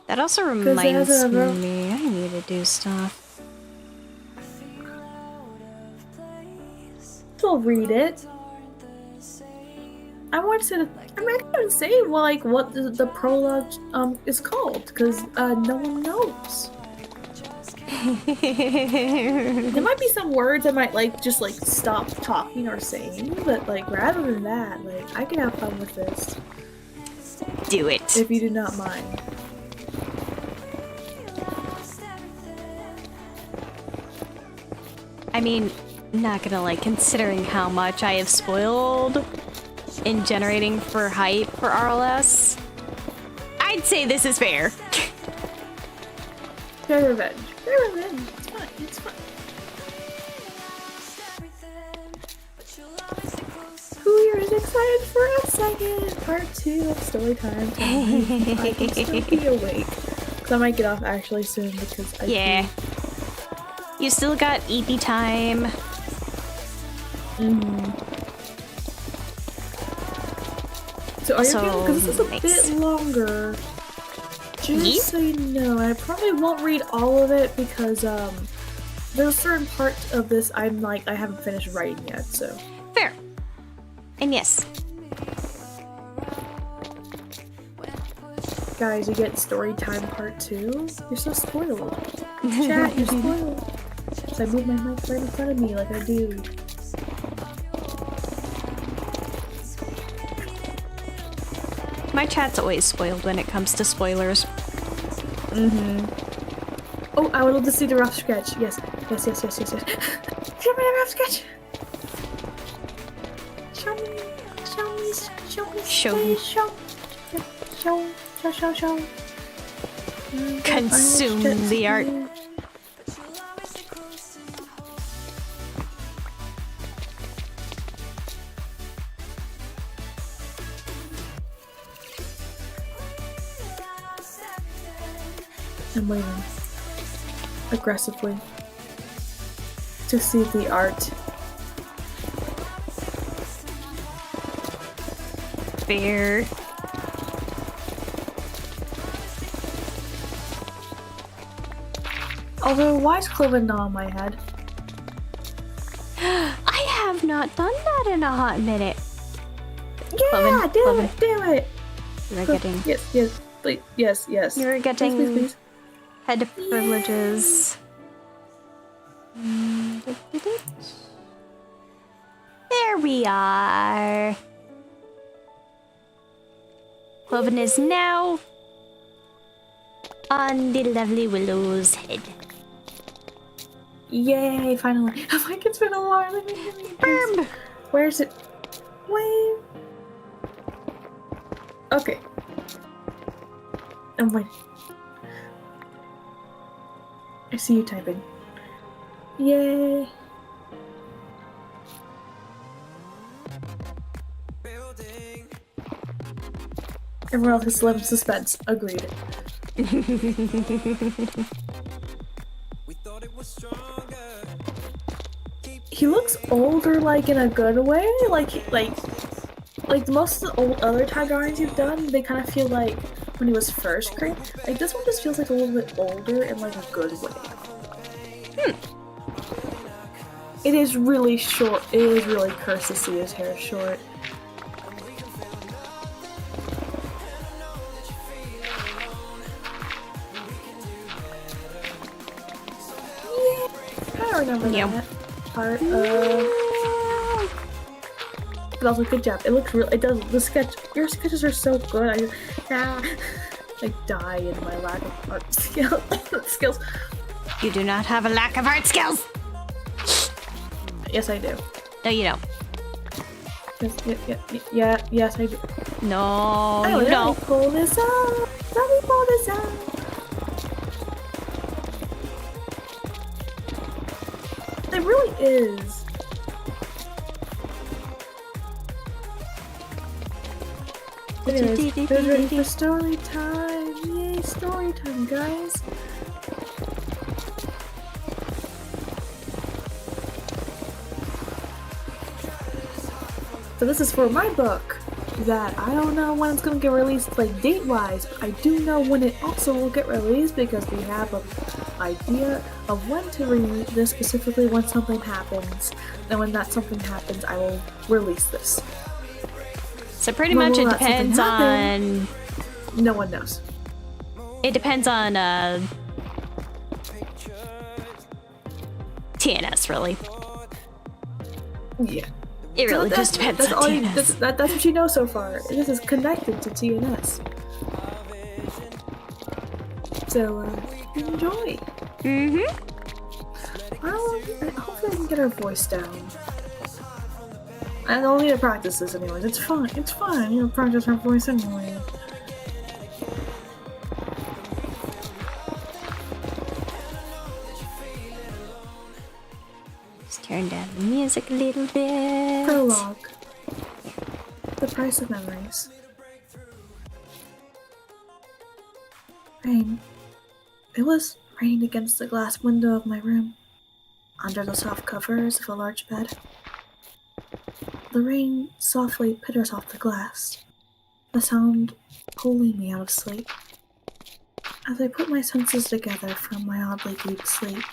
A: That also reminds me, I need to do stuff.
C: I'll read it. I want to. I'm not gonna say what the prologue is called because no one knows. There might be some words I might just stop talking or saying, but rather than that, I can have fun with this.
A: Do it.
C: If you do not mind.
A: I mean, not gonna considering how much I have spoiled in generating for hype for RLS, I'd say this is fair.
C: Fair revenge. Fair revenge. It's fine. It's fine. Who here is excited for a second part 2 of story time? I can still be awake. Because I might get off actually soon because I
A: You still got EP time.
C: So are you feeling, because this is a bit longer, just so you know, I probably won't read all of it because there's certain parts of this I haven't finished writing yet, so.
A: Fair And yes.
C: Guys, you get story time part 2. You're so spoiled. Chat, you're spoiled. So I move my mic right in front of me like I do.
A: My chat's always spoiled when it comes to spoilers.
C: Oh, I would love to see the rough sketch. Yes. Show me the rough sketch. Show me.
A: Consume the art.
C: I'm waiting. Aggressively. To see the art.
A: Fair.
C: Although, why is Cloven not on my head?
A: I have not done that in a hot minute.
C: Yeah,
A: Cloven,
C: do
A: Cloven.
C: it, do it!
A: You're getting
C: Yes, please, yes.
A: You're getting
C: please.
A: head privileges. There we are. Cloven is now on the lovely Willow's head.
C: Yay, finally. I'm like, it's been a while. Let me
A: Boom.
C: Where's it? Wait. Okay. I'm waiting. I see you typing. Yay. Everyone else has left suspense. Agreed. He looks older, like, in a good way. Like most of the old other Targaryens you've done, they kind of feel like when he was first created. Like, this one just feels like a little bit older in, like, a good way. It is really short. It is really cursed to see his hair short. I remember that part of. But also, good job. It looks real. It does. The sketch. Your sketches are so good. I die in my lack of art skills.
A: You do not have a lack of art skills.
C: Yes, I do.
A: No, you don't.
C: Yes, I do.
A: No,
C: Oh,
A: you
C: let
A: don't.
C: me pull this out. Let me pull this out. It really is. Anyways, who's ready for story time? Yay, story time, guys. So this is for my book that I don't know when it's gonna get released, like date-wise, but I do know when it also will get released because we have an idea of when to read this, specifically when something happens. And when that something happens, I will release this.
A: So pretty much it depends on...
C: No one knows.
A: It depends on, TNS, really.
C: Yeah.
A: It really just depends on TNS.
C: That's what you know so far. This is connected to TNS. So, enjoy. Hopefully I can get her voice down. I don't need to practice this anyways. It's fine. It's fine. You know, practice her voice anyway.
A: Just turn down the music a little bit.
C: Prologue. The price of memories. Rain. It was raining against the glass window of my room, under the soft covers of a large bed. The rain softly pitters off the glass, the sound pulling me out of sleep. As I put my senses together from my oddly deep sleep,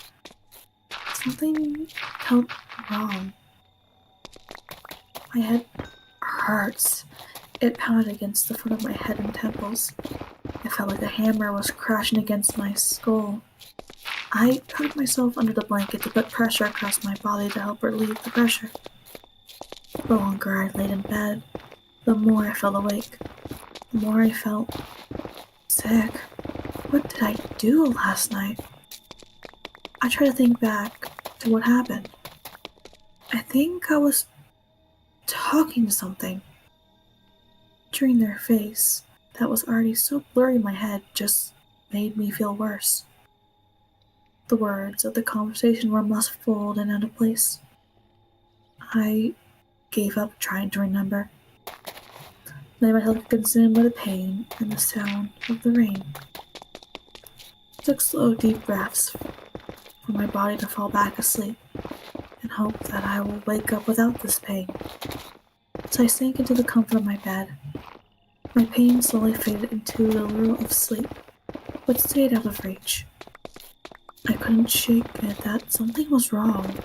C: something felt wrong. My head hurts. It pounded against the front of my head and temples. It felt like a hammer was crashing against my skull. I tucked myself under the blanket to put pressure across my body to help relieve the pressure. The longer I laid in bed, the more I felt awake. The more I felt sick. What did I do last night? I tried to think back to what happened. I think I was talking to something. Picturing their face that was already so blurry in my head just made me feel worse. The words of the conversation were muffled and out of place. I gave up trying to remember. Let myself get consumed by the pain and the sound of the rain. I took slow, deep breaths for my body to fall back asleep and hope that I will wake up without this pain. So I sank into the comfort of my bed. My pain slowly faded into the lure of sleep, but stayed out of reach. I couldn't shake it that something was wrong.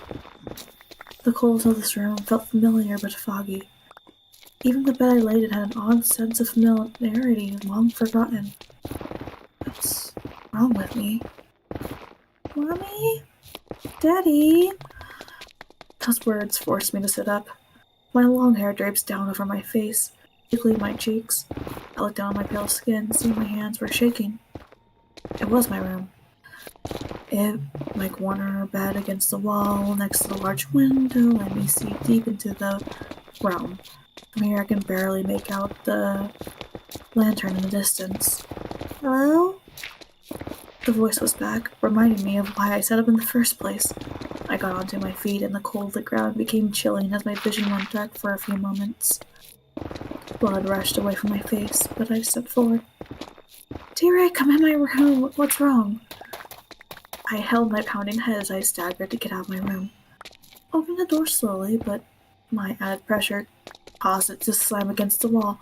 C: The cold of this room felt familiar but foggy. Even the bed I laid in had an odd sense of familiarity long forgotten. What's wrong with me? Mommy? Daddy? Those words forced me to sit up. My long hair drapes down over my face, tickling my cheeks. I looked down at my pale skin, seeing my hands were shaking. It was my room. My corner bed against the wall next to the large window let me see deep into the room. From here I can barely make out the lantern in the distance. Hello? The voice was back, reminding me of why I sat up in the first place. I got onto my feet and the cold of the ground became chilling as my vision went dark for a few moments. Blood rushed away from my face, but I stepped forward. T-Rex, come in my room. What's wrong? I held my pounding head as I staggered to get out of my room. Opened the door slowly, but my added pressure caused it to slam against the wall.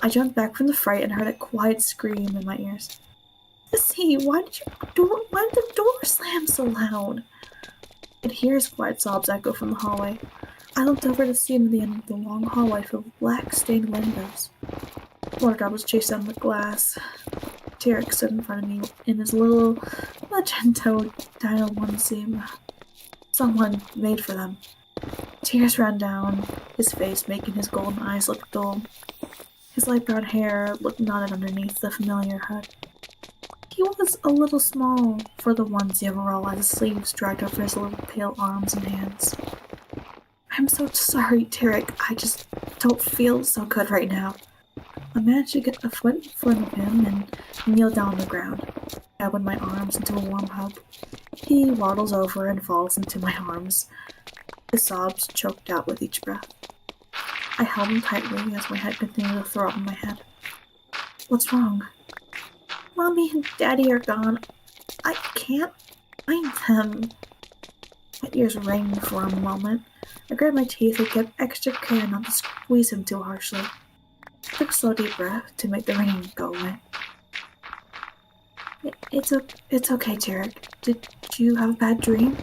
C: I jumped back from the fright and heard a quiet scream in my ears. Sissy, why did the door slam so loud? I could hear his quiet sobs echo from the hallway. I looked over to see him at the end of the long hallway filled with black stained windows. Water droplets chased down the glass. T-Rex stood in front of me in his little magenta dino onesie someone made for them. Tears ran down his face, making his golden eyes look dull. His light brown hair looked knotted underneath the familiar hood. He was a little small for the onesie overall as his sleeves dragged over his little pale arms and hands. I'm so sorry, T-Rex. I just don't feel so good right now. I managed to get a foot in front of him and kneel down on the ground. I opened my arms into a warm hug. He waddles over and falls into my arms. His sobs choked out with each breath. I held him tightly as my head continued to throb in my head. What's wrong? Mommy and Daddy are gone. I can't find them. My ears rang for a moment. I gritted my teeth and kept extra care not to squeeze him too harshly. I took a slow deep breath to make the rain go away. It's okay, T-Rex. Did you have a bad dream?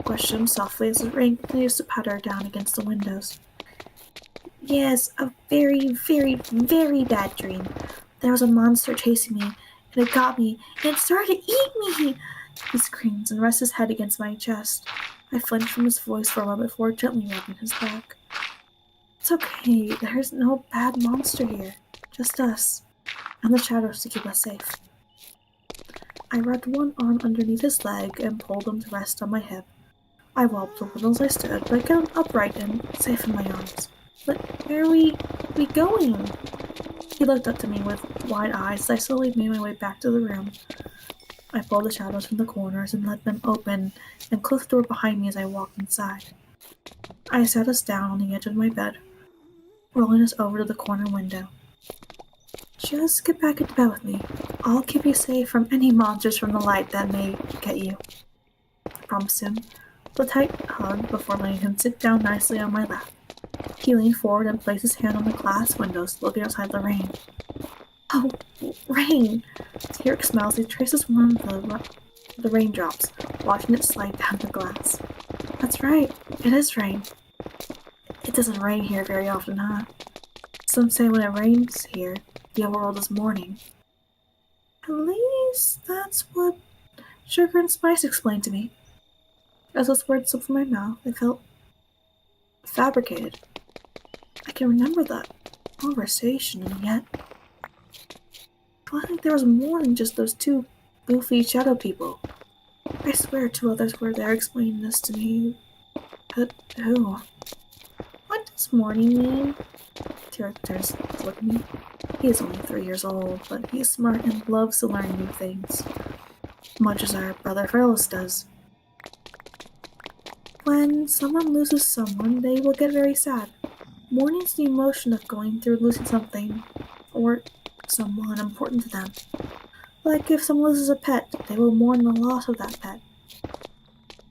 C: I questioned him softly as the rain continues to patter down against the windows. Yes, a very, very, very bad dream. There was a monster chasing me, and it got me, and it started to eat me! He screams and rests his head against my chest. I flinched from his voice for a moment before gently rubbing his back. It's okay, there's no bad monster here. Just us. And the shadows to keep us safe. I rubbed one arm underneath his leg and pulled him to rest on my hip. I wobbled a little as I stood, but got him upright and safe in my arms. But where are we going? He looked up to me with wide eyes as I slowly made my way back to the room. I pulled the shadows from the corners and let them open and closed the door behind me as I walked inside. I sat us down on the edge of my bed, rolling us over to the corner window. Just get back into bed with me. I'll keep you safe from any monsters from the light that may get you. I promised him, with a tight hug before letting him sit down nicely on my lap. He leaned forward and placed his hand on the glass windows, looking outside the rain. Oh, rain! T-Rex smiles. He traces one of the raindrops, watching it slide down the glass. That's right, it is rain. It doesn't rain here very often, huh? Some say when it rains here, the overworld is mourning. At least that's what Sugar and Spice explained to me. As those words slipped from my mouth, I felt fabricated. I can remember that conversation, and yet I think there was more than just those two goofy shadow people. I swear two others were there explaining this to me. But who? What does mourning mean? Tarek turns to look at me. He is only 3 years old, but he is smart and loves to learn new things, much as our brother Fearless does. When someone loses someone, they will get very sad. Mourning is the emotion of going through losing something or someone important to them. Like if someone loses a pet, they will mourn the loss of that pet.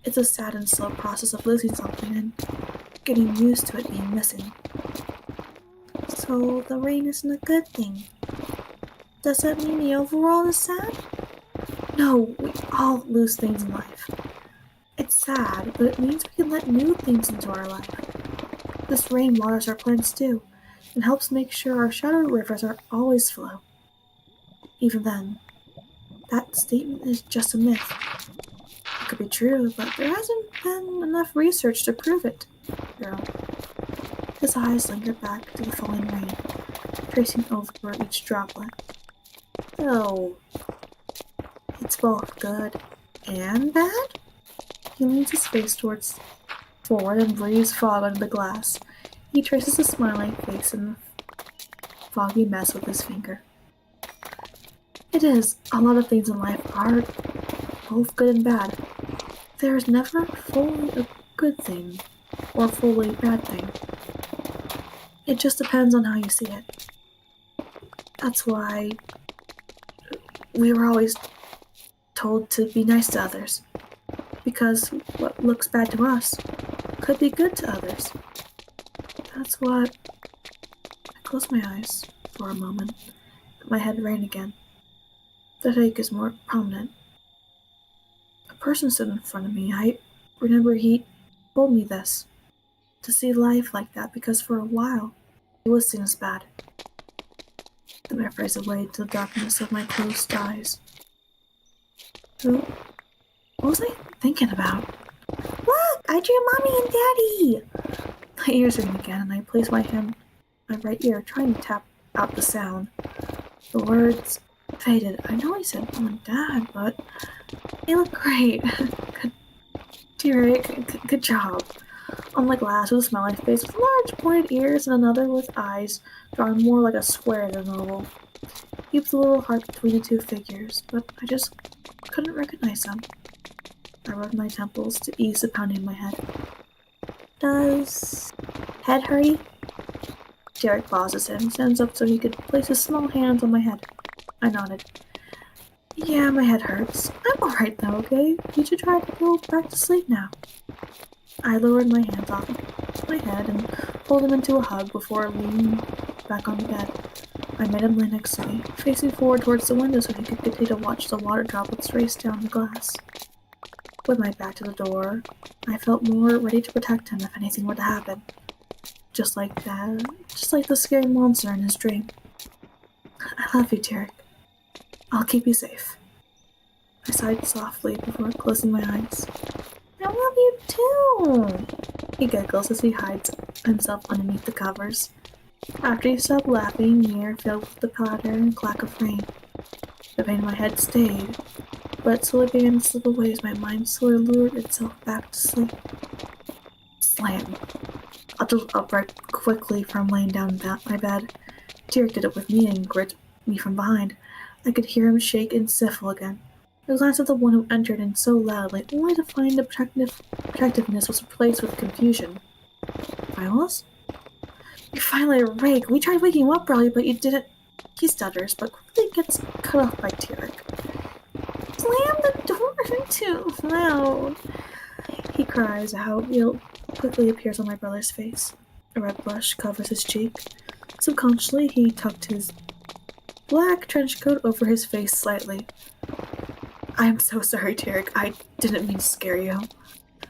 C: It's a sad and slow process of losing something and getting used to it being missing. So the rain isn't a good thing. Does that mean the overall is sad? No, we all lose things in life. It's sad, but it means we can let new things into our life. This rain waters our plants too, and helps make sure our shadow rivers are always flow. Even then, that statement is just a myth. It could be true, but there hasn't been enough research to prove it, girl. His eyes lingered back to the falling rain, tracing over each droplet. Oh, it's both good and bad? He leans his face forward and breathes fog under the glass. He traces a smiling face in the foggy mess with his finger. It is. A lot of things in life are both good and bad. There is never fully a good thing or fully bad thing. It just depends on how you see it. That's why we were always told to be nice to others. Because what looks bad to us could be good to others. That's what... I closed my eyes for a moment. My head ran again. The headache is more prominent. A person stood in front of me. I remember he told me this. To see life like that, because for a while it was seen as bad. Then I phrased away to the darkness of my closed eyes. What was I thinking about? Look! I drew Mommy and Daddy! My ears ring again, and I place my hand on my right ear, trying to tap out the sound. The words faded. I know I said Mom and Dad, but they look great. Good, dear, good job. On the glass was a smiling face with large pointed ears and another with eyes drawn more like a square than oval. He was a little heart between the two figures, but I just couldn't recognize them. I rubbed my temples to ease the pounding in my head. Does head hurty? Derek pauses and stands up so he could place his small hands on my head. I nodded. Yeah, my head hurts. I'm alright though, okay? You should try to go back to sleep now. I lowered my hands off my head and pulled him into a hug before leaning back on the bed. I made him lay next to me, facing forward towards the window so he could continue to watch the water droplets race down the glass. With my back to the door, I felt more ready to protect him if anything were to happen. Just like that, just like the scary monster in his dream. I love you, Tarek. I'll keep you safe. I sighed softly before closing my eyes. I love you too! He giggles as he hides himself underneath the covers. After he stopped laughing, the air filled with the patter and clack of rain. The pain in my head stayed, but slowly began to slip away as my mind slowly lured itself back to sleep. Slam! I jumped upright quickly from laying down in my bed. Tarek did it with me and gripped me from behind. I could hear him shake and sniffle again. I glanced at the one who entered in so loudly, only to find the protectiveness was replaced with confusion. Violas? You're finally awake. We tried waking you up early, but you didn't. He stutters, but quickly gets cut off by Tarek. Slam the door too loud. He cries out. Guilt quickly appears on my brother's face. A red blush covers his cheek. Subconsciously, he tucked his black trench coat over his face slightly. I'm so sorry, Tarek. I didn't mean to scare you.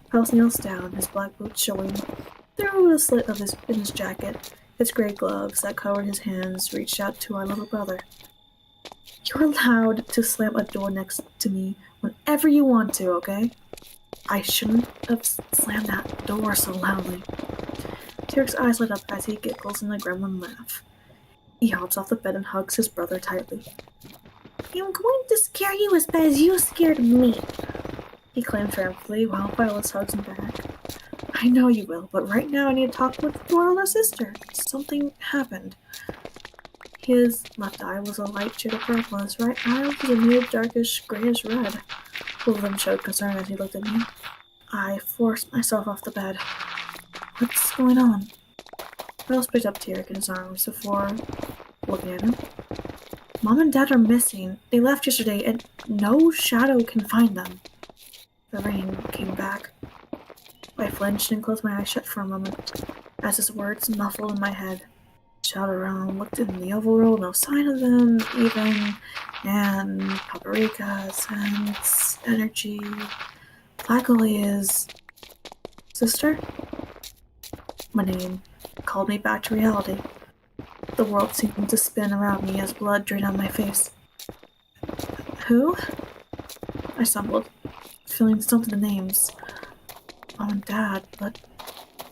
C: House kneels down, his black boots showing through the slit in his jacket. His gray gloves that covered his hands reached out to our little brother. You're allowed to slam a door next to me whenever you want to, okay? I shouldn't have slammed that door so loudly. Tyrik's eyes lit up as he giggles in a gremlin laugh. He hops off the bed and hugs his brother tightly. I'm going to scare you as bad as you scared me, he claimed triumphantly while Violet hugs him back. I know you will, but right now I need to talk with your older sister. Something happened. His left eye was a light shade of purple, and his right eye was a nude, darkish, grayish red. Both of them showed concern as he looked at me. I forced myself off the bed. What's going on? Miles picked up Tyrik in his arms before looking at him. Mom and Dad are missing. They left yesterday, and no shadow can find them. The rain came back. I flinched and closed my eyes shut for a moment, as his words muffled in my head. Shouted around, looked in the overworld, no sign of them, even, and paprika, scents, energy. Luckily is sister? My name called me back to reality. The world seemed to spin around me as blood drained on my face. Who? I stumbled, feeling stumped in the names. Mom and Dad, but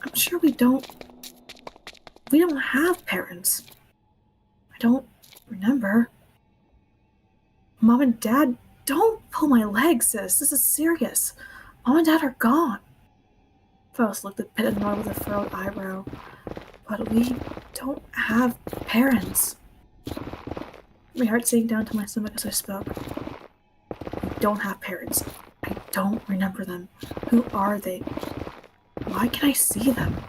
C: I'm sure we don't have parents. I don't remember. Mom and Dad, don't pull my leg, sis. This is serious. Mom and Dad are gone. Faust looked at Pit and Nor with a furrowed eyebrow. But we don't have parents. My heart sank down to my stomach as I spoke. We don't have parents. I don't remember them. Who are they? Why can I see them?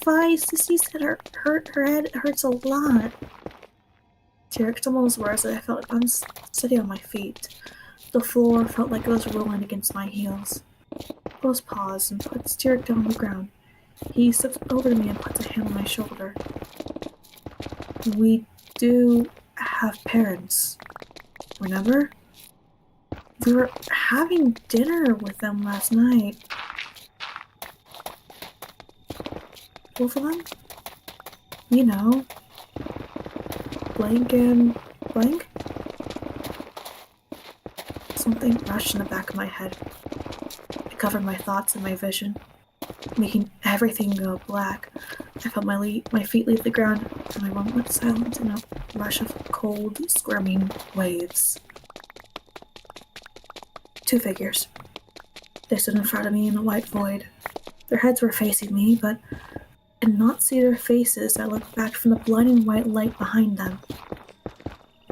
C: Sissy said her head hurts a lot. Tyrik stumbled his words as I felt unsteady on my feet. The floor felt like it was rolling against my heels. Rose paused and put Tyrik down on the ground. He stepped over to me and put a hand on my shoulder. We do have parents. Remember? We were having dinner with them last night. Both of them? You know. Blank and blank? Something rushed in the back of my head. It covered my thoughts and my vision, making everything go black. I felt my feet leave the ground, and my room went silent in a rush of cold, squirming waves. Two figures. They stood in front of me in the white void. Their heads were facing me, but I did not see their faces. I looked back from the blinding white light behind them.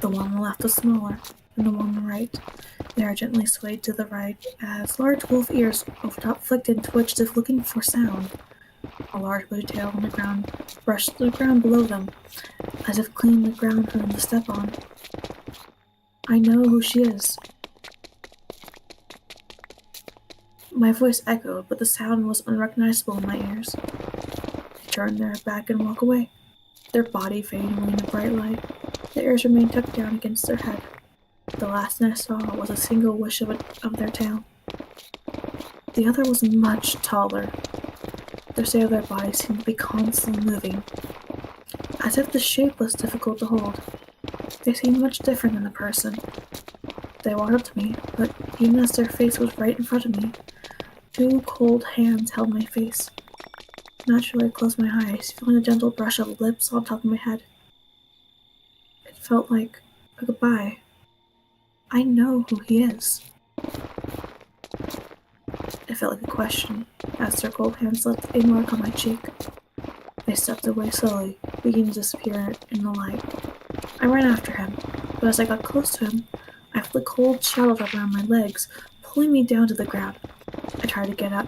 C: The one on the left was smaller than the one on the right. They are gently swayed to the right as large wolf ears over top flicked and twitched as if looking for sound. A large blue tail on the ground brushed the ground below them, as if cleaning the ground for them to step on. I know who she is. My voice echoed, but the sound was unrecognizable in my ears. They turned their back and walked away, their body fading away in the bright light. Their ears remained tucked down against their head. The last thing I saw was a single wish of their tail. The other was much taller. The shape of their bodies seemed to be constantly moving, as if the shape was difficult to hold. They seemed much different than a person. They walked up to me, but even as their face was right in front of me, two cold hands held my face. Naturally, I closed my eyes, feeling a gentle brush of lips on top of my head. It felt like a goodbye. I know who he is. It felt like a question, as their cold hands left a mark on my cheek. They stepped away slowly, beginning to disappear in the light. I ran after him, but as I got close to him, I felt the cold shadow wrap around my legs, pulling me down to the ground. I tried to get up,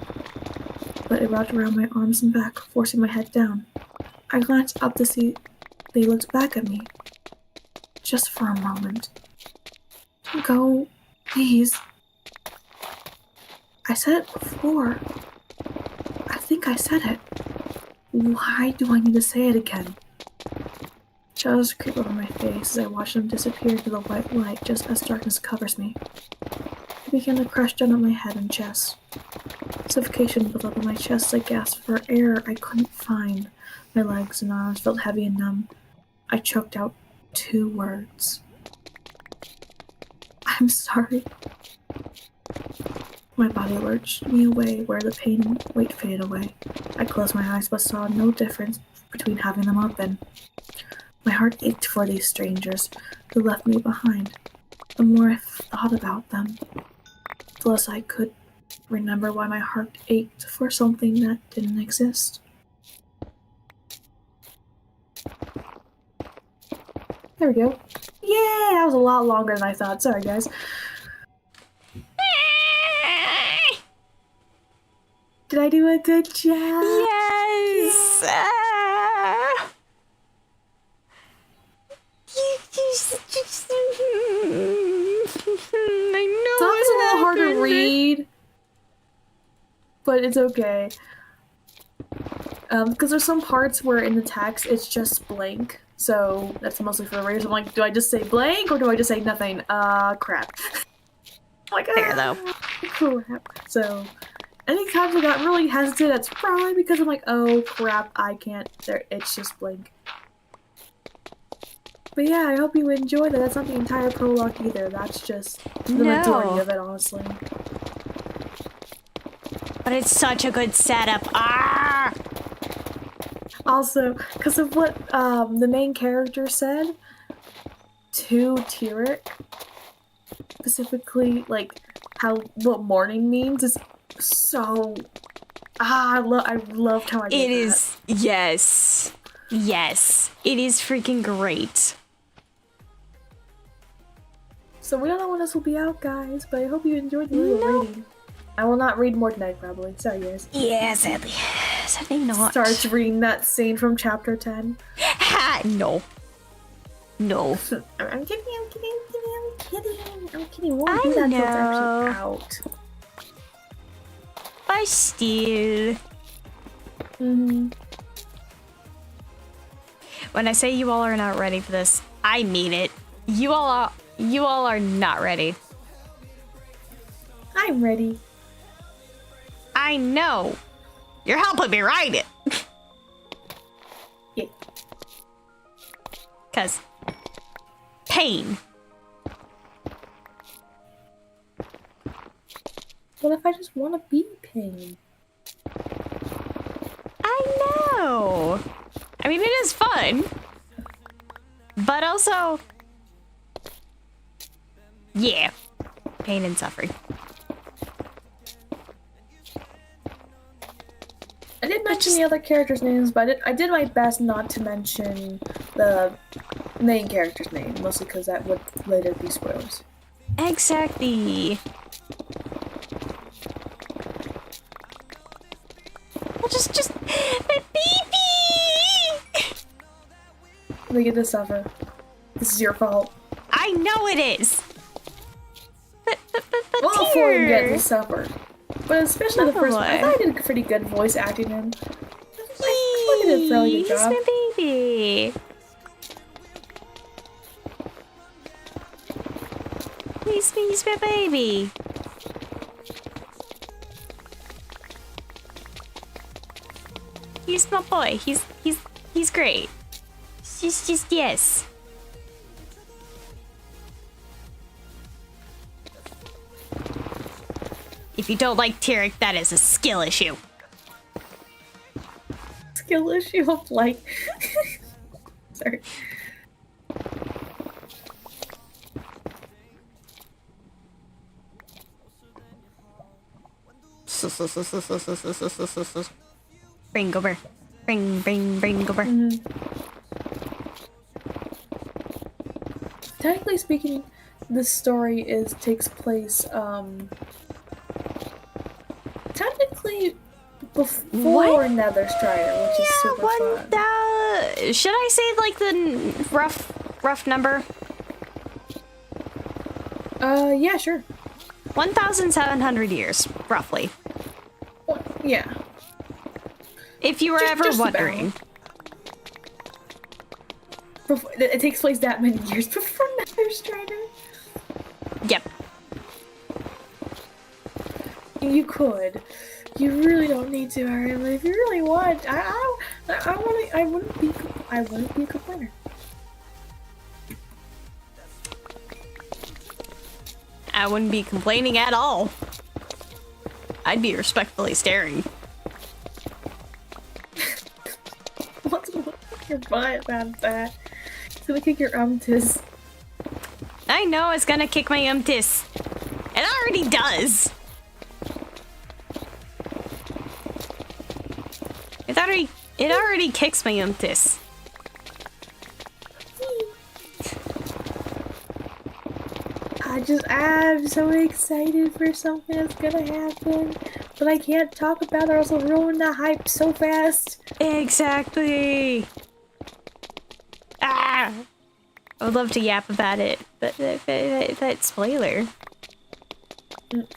C: but it wrapped around my arms and back, forcing my head down. I glanced up to see they looked back at me. Just for a moment. Don't go, please. I said it before. I think I said it. Why do I need to say it again? Shadows creep over my face as I watch them disappear into the white light just as darkness covers me. It began to crush down on my head and chest. Suffocation built up in my chest. I gasped for air. I couldn't find. My legs and arms felt heavy and numb. I choked out 2 words. I'm sorry. My body lurched me away where the pain and weight faded away. I closed my eyes but saw no difference between having them open. My heart ached for these strangers who left me behind. The more I thought about them, the less I could remember why my heart ached for something that didn't exist. There we go. Yay! That was a lot longer than I thought. Sorry, guys. Did I do a good job?
B: Yes! I know
C: It's a little hard to read, but it's okay. Because there's some parts where in the text it's just blank, so that's mostly for the readers. I'm like, do I just say blank or do I just say nothing? Crap. Like,
B: Fair though.
C: Crap. So, anytime I got really hesitant, that's probably because I'm like, oh crap, I can't. There, it's just blank. But yeah, I hope you enjoyed it. That's not the entire prologue either. That's just the majority of it, honestly.
B: But it's such a good setup. Ah!
C: Also, because of what the main character said to Tyrek, specifically, like, what morning means is so... I loved how I did
B: It
C: that.
B: is, yes. Yes. It is freaking great.
C: So we don't know when this will be out, guys, but I hope you enjoyed the little reading. I will not read more tonight, probably. Sorry, guys.
B: Yeah, sadly. Sadly not.
C: Starts reading that scene from chapter 10.
B: Ha! No. No.
C: I'm kidding. Won't do that until it's actually out.
B: But still. When I say you all are not ready for this, I mean it. You all are not ready.
C: I'm ready.
B: I know. You're helping me write it.
C: Yeah.
B: 'Cause pain.
C: What if I just want to be pain?
B: I know. I mean, it is fun. But also, yeah, pain and suffering.
C: I did mention the other characters' names, but I did my best not to mention the main character's name, mostly because that would later be spoilers.
B: Exactly. Well, just my baby.
C: They get to suffer. This is your fault.
B: I know it is. But
C: All four of them get to
B: dear.
C: suffer. But especially the first one. I thought I did a pretty good voice acting in. I did a fairly good
B: He's
C: job.
B: my baby. He's my baby. He's my boy. He's great. Just yes. If you don't like Tyrek, that is a skill issue.
C: Skill issue of like. Sorry.
B: Bring over. Bring over.
C: Technically speaking, this story takes place technically before Nether Strider, which is super fun.
B: Should I say like the rough number?
C: Yeah, sure.
B: 1,700 years, roughly.
C: Well, yeah.
B: If you were ever
C: just
B: wondering.
C: It takes place that many years before Nether Strider.
B: Yep.
C: You could. You really don't need to, Arian, but if you really want, I wouldn't be a complainer.
A: I wouldn't be complaining at all. I'd be respectfully staring.
C: What's going on with your butt about that? It's gonna kick your umtis.
A: I know it's gonna kick my umtis. It already does. It already kicks my umtis.
C: I'm so excited for something that's gonna happen, but I can't talk about it or else I'll ruin the hype so fast.
A: Exactly. Ah! I would love to yap about it, but that spoiler.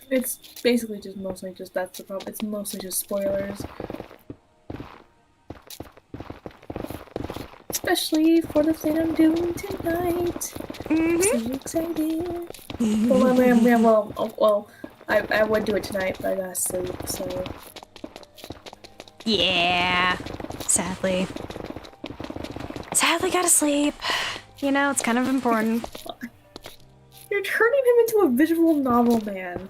C: It's basically just mostly just that's the problem. It's mostly just spoilers. Especially for the thing I'm doing tonight. I'm so excited. Well, I would do it tonight, but I gotta sleep, so.
A: Yeah. Sadly. Sadly gotta sleep. You know, it's kind of important.
C: You're turning him into a visual novel man.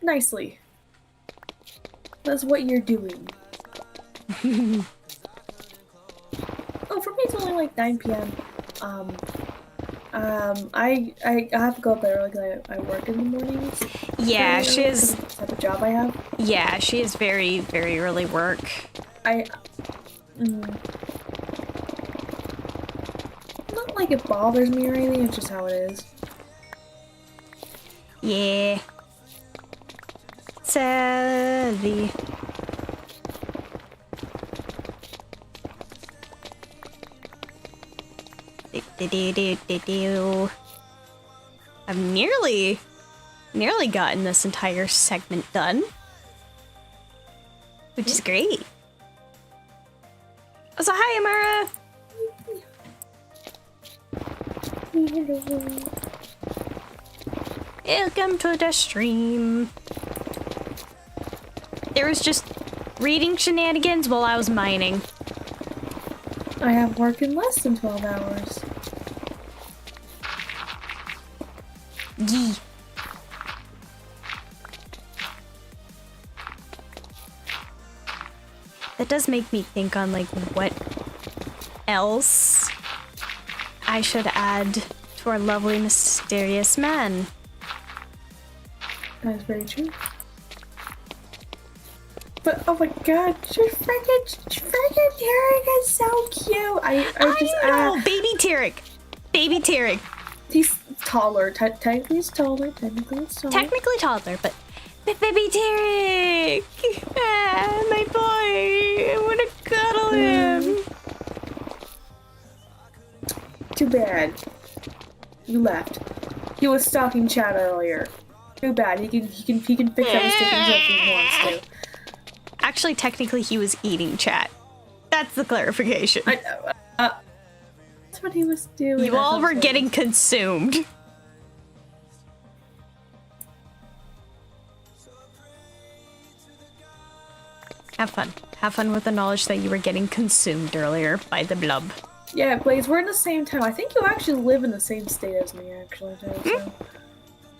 C: Nicely. That's what you're doing. Oh, for me it's only like 9 p.m. I have to go up there because I work in the mornings.
A: Yeah, she is.
C: The type of job I have.
A: Yeah, she is very, very early work.
C: Not like it bothers me or anything, it's just how it is.
A: Yeah. Sadly. I've nearly gotten this entire segment done, which is great. Oh, so hi, Amara. Welcome to the stream. There was just reading shenanigans while I was mining.
C: I have work in less than 12 hours.
A: Yee. That does make me think on like what else I should add to our lovely mysterious man.
C: That is very true. But oh my god, your freaking Tarek is so cute. I just
A: know, baby Tarek. Baby Tarek.
C: He's taller. Technically he's taller. Technically
A: taller, but baby Tarek. Ah, my boy. I want to cuddle him.
C: Too bad. You left. He was stalking Chad earlier. Too bad. He can fix up his stick himself if he wants to.
A: Actually, technically, he was eating chat. That's the clarification.
C: That's what he was doing.
A: You all were getting consumed. Have fun. Have fun with the knowledge that you were getting consumed earlier by the blub.
C: Yeah, Blaze, we're in the same town. I think you actually live in the same state as me, actually, too, so.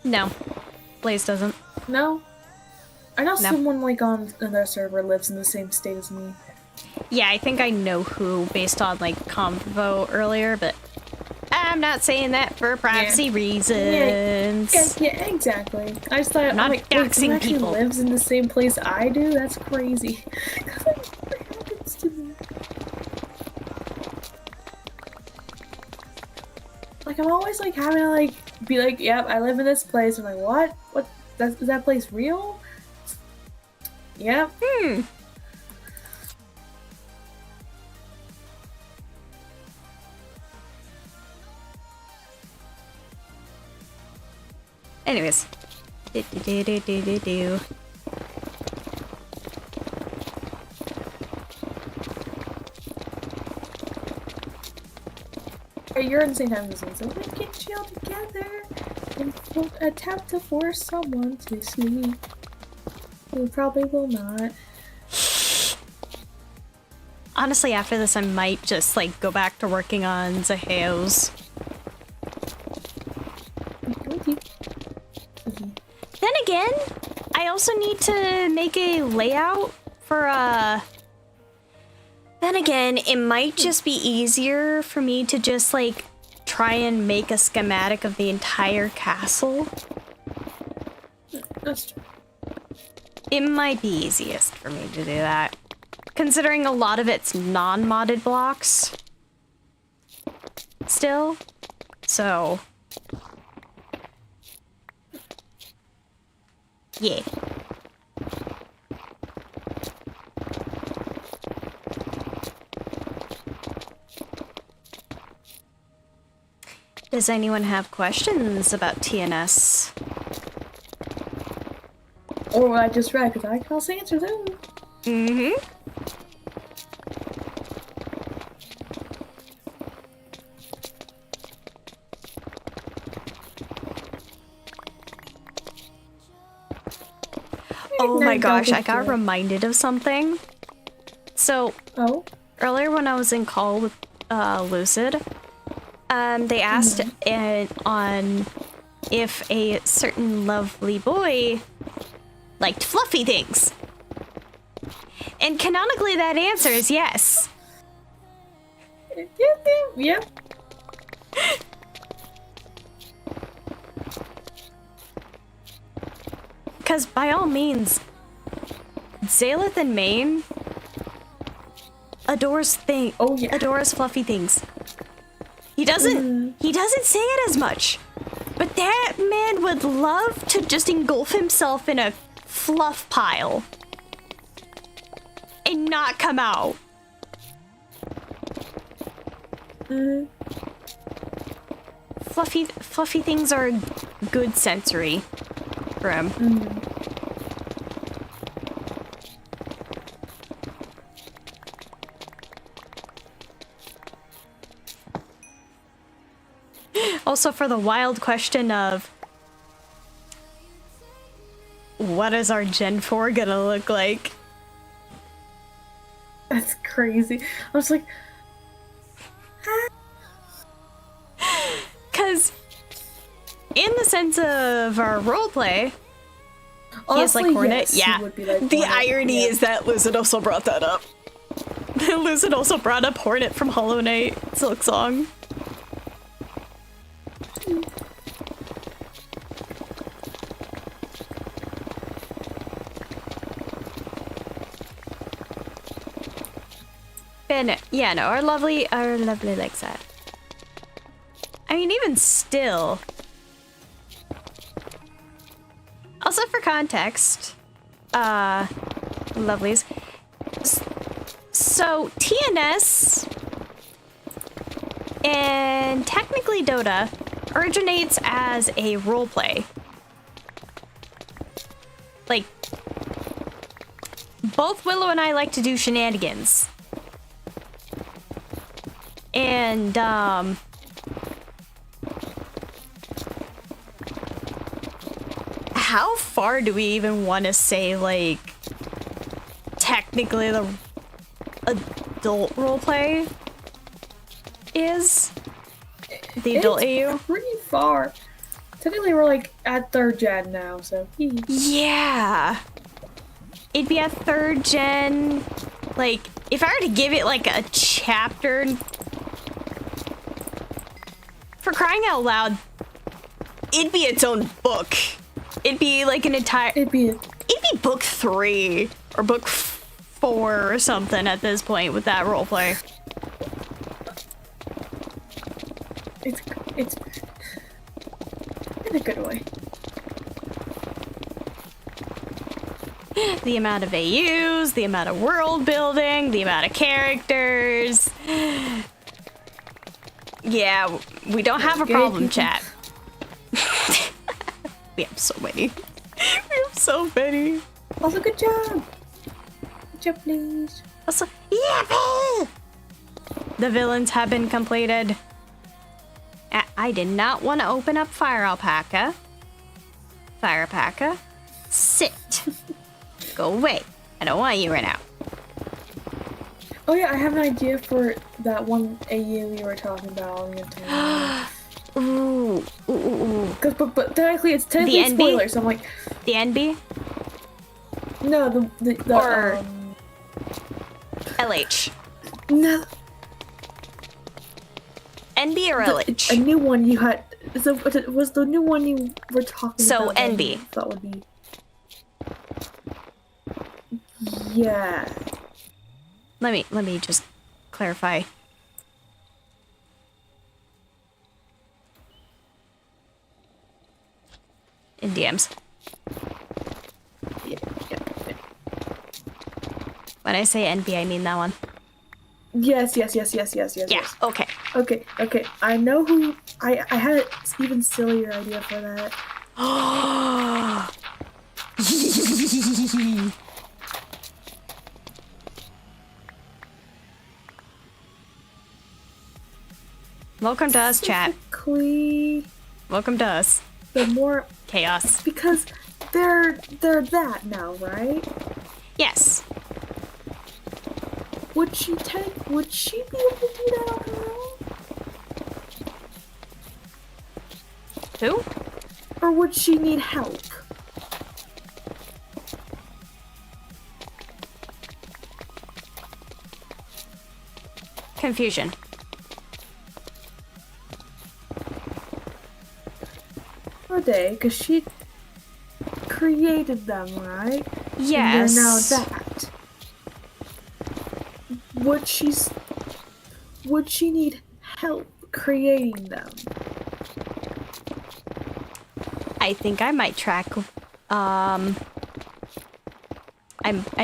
A: No. Blaze doesn't.
C: No? I know someone, like, on their server lives in the same state as me.
A: Yeah, I think I know who based on, like, convo earlier, but I'm not saying that for privacy reasons.
C: Yeah, exactly. I just thought,
A: I'm not doxing
C: someone actually
A: people.
C: lives in the same place I do? That's crazy. Because that never happens to me. Like, I'm always, like, having to, like, be like, yep, I live in this place. I'm like, what? What? Is that place real? Yep.
A: Anyways. Do.
C: Hey, you're in the same time as me, so we can chill together. and attempt to force someone to sleep. We probably will not.
B: Honestly, after this, I might just, like, go back to working on Zaheo's. Then again, I also need to make a layout for, Then again, it might just be easier for me to just, like, try and make a schematic of the entire castle.
C: That's true.
B: It might be easiest for me to do that, considering a lot of it's non-modded blocks still. So, yeah. Does anyone have questions about TNS?
C: Or what I just read, because I can also answer them.
B: Mm-hmm. Oh my gosh, I got reminded of something. So, earlier when I was in call with Lucid, they asked on if a certain lovely boy liked fluffy things. And canonically that answer is yes.
C: Yep.
B: Because by all means, Zaleth in Maine adores fluffy things. He doesn't say it as much, but that man would love to just engulf himself in a fluff pile and not come out. Fluffy things are good sensory for him. Also, for the wild question of what is our Gen 4 gonna look like?
C: That's crazy. I was like,
B: because in the sense of our roleplay, he is like Hornet.
C: Yes,
B: yeah.
C: would be like
B: the
C: Hornet.
B: irony is that Lucid also brought that up. Lucid also brought up Hornet from Hollow Knight Silk Song. And yeah, no, our lovely likes that. I mean, even still. Also, for context, lovelies. So TNS and technically Dota originates as a roleplay. Like, both Willow and I like to do shenanigans. And, how far do we even want to say, like, technically the adult roleplay is? The adult AU?
C: Pretty far. Technically, we're like at 3rd gen now, so.
B: Yeah. It'd be a 3rd gen. Like, if I were to give it like a chapter, for crying out loud, it'd be its own book. It'd be like an entire. It'd be book 3 or book 4 or something at this point with that roleplay.
C: It's in a good way.
B: The amount of AUs, the amount of world building, the amount of characters. Yeah, we don't have a problem, chat. We have so many. We have so many.
C: Also, good job. Good job, please.
B: Also, yeah. The villains have been completed.
A: I did not want to open up Fire Alpaca. Fire Alpaca, sit. Go away. I don't want you right now.
C: Oh yeah, I have an idea for that one AU we were talking about.
A: Ooh.
C: But technically, it's technically
A: NB?
C: spoilers. So I'm like,
A: The NB?
C: no, the
A: Or LH?
C: no,
A: NB or LH?
C: a new one you had. So was the new one you were talking
A: So
C: about? that
A: NB.
C: you thought would be. Yeah.
A: Let me just clarify. In DMs.
C: Yeah.
A: When I say NB, I mean that one.
C: Yes.
A: Yeah,
C: Yes.
A: okay.
C: Okay. I know who. I had an even sillier idea for that.
A: Welcome to us, chat.
C: Specifically,
A: Welcome to us.
C: the more
A: Chaos.
C: because they're that now, right?
A: Yes.
C: Would she be able to do that on her own?
A: Who?
C: Or would she need help?
A: Confusion.
C: Would they? Because she created them, right?
A: Yes.
C: And they're now that. Would she need help creating them?
A: I think I might track. I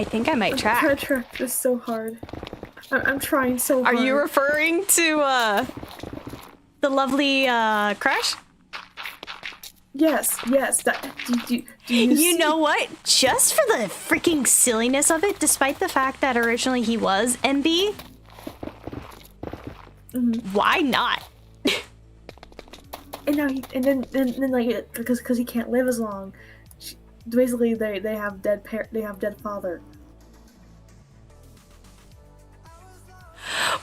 A: think I might
C: I'm
A: track.
C: trying to track this so hard. I'm trying so
A: Are
C: hard.
A: you referring to the lovely Crash?
C: Yes. That. Do you
A: You
C: see?
A: know what? Just for the freaking silliness of it, despite the fact that originally he was MB, why not?
C: And now then like because he can't live as long. Basically, they have dead father.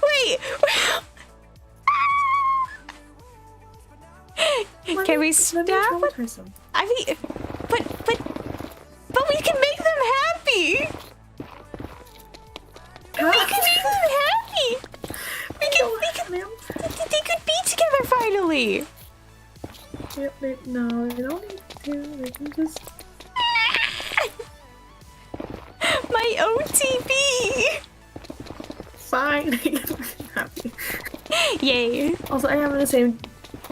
A: Wait. Can we stop?
C: traumatize them?
A: I mean, but we can make them happy. We can make them happy. They could be together finally.
C: No, they don't need to. They can just.
A: My OTB.
C: Fine. Happy.
A: Yay.
C: Also, I am in the same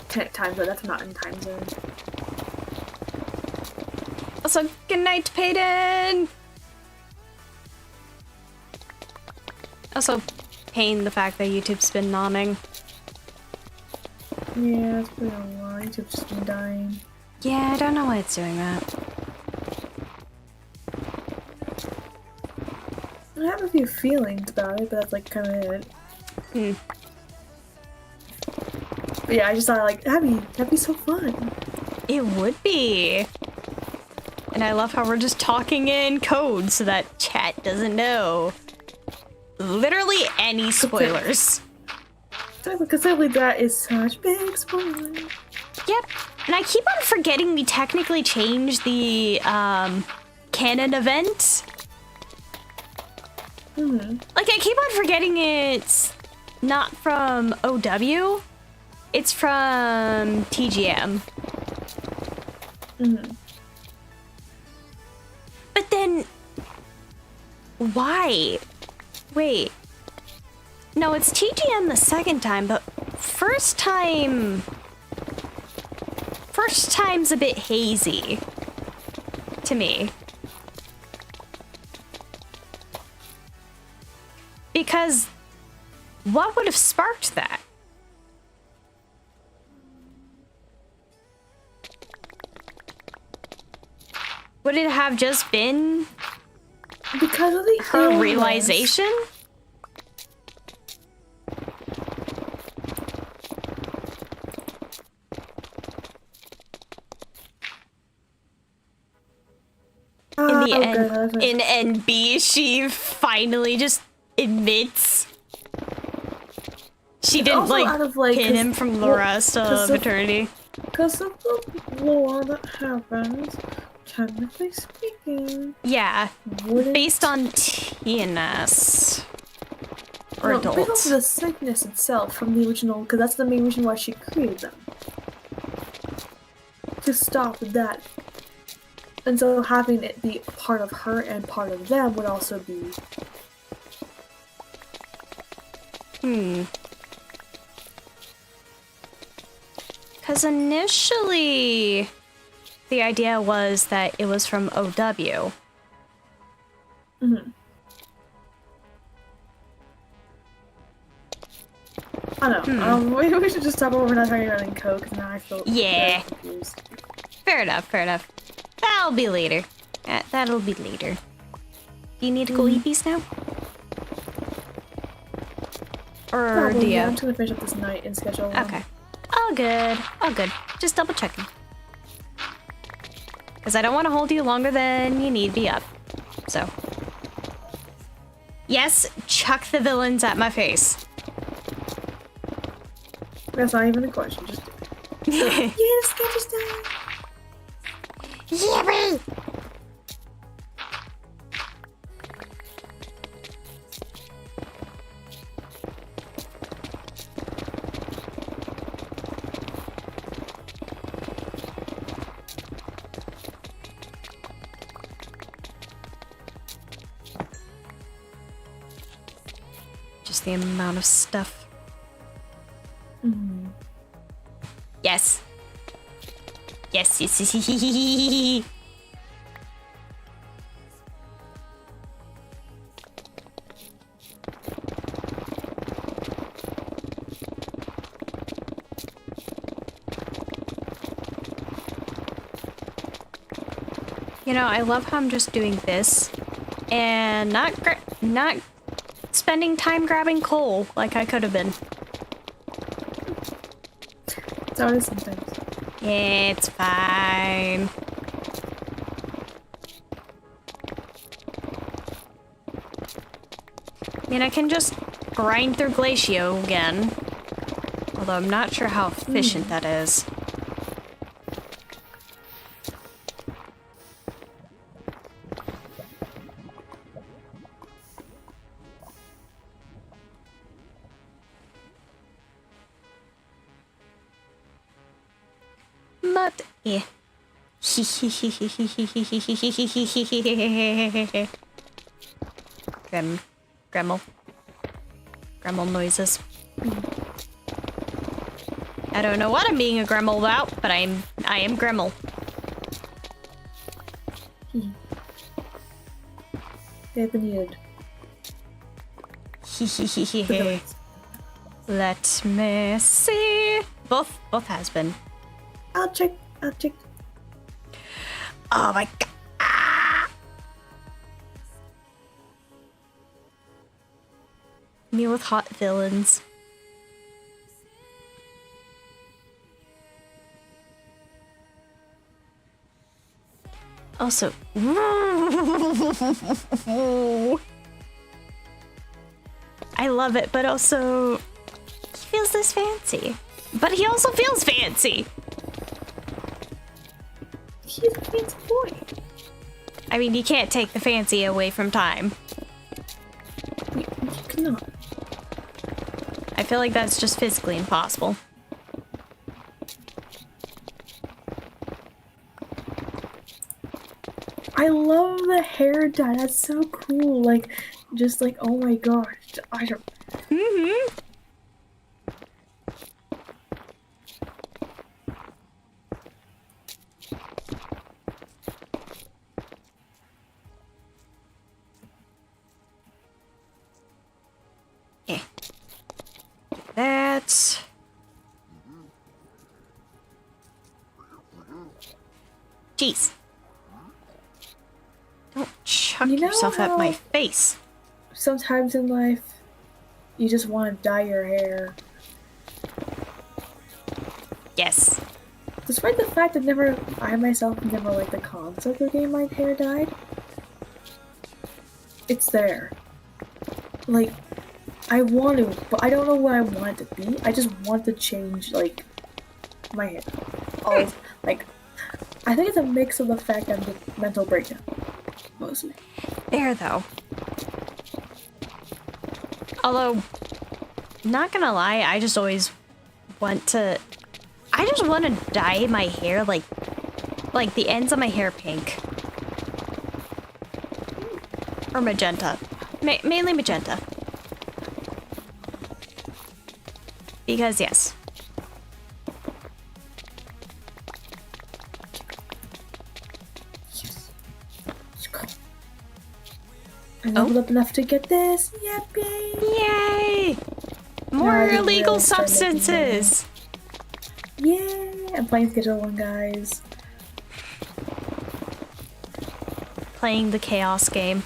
C: time zone. That's not in time zone.
A: Also, good night, Peyton. Also, pain the fact that YouTube's been nomming.
C: Yeah, it's been a while. YouTube's just been dying.
A: Yeah, I don't know why it's doing that.
C: I have a few feelings about it, but that's like kind of it. But yeah, I just thought like that'd be so fun.
A: It would be. And I love how we're just talking in code so that chat doesn't know literally any spoilers.
C: Because that is such big spoiler.
A: Yep. And I keep on forgetting we technically changed the canon event. Like, I keep on forgetting it's not from OW. It's from TGM. But then, why? Wait. No, it's TGM the second time, but first time's a bit hazy to me. Because what would have sparked that? Would it have just been
C: Because of the
A: her
C: illness.
A: realization? in NB, she finally just admits she didn't pin him from the rest of eternity.
C: Because of the lore that happens, technically speaking.
A: Yeah, based on TNS. Or adults.
C: Based off of the sickness itself from the original, because that's the main reason why she created them. To stop that. And so having it be part of her and part of them would also be...
A: Because initially, the idea was that it was from OW.
C: I don't know. We should just stop over not talking about in code, because now I feel very confused.
A: Fair enough, fair enough. That'll be later. That'll be later. Do you need to go eat these now? Or
C: Probably,
A: do you?
C: yeah, I'm just gonna finish up this night and schedule.
A: Okay. All good. All good. Just double checking. Because I don't want to hold you longer than you need to be up. So. Yes, chuck the villains at my face.
C: That's not even a question, just do it. Yeah, schedule time!
A: Yippee! Just the amount of stuff. Yes. Yes, yes, yes, yes. You know, I love how I'm just doing this and not spending time grabbing coal like I could have been.
C: It's always sometimes.
A: It's fine. I mean, I can just grind through Glacio again. Although I'm not sure how efficient that is. But, yeah. Gremel noises. I don't know what I'm being a Gremel about, but I am Gremel.
C: They've been needed.
A: Let me see. Both has been.
C: I'll check.
A: Oh my god. Ah! Me with hot villains. Also, I love it, but also he feels this fancy. But he also feels fancy.
C: He's a fancy boy.
A: I mean, you can't take the fancy away from time.
C: You cannot.
A: I feel like that's just physically impossible.
C: I love the hair dye. That's so cool. Like, just like, oh my gosh. I don't.
A: That. Jeez. Don't chuck yourself at my face.
C: Sometimes in life, you just want to dye your hair.
A: Yes.
C: Despite the fact I myself never liked the concept of getting my hair dyed. it's there. Like, I want to, but I don't know what I want it to be. I just want to change, like, my hair. All, like, I think it's a mix of the fact I'm the mental breakdown. Mostly.
A: There, though. Although, not gonna lie, I just always want to... I just want to dye my hair, like the ends of my hair pink. Or magenta. Mainly magenta. Because, yes.
C: Yes. Let's go. I leveled up enough to get this. Yippee!
A: Yay! More illegal substances!
C: Yay! I'm playing Schedule 1, guys.
A: Playing the chaos game.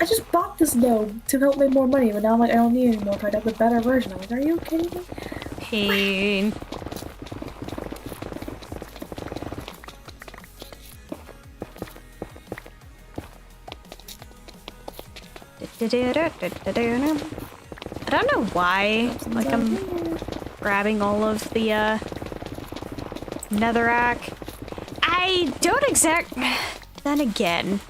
C: I just bought this though to help make more money, but now I'm like, I don't need it anymore. So I got the better version. I'm like, are you kidding me?
A: Pain. I don't know why, like I'm grabbing all of the netherrack. I don't then again,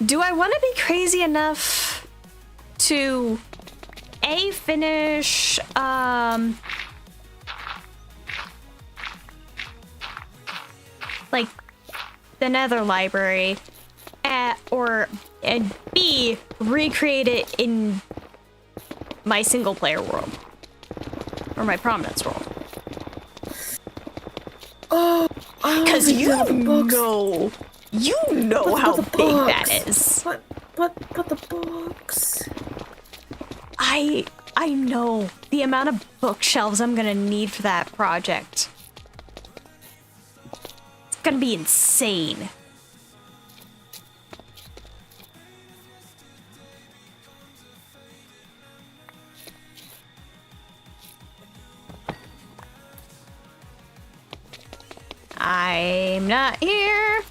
A: do I want to be crazy enough to finish like the nether library and B, recreate it in my single player world or my Prominence world? Because you know how big that is.
C: But the books.
A: I know the amount of bookshelves I'm gonna need for that project. It's gonna be insane. I'm not here.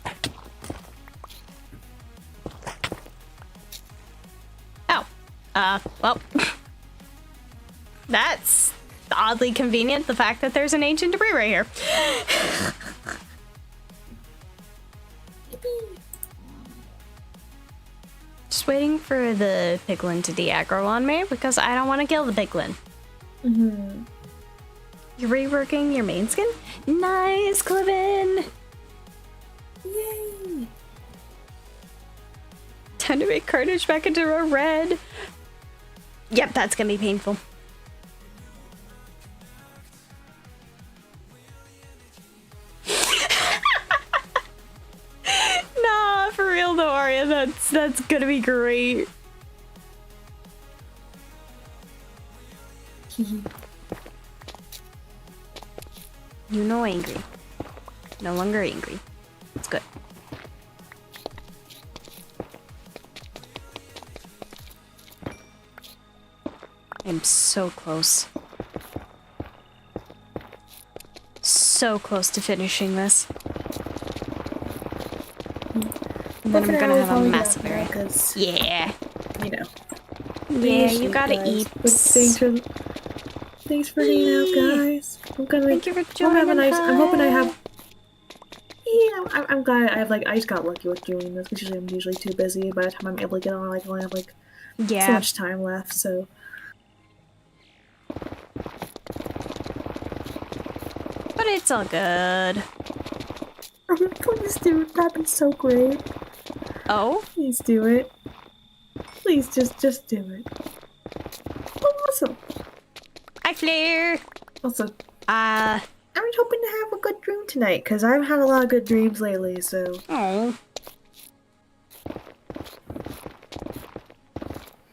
A: Oh, well, that's oddly convenient, the fact that there's an ancient debris right here. Just waiting for the piglin to de-aggro on me because I don't want to kill the piglin.
C: Mm-hmm.
A: You're reworking your main skin? Nice, Clivin!
C: Yay!
A: Time to make Carnage back into a red. Yep, that's gonna be painful. Nah, for real though, Arya, that's gonna be great. You're no angry. No longer angry. It's good. I'm so close. So close to finishing this. And then I'm gonna have a massive area. Yeah.
C: You know.
A: Yeah, you gotta eat.
C: Thanks for hanging out, guys.
A: Thank you for joining.
C: I'm hoping I have. Yeah, I'm glad I just got lucky with doing this. Because I'm usually too busy. By the time I'm able to get on, I only have so much time left. So.
A: But it's all good.
C: Please do it. That'd be so great.
A: Oh?
C: Please do it. Please just do it. Awesome.
A: Hi, Flair.
C: Also,
A: I'm
C: just hoping to have a good dream tonight, because I've had a lot of good dreams lately, so...
A: Oh.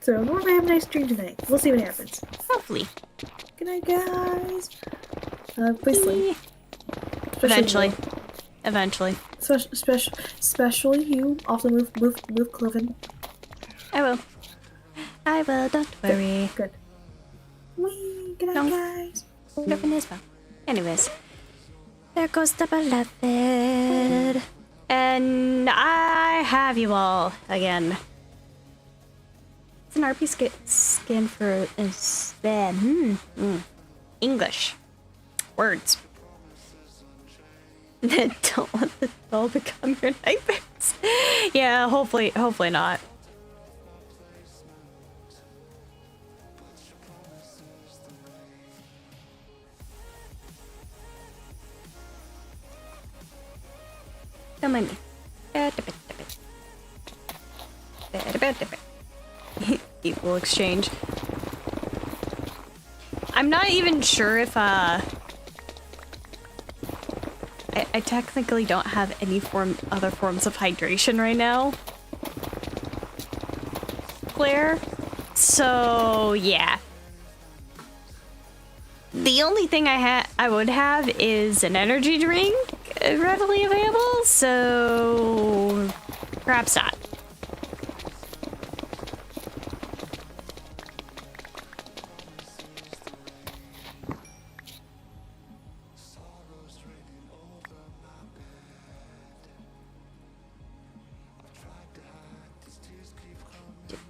C: So, I'm gonna have a nice dream tonight. We'll see what happens.
A: Hopefully.
C: Good night, guys. Please sleep.
A: Eventually. Eventually.
C: Especially you. Also move Cloven.
A: I will. Don't worry.
C: Good. Wee, good night, guys.
A: Cloven is well. Anyways. There goes the beloved. And I have you all again. What's an RP skin for spam? English. Words. Don't let the doll become your nightmares. Yeah, hopefully not. Come on. Equal exchange. I'm not even sure if I technically don't have any other forms of hydration right now, Claire. So yeah. The only thing I would have is an energy drink readily available, so perhaps not.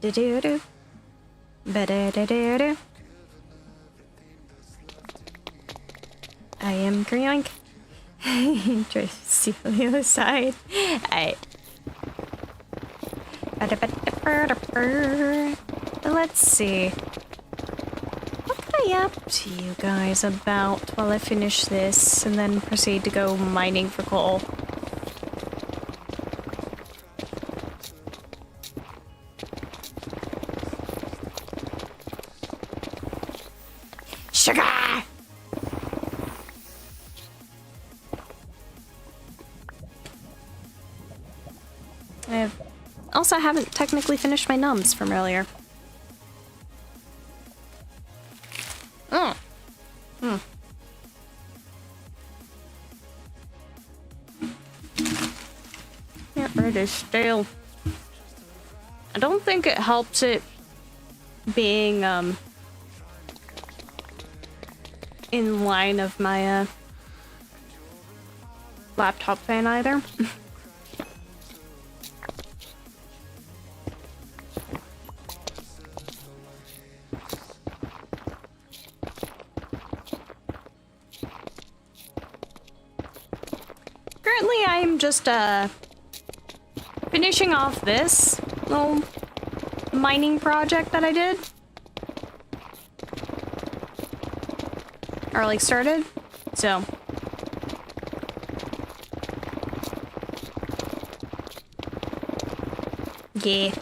A: Do-do-do. Ba-da-da-da-da. I am Grioink. Try to see on the other side. Let's see. What can I up to you guys about while I finish this and then proceed to go mining for coal? Sugar! I haven't technically finished my nums from earlier. Oh. Yeah, it is stale. I don't think it helps it being in line of my laptop fan either. Currently, I'm just finishing off this little mining project that I did. Or like started. So yeah.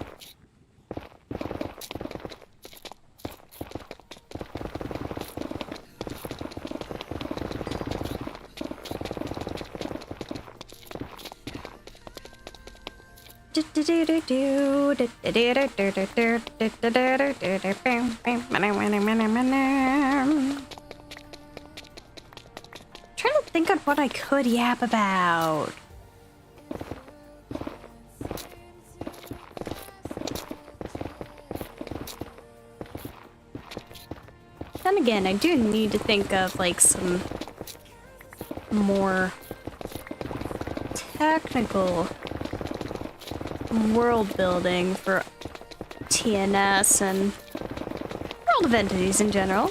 A: Trying to think of what I could yap about. Then again, I do need to think of like some more technical world building for TNS and World of Entities in general.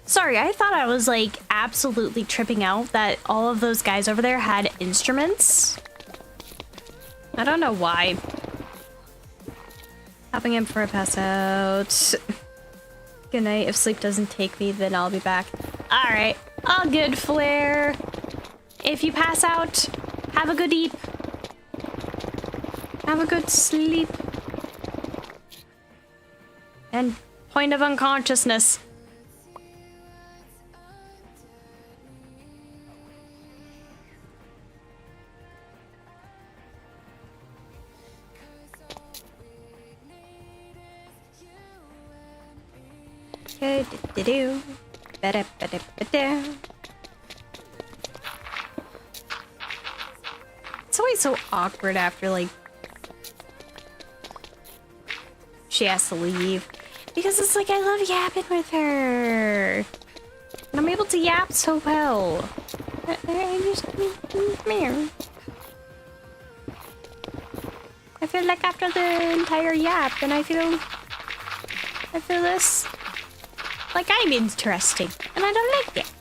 A: Sorry, I thought I was like absolutely tripping out that all of those guys over there had instruments. I don't know why. Hopping in for a pass out. Good night. If sleep doesn't take me, then I'll be back. Alright. All good, Flare. If you pass out, have a good eat. Have a good sleep. And point of unconsciousness. Do-do-do-do. Ba-da-ba-da-ba-da. It's always so awkward after, like, she has to leave. Because it's like, I love yapping with her. And I'm able to yap so well. I just... Meow. I feel like after the entire yap, and I feel this... like I'm interesting. And I don't like it.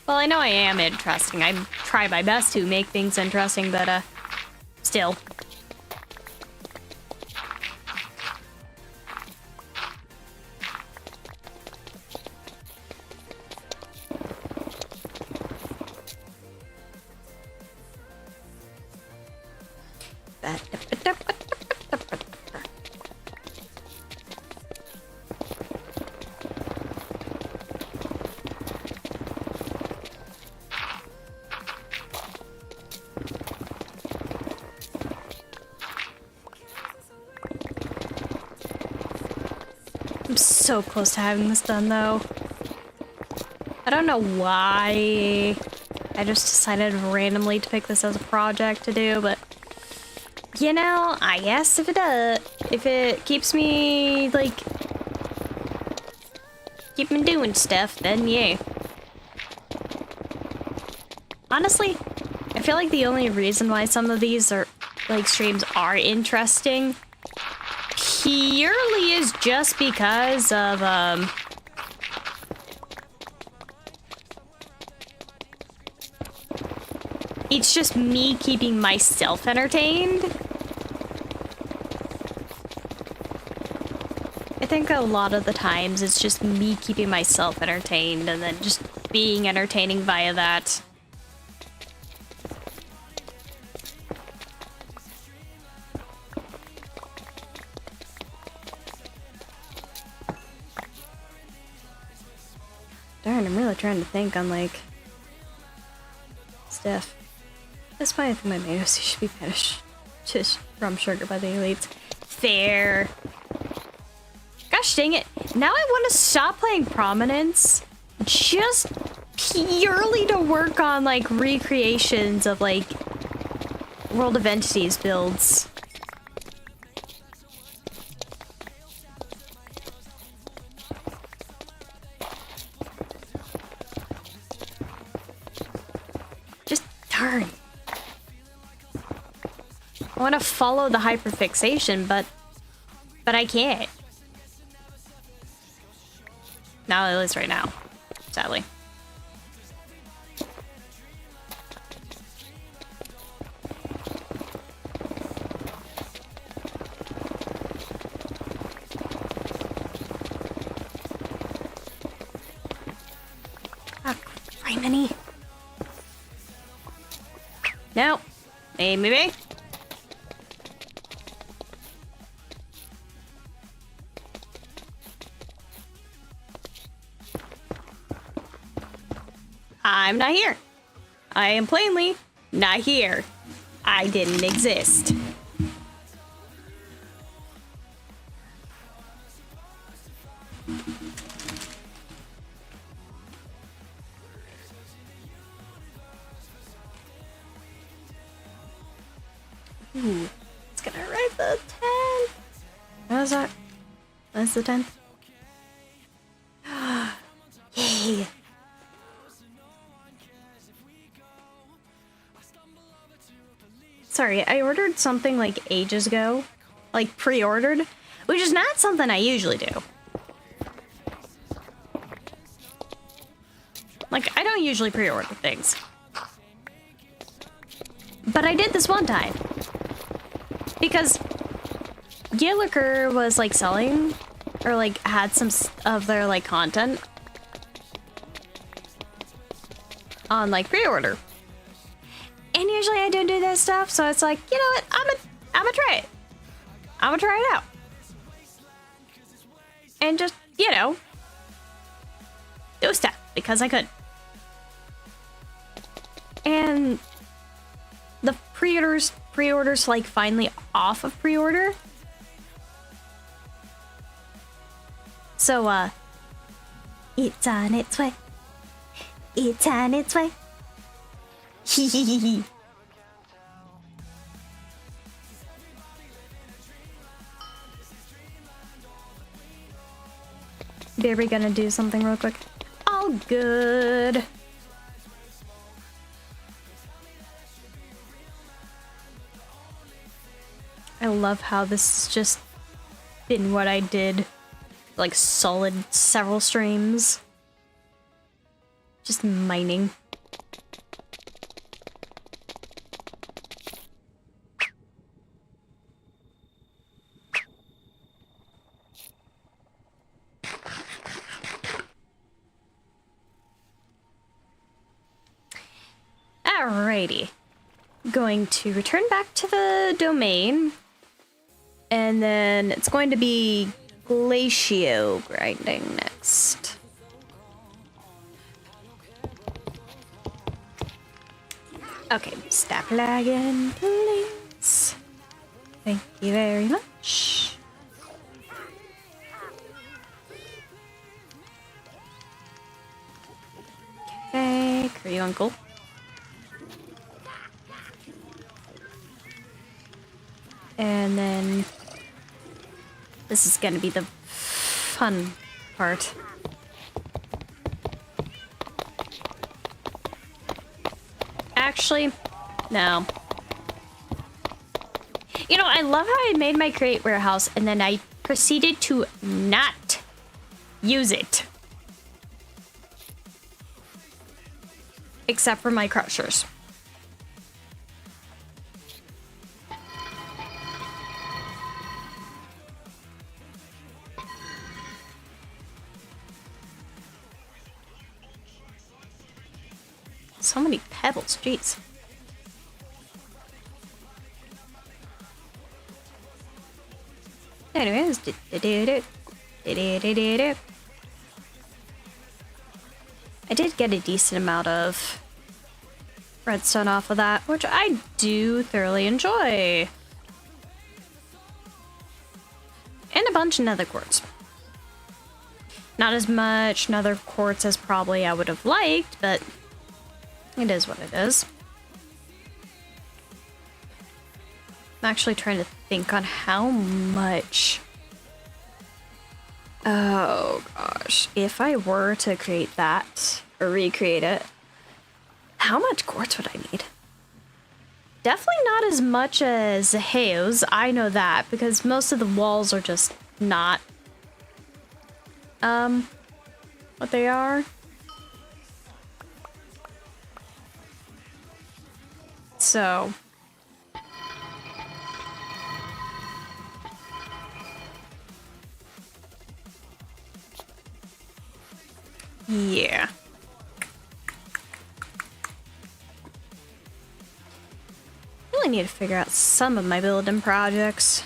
A: Well, I know I am interesting. I try my best to make things interesting, but, still. I'm so close to having this done, though. I don't know why I just decided randomly to pick this as a project to do, but you know, I guess if it keeps me, like, keep me doing stuff, then yeah. Honestly, I feel like the only reason why some of these are, like, streams are interesting purely is just because of, it's just me keeping myself entertained. I think a lot of the times it's just me keeping myself entertained and then just being entertaining via that. Darn, I'm really trying to think on, like, stuff. At this point, I think my tomatoes should be finished. Just from sugar by the elites. Fair. Gosh dang it. Now I want to stop playing Prominence just purely to work on, like, recreations of, like, World of Entities builds. Darn. I want to follow the hyperfixation, but I can't. Not at least right now, sadly. Ah, right, many. No. Maybe. I'm not here. I am plainly not here. I didn't exist. Ooh, it's gonna write the 10th. What was that? That's the 10th. Yay. Sorry, I ordered something like ages ago. Like pre-ordered, which is not something I usually do. Like, I don't usually pre-order things. But I did this one time. Because Gilliker was, like, selling, or, like, had some of their, like, content on, like, pre-order. And usually I don't do that stuff, so it's like, you know what, I'm gonna try it. I'm gonna try it out. And just, you know, do stuff, because I could. And the pre-orders, like, finally off of pre-order. So,
B: It's on its way. It's on its way. Hee hee hee hee. Are we gonna do something real quick? All good. I love how this has just been what I did, like solid several streams. Just mining. Alrighty. Going to return back to the domain. And then it's going to be glacio grinding next. Okay, stop lagging, please. Thank you very much. Okay, curry uncle. And then this is gonna be the fun part. Actually, no. You know, I love how I made my crate warehouse and then I proceeded to not use it. Except for my crushers. So many pebbles, jeez. Anyways, I did get a decent amount of redstone off of that, which I do thoroughly enjoy. And a bunch of nether quartz. Not as much nether quartz as probably I would have liked, but it is what it is. I'm actually trying to think on how much... Oh gosh, if I were to create that, or recreate it, how much quartz would I need? Definitely not as much as Heo's, I know that, because most of the walls are just not, what they are. So... yeah. Really need to figure out some of my building projects.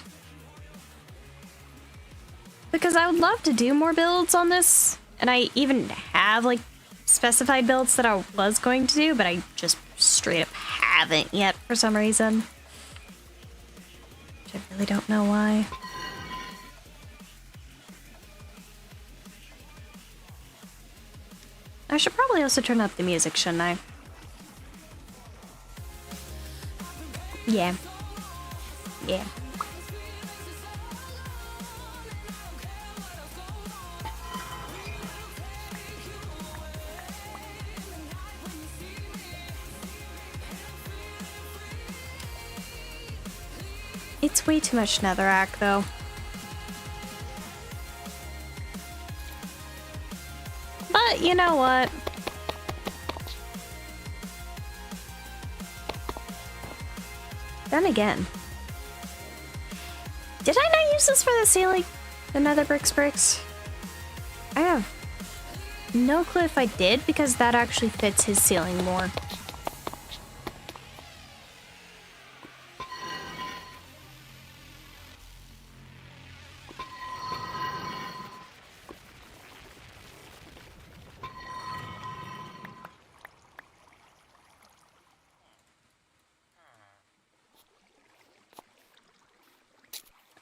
B: Because I would love to do more builds on this. And I even have, like, specified builds that I was going to do, but I just straight up haven't yet for some reason. Which I really don't know why. I should probably also turn up the music, shouldn't I? Yeah. Yeah. It's way too much netherrack, though. But you know what? Then again, did I not use this for the ceiling? The nether bricks? I have no clue if I did, because that actually fits his ceiling more.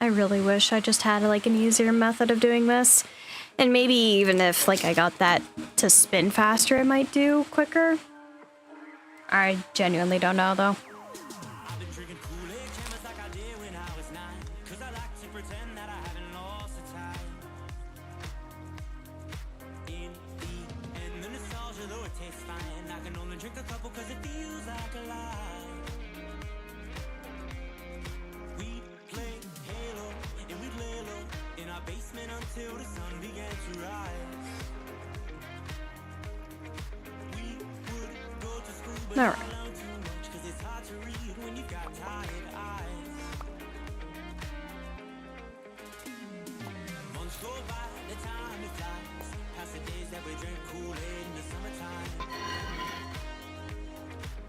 B: I really wish I just had like an easier method of doing this.
A: And maybe even if, like, I got that to spin faster, it might do quicker. I genuinely don't know, though. All right.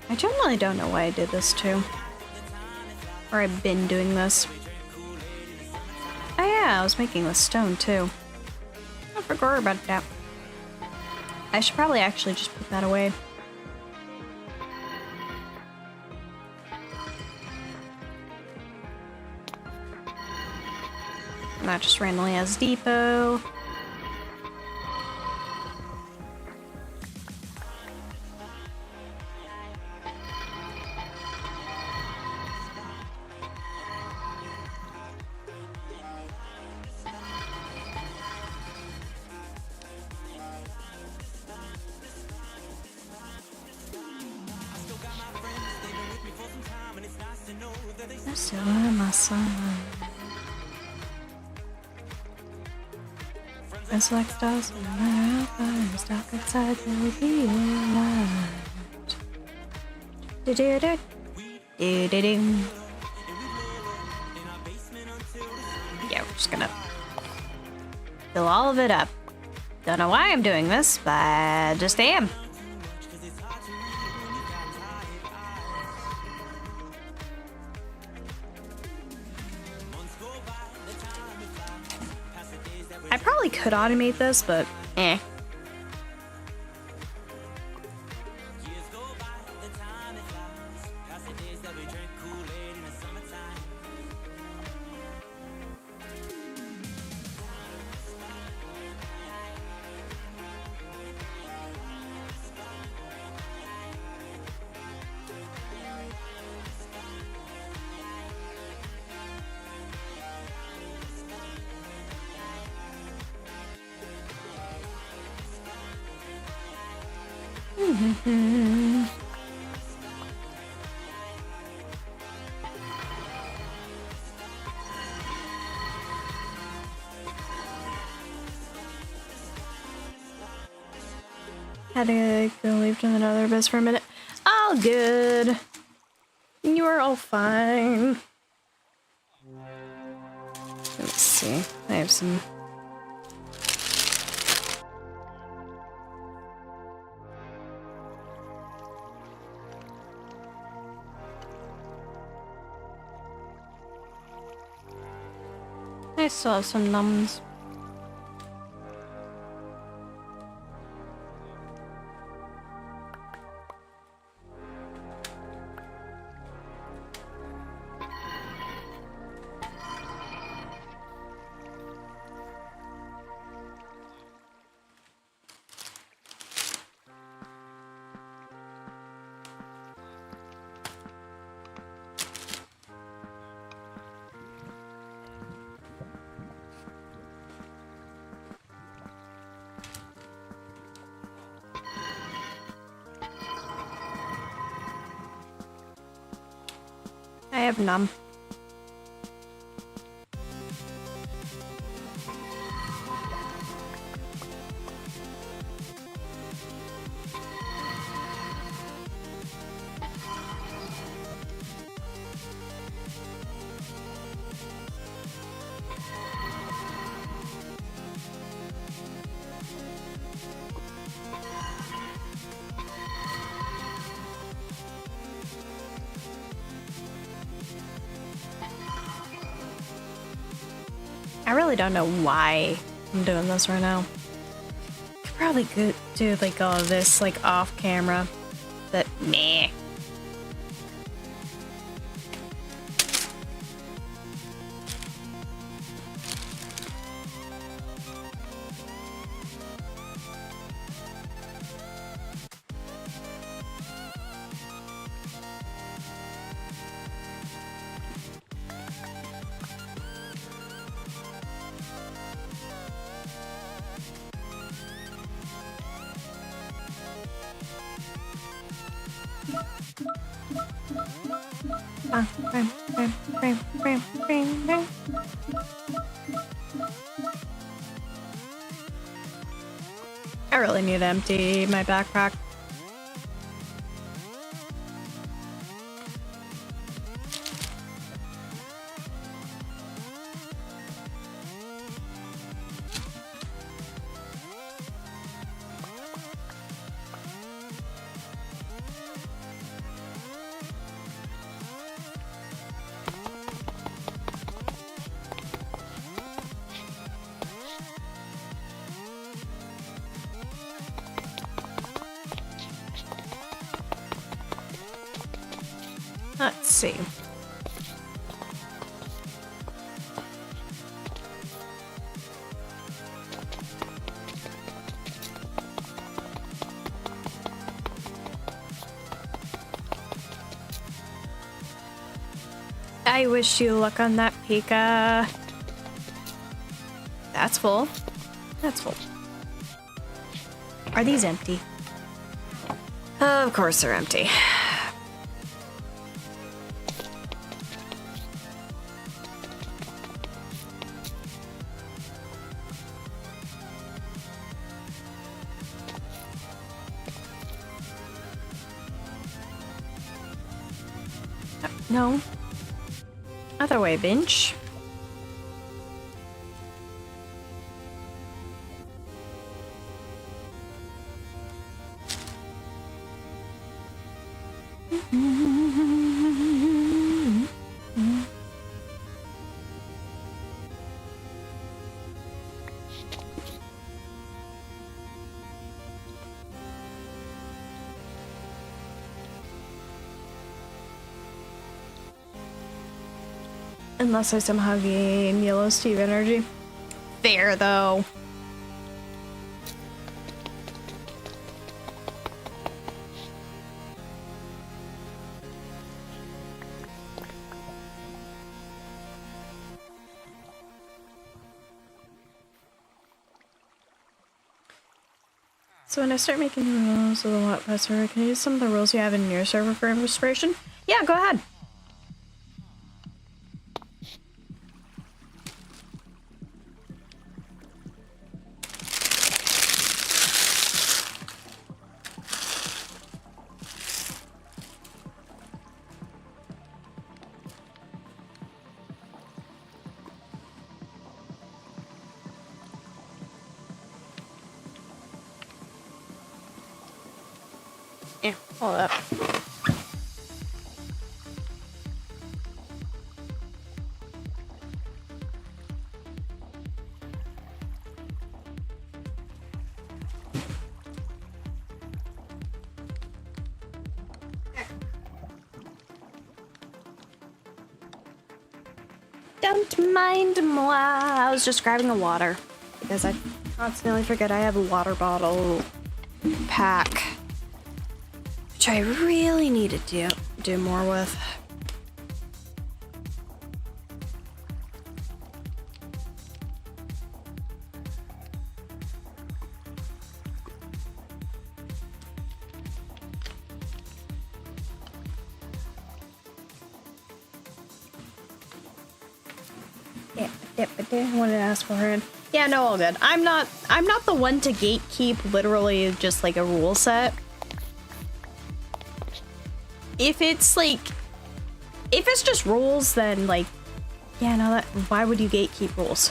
A: I generally don't know why I did this too. Or I've been doing this. Oh yeah, I was making this stone too. I forgot about that. I should probably actually just put that away. And that just randomly has depot. I'm still in my summer. It's like stars in my eyes, stuck outside the light. Do-do-do. Do-do-do. Yeah, we're just gonna fill all of it up. Don't know why I'm doing this, but I just am. I probably could automate this, but eh. Had to go leave to another bus for a minute. All good. You are all fine. Let me see. I have some. I still have some numbs. I have none. I really don't know why I'm doing this right now. Could probably do like all of this like off camera, but meh. I really need to empty my backpack. Let's see. I wish you luck on that Pika. That's full. That's full. Are these empty? Of course they're empty. No. Other way, bench. Unless I somehow gain yellow Steve energy. Fair, though. So when I start making rules with a lot faster, can I use some of the rules you have in your server for inspiration? Yeah, go ahead. Yeah, hold up. Don't mind moi. I was just grabbing the water because I constantly forget I have a water bottle pack. Which I really need to do more with. Yeah, but I wanted to ask for her. Yeah, no, all good. I'm not the one to gatekeep literally just like a rule set. If it's just rules, then like, yeah, no, why would you gatekeep rules?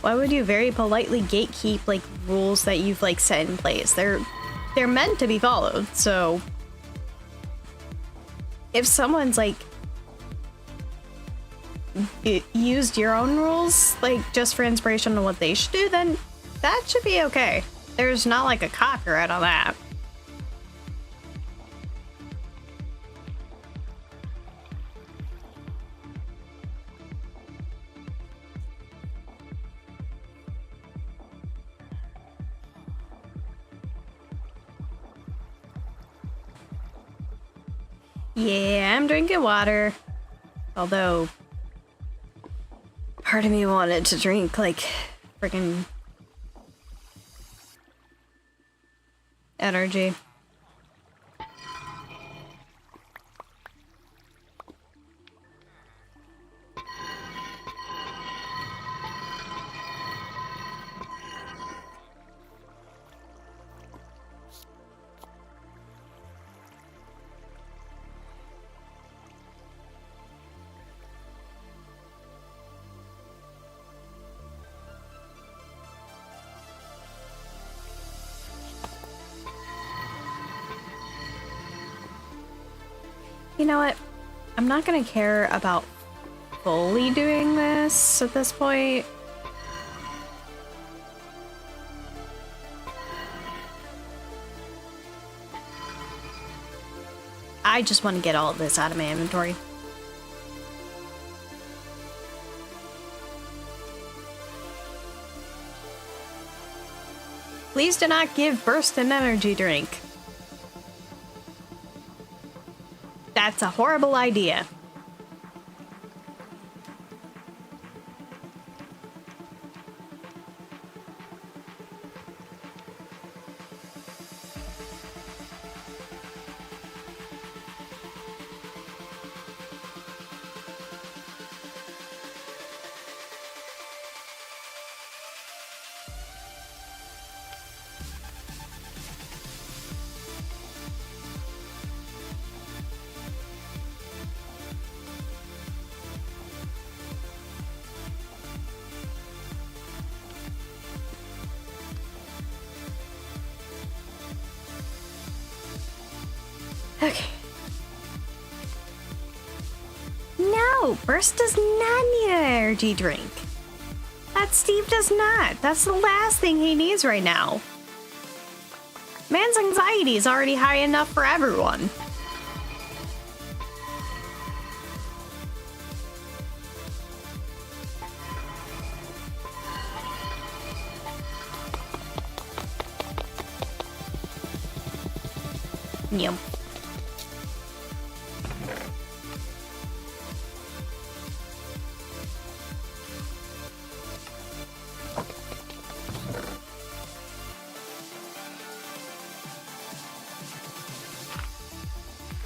A: Why would you very politely gatekeep like rules that you've like set in place? They're meant to be followed. So if someone's like used your own rules like just for inspiration on what they should do, then that should be okay. There's not like a copyright on that. Yeah, I'm drinking water. Although, part of me wanted to drink, like, freaking energy. You know what? I'm not gonna care about fully doing this at this point. I just want to get all of this out of my inventory. Please do not give Burst an energy drink. That's a horrible idea. Okay. No, Burst does not need an energy drink. That Steve does not. That's the last thing he needs right now. Man's anxiety is already high enough for everyone. Yum.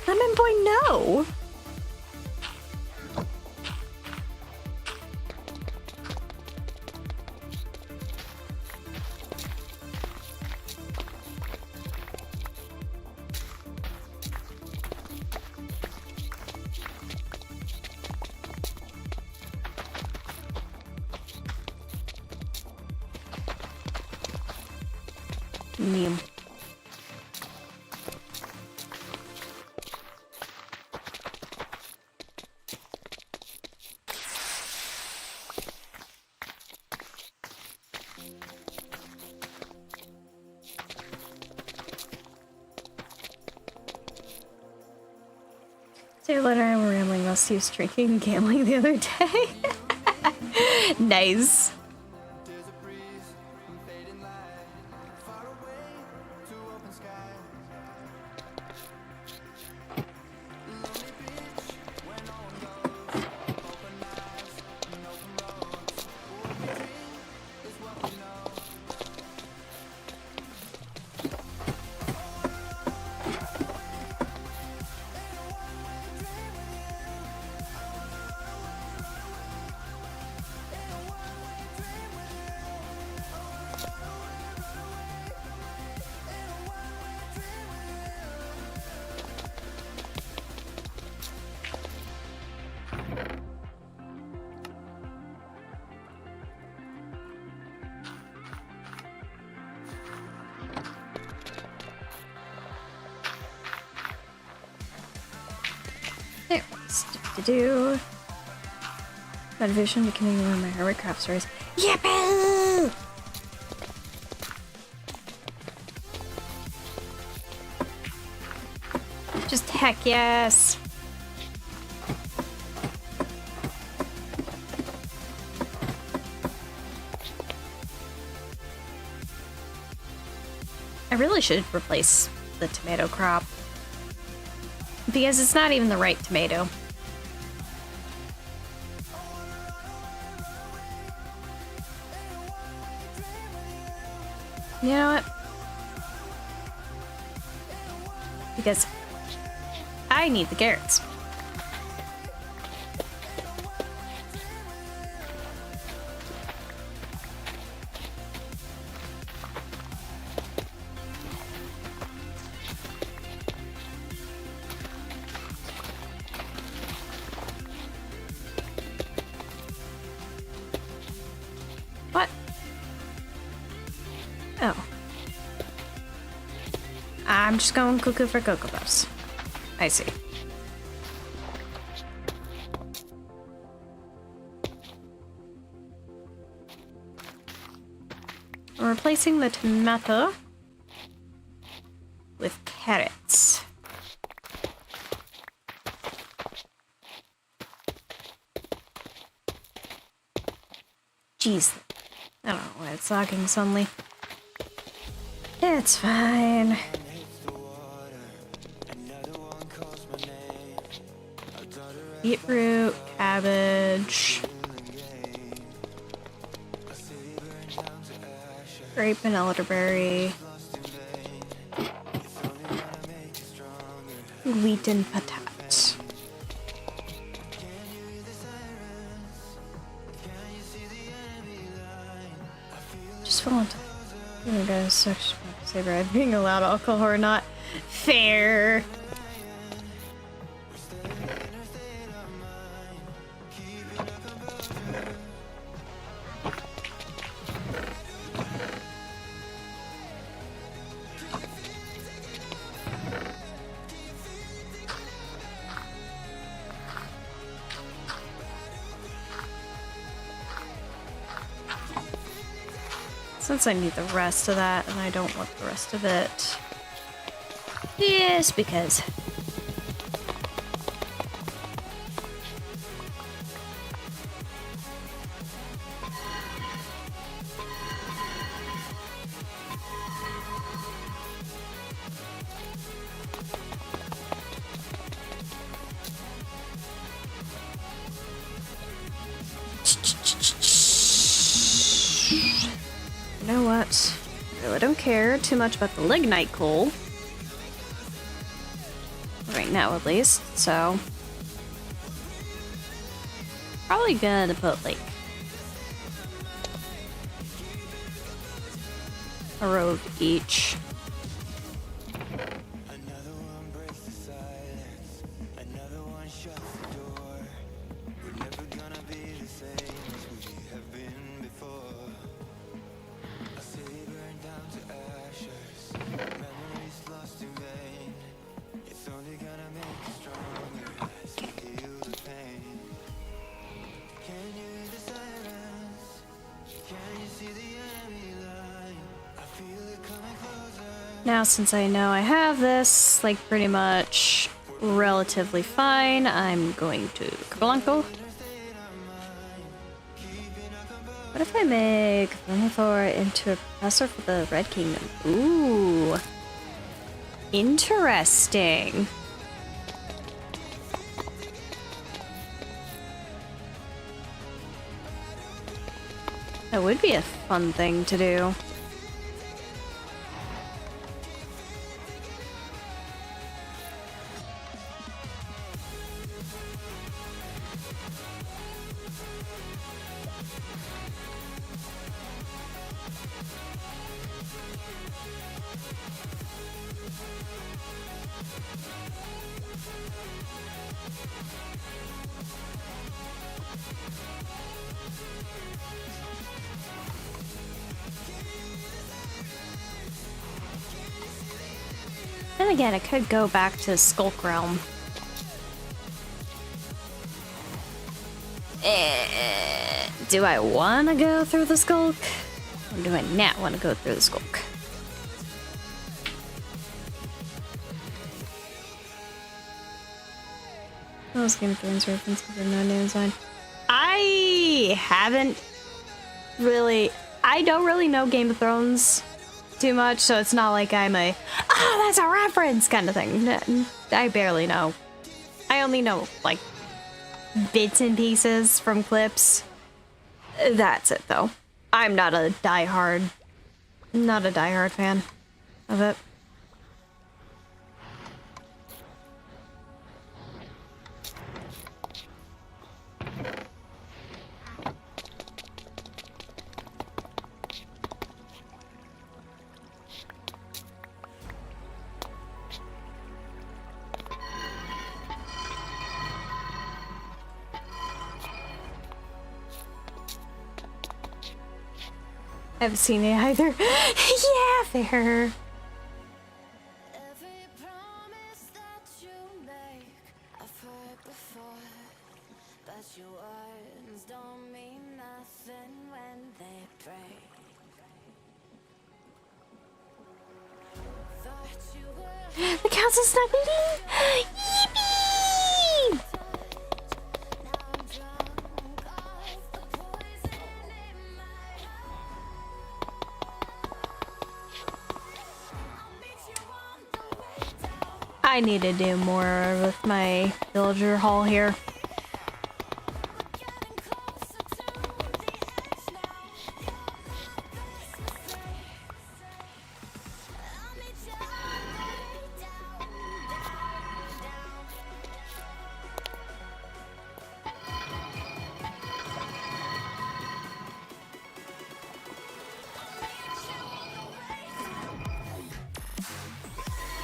A: Lemon Boy, no! Yum. Say later, I'm rambling about Steve's drinking and gambling the other day. Nice. There, stuff to do. Motivation to continue on my heroic craft stories. Yippee! Just heck yes. I really should replace the tomato crop. Because it's not even the right tomato. You know what? Because I need the carrots. What? Oh. I'm just going cuckoo for Cocoa Puffs. I see. replacing the tomato with carrots. Jeez. I don't know why it's lagging suddenly. It's fine. Beetroot, cabbage, grape and elderberry, wheat and potat. Just fell into you guys section say Brad being allowed alcohol or not. Fair. Since I need the rest of that, and I don't want the rest of it. Yes, because. You know what? I really don't care too much about the lignite coal. Right now, at least. So, probably gonna put like a row of each. Now, since I know I have this, like, pretty much relatively fine, I'm going to Cablanco. What if I make Flamethrower into a professor for the Red Kingdom? Ooh. Interesting. That would be a fun thing to do. Then again, I could go back to Skulk Realm. Do I want to go through the Skulk? Or do I not want to go through the Skulk? Those Game of Thrones references are no names on. I haven't really... I don't really know Game of Thrones too much, so it's not like I'm a, oh, that's a reference kind of thing. I barely know. I only know, like, bits and pieces from clips. That's it, though. I'm not a diehard fan of it. I haven't seen it either. Yeah, fair.
B: The castle's not leaving! Yippee! I need to do more with my villager hall here.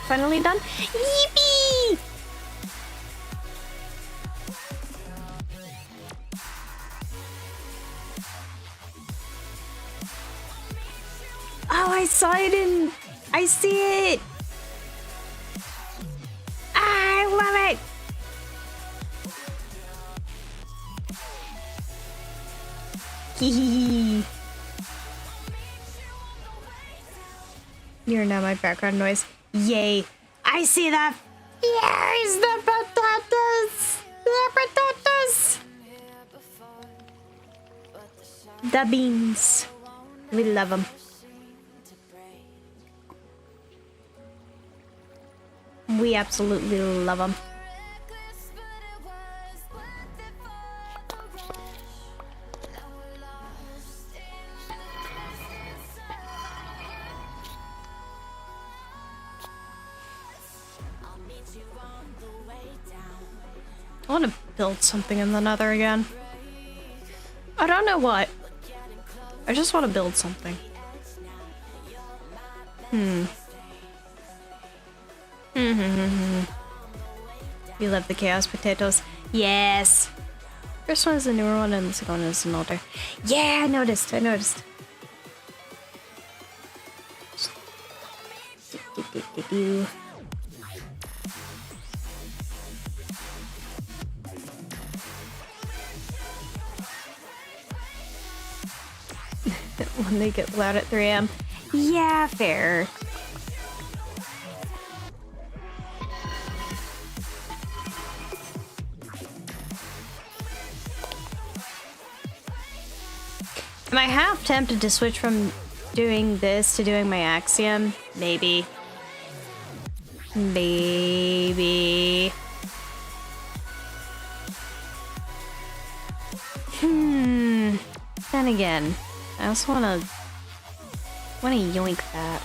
B: Finally done. Yippee! Oh, I saw it in... I see it! I love it! Hee. You're now my background noise. Yay! I see the... Yes! The potatoes! The potatoes! The beans. We love them. We absolutely love them. I want to build something in the Nether again. I don't know what. I just want to build something. You love the chaos potatoes? Yes! First one is a newer one and the second one is an older. Yeah, I noticed, I noticed. When they get loud at 3 a.m. Yeah, fair. Am I half tempted to switch from doing this to doing my axiom? Maybe. Maybe. Then again, I also wanna yoink that.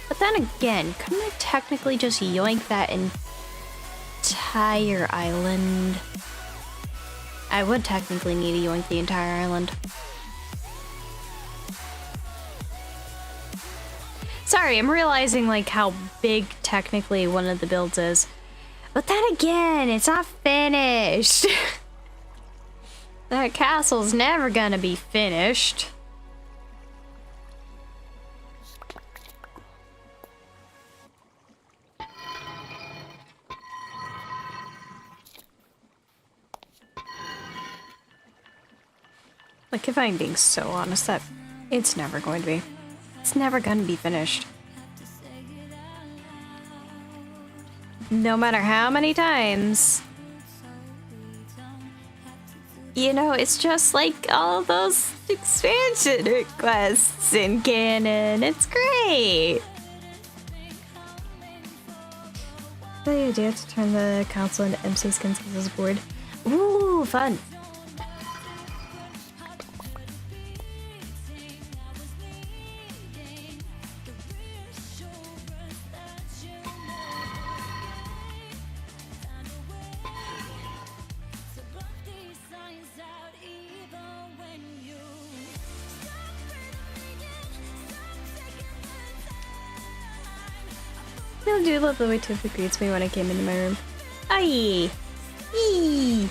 B: But then again, couldn't I technically just yoink that entire island? I would technically need to yoink the entire island. Sorry, I'm realizing like how big technically one of the builds is. But then again, it's not finished. That castle's never gonna be finished. Like, if I'm being so honest, that it's never going to be. It's never going to be finished. No matter how many times. You know, it's just like all those expansion requests in canon. It's great. The idea to turn the council into MC's consensus board. Ooh, fun. I do love the way Tiffany greets me when I came into my room. Aye! Eee!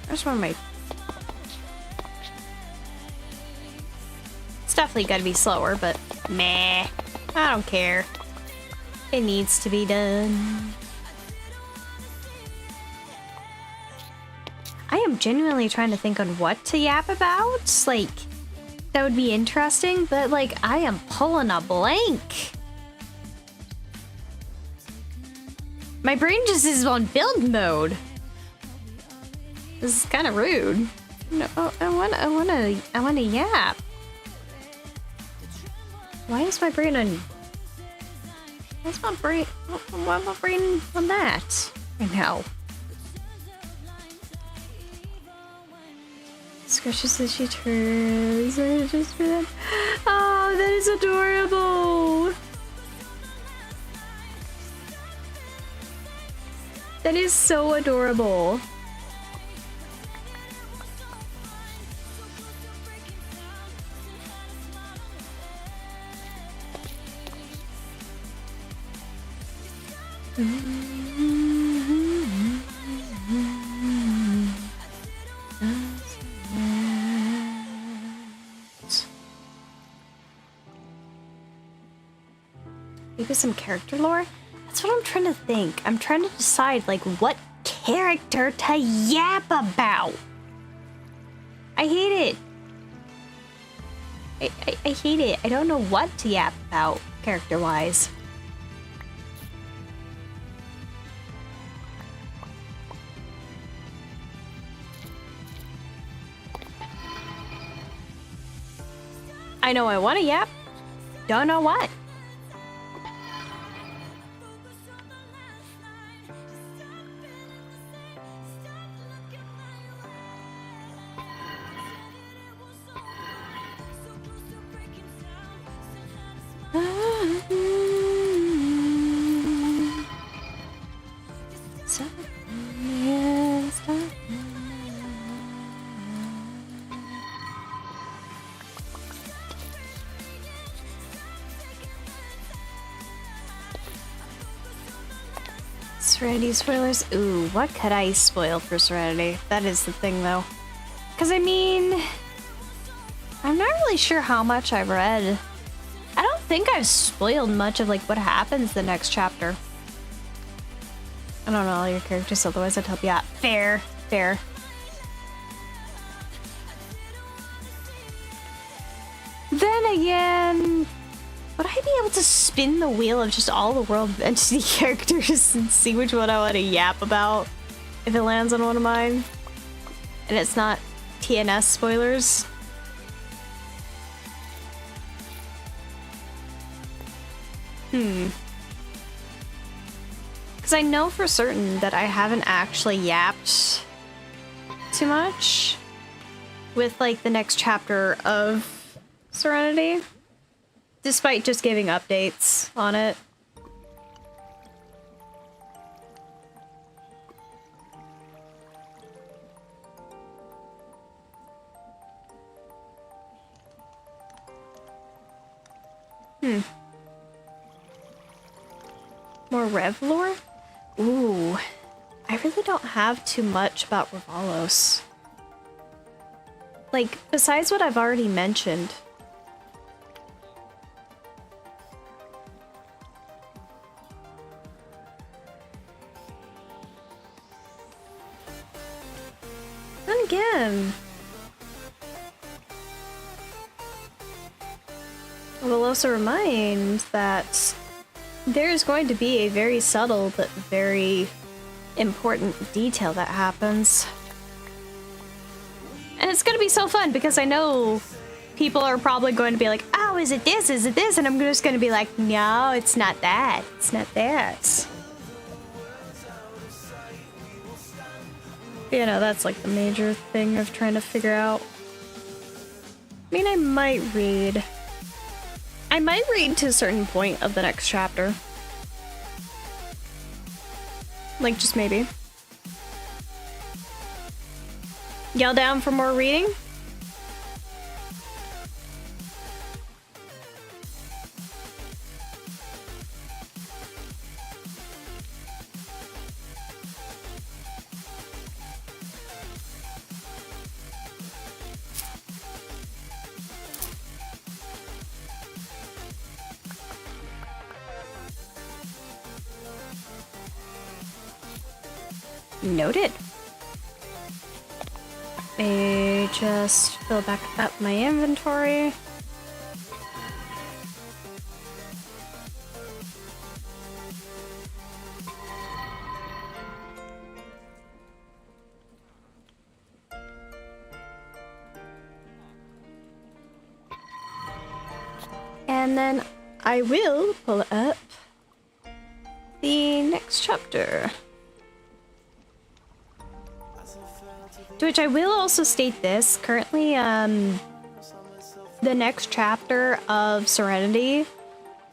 B: There's one of my... It's definitely gotta be slower, but meh. I don't care. It needs to be done. I am genuinely trying to think on what to yap about. Like... That would be interesting, but like I am pulling a blank. My brain just is on build mode. This is kind of rude. No, I want to yap. Why is my brain on? Why's my brain? Why is my brain on that right now? Scratches as she turns. Just for that. Oh, that is adorable. That is so adorable. Maybe some character lore? That's what I'm trying to think. I'm trying to decide, like, what character to yap about. I hate it. I hate it. I don't know what to yap about, character-wise. I know I want to yap. Don't know what. Serenity spoilers? Ooh, what could I spoil for Serenity? That is the thing, though. Because, I mean, I'm not really sure how much I've read. I don't think I've spoiled much of, like, what happens the next chapter. I don't know all your characters, otherwise I'd help you out. Fair, fair. Then again, would I be able to spin the wheel of just all the world entity characters and see which one I want to yap about if it lands on one of mine? And it's not TNS spoilers? Because I know for certain that I haven't actually yapped too much with, like, the next chapter of Serenity, despite just giving updates on it. More Rev lore? Ooh, I really don't have too much about Revalos. Like, besides what I've already mentioned. Then again, I will also remind that there is going to be a very subtle but very important detail that happens. And it's going to be so fun because I know people are probably going to be like, oh, is it this? Is it this? And I'm just going to be like, no, it's not that. It's not that. You know, that's like the major thing of trying to figure out. I mean, I might read to a certain point of the next chapter. Like, just maybe. Y'all down for more reading? Noted.
A: me just fill back up my inventory. And then I will pull up the next chapter. To which I will also state this. Currently, the next chapter of Serenity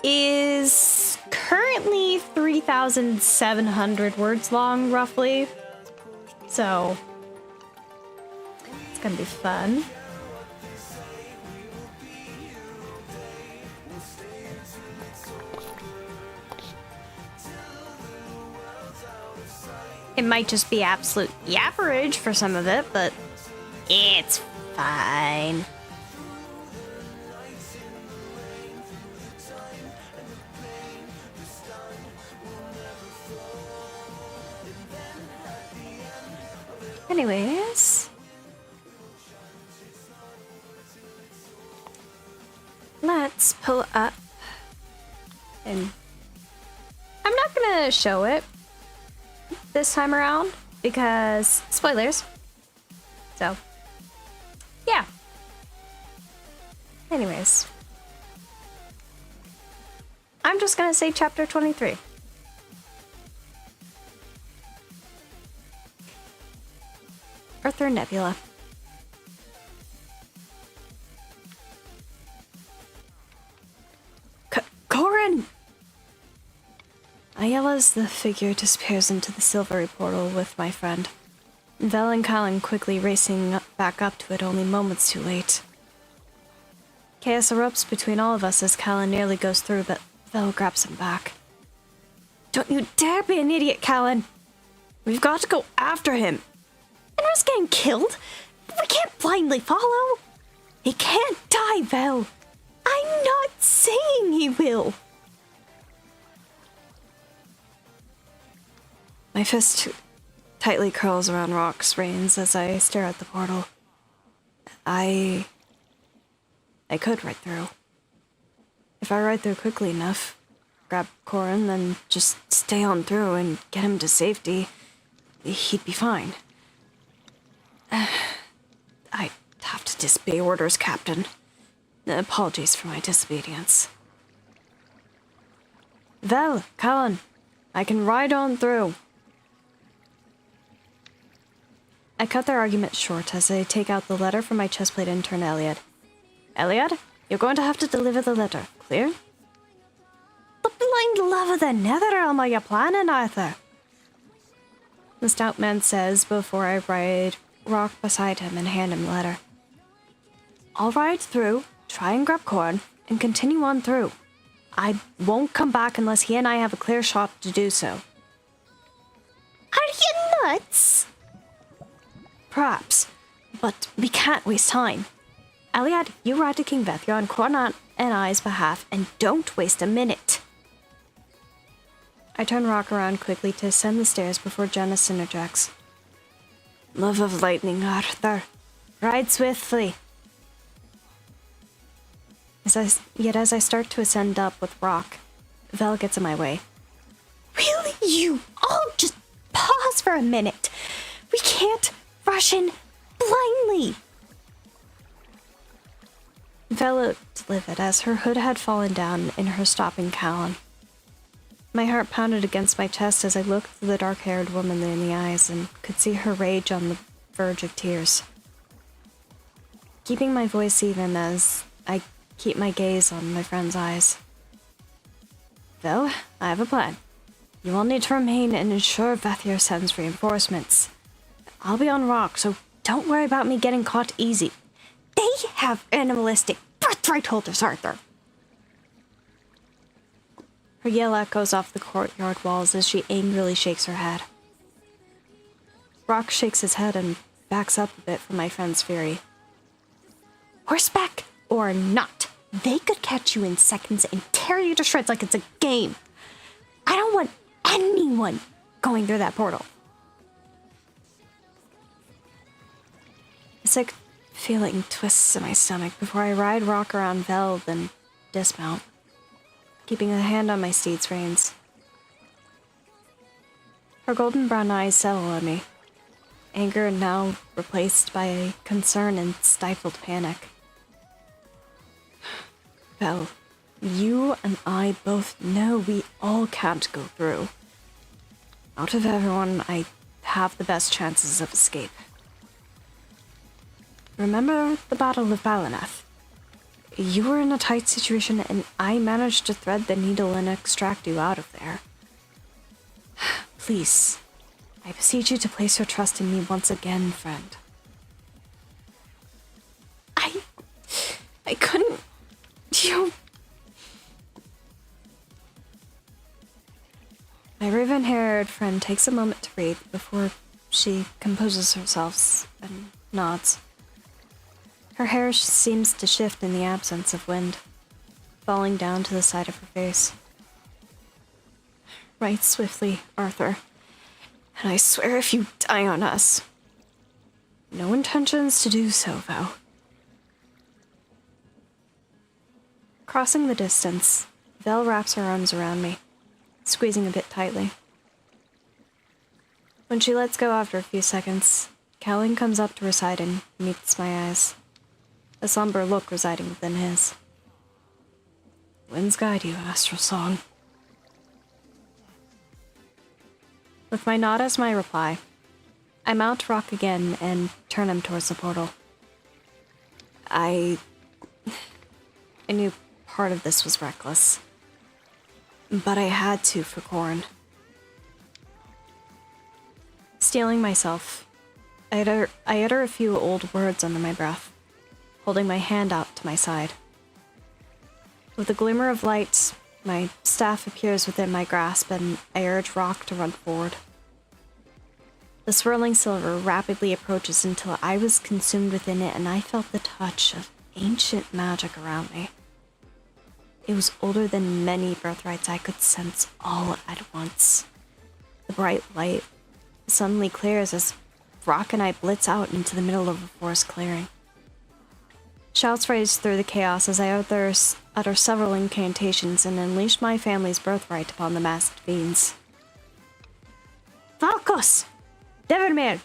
A: is currently 3,700 words long, roughly. So, it's gonna be fun. It might just be absolute yapperage for some of it, but it's fine. Anyways, let's pull up, and I'm not gonna show it this time around because spoilers. So, yeah. Anyways, I'm just gonna say chapter 23. Arthur Nebula. Corin! I yell as the figure disappears into the silvery portal with my friend. Vel and Callan quickly racing back up to it only moments too late. Chaos erupts between all of us as Callan nearly goes through, but Vel grabs him back. Don't you dare be an idiot, Callan! We've got to go after him! And risk getting killed? We can't blindly follow! He can't die, Vel! I'm not saying he will! My fist tightly curls around Rock's reins as I stare at the portal. I could ride through. If I ride through quickly enough, grab Corin, then just stay on through and get him to safety, he'd be fine. I'd have to disobey orders, Captain. Apologies for my disobedience. Vel, Callan, I can ride on through. I cut their argument short as I take out the letter from my chestplate and turn to Elliot. Elliot, you're going to have to deliver the letter, clear? The blind love of the Nether Realm are you planning, Arthur? The stout man says before I ride Rock beside him and hand him the letter. I'll ride through, try and grab Corin, and continue on through. I won't come back unless he and I have a clear shot to do so. Are you nuts? Perhaps, but we can't waste time. Elliot, you ride to King Vethia on Corin and I's behalf, and don't waste a minute. I turn Rock around quickly to ascend the stairs before Janice interjects. Love of lightning, Arthur. Ride swiftly. Yet as I start to ascend up with Rock, Vel gets in my way. Really, you all just pause for a minute. We can't rush in blindly. Vel looked livid as her hood had fallen down in her stopping Callan. My heart pounded against my chest as I looked the dark-haired woman in the eyes and could see her rage on the verge of tears. Keeping my voice even as I keep my gaze on my friend's eyes. Vel, I have a plan. You will need to remain and ensure Vethia sends reinforcements. I'll be on Rock, so don't worry about me getting caught easy. They have animalistic birthright holders, Arthur. Her yell echoes off the courtyard walls as she angrily shakes her head. Rock shakes his head and backs up a bit from my friend's fury. Horseback or not, they could catch you in seconds and tear you to shreds like it's a game. I don't want anyone going through that portal. A sick feeling twists in my stomach before I ride Rock around Vel, then dismount, keeping a hand on my steed's reins. Her golden brown eyes settle on me, anger now replaced by concern and stifled panic. Vel, you and I both know we all can't go through. Out of everyone, I have the best chances of escape. Remember the Battle of Balaneth? You were in a tight situation and I managed to thread the needle and extract you out of there. Please, I beseech you to place your trust in me once again, friend. I couldn't... You... My raven-haired friend takes a moment to breathe before she composes herself and nods. Her hair seems to shift in the absence of wind, falling down to the side of her face. Write swiftly, Arthur, and I swear if you die on us. No intentions to do so, Val. Crossing the distance, Vel wraps her arms around me, squeezing a bit tightly. When she lets go after a few seconds, Cowling comes up to her side and meets my eyes, a somber look residing within his. Winds guide you, Astral Song. With my nod as my reply, I mount Rock again and turn him towards the portal. I knew part of this was reckless, but I had to for Corrin. Steeling myself, I utter a few old words under my breath, holding my hand out to my side. With a glimmer of light, my staff appears within my grasp and I urge Rock to run forward. The swirling silver rapidly approaches until I was consumed within it and I felt the touch of ancient magic around me. It was older than many birthrights I could sense all at once. The bright light suddenly clears as Rock and I blitz out into the middle of a forest clearing. Shouts rise through the chaos as I utter several incantations and unleash my family's birthright upon the masked fiends. Valkos! Devermeer!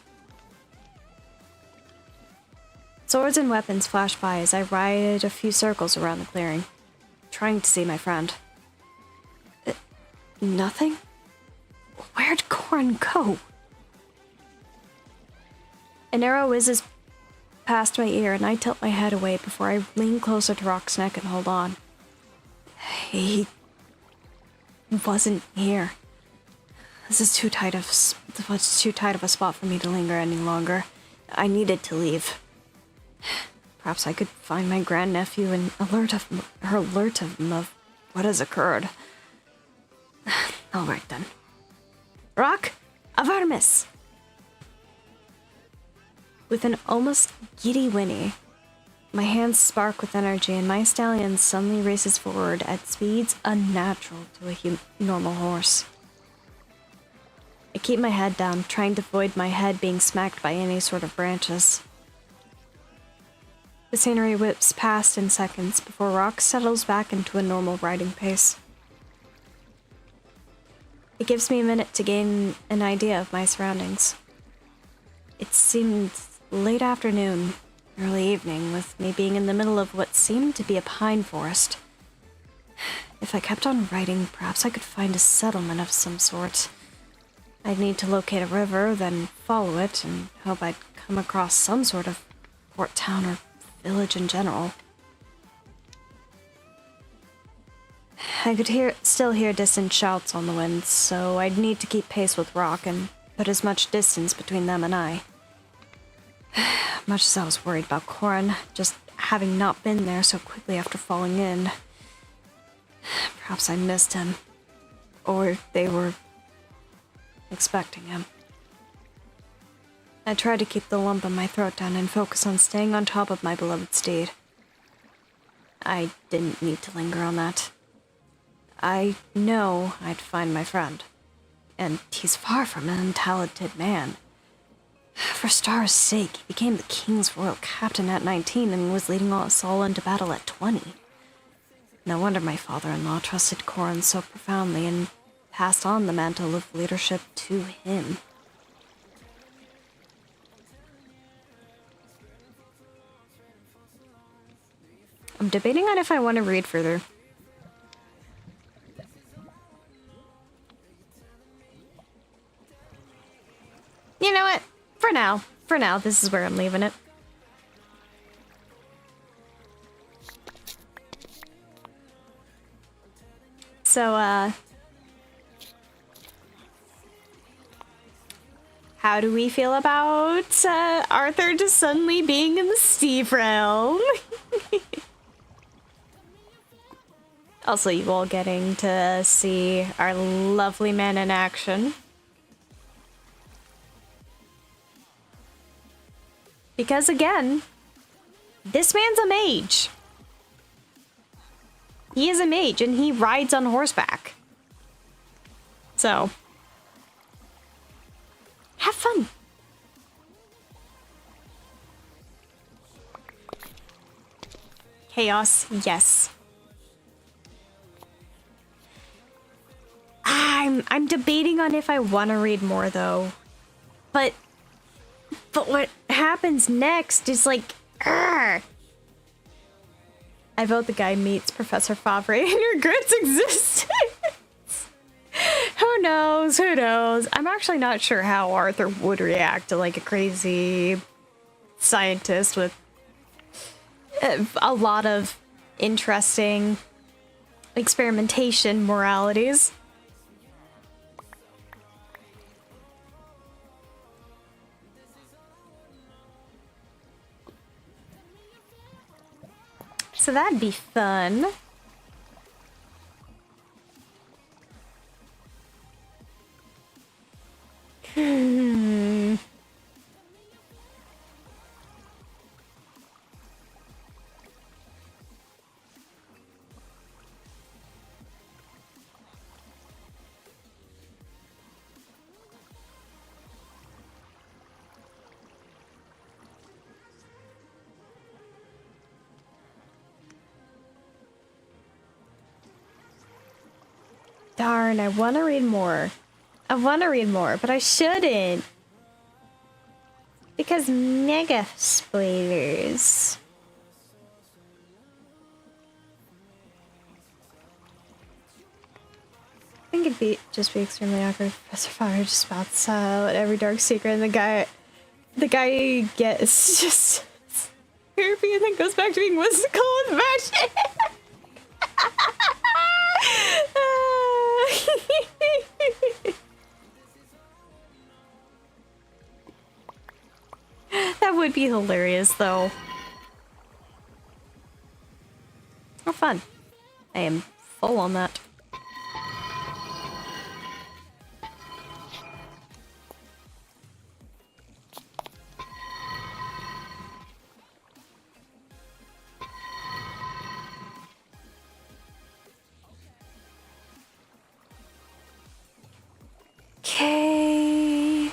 A: Swords and weapons flash by as I ride a few circles around the clearing, trying to see my friend. Nothing? Where'd Corrin go? An arrow whizzes past my ear and I tilt my head away before I lean closer to Rock's neck and hold on. He wasn't here. This is too tight of a spot for me to linger any longer. I needed to leave. Perhaps I could find my grandnephew and alert him of what has occurred. All right then. Rock, Avarmis! With an almost giddy whinny, my hands spark with energy and my stallion suddenly races forward at speeds unnatural to a normal horse. I keep my head down, trying to avoid my head being smacked by any sort of branches. The scenery whips past in seconds before Rock settles back into a normal riding pace. It gives me a minute to gain an idea of my surroundings. It seemed late afternoon, early evening, with me being in the middle of what seemed to be a pine forest. If I kept on riding, perhaps I could find a settlement of some sort. I'd need to locate a river, then follow it, and hope I'd come across some sort of port town or village in general. I could still hear distant shouts on the wind, so I'd need to keep pace with Rock and put as much distance between them and I. Much as I was worried about Corrin, just having not been there so quickly after falling in. Perhaps I missed him. Or they were expecting him. I tried to keep the lump in my throat down and focus on staying on top of my beloved steed. I didn't need to linger on that. I know I'd find my friend, and he's far from an untalented man. For Star's sake, he became the king's royal captain at 19 and was leading us all into battle at 20. No wonder my father-in-law trusted Corin so profoundly and passed on the mantle of leadership to him. I'm debating on if I want to read further. You know what? For now, this is where I'm leaving it. So, how do we feel about Arthur just suddenly being in the Steve realm? Also, you all getting to see our lovely man in action. Because again, this man's a mage. He is a mage and he rides on horseback. So, have fun. Chaos, yes. I'm debating on if I want to read more though. But what happens next is like, I vote the guy meets Professor Favre and regrets existence. Who knows? Who knows? I'm actually not sure how Arthur would react to like a crazy scientist with a lot of interesting experimentation moralities. So that'd be fun. Darn, I want to read more. I want to read more, but I shouldn't. Because mega spoilers. I think it'd just be extremely awkward if Professor Fire just spouts out every dark secret and the guy gets just therapy and then goes back to being whimsical with magic. That would be hilarious, though. Oh, fun. I am full on that. Okay.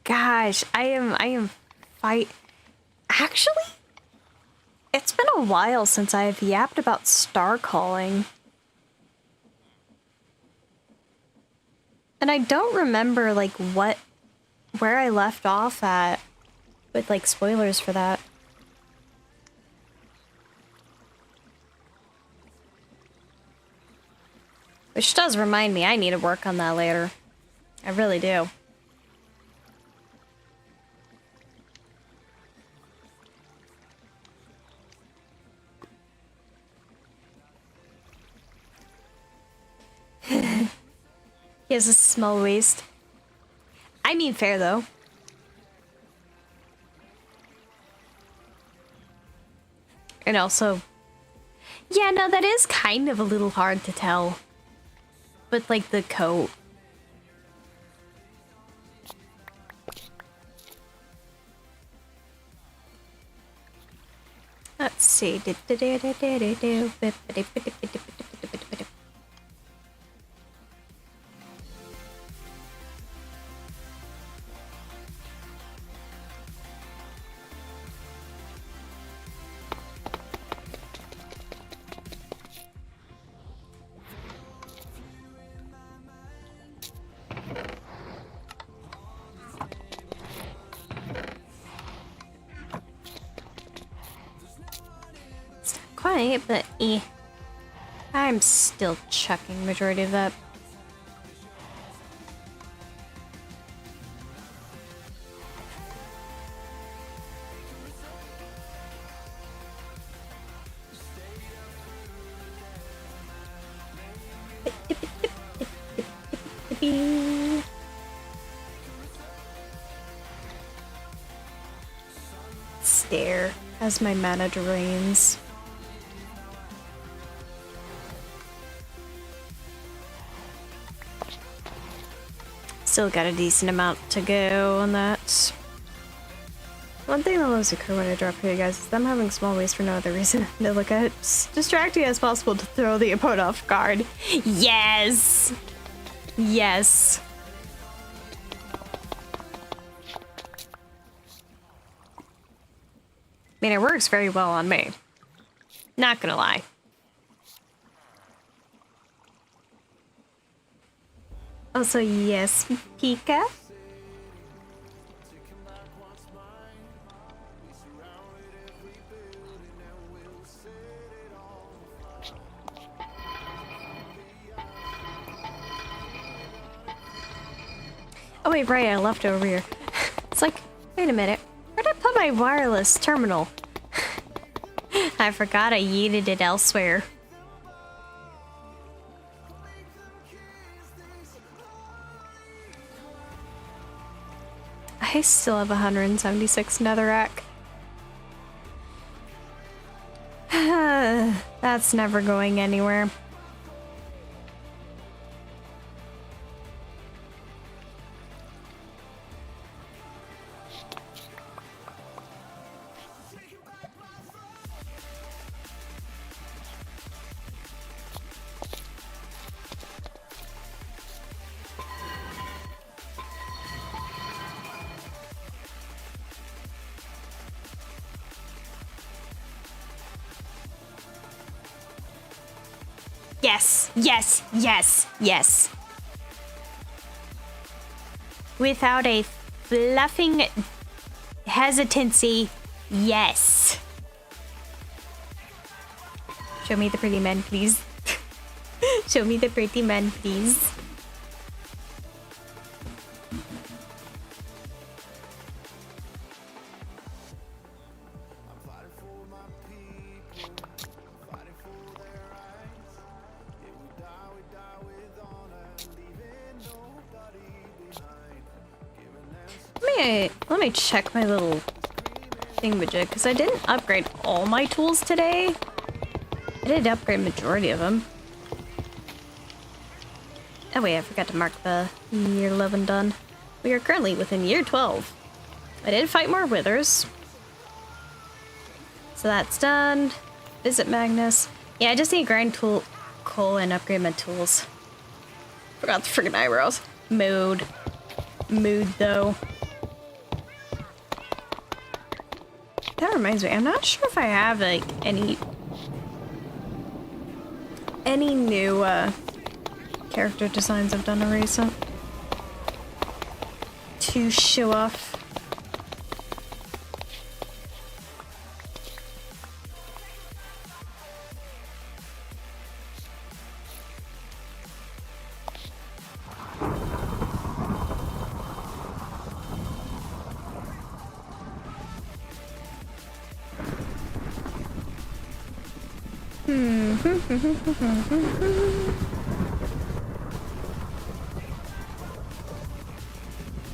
A: Gosh, I am actually, it's been a while since I've yapped about star calling. And I don't remember like where I left off at with like spoilers for that. Which does remind me I need to work on that later. I really do. He has a small waist. I mean, fair though. And also, yeah, no, that is kind of a little hard to tell. With like the coat. Let's
B: see. It's not quite, but I'm still chucking majority of that. Stare as my mana drains. Still got a decent amount to go on that. One thing that always occur when I drop here, guys, is them having small waist for no other reason to look at as distracting as possible to throw the opponent off guard. Yes! Yes. I mean, it works very well on me. Not gonna lie. Also, yes, Pika. Oh wait, right, I left it over here. It's like, wait a minute. Where'd I put my wireless terminal? I forgot I yeeted it elsewhere. I still have 176 netherrack. That's never going anywhere. Yes, yes, yes, yes. Without a fluffing hesitancy, yes. Show me the pretty men, please. Show me the pretty men, please. Let me check my little thingamajig, because I didn't upgrade all my tools today. I did upgrade majority of them. Oh wait, I forgot to mark the year 11 done. We are currently within year 12. I did fight more withers. So that's done. Visit Magnus. Yeah, I just need grind tool coal and upgrade my tools. Forgot the friggin' eyebrows. Mood though. That reminds me, I'm not sure if I have like any new character designs I've done recent to show off.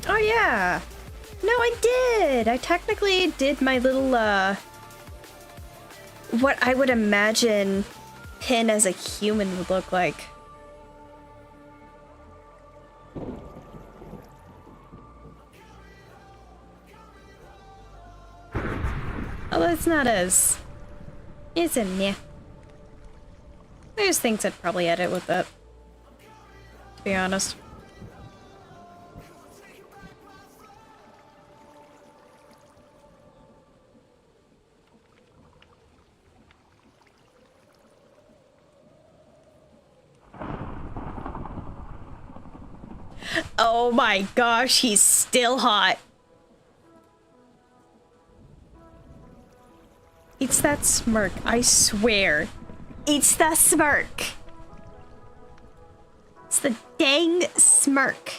B: Oh yeah! No, I did! I technically did my little, what I would imagine Pin as a human would look like. Although it's not as It's a meh. There's things I'd probably edit with it, to be honest. Oh my gosh, he's still hot. It's that smirk, I swear. It's the smirk. It's the dang smirk.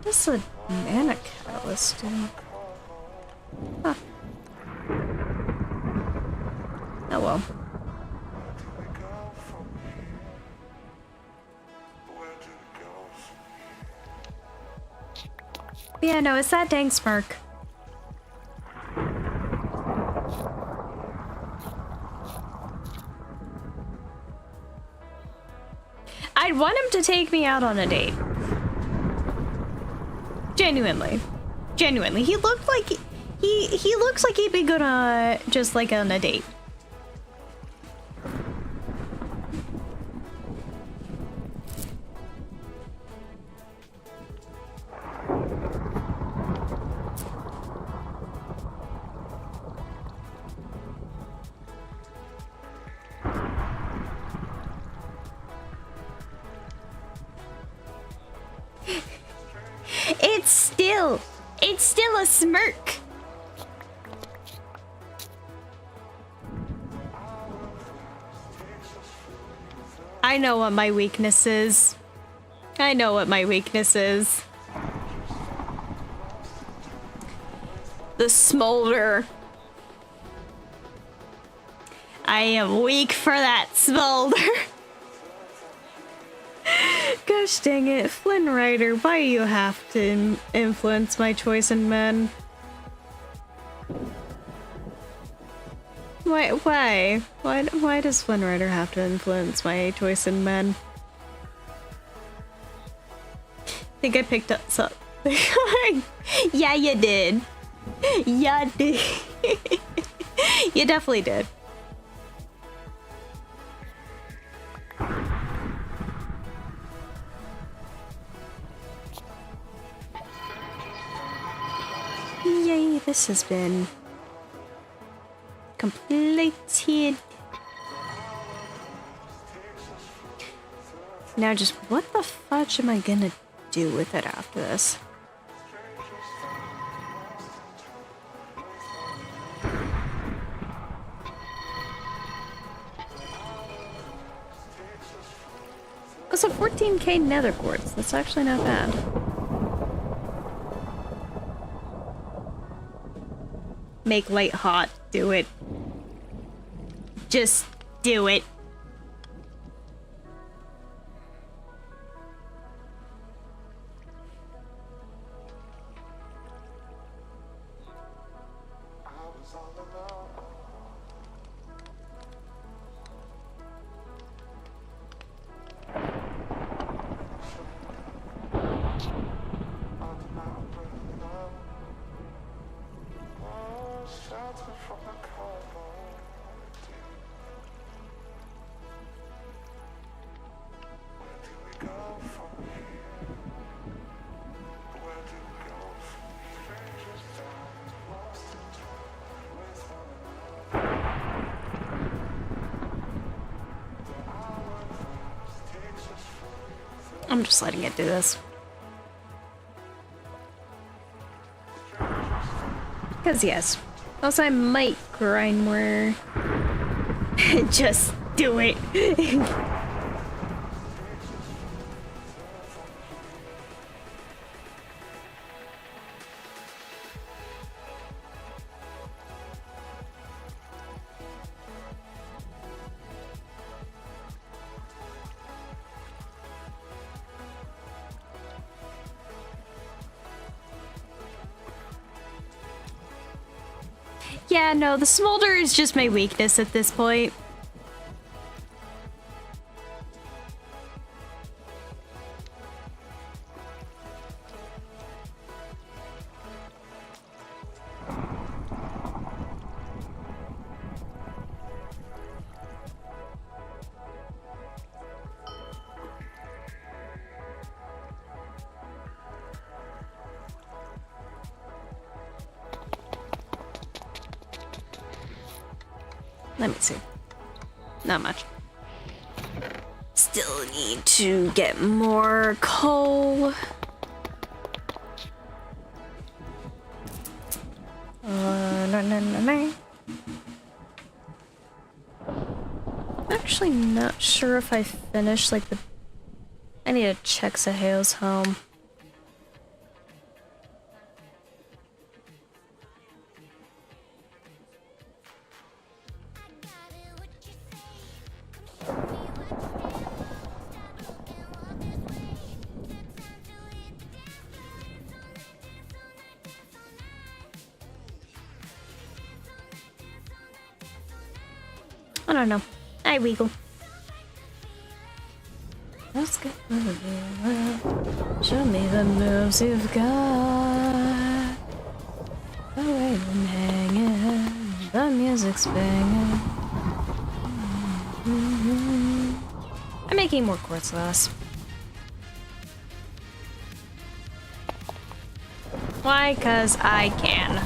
B: What's a mana catalyst do? Huh. Oh well. Yeah, no, it's that dang smirk. I'd want him to take me out on a date. Genuinely. Genuinely. He looked like he looks like he'd be good on just like on a date. It's still a smirk. I know what my weakness is. I know what my weakness is. The smolder. I am weak for that smolder. Gosh dang it, Flynn Rider, why do you have to influence my choice in men? Why does Flynn Rider have to influence my choice in men? I think I picked up some. Yeah, you did. Yeah, did. You definitely did. Yay, this has been completed. Now just what the fudge am I gonna do with it after this? Oh, so 14k nether quartz. That's actually not bad. Make light hot. Do it. Just do it. I'm just letting it do this. Because yes. Also, I might grind more. Just do it. Yeah, no, the smolder is just my weakness at this point.
A: Let me see. Not much. Still need to get more coal. No. Actually, not sure if I finished like the. I need to check Saheo's home. I don't know. I wiggle. Let's get moving. Show me the moves you've got. The way I'm hanging. The music's banging. I'm making more quartz glass. Why? 'Cause I can.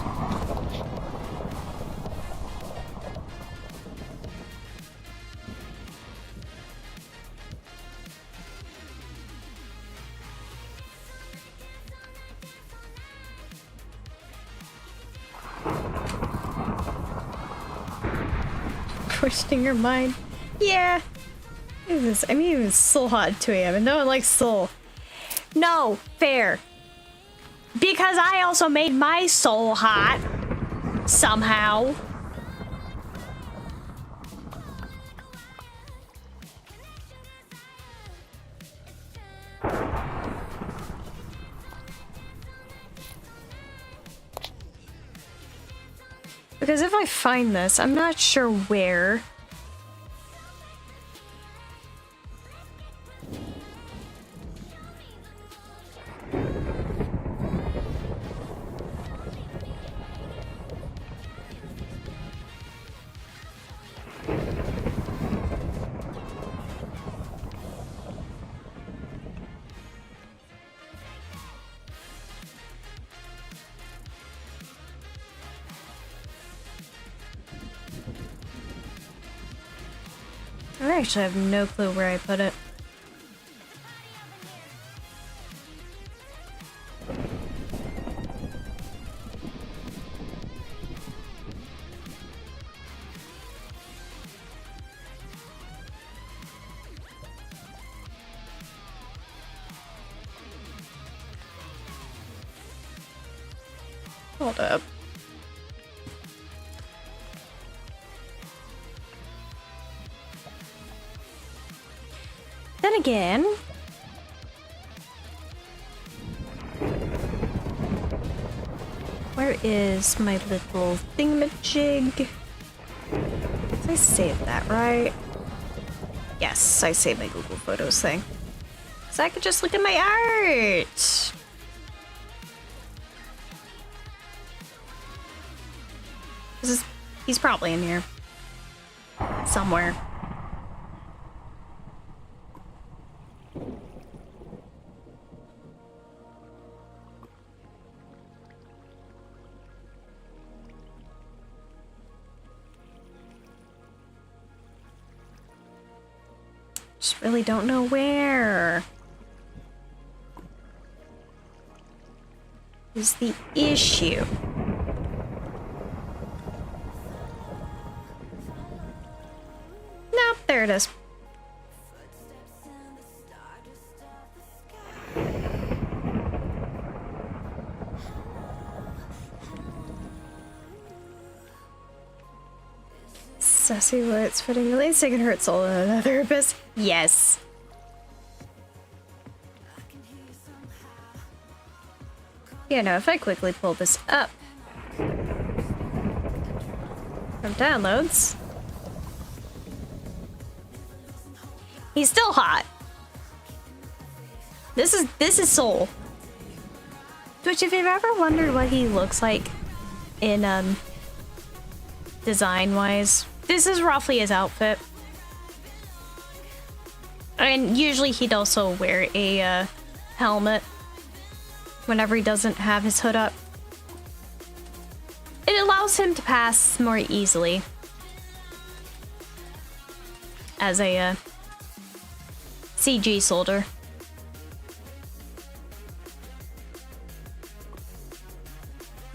A: Questioning your mind. Yeah. I mean, it was so hot at 2 a.m. and no one likes soul. No, fair. Because I also made my soul hot. Somehow. Because if I find this, I'm not sure where. I actually have no clue where I put it. Hold up. Then again, where is my little thingamajig? Did I save that right? Yes, I saved my Google Photos thing. So I could just look at my art. He's probably in here. Somewhere. Just really don't know where. Is the issue. Nope, there it is. Sassy Wits putting Elaine's taking her soul in another abyss. Yes. Yeah, no, if I quickly pull this up from downloads, he's still hot. This is Soul. Which, if you've ever wondered what he looks like in design wise, this is roughly his outfit. And usually he'd also wear a helmet whenever he doesn't have his hood up. It allows him to pass more easily.
B: as a CG soldier.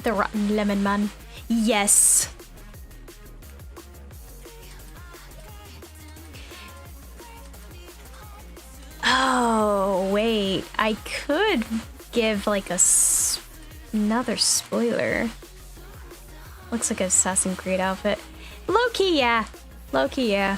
B: The Rotten Lemon Man. Yes. Oh, wait. I could give like another spoiler. Looks like an Assassin's Creed outfit. Low-key, yeah. Low-key, yeah.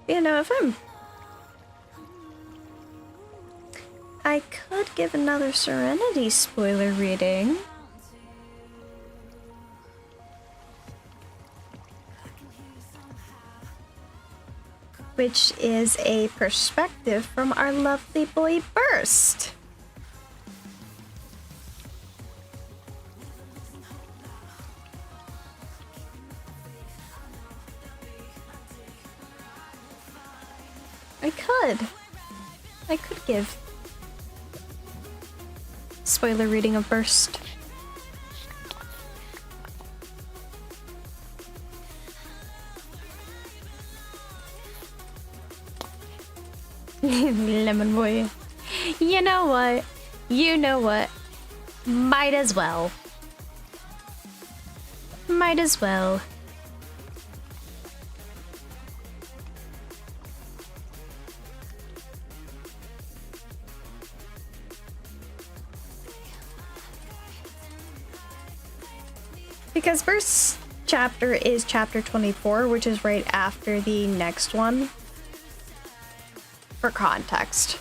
B: You know, I could give another Serenity spoiler reading. Which is a perspective from our lovely boy Burst. I could give spoiler reading of Burst. Lemon boy. You know what? You know what? Might as well. Might as well. Because first chapter is chapter 24, which is right after the next one. For context.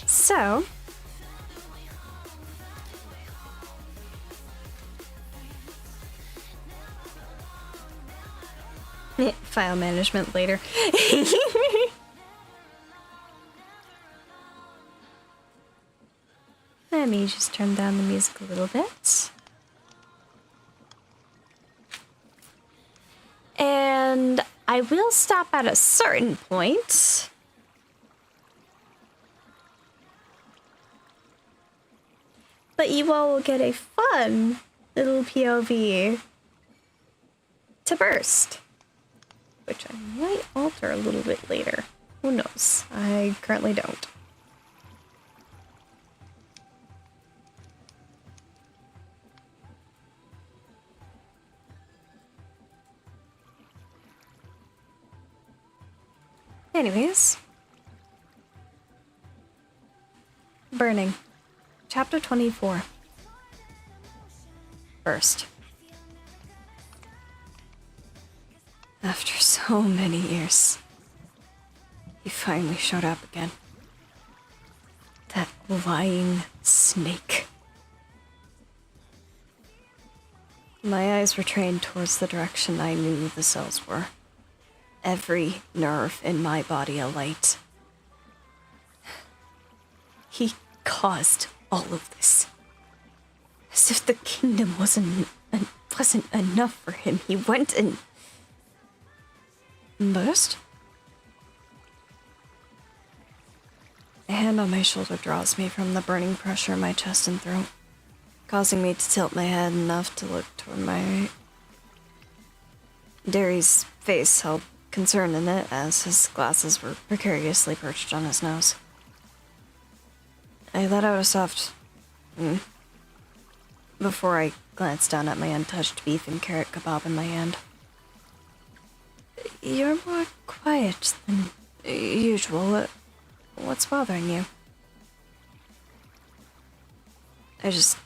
B: So, file management later. Let me just turn down the music a little bit. And I will stop at a certain point. But you all will get a fun little POV to Burst. Which I might alter a little bit later. Who knows? I currently don't. Anyways. Burning. Chapter 24. Burst. After so many years, he finally showed up again. That lying snake. My eyes were trained towards the direction I knew the cells were. Every nerve in my body alight. He caused all of this. As if the kingdom wasn't enough for him, he went and... Burst? A hand on my shoulder draws me from the burning pressure in my chest and throat, causing me to tilt my head enough to look toward my right. Derry's face held concern in it as his glasses were precariously perched on his nose. I let out a soft before I glanced down at my untouched beef and carrot kebab in my hand. You're more quiet than usual. What's bothering you? I just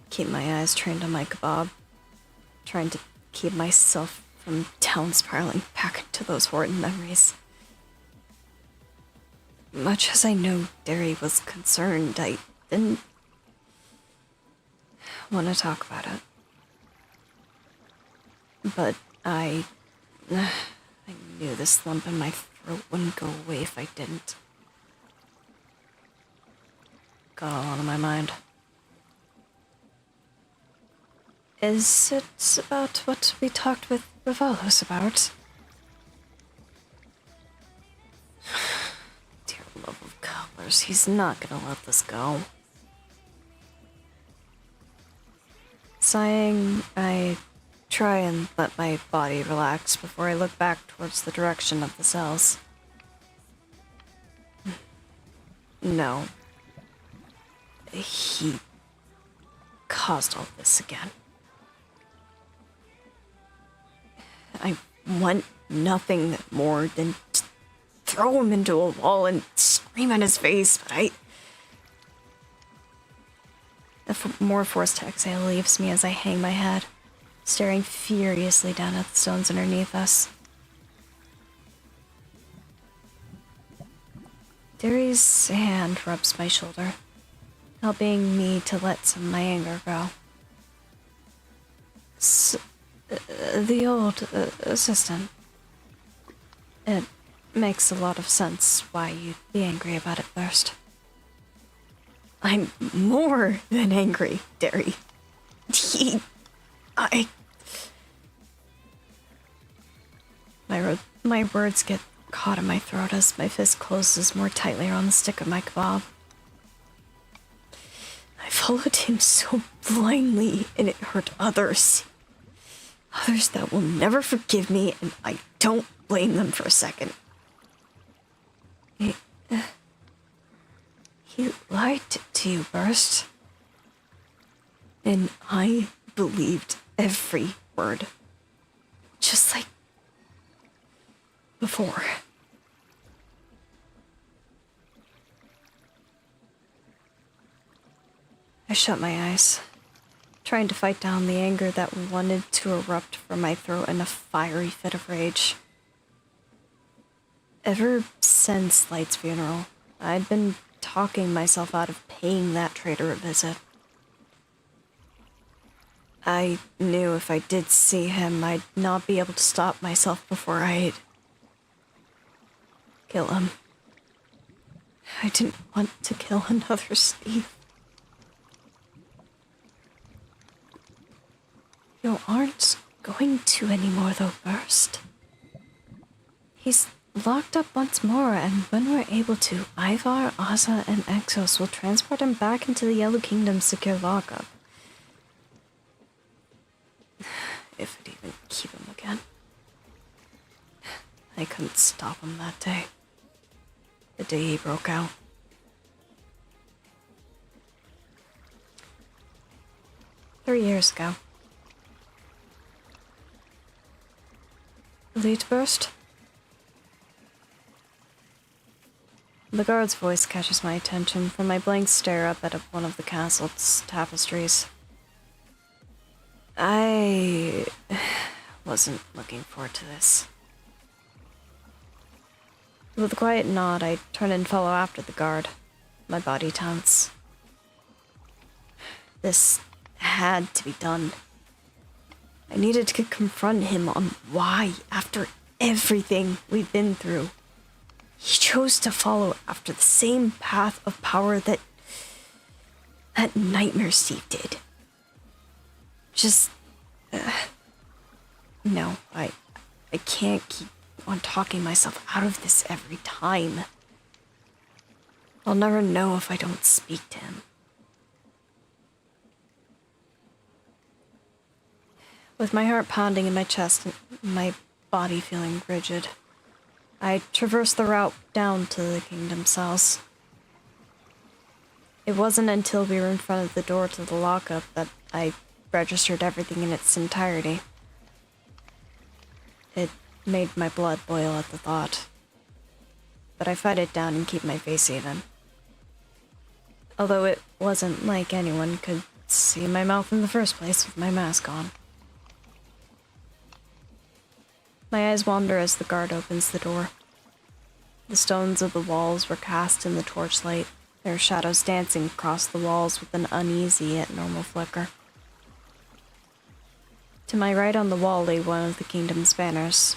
B: keep my eyes trained on my kebab, trying to keep myself from down spiraling back into those horrid memories. Much as I know Derry was concerned, I didn't want to talk about it.
A: But I knew this lump in my throat wouldn't go away if I didn't. Got all out of my mind. Is it about what we talked with Ravalos about? Dear love of colors, he's not gonna let this go. Sighing, I try and let my body relax before I look back towards the direction of the cells. No. He caused all this again. I want nothing more than to throw him into a wall and scream at his face, but more forced to exhale leaves me as I hang my head, staring furiously down at the stones underneath us. Derry's hand rubs my shoulder, helping me to let some of my anger go. The old assistant. It makes a lot of sense why you'd be angry about it first. I'm more than angry, Derry. My words get caught in my throat as my fist closes more tightly around the stick of my kebab. I followed him so blindly, and it hurt others. Others that will never forgive me, and I don't blame them for a second. He lied to you, Burst. And I believed every word. Just like before. I shut my eyes, trying to fight down the anger that wanted to erupt from my throat in a fiery fit of rage. Ever since Light's funeral, I'd been talking myself out of paying that traitor a visit. I knew if I did see him, I'd not be able to stop myself before I'd kill him. I didn't want to kill another Steve. You aren't going to anymore, though, Burst. He's locked up once more, and when we're able to, Ivar, Asa, and Exos will transport him back into the Yellow Kingdom's secure lockup. If it'd even keep him again. I couldn't stop him that day. The day he broke out. Three years ago. Elite Burst? The guard's voice catches my attention from my blank stare up at one of the castle's tapestries. I wasn't looking forward to this. With a quiet nod, I turn and follow after the guard, my body tense. This had to be done. I needed to confront him on why, after everything we've been through, he chose to follow after the same path of power that Nightmare Steve did. No, I can't keep on talking myself out of this every time. I'll never know if I don't speak to him. With my heart pounding in my chest and my body feeling rigid, I traversed the route down to the kingdom cells. It wasn't until we were in front of the door to the lockup that I registered everything in its entirety. It made my blood boil at the thought, but I fight it down and keep my face even. Although it wasn't like anyone could see my mouth in the first place with my mask on. My eyes wander as the guard opens the door. The stones of the walls were cast in the torchlight, their shadows dancing across the walls with an uneasy yet normal flicker. To my right on the wall lay one of the kingdom's banners,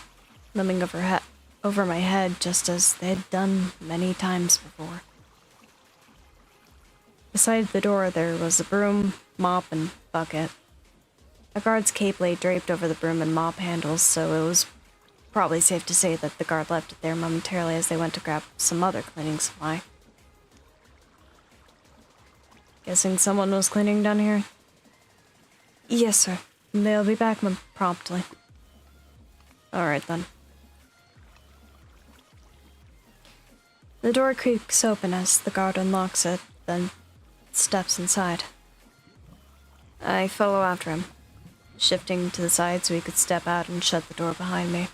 A: looming over my head just as they had done many times before. Beside the door there was a broom, mop, and bucket. A guard's cape lay draped over the broom and mop handles, so it was probably safe to say that the guard left it there momentarily as they went to grab some other cleaning supply. Guessing someone was cleaning down here? Yes, sir. They'll be back promptly. Alright then. The door creaks open as the guard unlocks it, then steps inside. I follow after him, shifting to the side so he could step out and shut the door behind me.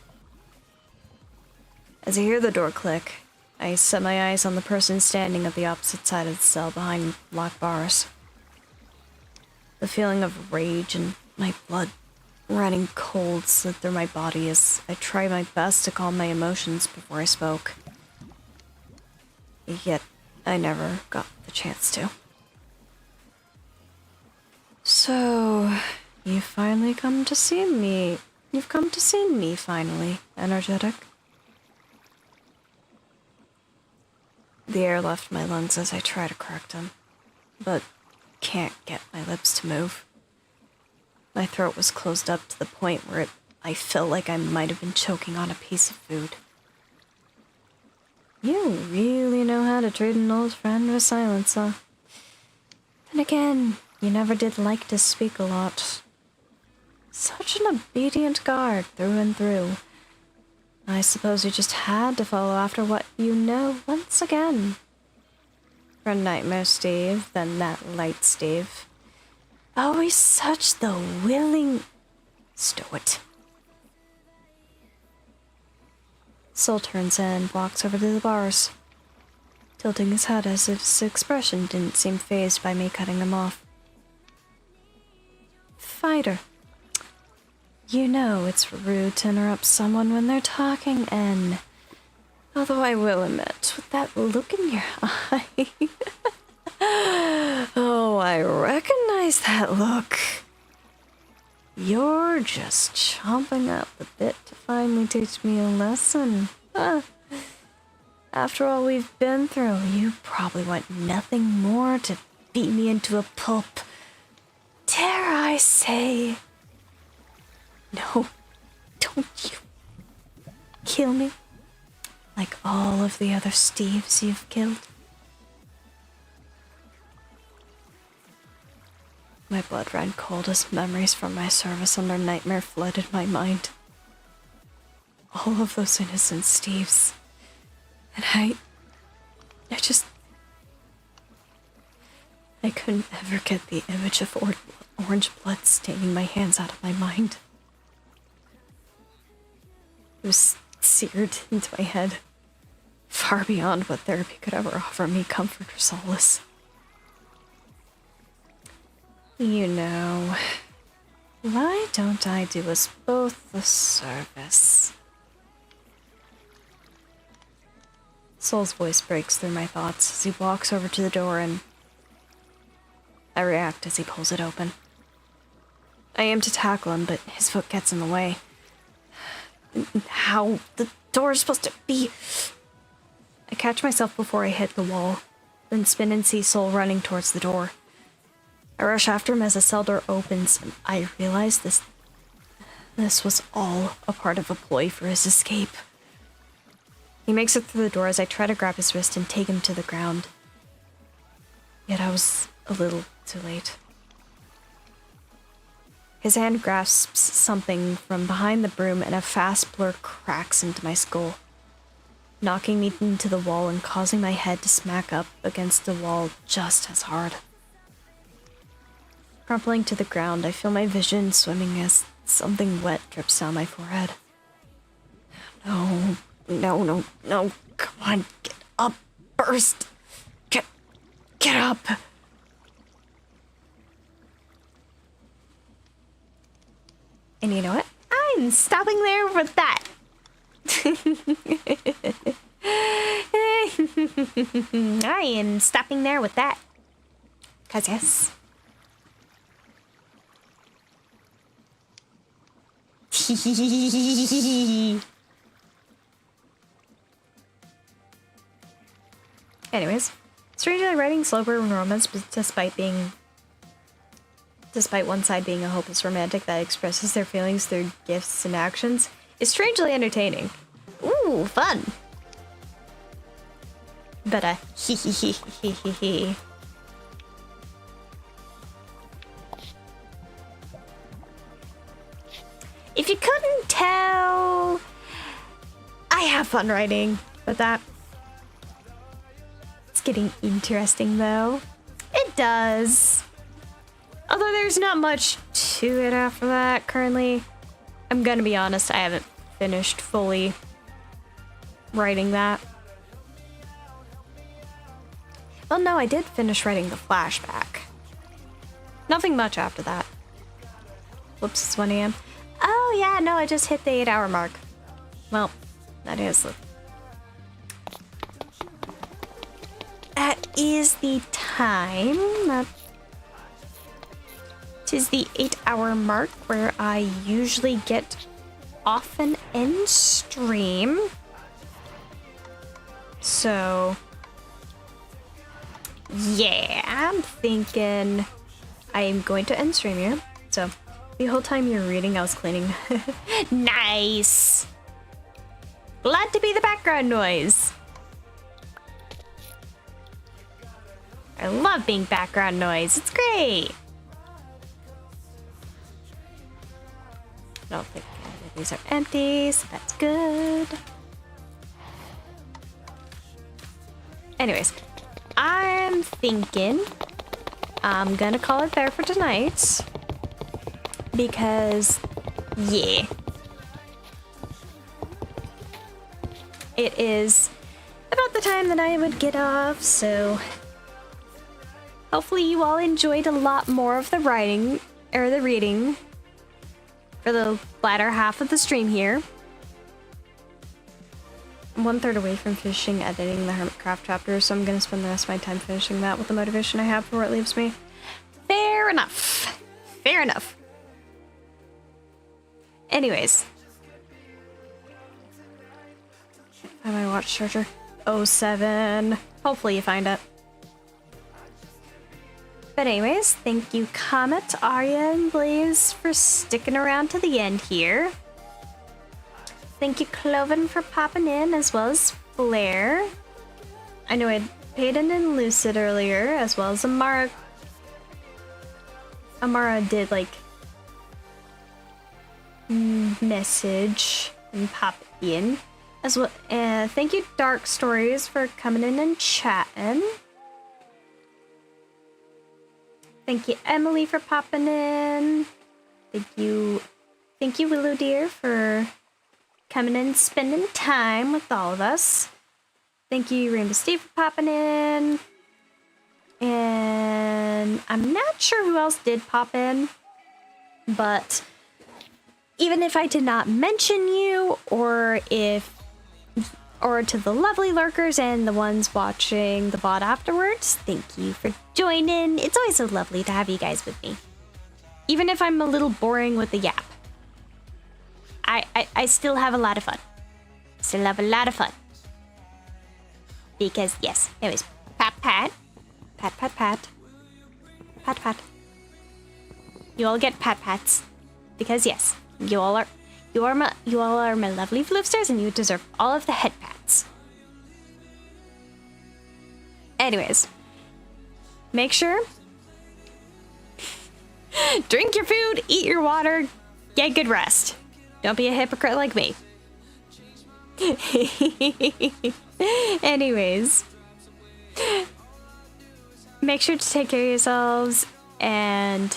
A: As I hear the door click, I set my eyes on the person standing at the opposite side of the cell behind locked bars. The feeling of rage and my blood running cold slid through my body as I tried my best to calm my emotions before I spoke. Yet, I never got the chance to. So, you've finally come to see me. You've come to see me, finally. Energetic. The air left my lungs as I try to correct him, but can't get my lips to move. My throat was closed up to the point where I felt like I might have been choking on a piece of food. You really know how to treat an old friend with silence, huh? Then again, you never did like to speak a lot. Such an obedient guard through and through. I suppose you just had to follow after what you know once again. For Nightmare Steve, then that Light Steve. Always such the willing... Stow it. Soul turns and walks over to the bars, tilting his head as if his expression didn't seem fazed by me cutting him off. Fighter. You know it's rude to interrupt someone when they're talking, and... Although I will admit, with that look in your eye... Oh, I recognize that look. You're just chomping at the bit to finally teach me a lesson. After all we've been through, you probably want nothing more to beat me into a pulp. Dare I say... No, don't you kill me like all of the other Steves you've killed. My blood ran cold as memories from my service under Nightmare flooded my mind. All of those innocent Steves. And I couldn't ever get the image of orange blood staining my hands out of my mind. It was seared into my head, far beyond what therapy could ever offer me comfort or solace. You know, why don't I do us both a service? Soul's voice breaks through my thoughts as he walks over to the door, and I react as he pulls it open. I aim to tackle him, but his foot gets in the way. How the door is supposed to be... I catch myself before I hit the wall, then spin and see Soul running towards the door. I rush after him as the cell door opens, and I realize this was all a part of a ploy for his escape. He makes it through the door as I try to grab his wrist and take him to the ground. Yet I was a little too late. His hand grasps something from behind the broom and a fast blur cracks into my skull, knocking me into the wall and causing my head to smack up against the wall just as hard. Crumpling to the ground, I feel my vision swimming as something wet drips down my forehead. No, come on, get up first. Get up. And you know what? I'm stopping there with that. I am stopping there with that. 'Cause yes.
B: Anyways, strangely writing slower romance despite one side being a hopeless romantic that expresses their feelings through gifts and actions is strangely entertaining. Ooh, fun! But hee hee hee hee hee hee. If you couldn't tell, I have fun writing, but it's getting interesting though. It does. Although there's not much to it after that currently. I'm gonna be honest, I haven't finished fully writing that. Well, no, I did finish writing the flashback. Nothing much after that. Whoops, it's 1 AM. Oh yeah, no, I just hit the 8-hour mark. Well, that is the time. Tis the 8-hour mark where I usually get off and end stream. So yeah, I'm thinking I am going to end stream here. So the whole time you're reading, I was cleaning. Nice! Glad to be the background noise. I love being background noise. It's great. I don't think any of these are empty, so that's good. Anyways, I'm thinking I'm gonna call it there for tonight. Because, yeah. It is about the time that I would get off, so hopefully you all enjoyed a lot more of the writing, or the reading, for the latter half of the stream here. I'm 1/3 away from finishing editing the Hermitcraft chapter, so I'm gonna spend the rest of my time finishing that with the motivation I have for where it leaves me. Fair enough. Fair enough. Anyways. Find my watch charger. 07. Hopefully you find it. But anyways, thank you Comet, Arya, and Blaze for sticking around to the end here. Thank you Cloven for popping in, as well as Flair. I know I had Payton and Lucid earlier, as well as Amara. Amara did like message and pop in as well. Thank you Dark Stories for coming in and chatting. Thank you Emily for popping in. Thank you Willow Deer for coming in and spending time with all of us. Thank you Rainbow Steve for popping in. And I'm not sure who else did pop in, but even if I did not mention you, or to the lovely lurkers and the ones watching the VOD afterwards, thank you for joining. It's always so lovely to have you guys with me. Even if I'm a little boring with the yap. I still have a lot of fun. Still have a lot of fun. Because, yes. Anyways, pat pat. Pat pat pat. Pat pat. You all get pat pats. Because, yes. You all are my lovely floofsters, and you deserve all of the head pats. Anyways, make sure drink your food, eat your water, get good rest. Don't be a hypocrite like me. Anyways, make sure to take care of yourselves, and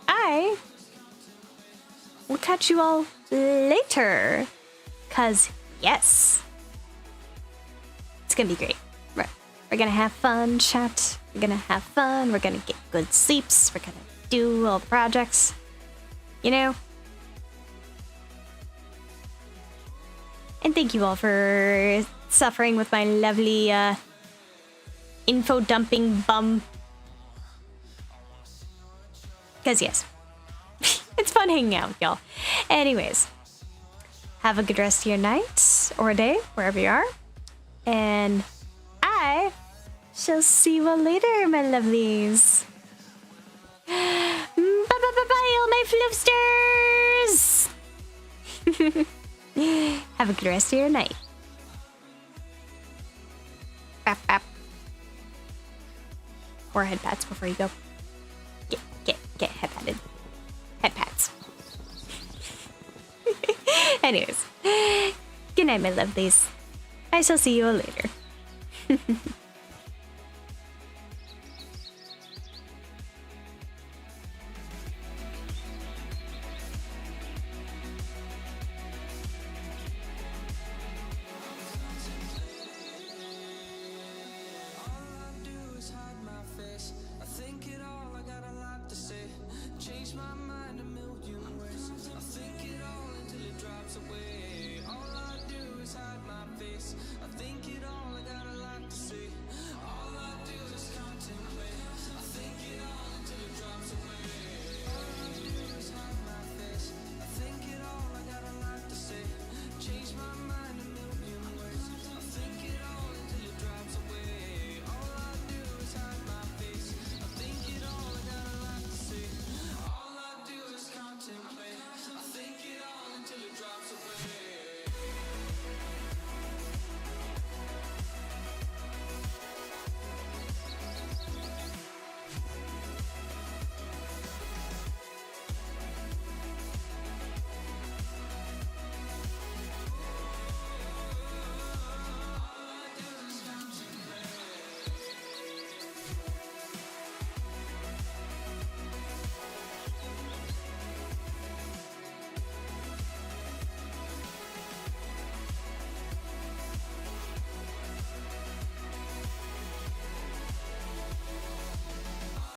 B: I will catch you all later. 'Cause, yes, it's gonna be great. We're gonna have fun, chat. We're gonna have fun. We're gonna get good sleeps. We're gonna do all the projects. You know? And thank you all for suffering with my lovely info dumping bum. 'Cause, yes. It's fun hanging out with y'all. Anyways, have a good rest of your night or day, wherever you are. And I shall see you all later, my lovelies. Bye, all my floofsters! Have a good rest of your night. Bap, bap. Or head pats before you go. Get head patted. Head pats. Anyways, good night, my lovelies. I shall see you all later.